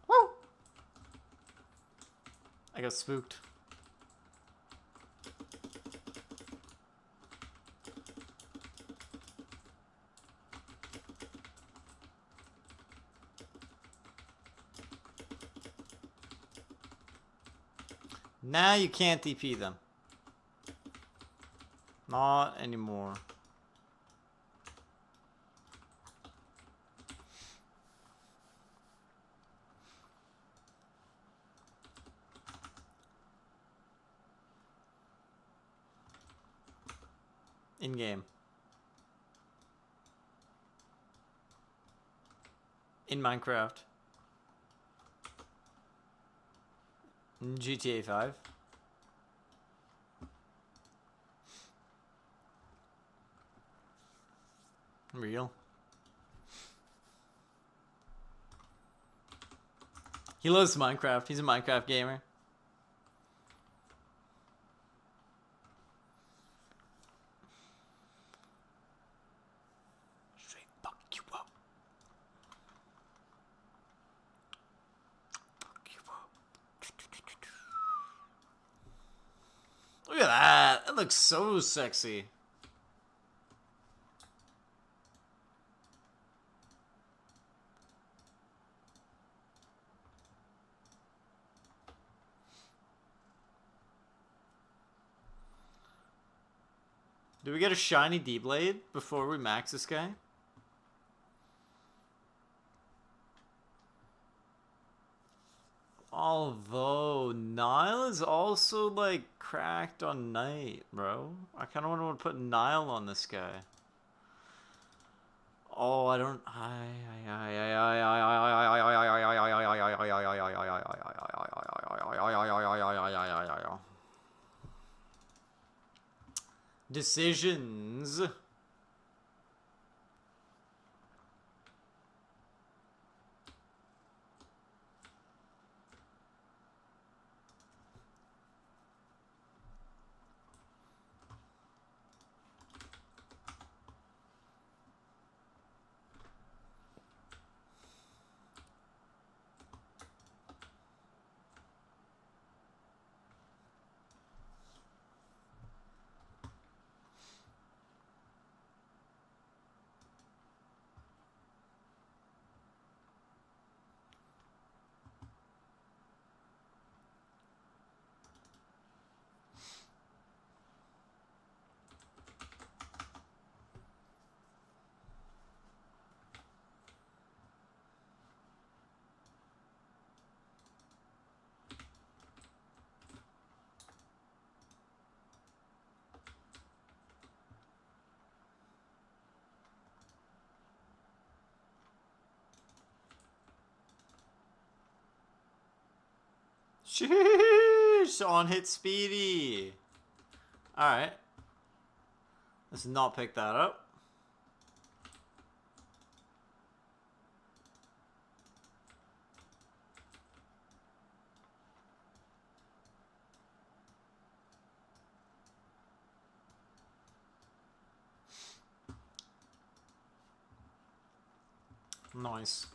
Woo! I got spooked. Now you can't DP them. Not anymore. In game. In Minecraft. In GTA 5. Real. He loves Minecraft. He's a Minecraft gamer. Straight fuck you up. Fuck you up. Look at that. That looks so sexy. Do we get a shiny D-Blade before we max this guy? Although, Nile is also, like, cracked on Night, bro. I kind of want to put Nile on this guy. Oh, I don't... Decisions. Sheesh! On hit speedy. Alright. Let's not pick that up. Nice.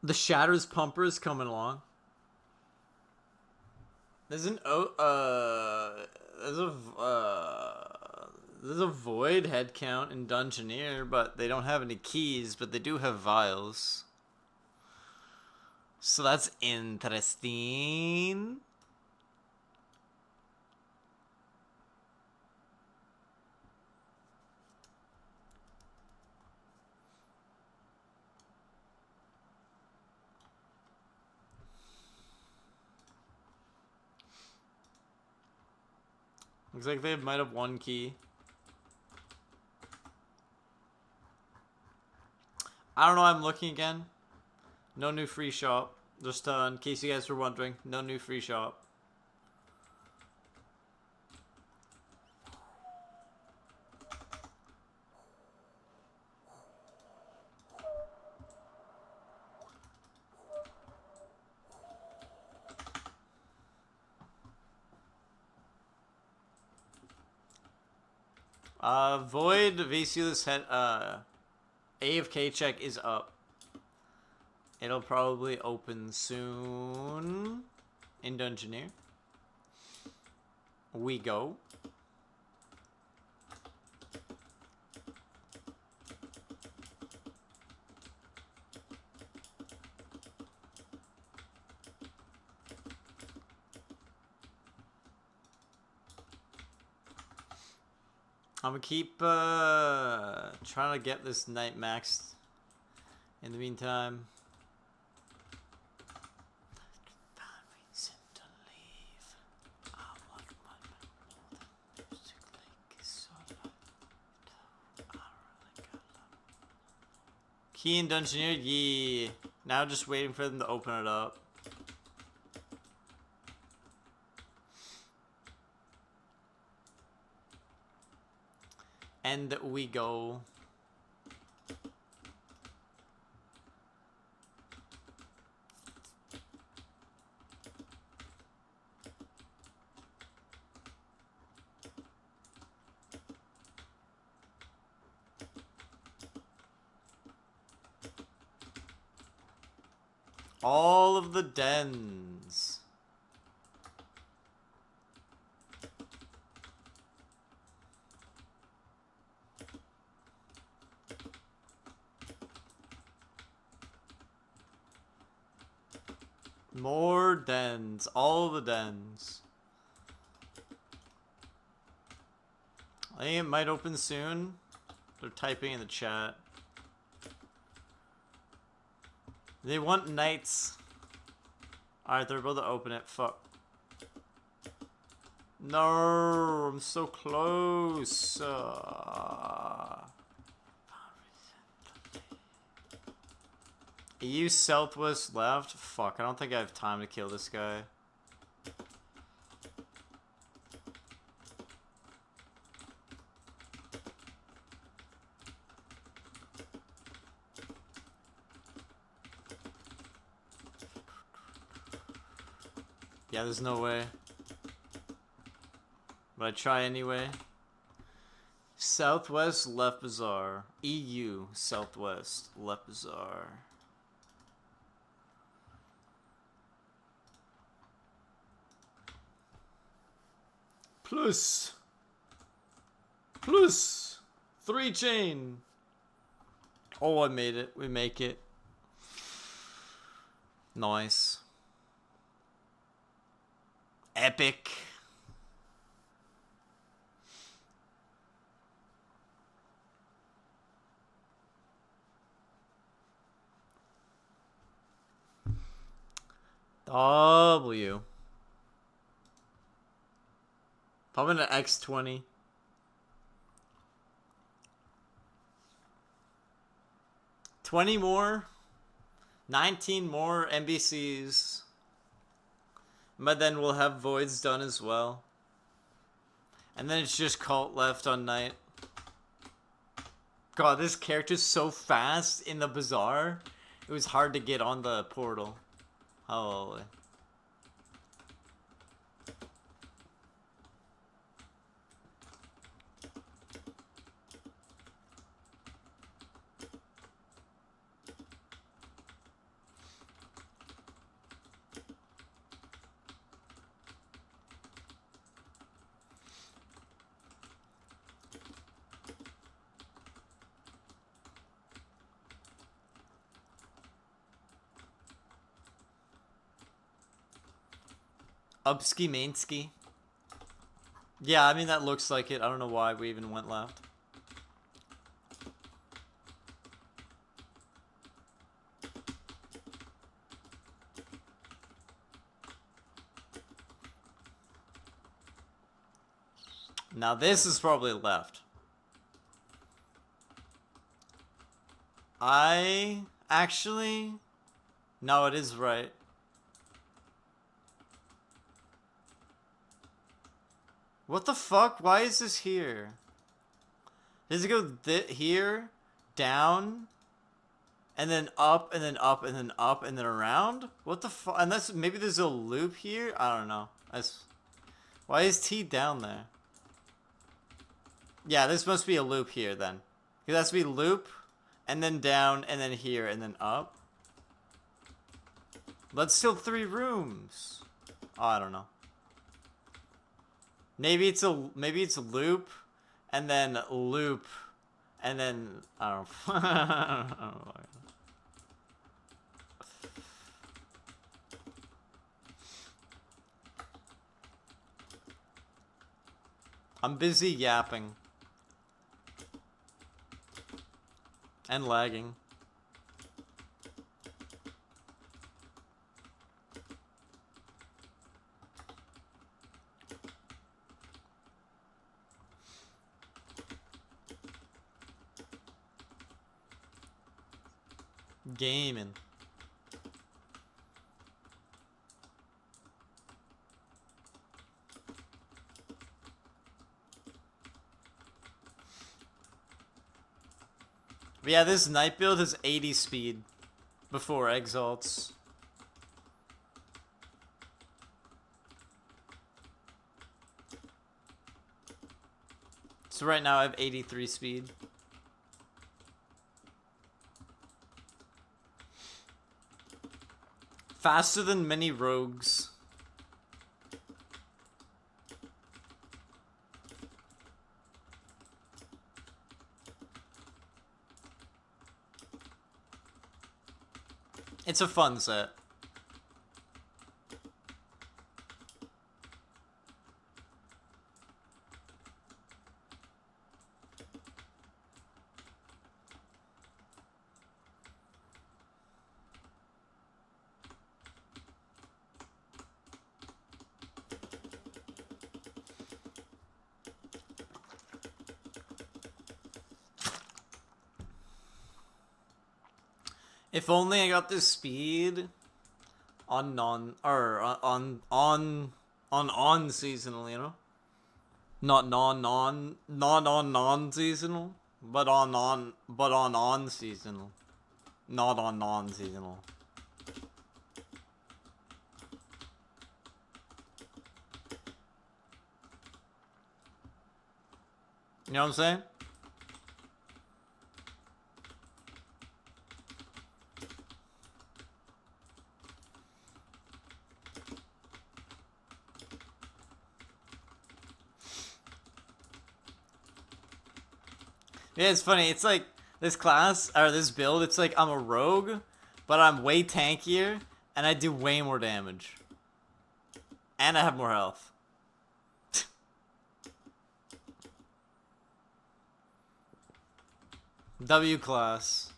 The Shatters Pumper is coming along. There's an there's a void head count in Dungeoneer, but they don't have any keys, but they do have vials. So that's interesting. Looks like they might have one key. I don't know, I'm looking again. No new free shop. Just in case you guys were wondering, no new free shop. Void Vesius head AFK check is up. It'll probably open soon in Dungeoneer. We go. I'm gonna keep trying to get this night maxed in the meantime. Key in Dungeoneer, yeah. Now just waiting for them to open it up. And we go. All of the dens. More dens. All the dens. I think it might open soon. They're typing in the chat. They want knights. Alright, they're about to open it. Fuck. No, I'm so close. EU Southwest left? Fuck, I don't think I have time to kill this guy. Yeah, there's no way. But I try anyway. Southwest left bazaar. EU Southwest left bazaar. Plus 3 chain. Oh, I made it. We make it. Nice. Epic. W. Probably an X20. $20 more. 19 more NBCs. But then we'll have voids done as well. And then it's just cult left on night. God, this character's so fast in the bazaar. It was hard to get on the portal. Holy. Upski mainski. Yeah, I mean that looks like it. I don't know why we even went left. Now this is probably left. No, it is right. What the fuck? Why is this here? Does it go here, down, and then up, and then up, and then up, and then around? What the fuck? Unless maybe there's a loop here? I don't know. Why is T down there? Yeah, this must be a loop here then. It has to be loop, and then down, and then here, and then up. That's still 3 rooms. Oh, I don't know. Maybe it's a loop, and then loop, and then I don't know. I don't know. I'm busy yapping and lagging. Gaming. But yeah, this night build has 80 speed before exalts. So right now I have 83 speed. Faster than many rogues. It's a fun set. If only I got this speed on on seasonal, you know? Not on seasonal, but on seasonal. Not on non-seasonal. You know what I'm saying? Yeah, it's funny. It's like this class, or this build, it's like I'm a rogue, but I'm way tankier, and I do way more damage. And I have more health. W class.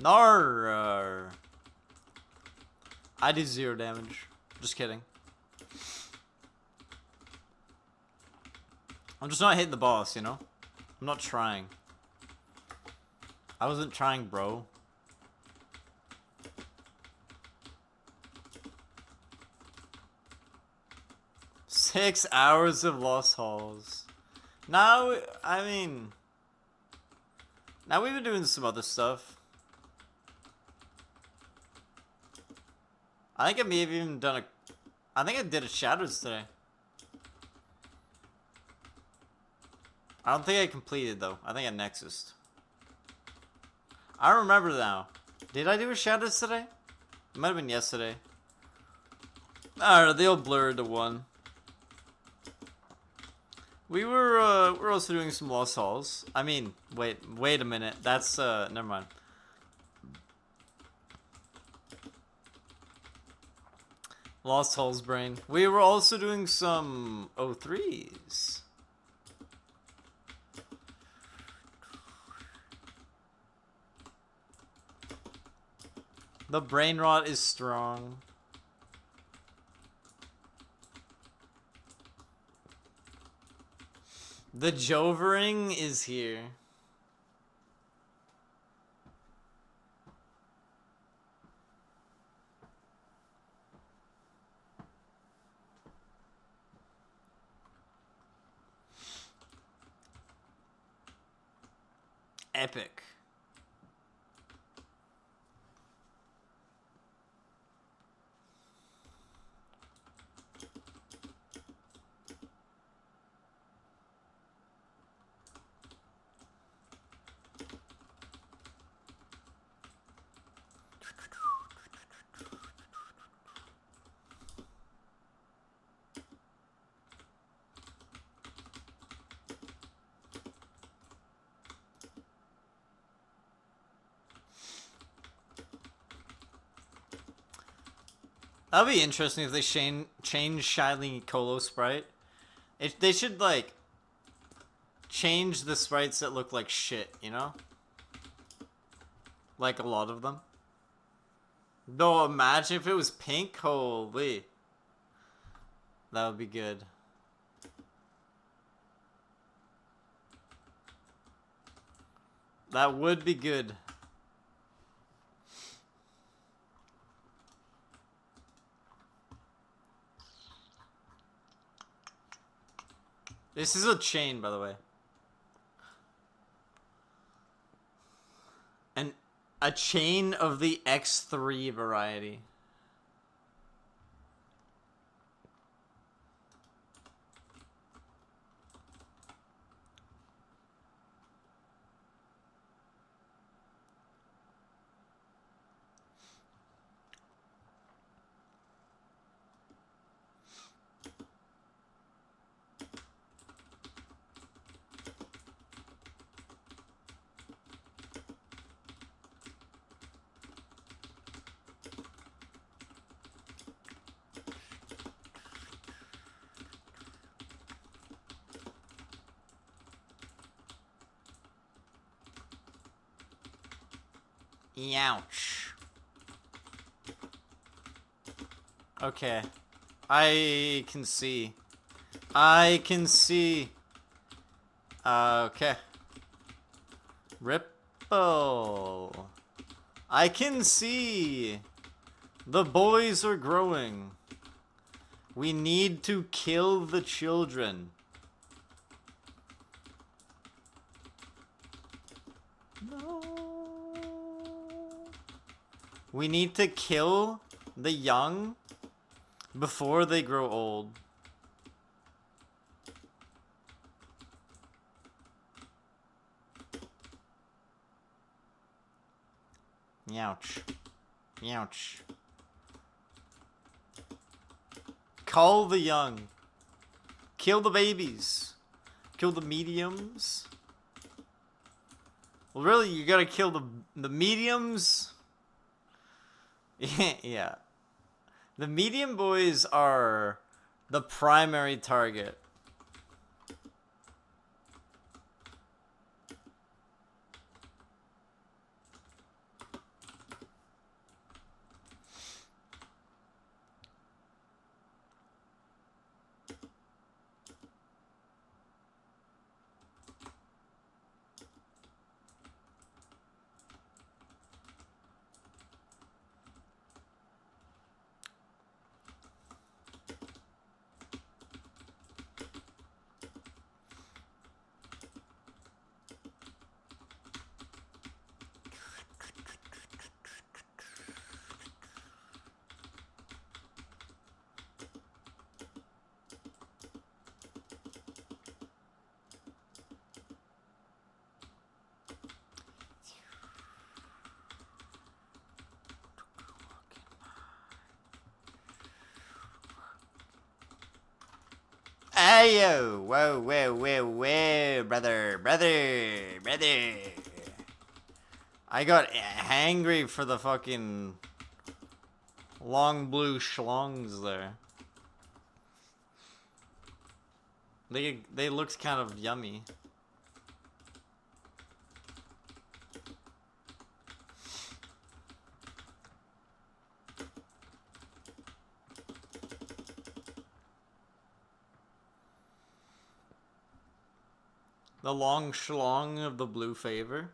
Nar. I do 0 damage. Just kidding. I'm just not hitting the boss, you know? I'm not trying. I wasn't trying, bro. Six hours of Lost Halls. Now, I mean... Now we've been doing some other stuff. I think I may have even done a... I think I did a Shadows today. I don't think I completed, though. I think I Nexused. I don't remember now. Did I do a Shadows today? It might have been yesterday. Alright, they all blurred to one. We're also doing some Lost Halls. I mean, wait a minute. That's, never mind. Lost Halls brain. We were also doing some O3s. The brain rot is strong. The Jovering is here. Epic. That'd be interesting if they change Shiny Colo sprite. If they should like change the sprites that look like shit, you know? Like a lot of them. No, imagine if it was pink. Holy. That would be good. That would be good. This is a chain, by the way. A chain of the X3 variety. Ouch. Okay. I can see. I can see. Okay. Ripple. I can see. The boys are growing. We need to kill the children. No. We need to kill the young before they grow old. Ouch. Ouch. Call the young. Kill the babies. Kill the mediums. Well, really, you gotta kill the mediums. Yeah. The medium boys are the primary target. Whoa, whoa, whoa, whoa, whoa, brother. I got hangry for the fucking long blue schlongs there. They looked kind of yummy. The long schlong of the blue flavor.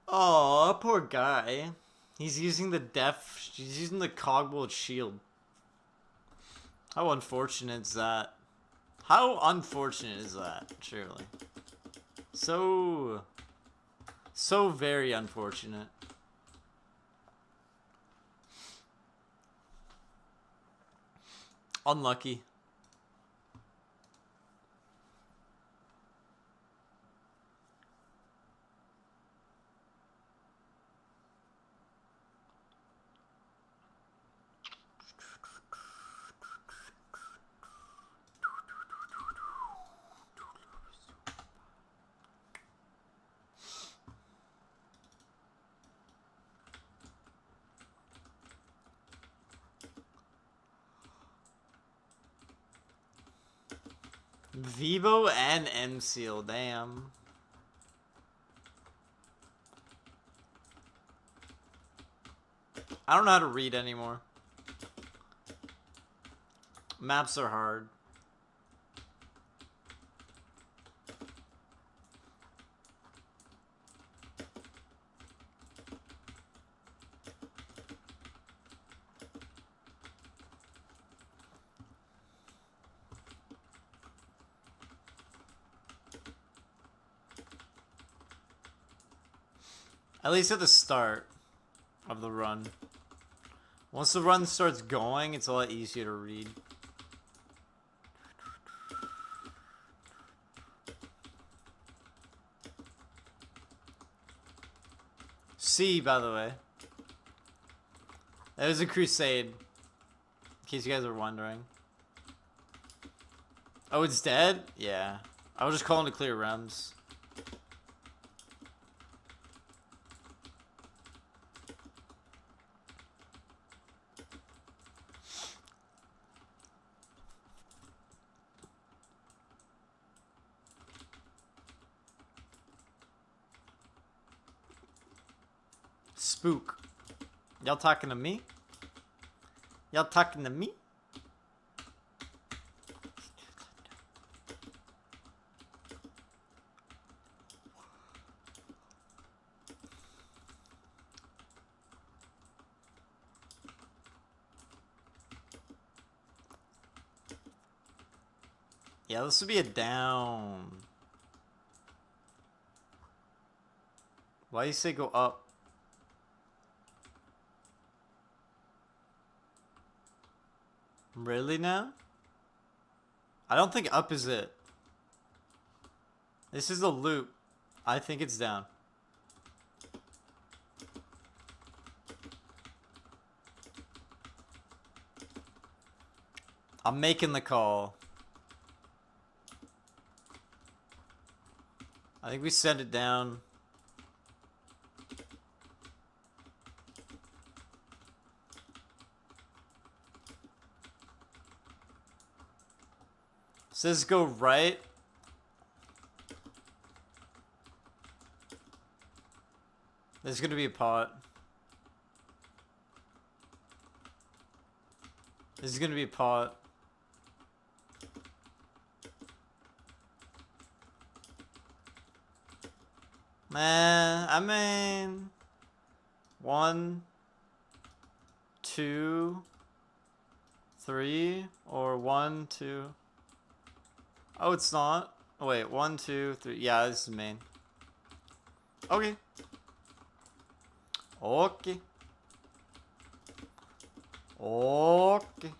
Oh, poor guy. He's using the cogwheel shield. How unfortunate is that? How unfortunate is that, surely? So very unfortunate. Unlucky. Vivo and M-Seal, damn. I don't know how to read anymore. Maps are hard. At least at the start of the run. Once the run starts going, it's a lot easier to read. C, by the way. That was a crusade. In case you guys are wondering. Oh, it's dead? Yeah. I was just calling to clear realms. Spook. Y'all talking to me? Y'all talking to me? Yeah, this would be a down. Why do you say go up? Really now? I don't think up is it. This is a loop. I think it's down. I'm making the call. I think we send it down. Says go right. There's gonna be a pot. This is gonna be a pot. Man, I mean, 1, 2, 3, or 1, 2. Oh, it's not. Oh, wait, 1, 2, 3. Yeah, this is main. Okay. Okay. Okay.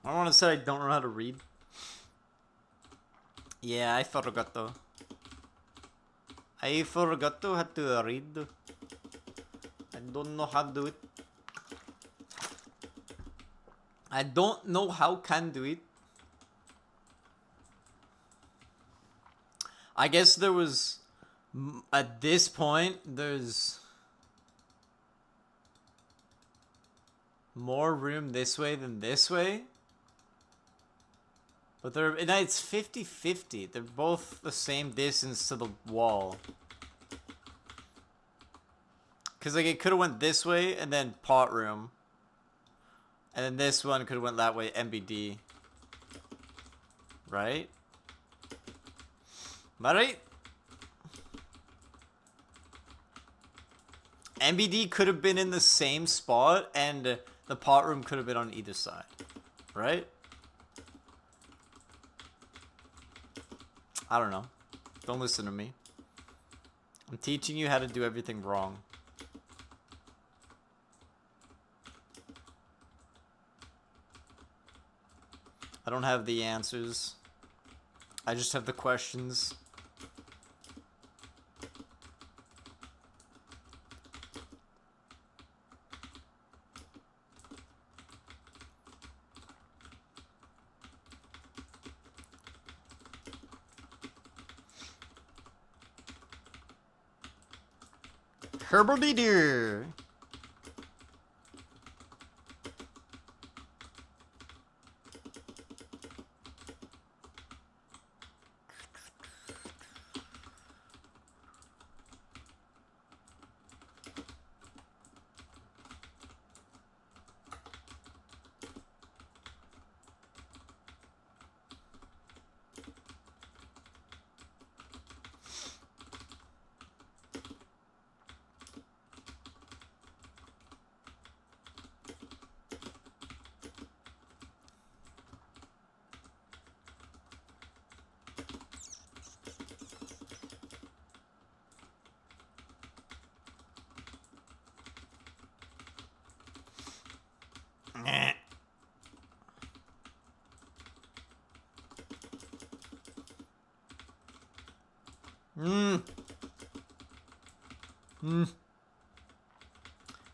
I don't want to say I don't know how to read. Yeah, I forgot to. I forgot to how to read. I don't know how to do it. I don't know how can do it. I guess there was, at this point, there's more room this way than this way. But it's 50-50. They're both the same distance to the wall. Because like it could have went this way and then pot room. And then this one could have went that way, MBD. Right? Am I right? MBD could have been in the same spot and the pot room could have been on either side. Right? I don't know. Don't listen to me. I'm teaching you how to do everything wrong. I don't have the answers. I just have the questions. Herbal deer.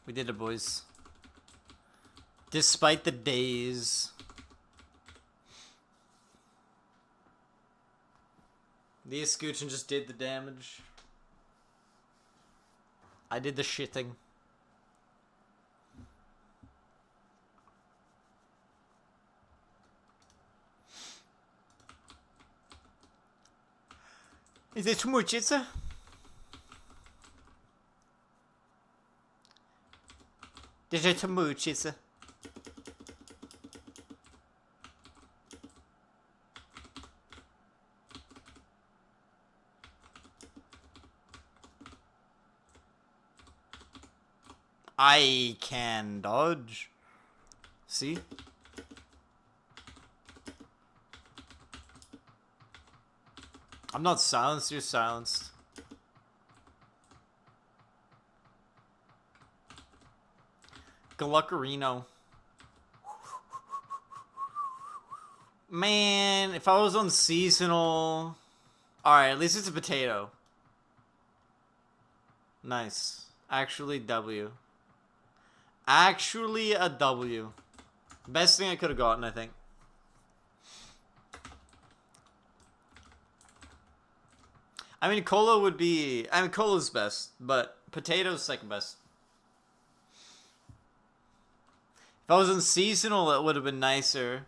We did it, boys. Despite the days. The escutcheon just did the damage. I did the shitting. Is it too much, it's a? Is it too much, it's a? I can dodge. See? I'm not silenced, you're silenced. Gluckerino. Man, if I was on seasonal... Alright, at least it's a potato. Nice. Actually, W. Actually, a W. Best thing I could have gotten, I think. I mean, cola would be... I mean, cola's best, but potato's second best. If I was in seasonal, it would have been nicer.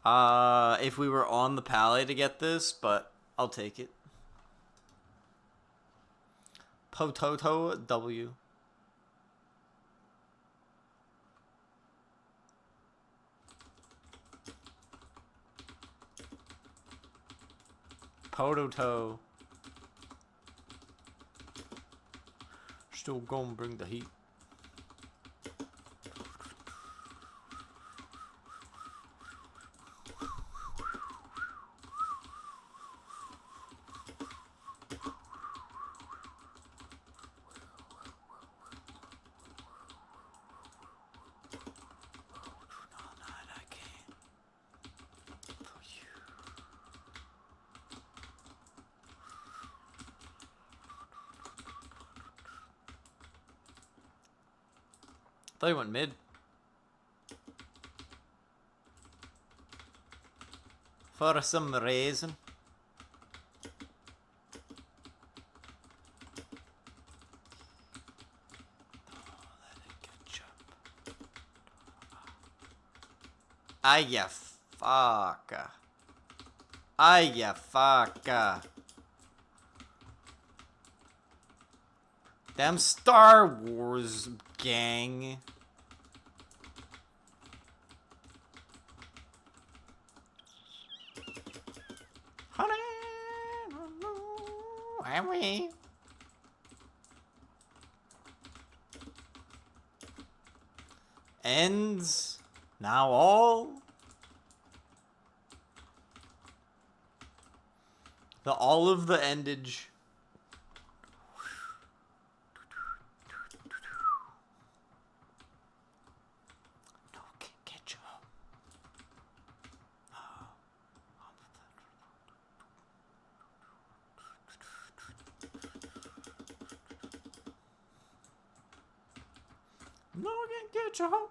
If we were on the pally to get this, but I'll take it. Potato W. Potato. Still gonna bring the heat. Thought he went mid. For some reason. Ah, ya fucker. Ah, ya fucker. Damn Star Wars gang. Ends. Now all. The all of the endage. No ketchup. No ketchup.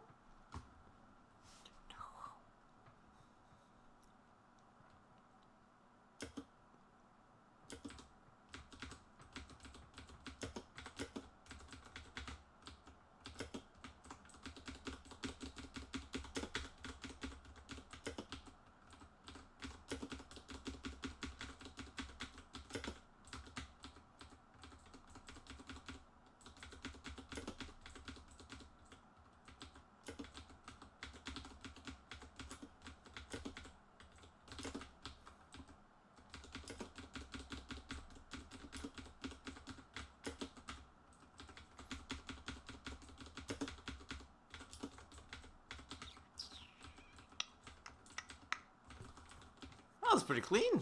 That was pretty clean.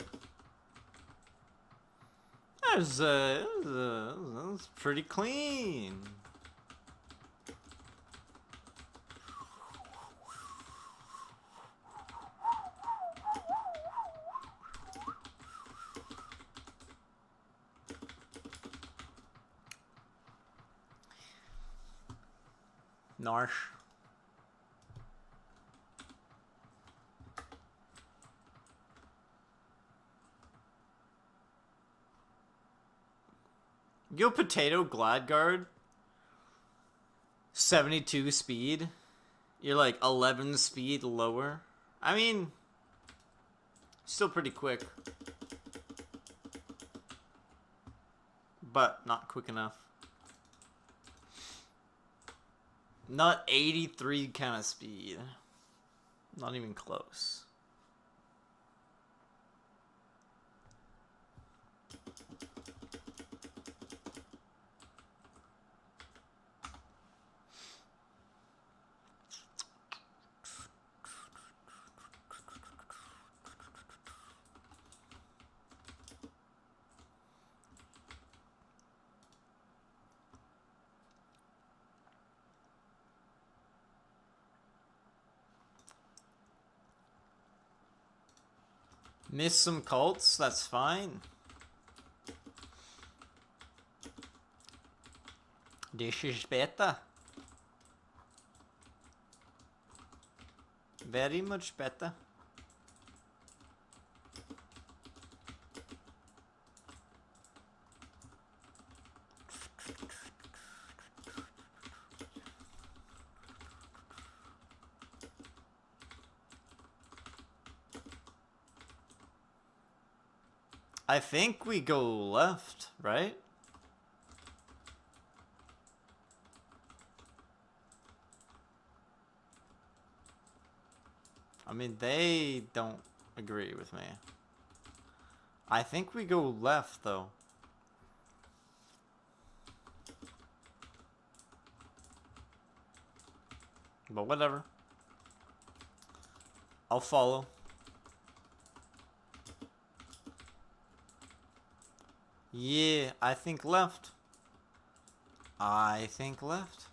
That was pretty clean. Narsh. Yo, Potato Glad Guard. 72 speed. You're like 11 speed lower. I mean, still pretty quick. But not quick enough. Not 83 kind of speed. Not even close. Miss some cults, that's fine. This is better. Very much better. I think we go left, right? I mean, they don't agree with me. I think we go left, though. But whatever. I'll follow. Yeah, I think left. I think left.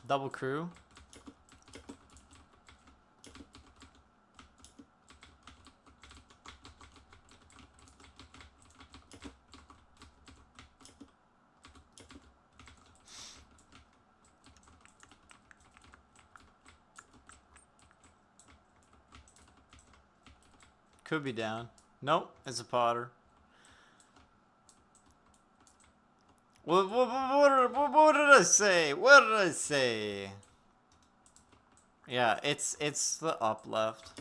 Double crew. Could be down. Nope, it's a Potter. What did I say? What did I say? Yeah, it's the up left.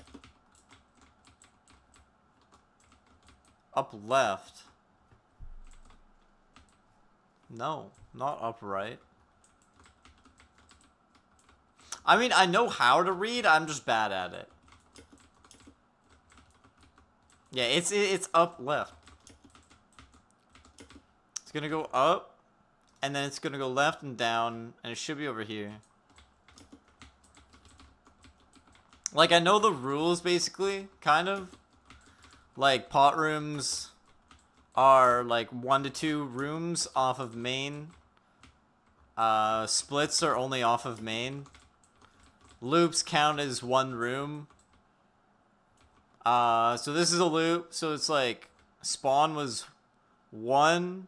Up left. No, not upright. I mean, I know how to read, I'm just bad at it. Yeah, it's up left. It's gonna go up, and then it's gonna go left and down, and it should be over here. Like, I know the rules, basically, kind of. Like, pot rooms are, like, 1 to 2 rooms off of main. Splits are only off of main. Loops count as 1 room. So this is a loop, so it's like, spawn was 1,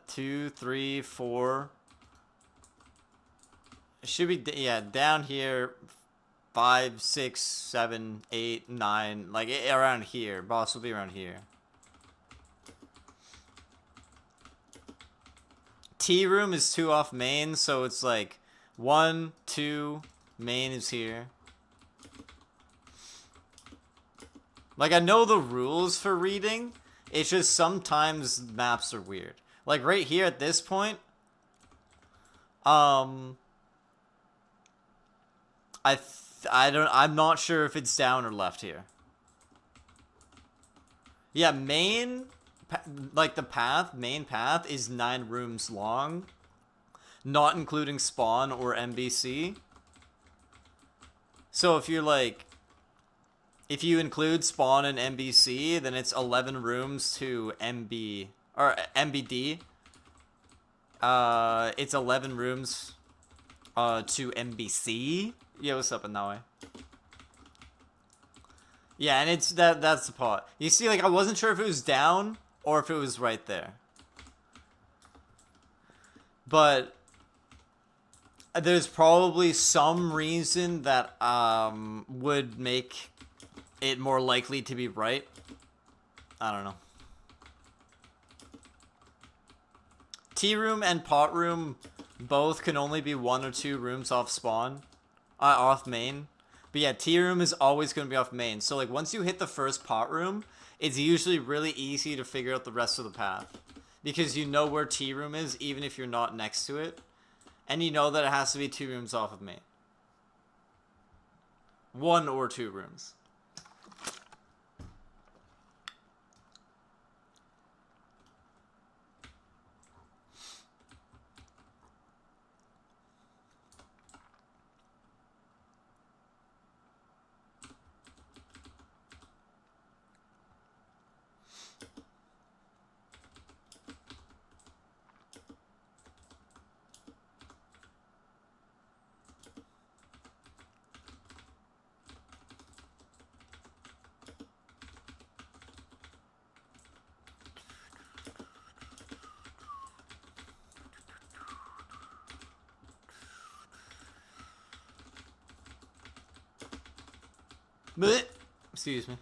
2, 3, 4. It should be, yeah, down here, 5, 6, 7, 8, 9, like around here. Boss will be around here. T room is 2 off main, so it's like 1, 2, main is here. Like, I know the rules for reading, it's just sometimes maps are weird. Like, right here at this point, I'm not sure if it's down or left here. Yeah, main, like the path, main path is 9 rooms long, not including spawn or MBC. So if you're like, if you include spawn and MBC, then it's 11 rooms to MB, or MBD. It's 11 rooms to MBC. Yeah, what's up in that way? Yeah, and it's that's the pot. You see, like, I wasn't sure if it was down or if it was right there. But there's probably some reason that would make it more likely to be right. I don't know. Tea room and pot room both can only be 1 or 2 rooms off spawn. Off main. But yeah, tea room is always going to be off main. So, like, once you hit the first pot room, it's usually really easy to figure out the rest of the path. Because you know where tea room is, even if you're not next to it. And you know that it has to be 2 rooms off of main. 1 or 2 rooms. Blech. Excuse me.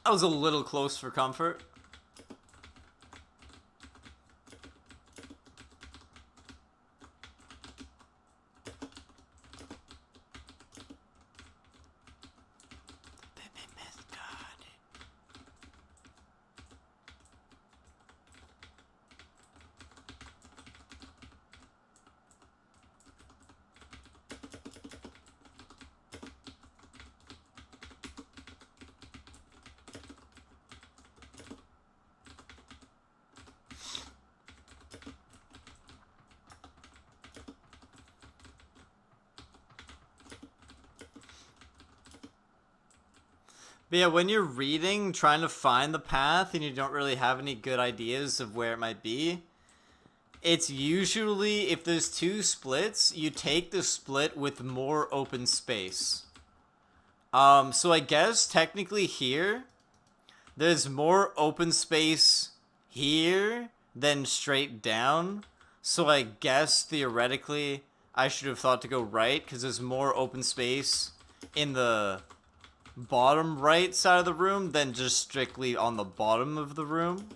I was a little close for comfort. But yeah, when you're reading, trying to find the path, and you don't really have any good ideas of where it might be, It's usually, if there's two splits, you take the split with more open space. So I guess technically here, there's more open space here than straight down. So I guess theoretically, I should have thought to go right, because there's more open space in the bottom right side of the room than just strictly on the bottom of the room.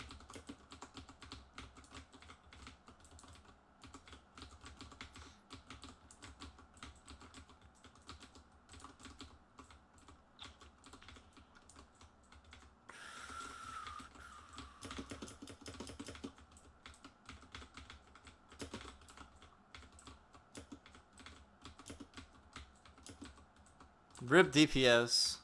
RIP DPS.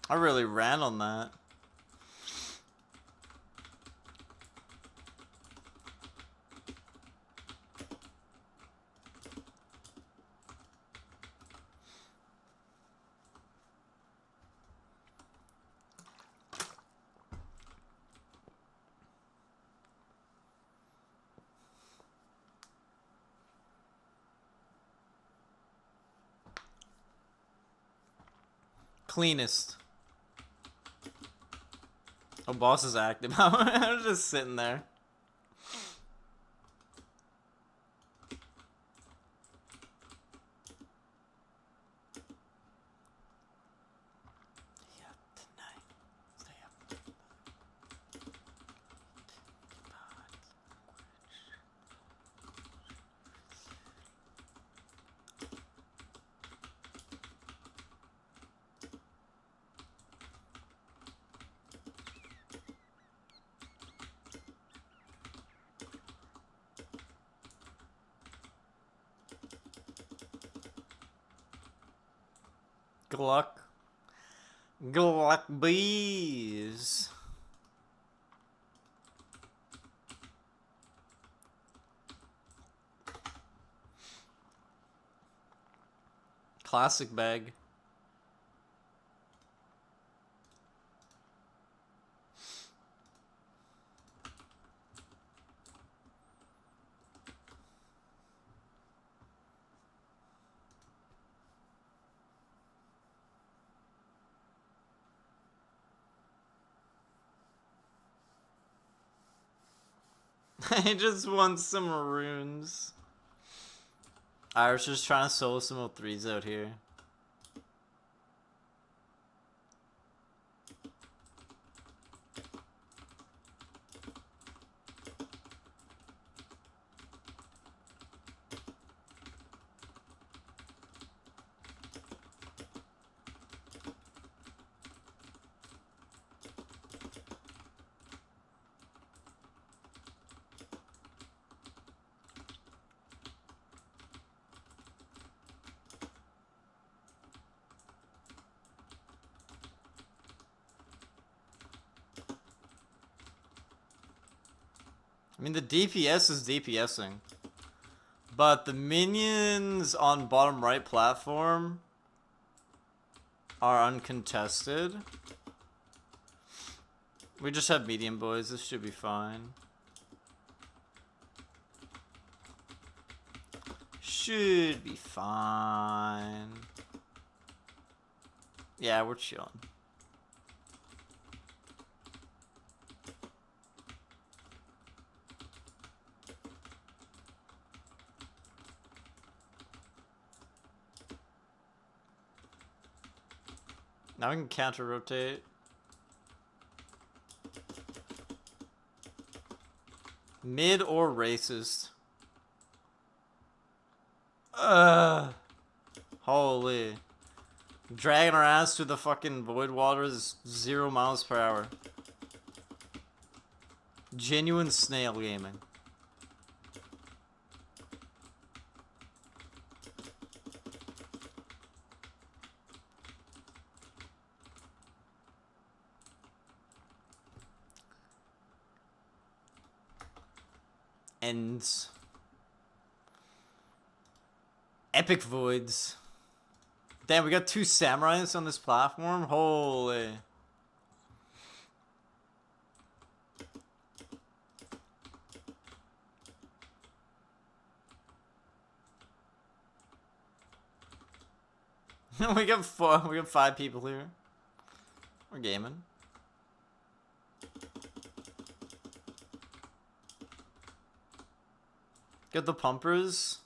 I really ran on that. Cleanest. Oh, boss is active. I'm just sitting there. Gluck. Gluck bees. Classic bag. I just want some runes. I was just trying to solo some 03s out here. I mean, the DPS is DPSing. But the minions on bottom right platform are uncontested. We just have medium boys. This should be fine. Should be fine. Yeah, we're chilling. Now we can counter rotate. Mid or racist. Holy. Dragging our ass through the fucking void waters 0 miles per hour. Genuine snail gaming. Ends. Epic voids. Damn, we got 2 samurais on this platform. Holy. We got 5 people here. We're gaming. Got the pumpers.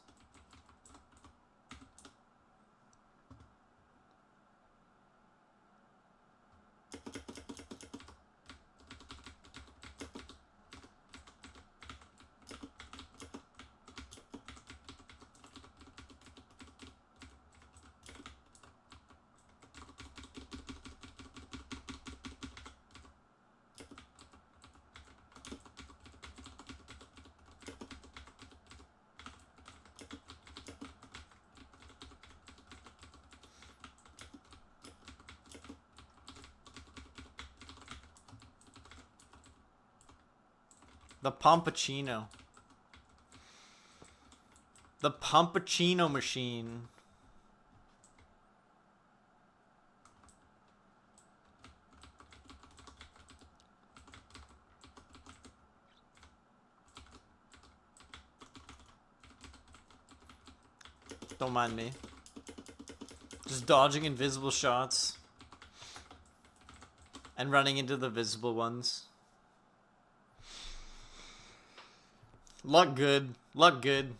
The Pompachino. The Pompachino machine. Don't mind me. Just dodging invisible shots. And running into the visible ones. Luck good. Luck good.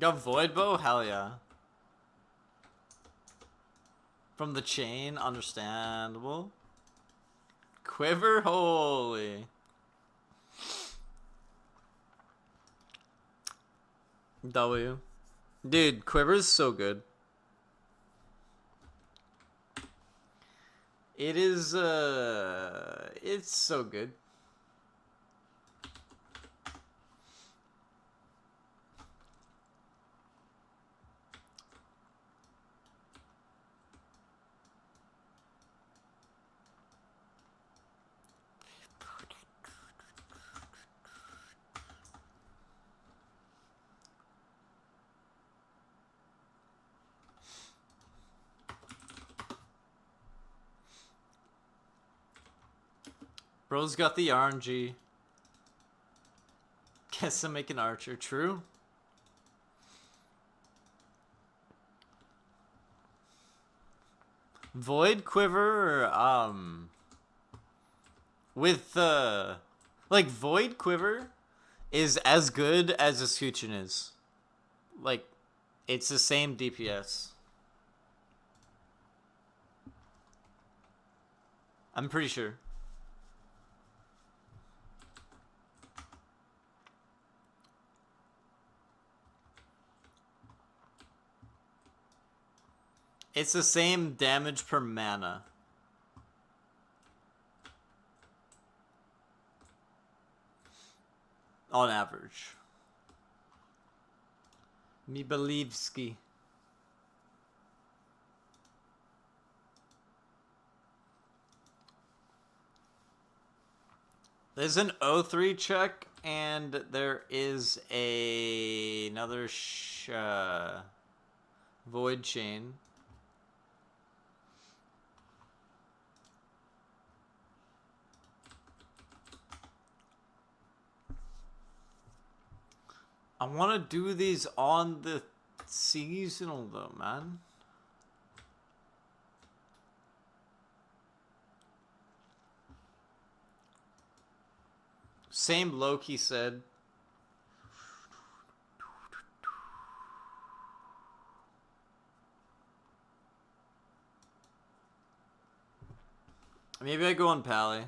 Got Void Bow? Hell yeah. From the chain? Understandable. Quiver? Holy. W. Dude, Quiver's so good. It is, it's so good. Bro's got the RNG. Guess I'm making Archer. True. Void Quiver, with like Void Quiver is as good as a Scutcheon is. Like, it's the same DPS. I'm pretty sure. It's the same damage per mana. On average. Me believe ski. There's an O3 check, and there is another void chain. I want to do these on the seasonal though, man. Same Loki said. Maybe I go on Pally.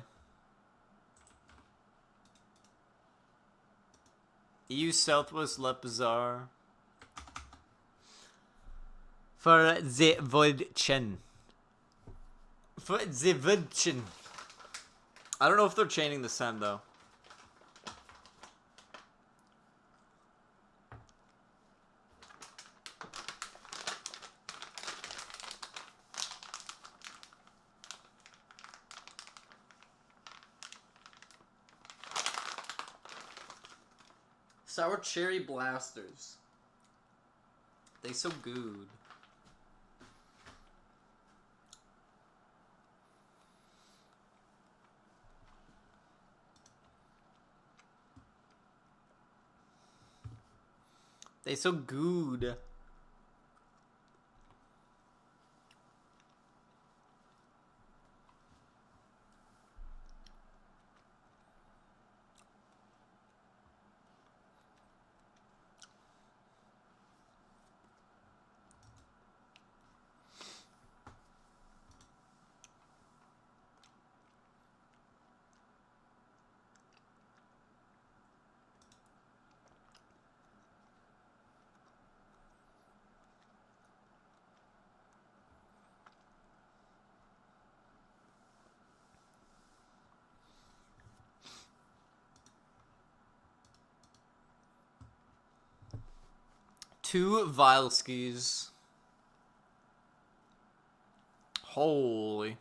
EU Southwest Le Bizarre. For the Void Chen. For the Void Chen. I don't know if they're chaining this time though. Sour cherry blasters. They so good. They so good. Two Vileskis. Holy.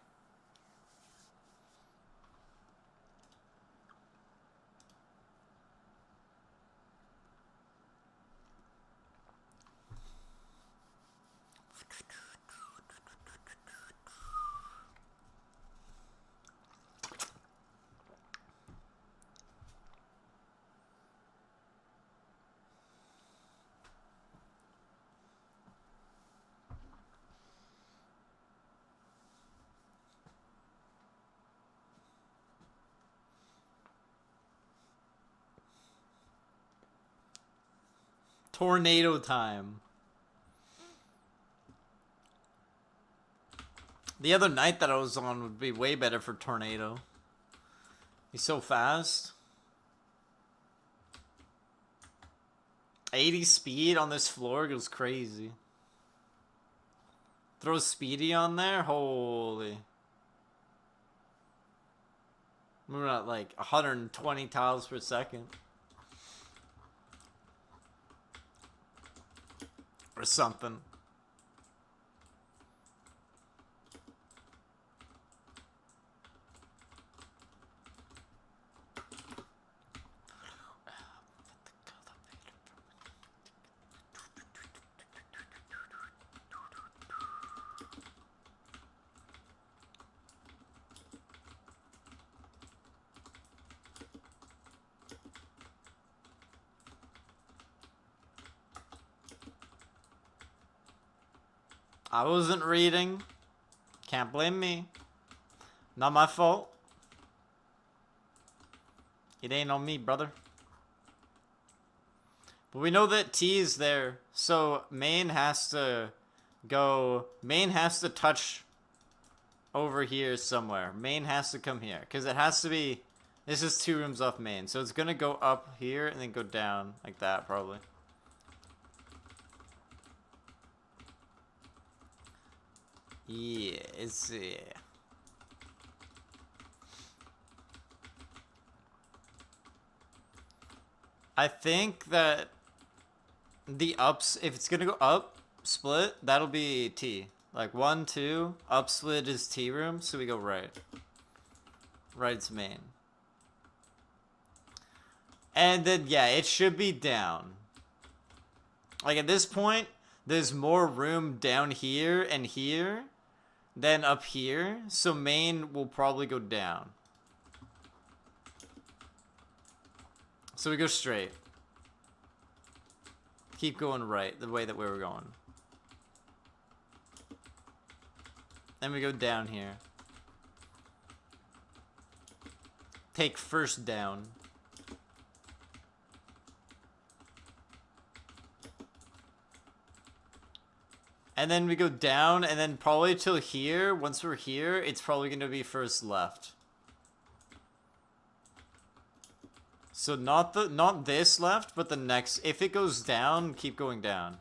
Tornado time. The other night that I was on would be way better for Tornado. He's so fast. 80 speed on this floor goes crazy. Throw Speedy on there? Holy. We're at like 120 tiles per second. Or something. I wasn't reading. Can't blame me. Not my fault. It ain't on me, brother. But we know that T is there. So main has to go. Main has to touch over here somewhere. Main has to come here. Because it has to be. This is 2 rooms off main. So it's going to go up here and then go down. Like that, probably. Yeah, it's I think that the ups, if it's gonna go up split, that'll be T. Like 1, 2, up split is T room, so we go right. Right's main. And then yeah, it should be down. Like at this point, there's more room down here and here than up here, so main will probably go down. So we go straight. Keep going right, the way that we were going. Then we go down here. Take first down. And then we go down, and then probably till here. Once we're here, it's probably going to be first left. So not this left, but the next. If it goes down, keep going down.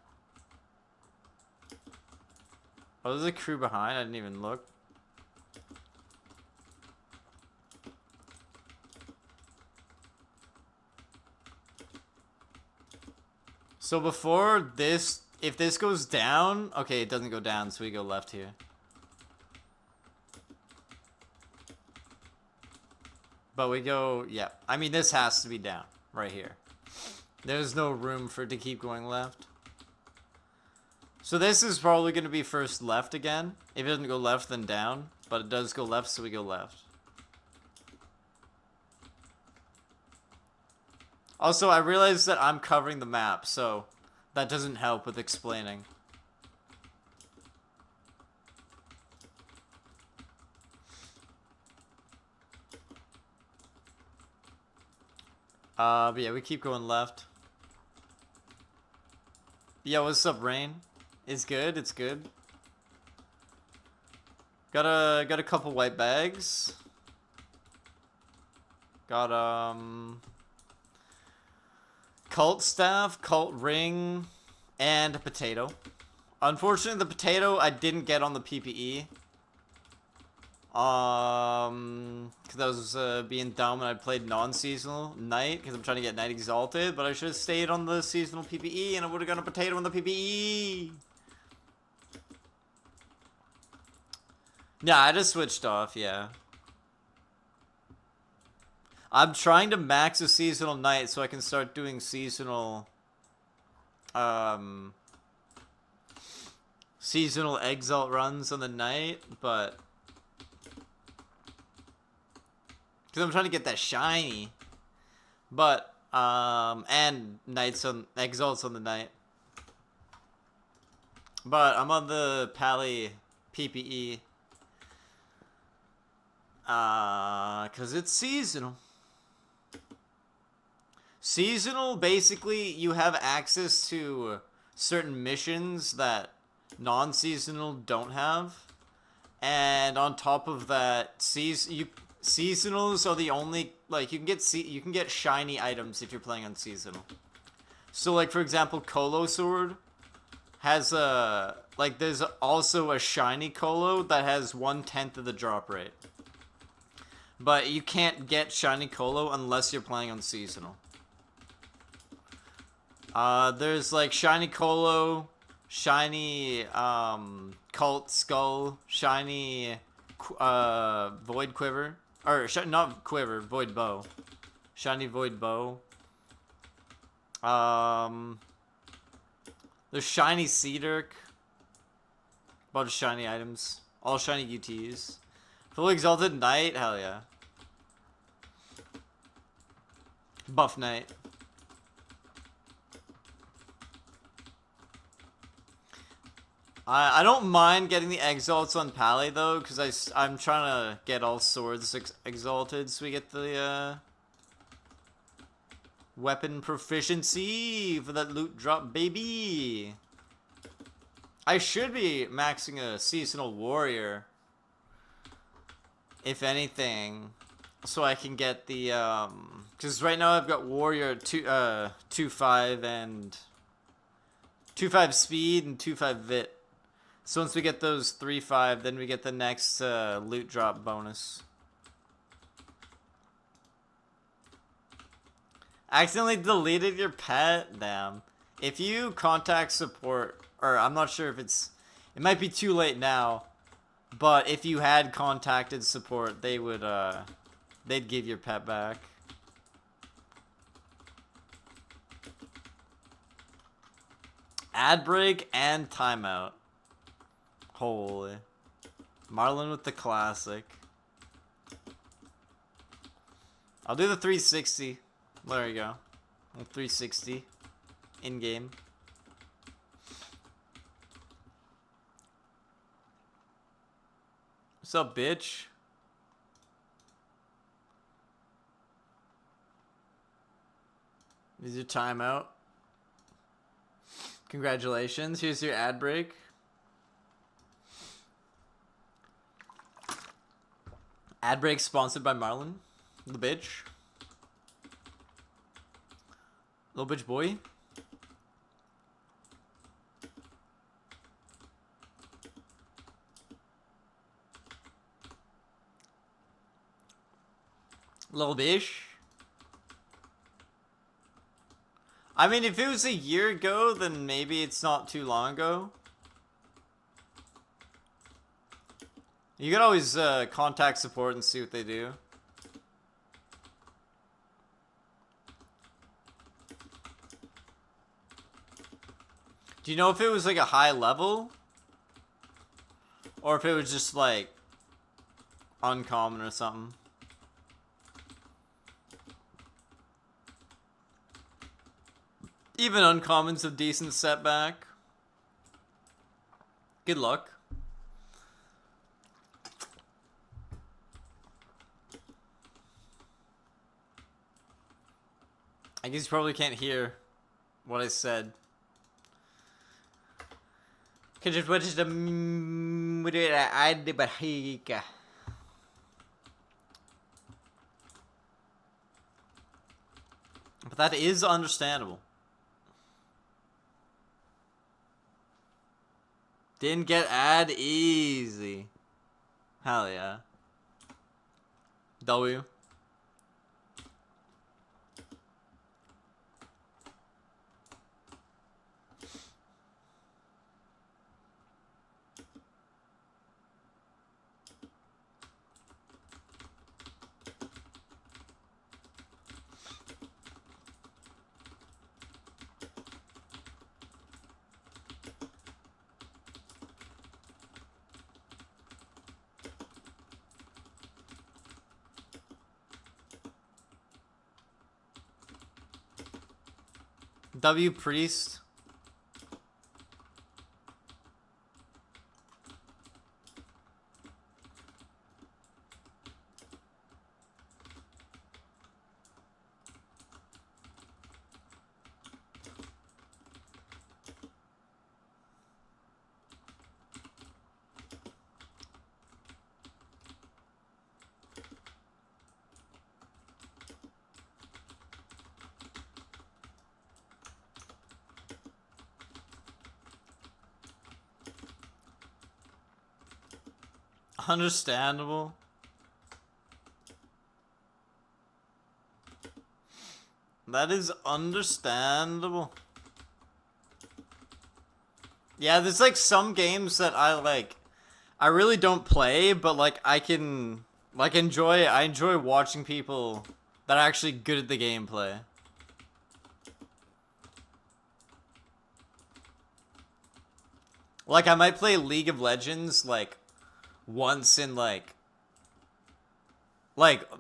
Oh, there's a crew behind. I didn't even look. So before this, if this goes down, okay, it doesn't go down, so we go left here. But we go, yeah. I mean, this has to be down, right here. There's no room for it to keep going left. So this is probably going to be first left again. If it doesn't go left, then down. But it does go left, so we go left. Also, I realized that I'm covering the map, so that doesn't help with explaining. But yeah, we keep going left. Yeah, what's up, Rain? It's good, it's good. Got a couple white bags. Got cult staff, cult ring, and a potato. Unfortunately, the potato I didn't get on the PPE. Because I was being dumb and I played non-seasonal Knight because I'm trying to get Knight Exalted, but I should have stayed on the seasonal PPE and I would have got a potato on the PPE. Yeah, I just switched off, yeah. I'm trying to max a seasonal Knight so I can start doing seasonal, seasonal Exalt runs on the Knight, but because I'm trying to get that shiny. But, and Knights on, Exalts on the Knight. But I'm on the Pally PPE. Because it's seasonal. Seasonal, basically, you have access to certain missions that non-seasonal don't have. And on top of that, seasonals are the only, like, you can get shiny items if you're playing on seasonal. So, like, for example, Colo Sword has a, like, there's also a shiny Colo that has 1/10 of the drop rate. But you can't get shiny Colo unless you're playing on seasonal. There's, like, shiny Colo, shiny, Cult Skull, shiny, Void Quiver. Or, not Quiver, Void Bow. Shiny Void Bow. There's shiny Seedirk. Bunch of shiny items. All shiny UTs. Full Exalted Knight? Hell yeah. Buff Knight. I don't mind getting the Exalts on Pally, though, because I'm trying to get all swords exalted so we get the weapon proficiency for that loot drop, baby. I should be maxing a seasonal warrior, if anything, so I can get the, because right now I've got warrior 2.5 and 2.5 speed and 2.5 vit. So once we get those 3.5, then we get the next loot drop bonus. Accidentally deleted your pet? Damn. If you contact support, or I'm not sure if it might be too late now, but if you had contacted support, they would, they'd give your pet back. Ad break and timeout. Holy. Marlin with the classic. I'll do the 360. There you go. 360. In-game. What's up, bitch? Is your timeout? Congratulations. Here's your ad break. Ad break sponsored by Marlon. The bitch. Little bitch boy. Little bitch. I mean, if it was a year ago, then maybe it's not too long ago. You could always contact support and see what they do. Do you know if it was like a high level? Or if it was just like uncommon or something? Even uncommon's a decent setback. Good luck. I guess you probably can't hear what I said. But that is understandable. Didn't get ad easy. Hell yeah. W. W priest. Understandable. That is understandable. Yeah, there's like some games that I really don't play, but like I can like I enjoy watching people that are actually good at the gameplay. Like I might play League of Legends like once in like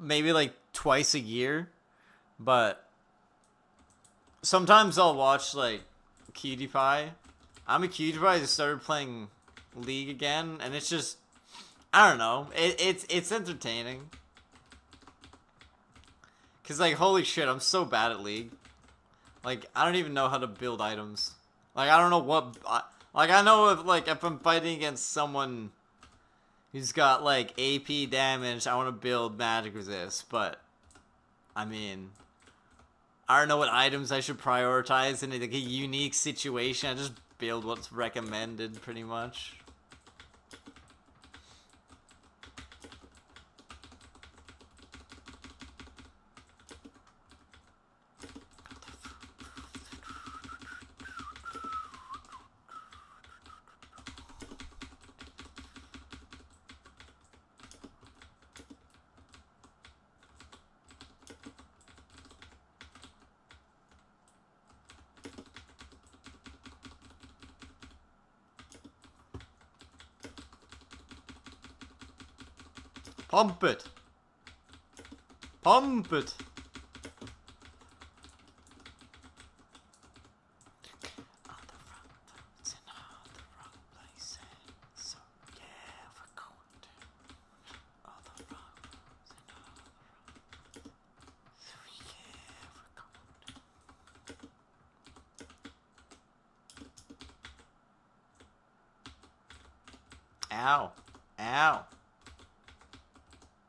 maybe like twice a year, but sometimes I'll watch like PewDiePie. I'm a PewDiePie. I just started playing League again, and it's just I don't know. It's entertaining. Cause like holy shit, I'm so bad at League. Like I don't even know how to build items. Like I don't know what. Like I know if I'm fighting against someone who's got like AP damage, I want to build magic resist, but I mean, I don't know what items I should prioritize in like a unique situation. I just build what's recommended pretty much. Pump it! Pump it! Ow. Ow.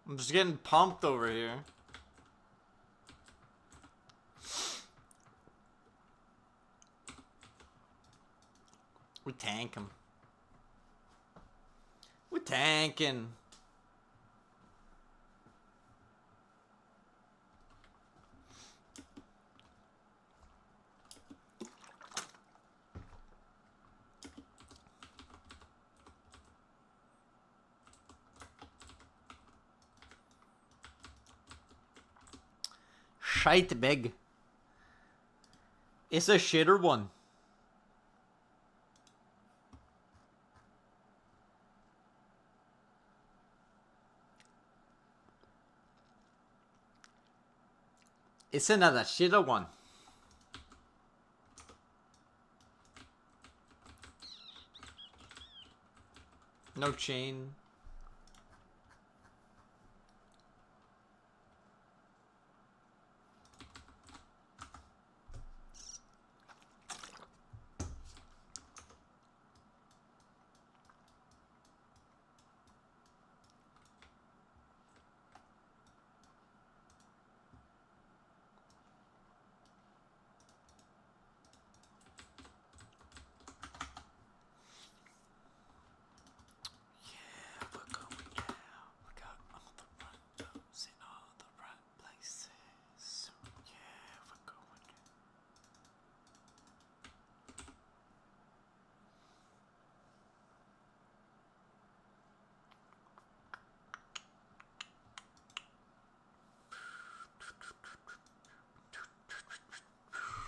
I'm just getting pumped over here. We tank him. We tanking. Shite big. It's a shitter one. It's another shitter one. No chain.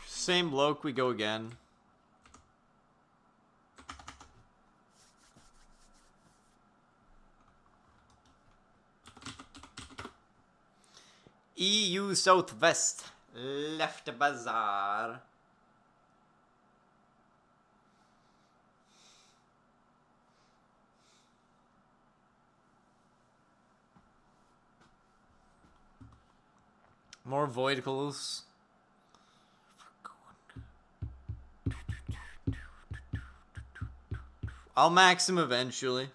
Same bloke, we go again. EU Southwest, left bazaar. More voidicals. I'll max him eventually.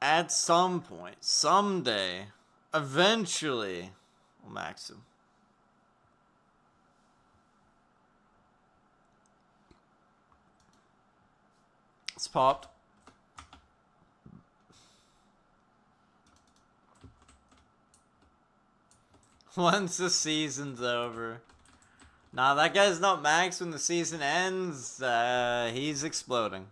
At some point, someday, eventually, I'll max him. It's popped. Once the season's over. Nah, that guy's not max when the season ends. He's exploding.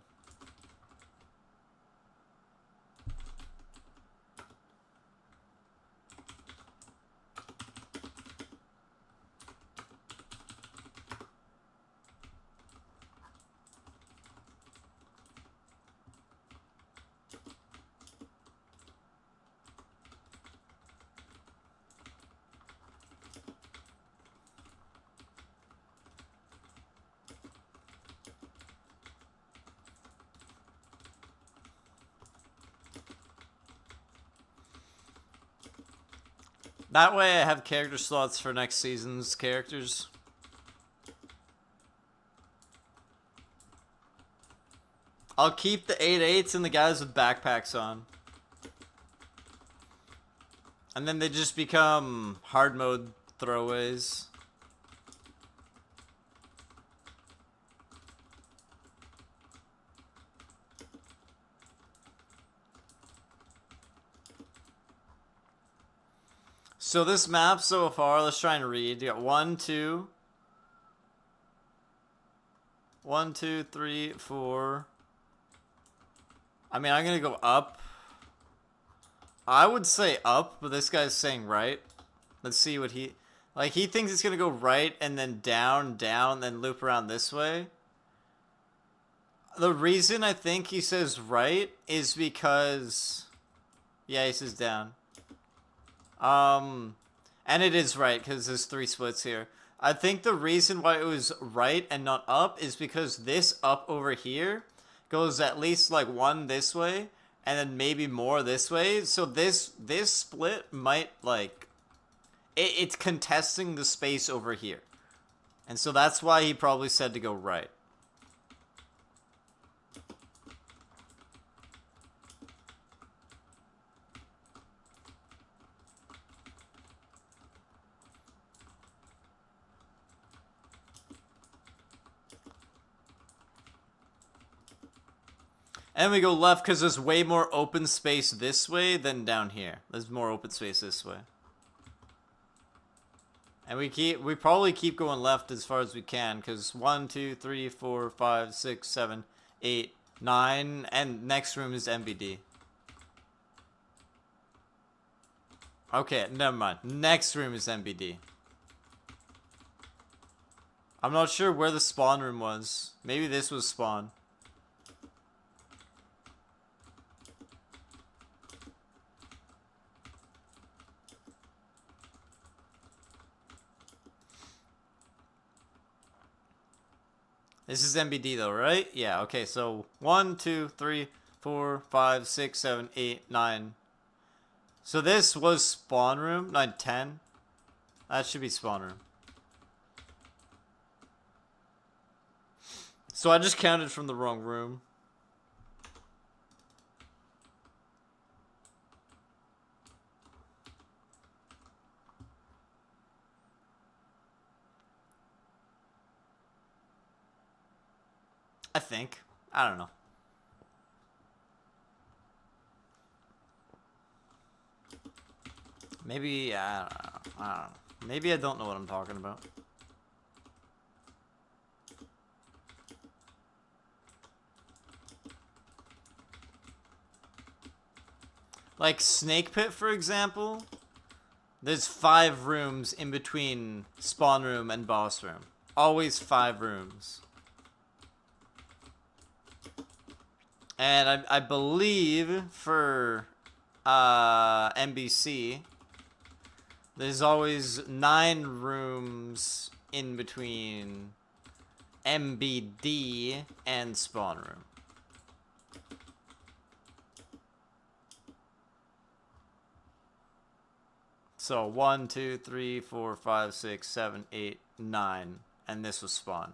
That way I have character slots for next season's characters. I'll keep the 8/8s and the guys with backpacks on. And then they just become hard mode throwaways. So this map so far, let's try and read. You got 1, 2. 1, 2, 3, 4. I mean, I'm gonna go up. I would say up, but this guy's saying right. Let's see what he... Like, he thinks it's gonna go right and then down, down, then loop around this way. The reason I think he says right is because... Yeah, he says down. And it is right, because there's 3 splits here. I think the reason why it was right and not up is because this up over here goes at least like 1 this way, and then maybe more this way. So this split might, like... It's contesting the space over here. And so that's why he probably said to go right. And we go left because there's way more open space this way than down here. There's more open space this way. And we probably keep going left as far as we can because 1, 2, 3, 4, 5, 6, 7, 8, 9, and next room is MBD. Okay, never mind. Next room is MBD. I'm not sure where the spawn room was. Maybe this was spawn. This is MBD though, right? Yeah, okay, so 1, 2, 3, 4, 5, 6, 7, 8, 9. So this was spawn room, 9, 10. That should be spawn room. So I just counted from the wrong room. I think. I don't know. Maybe, I don't know. Maybe I don't know what I'm talking about. Like Snake Pit, for example. There's 5 rooms in between spawn room and boss room. Always 5 rooms. And I believe for NBC, there's always 9 rooms in between MBD and spawn room. So 1, 2, 3, 4, 5, 6, 7, 8, 9, and this was spawn.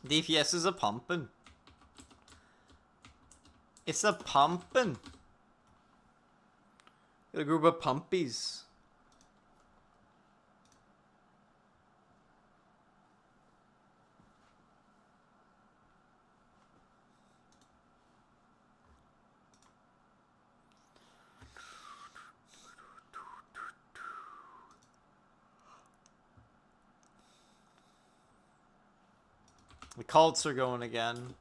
DPS is a pumpin'. It's a pumpin'. Got a group of pumpies. The cults are going again.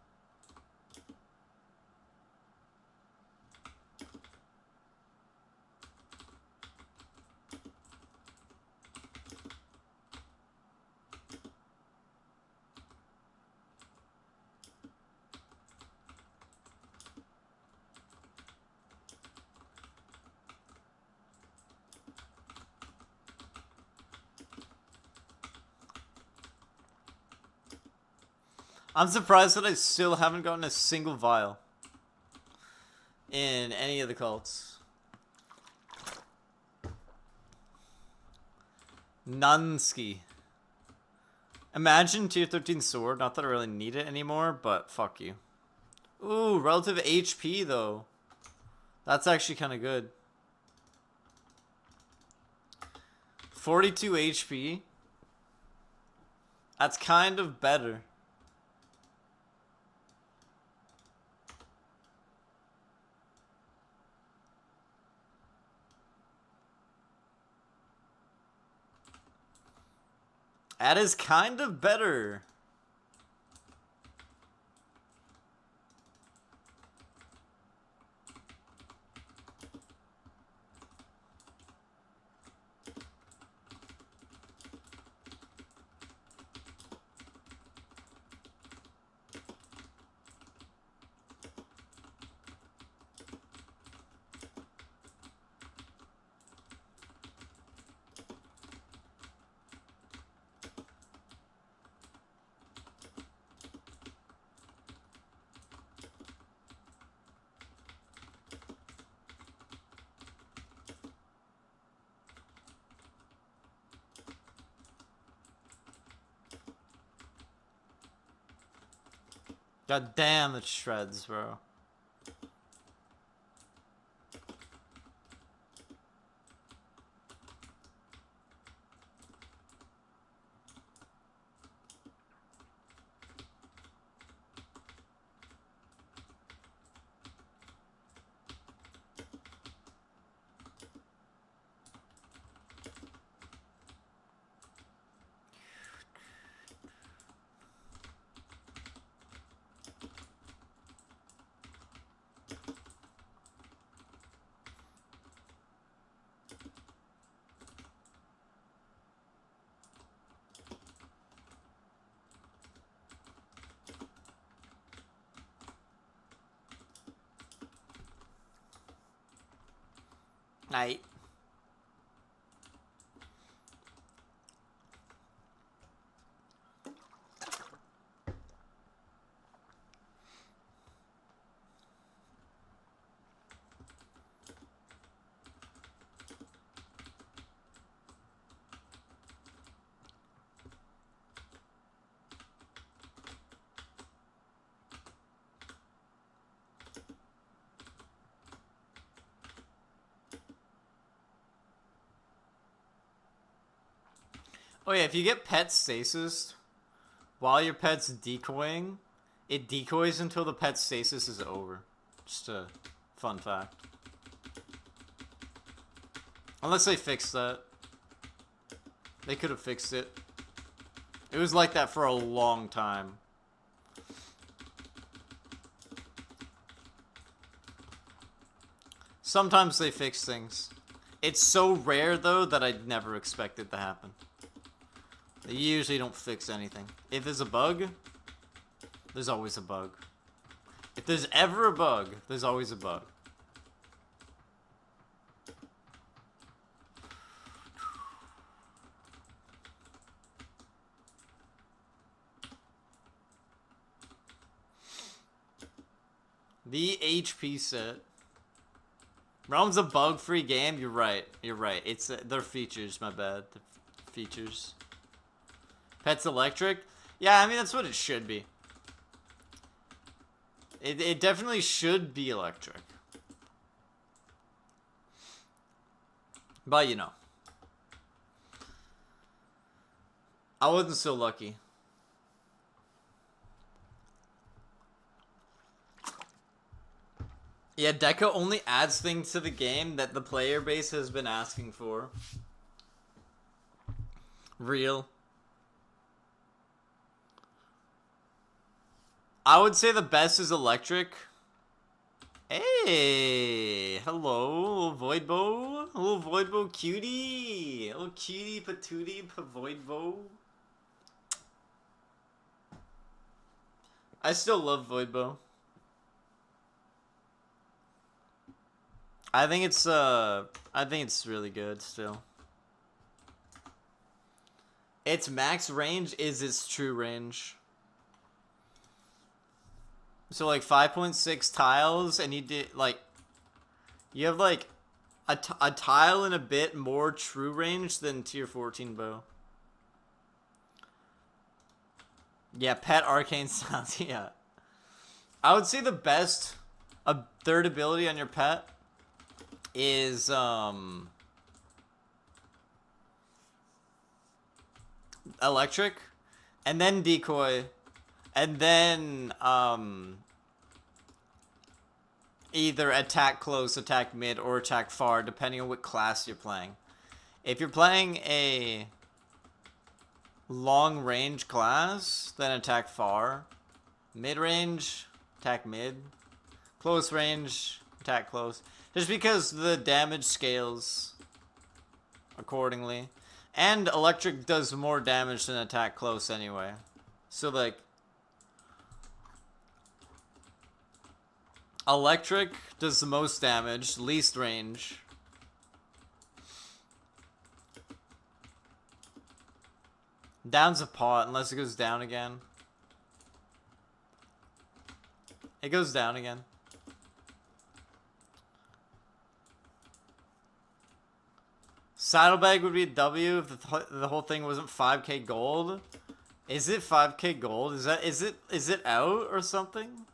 I'm surprised that I still haven't gotten a single vial in any of the cults. Nunski. Imagine tier 13 sword. Not that I really need it anymore, but fuck you. Ooh, relative HP though. That's actually kind of good. 42 HP. That's kind of better. That is kind of better. God damn, it shreds, bro. Night. Oh yeah, if you get pet stasis while your pet's decoying, it decoys until the pet stasis is over. Just a fun fact. Unless they fixed that. They could have fixed it. It was like that for a long time. Sometimes they fix things. It's so rare, though, that I'd never expect it to happen. They usually don't fix anything. If there's a bug, there's always a bug. If there's ever a bug, there's always a bug. The HP set. Realm's a bug-free game. You're right. You're right. It's their features. My bad. The features. Pets electric. Yeah, I mean that's what it should be. It definitely should be electric. But you know, I wasn't so lucky. Yeah, Deca only adds things to the game that the player base has been asking for. Real. I would say the best is electric. Hey, hello, Voidbo. Little Voidbo cutie. Little cutie patootie Voidbo. I still love Voidbo. I think it's really good still. Its max range is its true range. So like 5.6 tiles, and you did like, you have like a tile and a bit more true range than tier 14 bow. Yeah, pet arcane sounds. Yeah, I would say the best third ability on your pet is electric, and then decoy, and then either attack close, attack mid, or attack far, depending on what class you're playing. If you're playing a long range class, then attack far. Mid range, attack mid. Close range, attack close. Just because the damage scales accordingly. And electric does more damage than attack close anyway. So like, electric does the most damage, least range. Down's a pot unless it goes down again. It goes down again. Saddlebag would be a W if the whole thing wasn't 5k gold. Is it 5k gold? Is it out or something?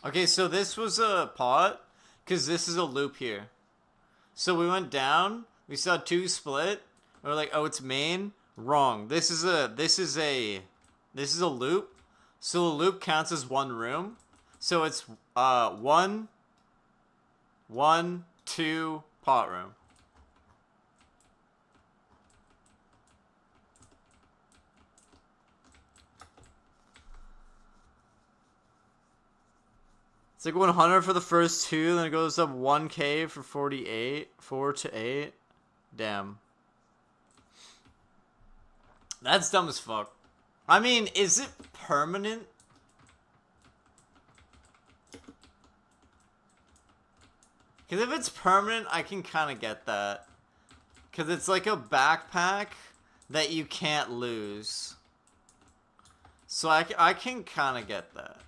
Okay, so this was a pot, because this is a loop here. So we went down, we saw 2 split, and we're like, oh, it's main? Wrong. This is a loop. So the loop counts as 1 room. So it's 1, 1, 2, pot room. It's like 100 for the first 2, then it goes up 1k for 48, 4 to 8. Damn. That's dumb as fuck. I mean, is it permanent? Because if it's permanent, I can kind of get that. Because it's like a backpack that you can't lose. So I can kind of get that.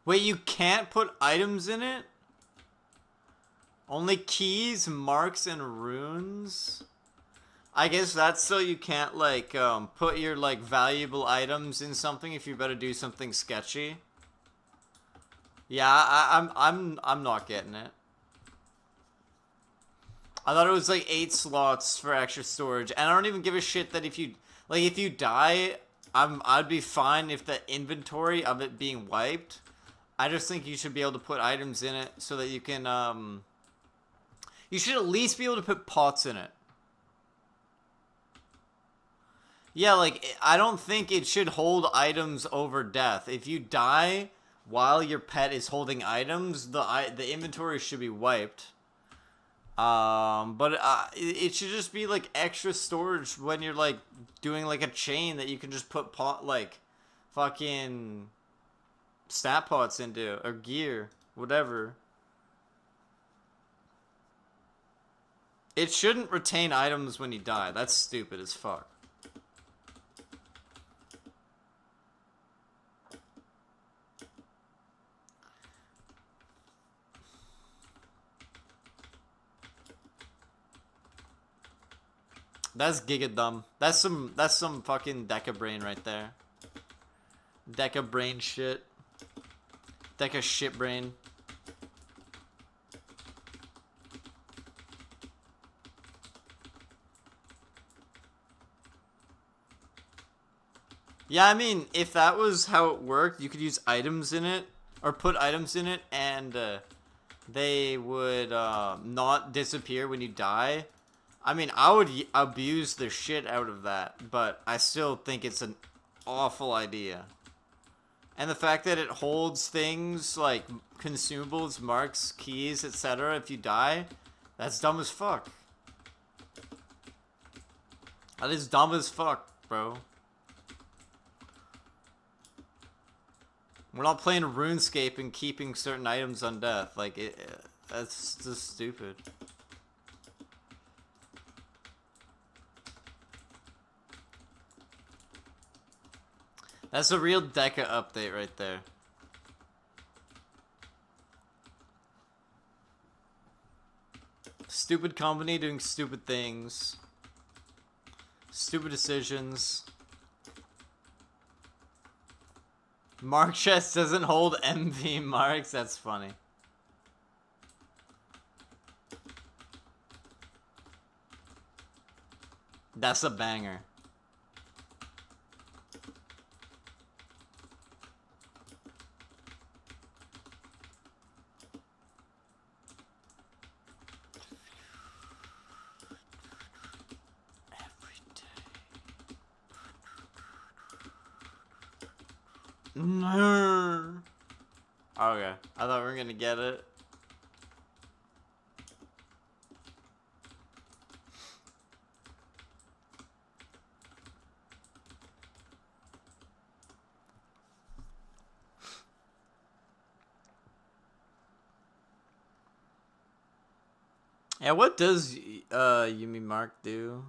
Wait, you can't put items in it? Only keys, marks, and runes? I guess that's so you can't, like, put your, like, valuable items in something if you better do something sketchy. Yeah, I'm not getting it. I thought it was, like, 8 slots for extra storage. And I don't even give a shit that if you die, I'd be fine if the inventory of it being wiped. I just think you should be able to put items in it so that you can, you should at least be able to put pots in it. Yeah, like, I don't think it should hold items over death. If you die while your pet is holding items, the inventory should be wiped. But it should just be, like, extra storage when you're, like, doing, like, a chain that you can just put fucking stat pots into, or gear, whatever. It shouldn't retain items when you die. That's stupid as fuck. That's giga dumb. That's some fucking Deca brain right there. Deca brain shit. Deca shit brain. Yeah, I mean, if that was how it worked, you could use items in it, or put items in it, and they would not disappear when you die. I mean, I would abuse the shit out of that, but I still think it's an awful idea. And the fact that it holds things like consumables, marks, keys, etc. if you die, that's dumb as fuck. That is dumb as fuck, bro. We're not playing RuneScape and keeping certain items on death. Like, that's just stupid. That's a real Deca update right there. Stupid company doing stupid things. Stupid decisions. Mark chest doesn't hold MV marks. That's funny. That's a banger. No. Okay, I thought we were gonna get it. Yeah, what does Yumi Mark do?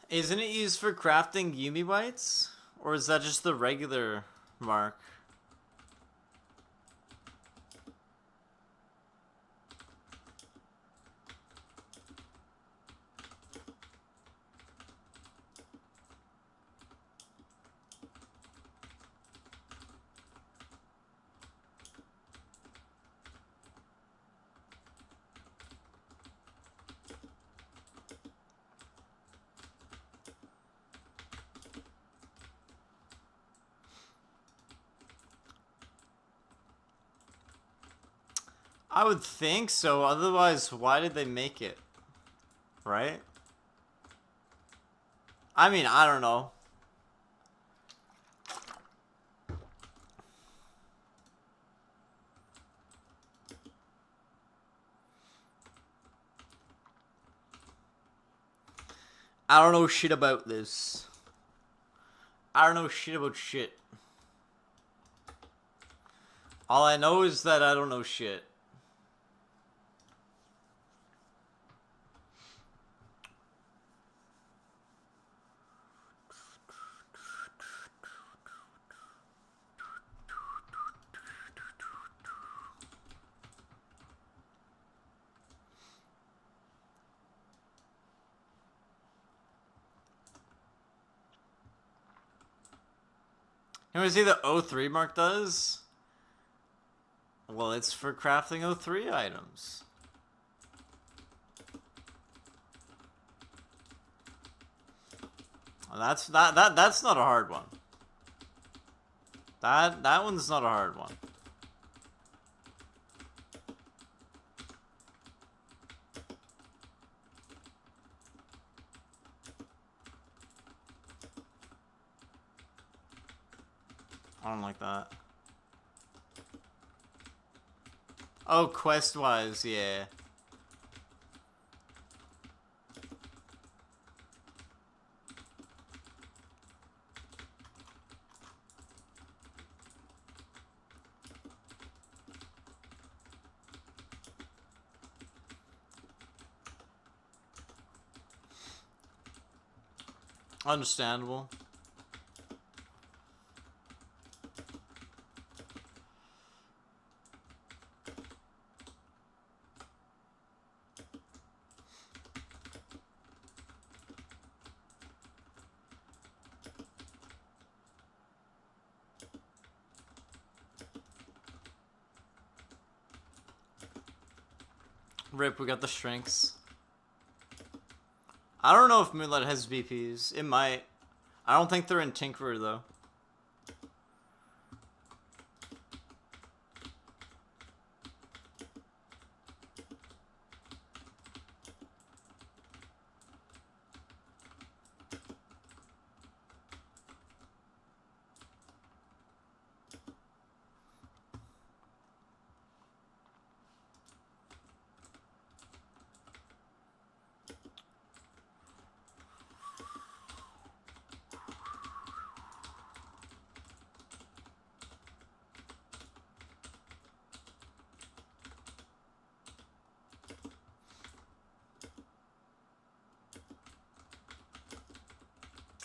Isn't it used for crafting Yumi bites? Or is that just the regular mark? I would think so, otherwise why did they make it? Right? I mean, I don't know. I don't know shit about this. I don't know shit about shit. All I know is that I don't know shit. You want to see the O3 mark does? Well, it's for crafting O3 items. Well, that's not a hard one. That one's not a hard one. I don't like that. Oh, quest-wise, yeah. Understandable. Rip, we got the shrinks. I don't know if Moonlight has BPs. It might. I don't think they're in Tinkerer, though.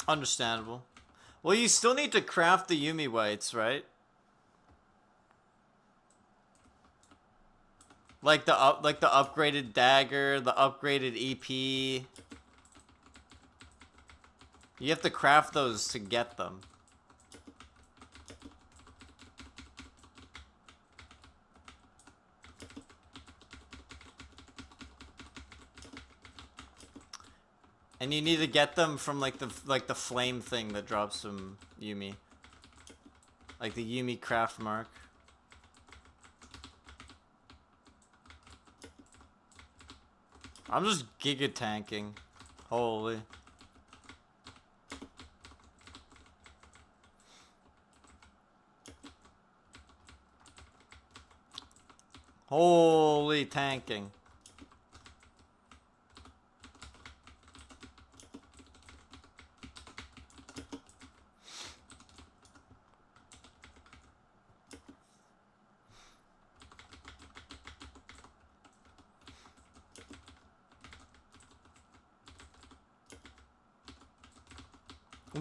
Understandable. Well, you still need to craft the Yumi whites, right? Like the upgraded dagger, the upgraded EP. You have to craft those to get them. And you need to get them from like the flame thing that drops from Yumi. Like the Yumi craft mark. I'm just giga tanking. Holy. Holy tanking.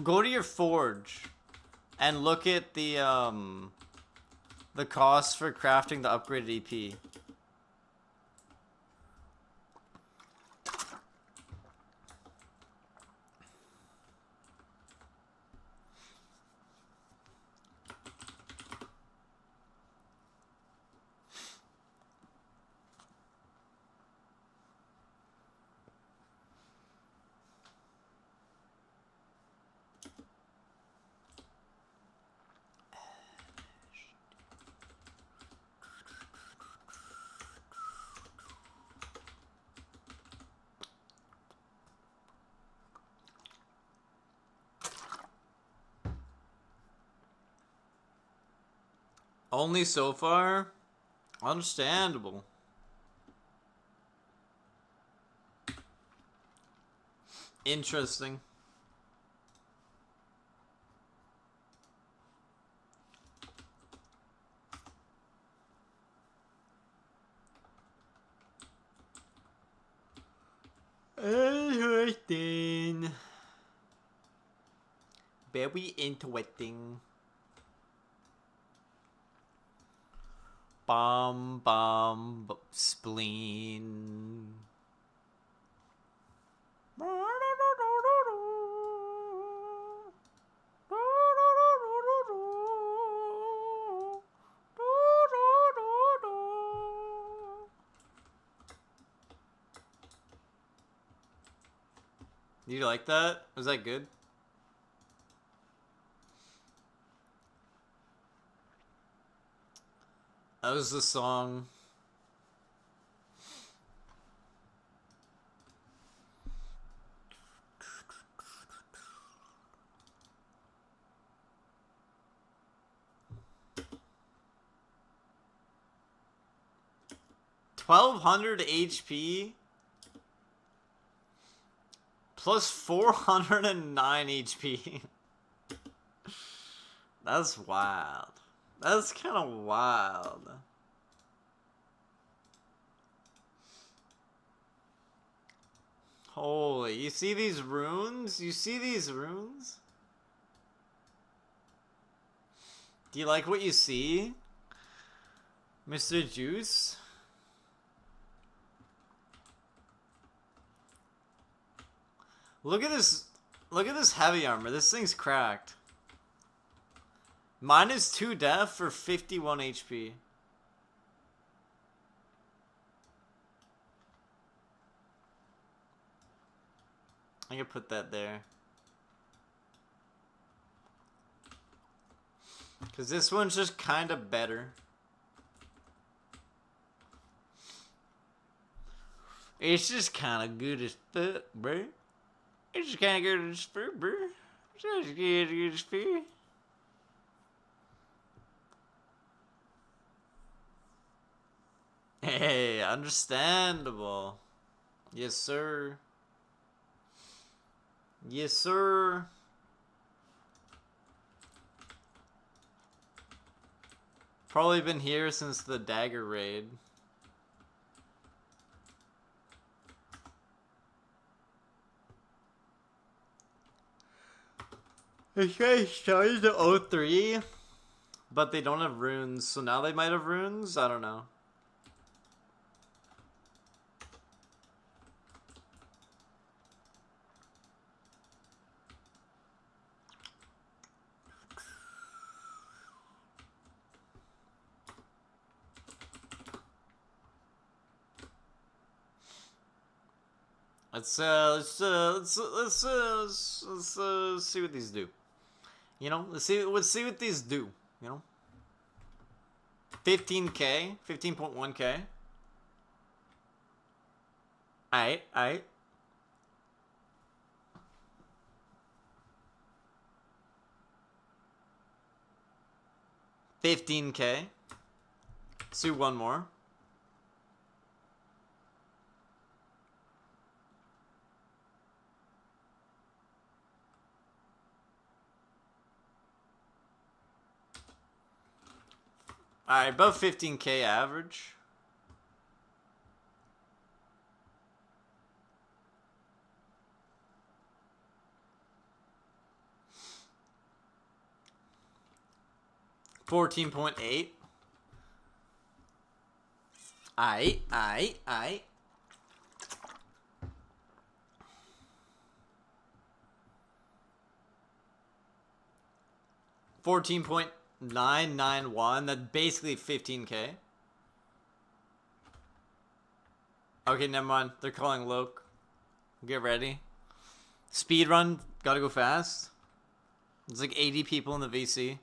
Go to your forge and look at the cost for crafting the upgraded EP. Only so far? Understandable. Interesting. Alright then. Very interesting. Spleen. Do you like that? Was that good? That was the song. $1,200 HP plus 409 HP. That's wild. That's kind of wild. Holy, you see these runes? You see these runes? Do you like what you see, Mr. Juice? Look at this. Look at this heavy armor. This thing's cracked. Minus 2 death for 51 HP. I can put that there. Because this one's just kind of better. It's just kind of good as fuck, bro. It's just kind of good as fuck, bro. It's just good as fuck. Hey, understandable. Yes, sir. Yes, sir. Probably been here since the dagger raid. This guy started to 03, but they don't have runes, so now they might have runes? I don't know. Let's see what these do. You know, let's see what these do. You know, 15K, 15.1K. Alright. 15K. Let's do one more. Alright, about 15k average. $14.8. Aight. 14.991. That's basically 15k. Okay, never mind. They're calling Loke. Get ready. Speed run. Gotta go fast. There's like 80 people in the VC.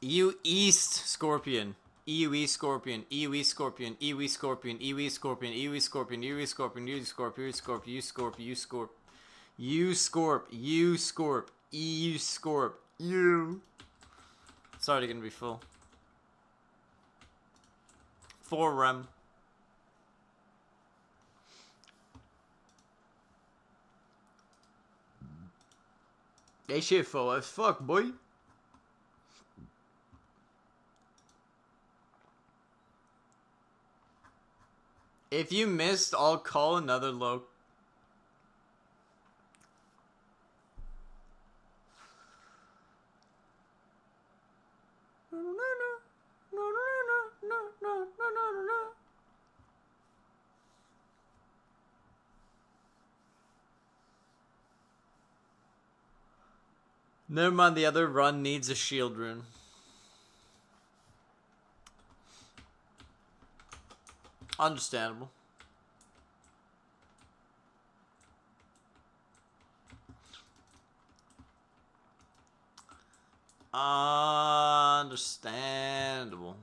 EU East Scorpion. EU East Scorpion. EU East Scorpion. EU East Scorpion. EU East Scorpion. EU East Scorpion. EU East Scorpion. EU East Scorpion. EU Scorp. EU Scorp. EU Scorp. EU Scorp. EU Scorp. EU Scorp. EU. It's already gonna be full. 4 rem. That shit full as fuck, boy. If you missed, I'll call another Loke. Never mind, the other run needs a shield rune. Understandable. Understandable.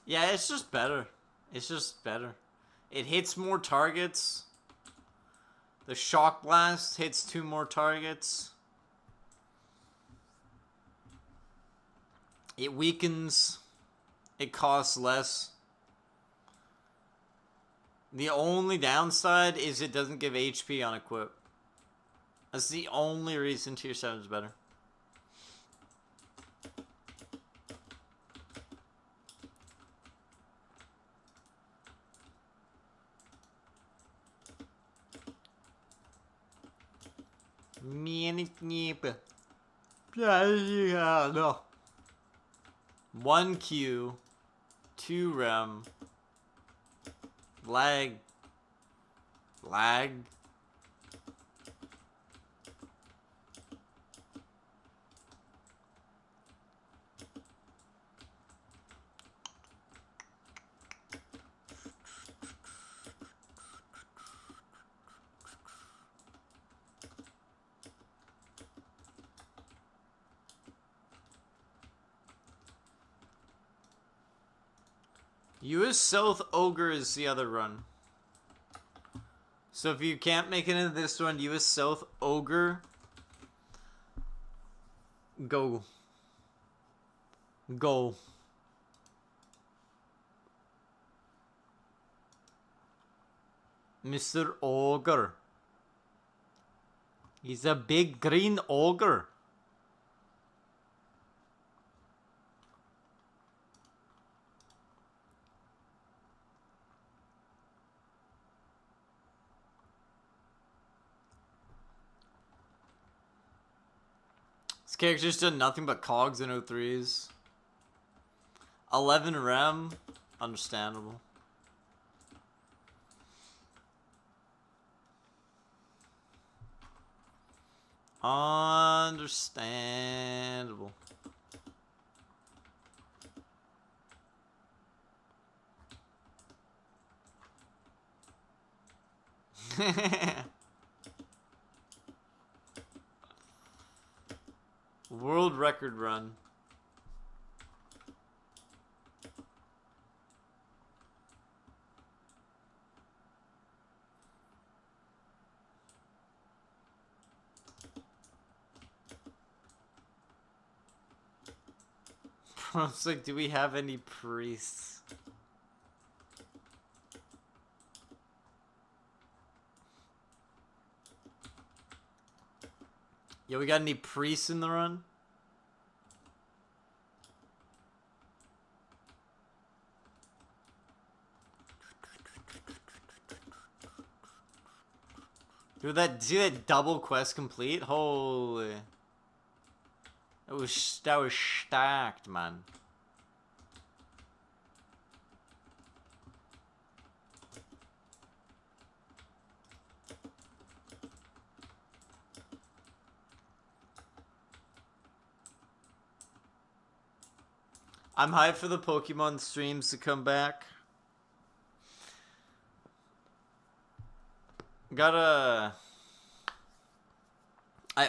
Yeah, it's just better. It's just better. It hits more targets. The shock blast hits 2 more targets. It weakens. It costs less. The only downside is it doesn't give HP on equip. That's the only reason tier 7 is better. No. 1 Q, 2 rem, lag. US South Ogre is the other run. So if you can't make it into this one, US South Ogre, go. Mr. Ogre. He's a big green ogre. This character's done nothing but cogs and O3s. 11 rem. Understandable. Understandable. World record run. I was like, do we have any priests? Yo, we got any priests in the run? Dude, see that double quest complete? Holy. That was stacked, man. I'm hyped for the Pokemon streams to come back. I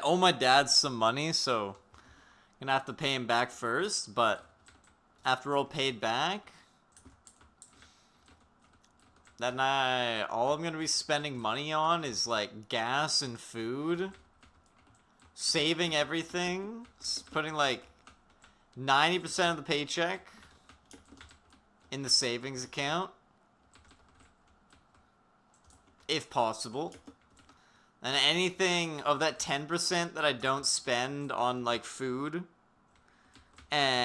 owe my dad some money, so I'm gonna have to pay him back first, but after all paid back, then all I'm gonna be spending money on is like gas and food, saving everything, putting like 90% of the paycheck in the savings account, if possible. And anything of that 10% that I don't spend on like food and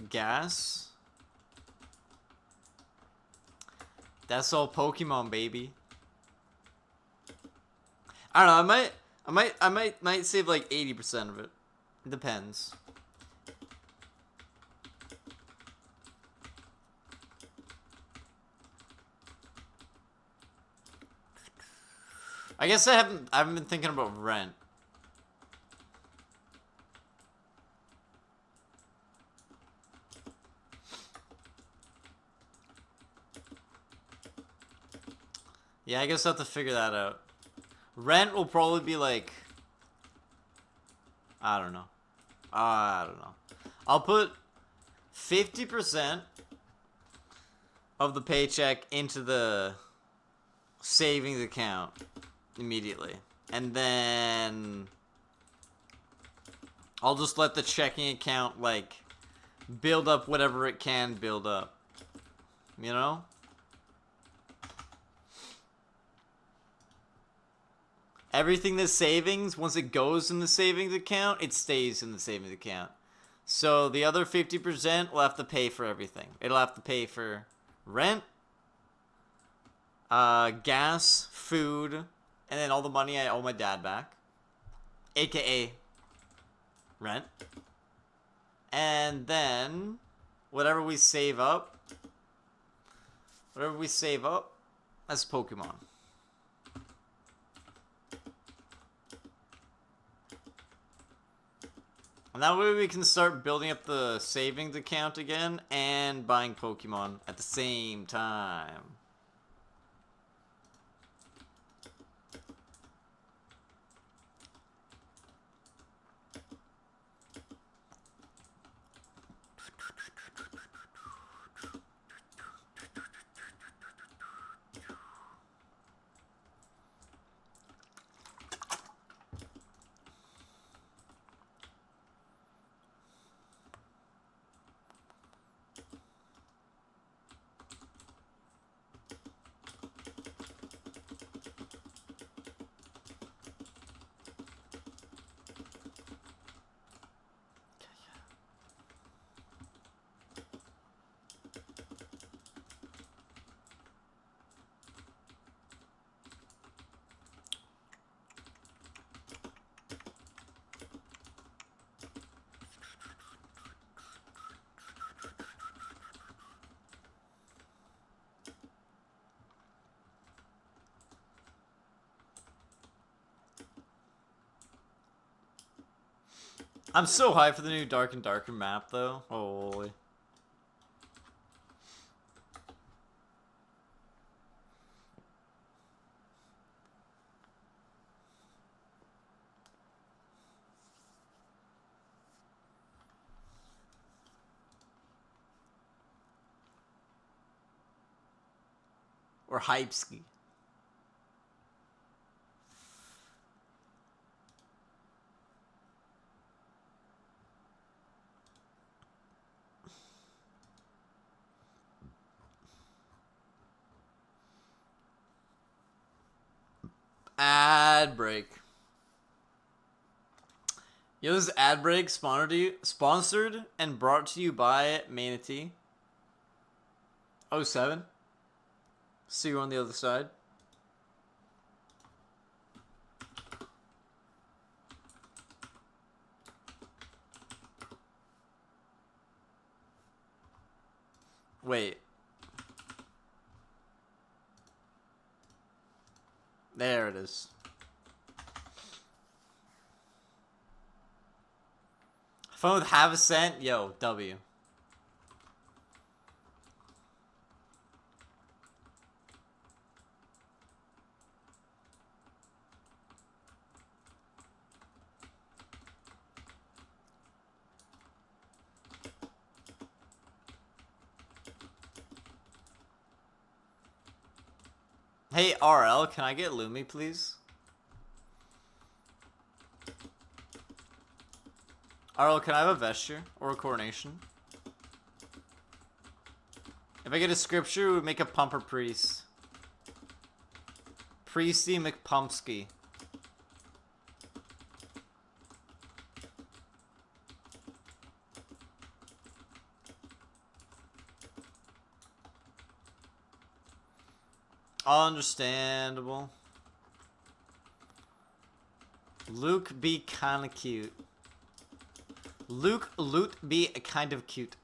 gas, that's all Pokemon, baby. I don't know, I might save like 80% of it. It depends. I guess I haven't been thinking about rent. Yeah, I guess I have to figure that out. Rent will probably be like, I don't know. I'll put 50% of the paycheck into the savings account immediately. And then I'll just let the checking account, like, build up whatever it can build up. You know? Everything that's savings, once it goes in the savings account, it stays in the savings account. So the other 50% will have to pay for everything. It'll have to pay for rent, gas, food, and then all the money I owe my dad back, aka rent. And then whatever we save up, that's Pokemon. And that way we can start building up the savings account again and buying Pokemon at the same time. I'm so hyped for the new Dark and Darker map, though. Holy. Or Hypeski. Ad break. Yo, this ad break sponsored and brought to you by Manatee. 07. See you on the other side. Wait. There it is. Phone with half a cent? Yo, W. Hey, RL, can I get Lumi, please? RL, can I have a vesture or a coronation? If I get a scripture, we would make a pumper priest. Priesty McPumpsky. Understandable. Luke be kinda cute. Luke be kind of cute.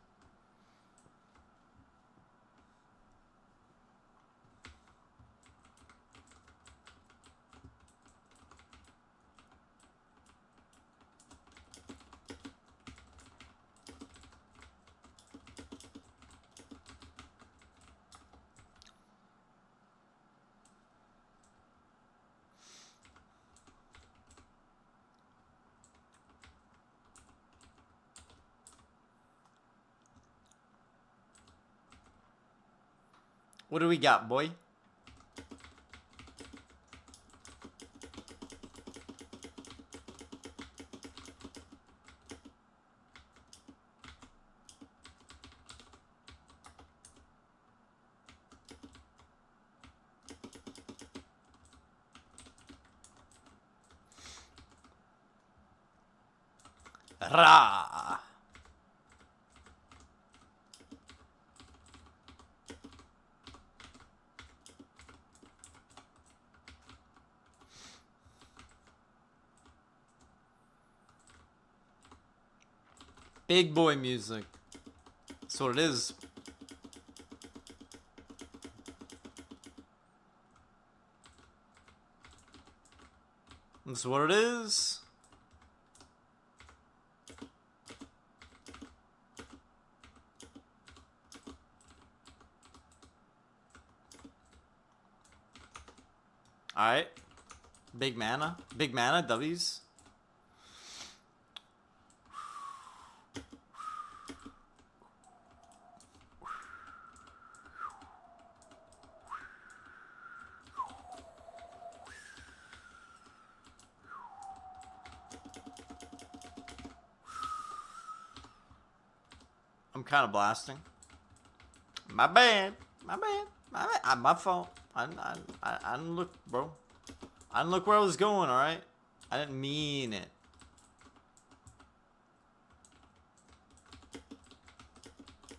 What do we got, boy? Rah! Big boy music. That's what it is. That's what it is. Alright. Big mana. Big mana, W's. I'm kind of blasting. My bad. My bad. My bad. My fault. I didn't look, bro. I didn't look where I was going, alright? I didn't mean it.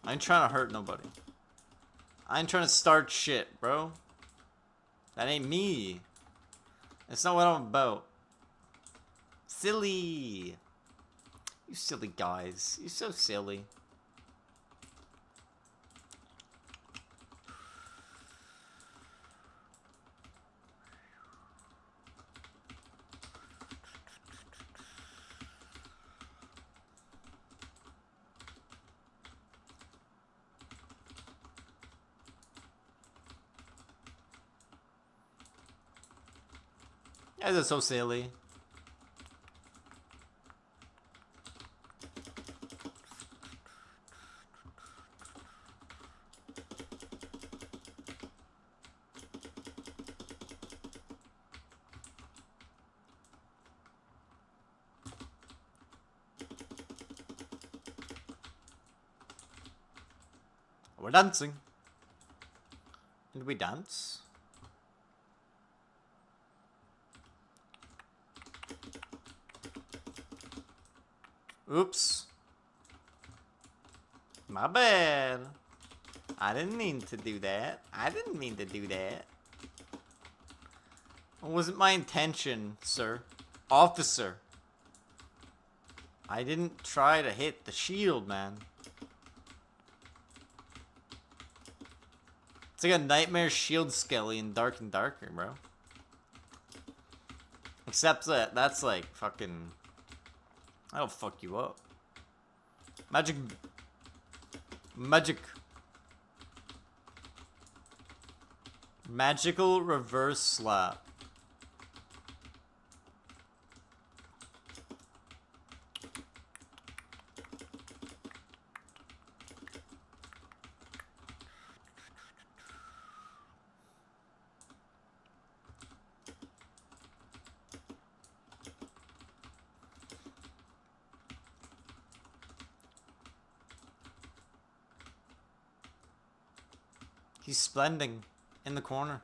I ain't trying to hurt nobody. I ain't trying to start shit, bro. That ain't me. That's not what I'm about. Silly. You silly guys. You're so silly. You guys are so silly. We're dancing. Did we dance? Oops. My bad. I didn't mean to do that. I didn't mean to do that. It wasn't my intention, sir. Officer. I didn't try to hit the shield, man. It's like a nightmare shield skelly in Dark and Darker, bro. Except that that's like fucking... That'll fuck you up. Magic. Magic. Magical reverse slap. He's splending in the corner.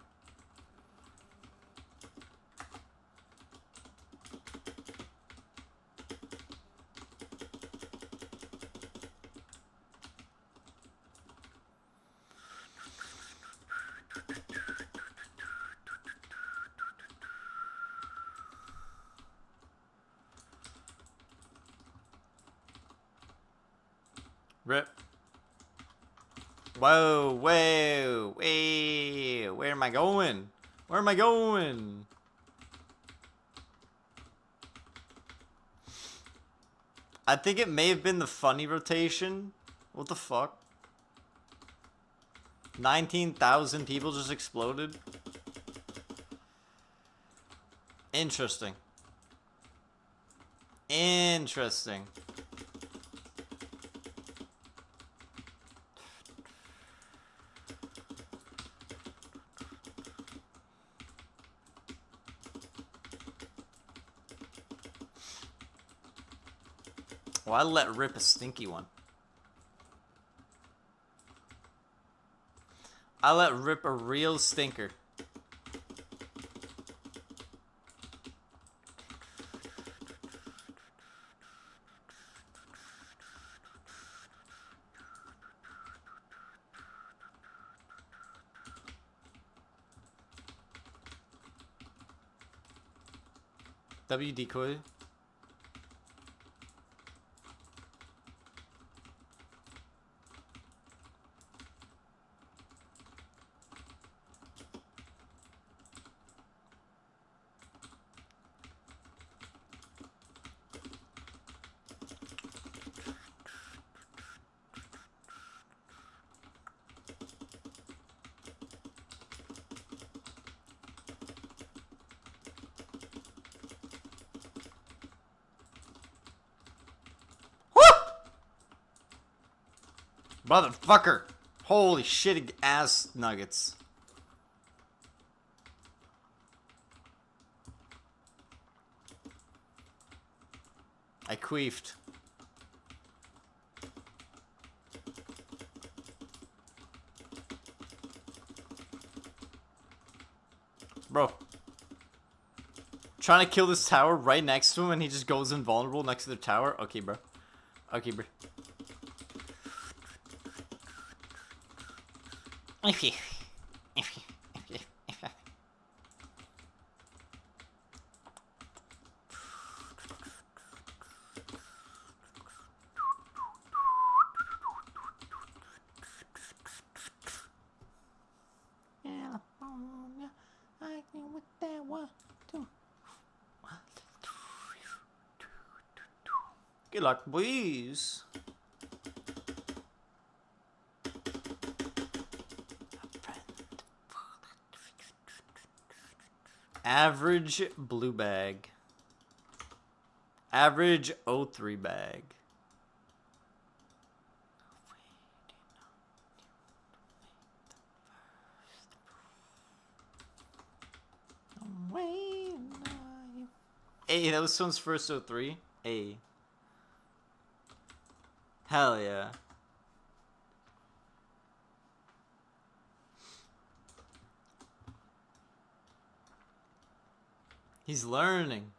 Rip. Whoa, whoa, wait, where am I going? Where am I going? I think it may have been the funny rotation. What the fuck? 19,000 people just exploded. Interesting. Interesting. Well, I let rip a stinky one. I let rip a real stinker. W decoy. Motherfucker! Holy shit, ass nuggets. I queefed. Bro. Trying to kill this tower right next to him and he just goes invulnerable next to the tower? Okay, bro. Okay, bro. Good luck, boys. Average blue bag. Average O3 bag. Hey, that was someone's first O3. Hey. Hell yeah. He's learning.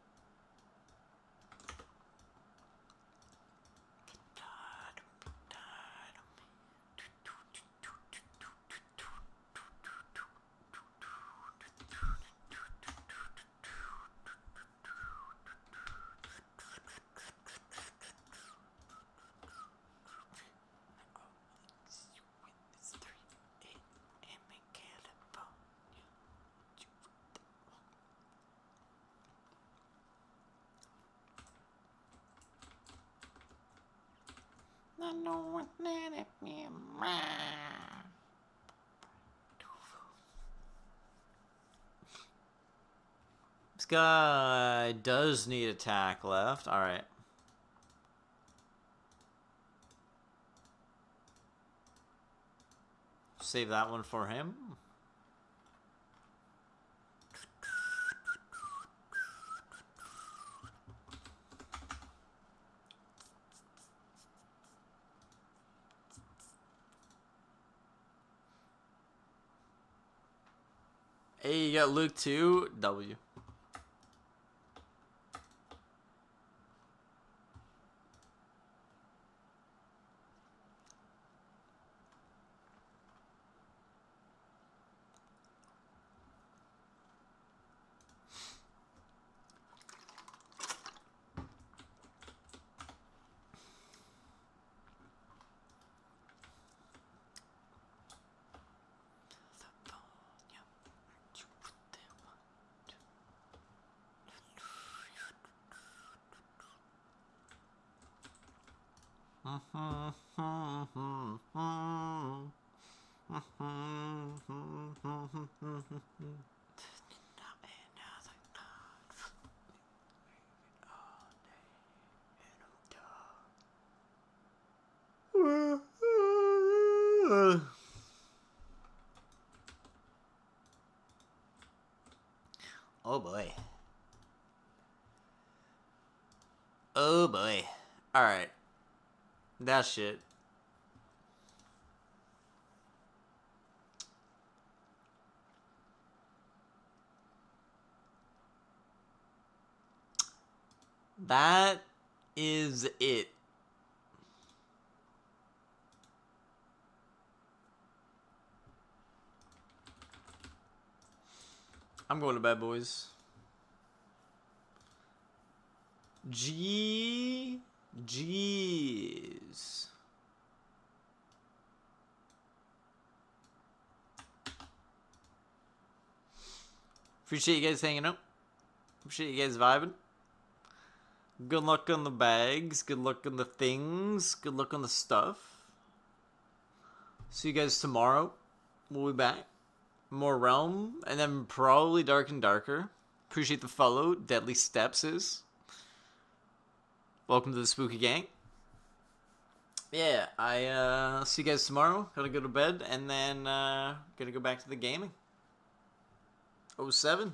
This guy does need attack left. Alright. Save that one for him. Hey, you got Luke too. W. Oh boy. Oh boy. Alright. That shit. That is it. I'm going to bed, boys. Jeez. Appreciate you guys hanging out. Appreciate you guys vibing. Good luck on the bags. Good luck on the things. Good luck on the stuff. See you guys tomorrow. We'll be back. More Realm. And then probably Dark and Darker. Appreciate the follow. Deadly Steps is. Welcome to the Spooky Gang. Yeah, I see you guys tomorrow. Gotta go to bed. And then gonna go back to the gaming. 07.